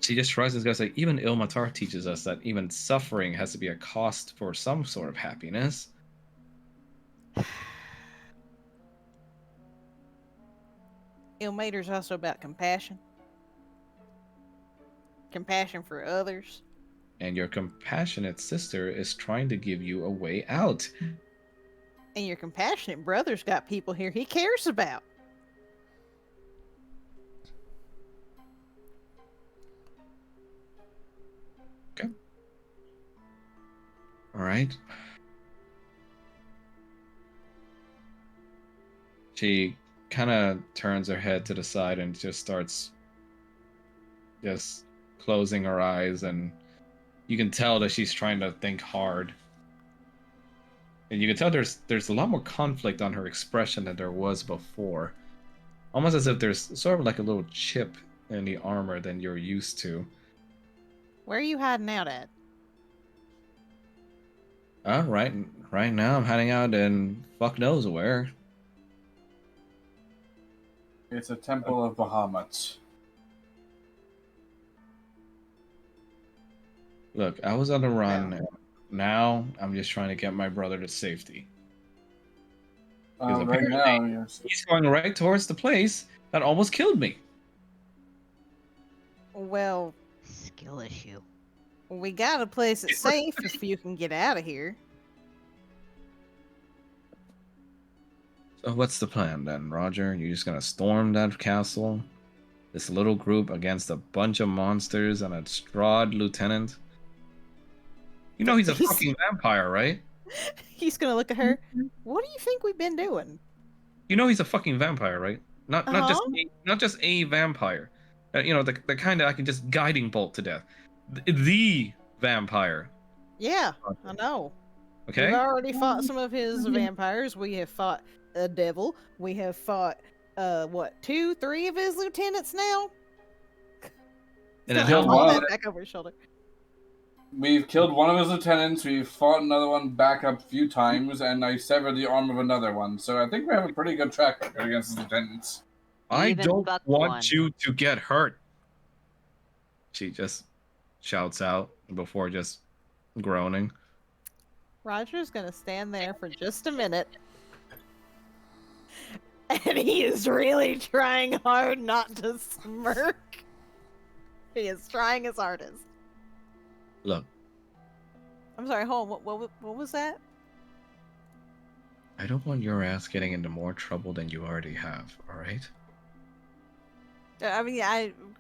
She just shrugs and goes like, even Ilmatar teaches us that even suffering has to be a cost for some sort of happiness. Ilmater's also about compassion. compassion for others. And your compassionate sister is trying to give you a way out. And your compassionate brother's got people here he cares about. Okay. All right. She kind of turns her head to the side and just starts just closing her eyes, and you can tell that she's trying to think hard. And you can tell there's a lot more conflict on her expression than there was before. Almost as if there's sort of like a little chip in the armor than you're used to. Where are you hiding out at? Right now I'm hiding out in fuck knows where. It's a temple of Bahamut. Look, I was on the run. And now I'm just trying to get my brother to safety. Because Right now, yes. he's going right towards the place that almost killed me. Well, Skill issue. we got a place that's safe if you can get out of here. So what's the plan then, Roger? You're just gonna storm that castle? This little group against a bunch of monsters and a Strahd lieutenant? You know he's a fucking vampire, right? He's gonna look at her. What do you think we've been doing? You know he's a fucking vampire, right? Not just a vampire. You know, the kind that I can just guiding bolt to death. The vampire. Yeah, I know. Okay? We've already fought some of his vampires. We have fought a devil. We have fought, 2, 3 of his lieutenants now? And then Killed how one long? of that back over his shoulder. We've killed one of his lieutenants, we've fought another one back up a few times, and I severed the arm of another one. So I think we have a pretty good track record against his lieutenants. I Even don't buck want one. you to get hurt. She just shouts out before just groaning. Roger's gonna stand there for just a minute. And he is really trying hard not to smirk. He is trying his hardest. Look, I'm sorry, hold on. What was that? I don't want your ass getting into more trouble than you already have, alright? I mean,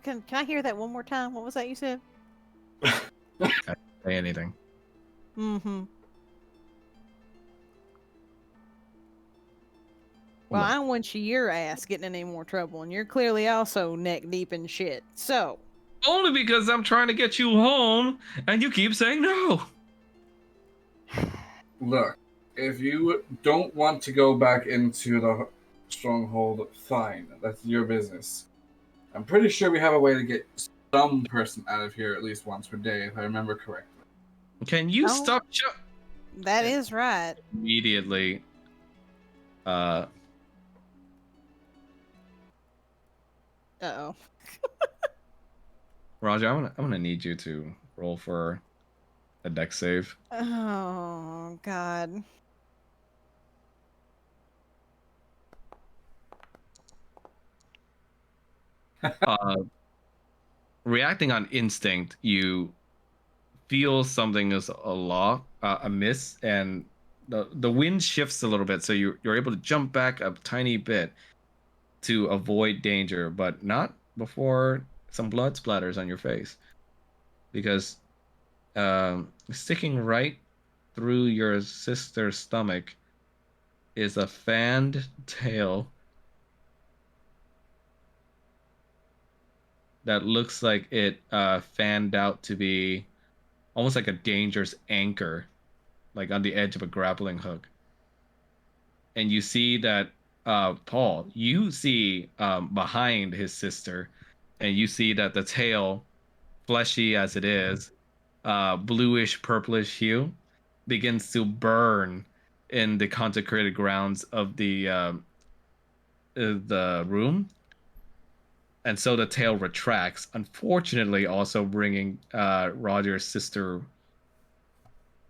can I hear that one more time? What was that you said? I didn't say anything. Mm-hmm. Well, Look, I don't want your ass getting in any more trouble, and you're clearly also neck deep in shit. So, only because I'm trying to get you home, and you keep saying no. Look, if you don't want to go back into the stronghold, fine. That's your business. I'm pretty sure we have a way to get some person out of here at least once per day, if I remember correctly. Can you Oh. stop that is right. immediately? Uh-oh. Roger, I'm gonna need you to roll for a dex save. Oh, God. Reacting on instinct, you feel something is amiss, and the wind shifts a little bit, so you're able to jump back a tiny bit to avoid danger, but not before some blood splatters on your face, because sticking right through your sister's stomach is a fanned tail that looks like it fanned out to be almost like a dangerous anchor, like on the edge of a grappling hook. And you see that Paul, you see behind his sister, and you see that the tail, fleshy as it is, bluish purplish hue, begins to burn in the consecrated grounds of the room. And so the tail retracts, unfortunately also bringing Roger's sister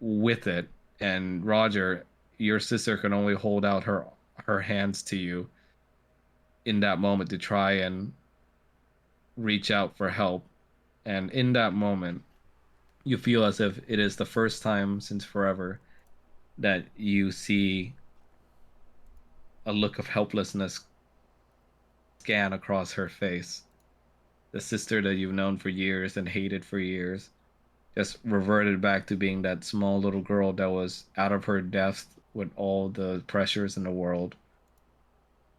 with it. And Roger, your sister can only hold out her hands to you in that moment to try and reach out for help. And in that moment, you feel as if it is the first time since forever that you see a look of helplessness scan across her face. The sister that you've known for years and hated for years just reverted back to being that small little girl that was out of her depth with all the pressures in the world,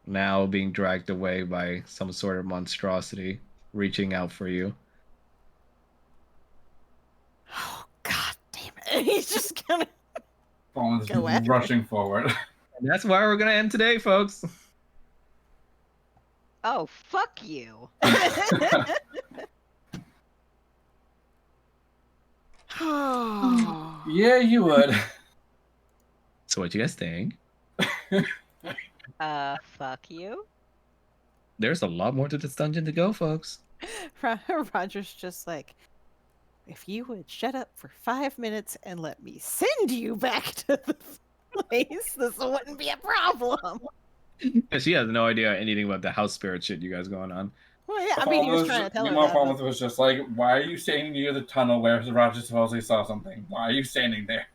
now being dragged away by some sort of monstrosity reaching out for you. Oh God damn it! He's just gonna Fallen's go after. rushing forward. And that's why we're gonna end today, folks. Oh, fuck you. Yeah, you would. So what you guys think? Fuck you. There's a lot more to this dungeon to go, folks. Roger's just like, if you would shut up for 5 minutes and let me send you back to the place, this wouldn't be a problem. She has no idea anything about the house spirit shit you guys going on. Well, yeah, I mean, he was trying to tell her that. Fallen But... was just like, why are you standing near the tunnel where Roger supposedly saw something? Why are you standing there?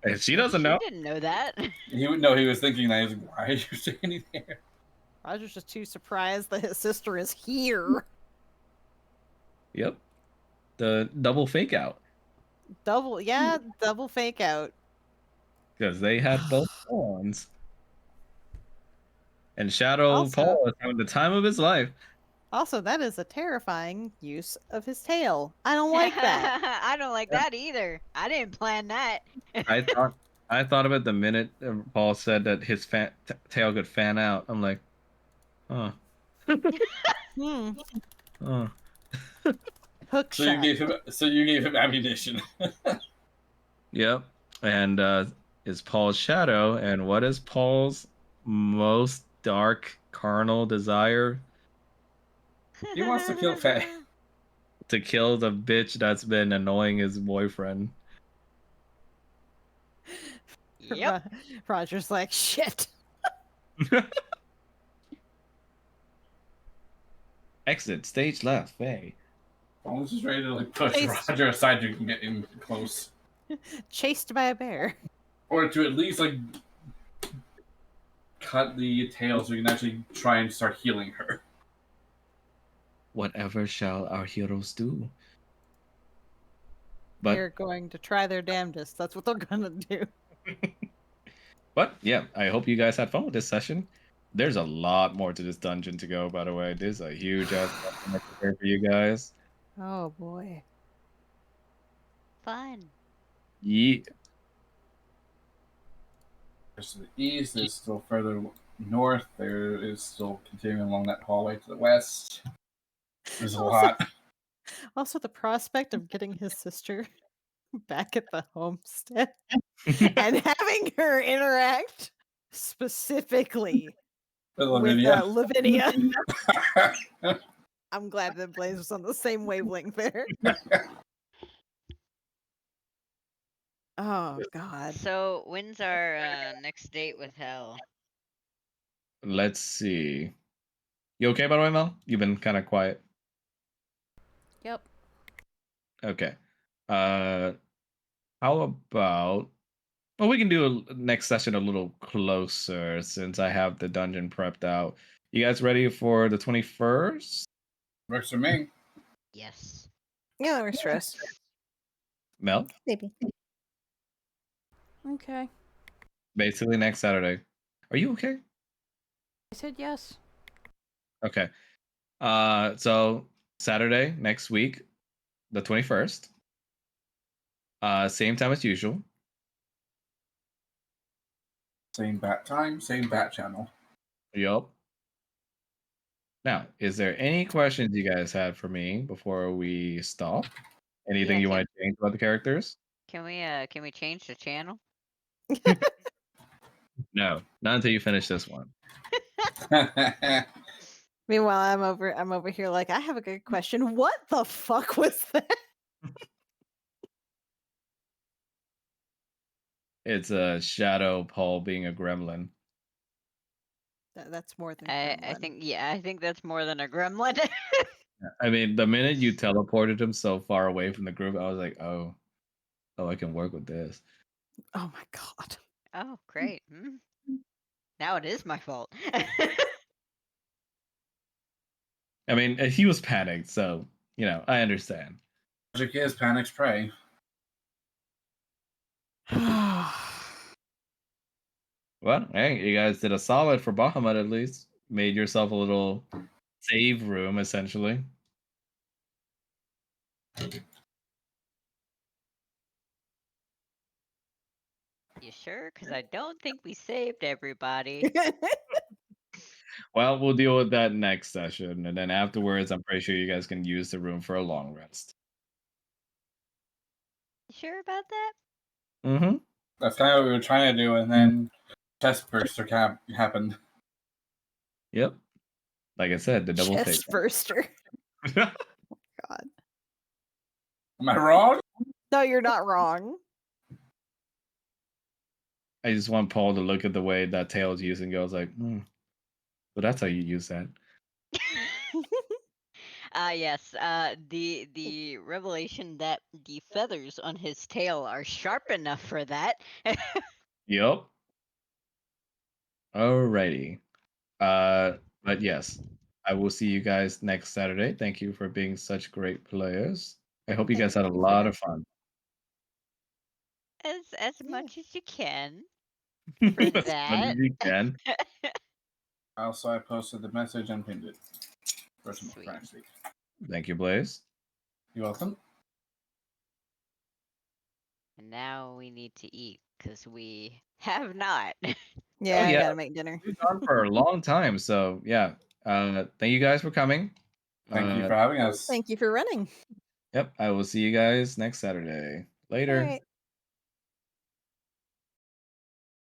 And she doesn't know. She didn't know that. He would know. He was thinking that. He was like, why are you standing there? Roger's just too surprised that his sister is here. Yep. The double fake out. Double fake out. Because they had both pawns. And Shadow Also- Paul is having the time of his life. Also, that is a terrifying use of his tail. I don't like that. I don't like that either. I didn't plan that. I thought of it the minute Paul said that his tail could fan out. I'm like, huh. Hmm. Oh. Hook So shot. you gave him ammunition. Yep. And is Paul's shadow. And what is Paul's most dark carnal desire? He wants to kill Faye. To kill the bitch that's been annoying his boyfriend. Yep. Roger's like, shit. Exit, stage left, Faye. Fallen's just ready to like push Face- Roger aside so you can get in close, Chased by a bear. or to at least like cut the tail so you can actually try and start healing her. Whatever shall our heroes do? But They're going to try their damnedest. That's what they're gonna do. But yeah, I hope you guys had fun with this session. There's a lot more to this dungeon to go, by the way. There's a huge ass dungeon prepared for you guys. Oh boy. Fun. Yeah. There's to the east, there's still further north, there is still continuing along that hallway to the west. There's a lot. Also, the prospect of getting his sister back at the homestead and having her interact specifically With with Lavinia. Lavinia. I'm glad that Blaze was on the same wavelength there. Oh God. So when's our next date with Hell? Let's see. You okay, by the way, Mel? You've been kind of quiet. Yep. Okay. How about... Well, we can do a next session a little closer since I have the dungeon prepped out. You guys ready for the 21st? Works for me. Yes. Yeah, we're stressed. Mel? Maybe. Okay. Basically next Saturday. Are you okay? I said yes. Okay. So Saturday next week, the 21st. Same time as usual. Same bat time, same bat channel. Yup. Now, is there any questions you guys had for me before we stop? Anything Yeah, you want to change about the characters? Can we change the channel? No, not until you finish this one. Meanwhile, I'm over here like, I have a good question. What the fuck was that? It's a Shadow Paul being a gremlin. That's more than I gremlin. think I think that's more than a gremlin. I mean, the minute you teleported him so far away from the group, I was like, oh, I can work with this. Oh my god. Oh, great. Now it is my fault. I mean, he was panicked, so I understand. Magic is panic's prey. Well, hey, you guys did a solid for Bahamut at least. Made yourself a little save room, essentially. You sure? Because I don't think we saved everybody. Well, we'll deal with that next session, and then afterwards, I'm pretty sure you guys can use the room for a long rest. You sure about that? Mm-hmm. That's kind of what we were trying to do, and then chest burster happened. Yep. Like I said, the double take. Chest burster. God. Am I wrong? No, you're not wrong. I just want Paul to look at the way that Tails used and goes like, so that's how you use that. Yes. The revelation that the feathers on his tail are sharp enough for that. Yep. Alrighty. But yes, I will see you guys next Saturday. Thank you for being such great players. I hope you guys had a Thank you. lot of fun. As Yeah. much as you can. As For much that. as you can. Also, I posted the message and pinned it. For some Sweet. privacy. Thank you, Blaze. You're welcome. And now we need to eat because we have not. Yeah, I yeah. gotta make dinner. We've gone for a long time, so yeah. Thank you guys for coming. Thank you for having us. Thank you for running. Yep, I will see you guys next Saturday. Later. All right.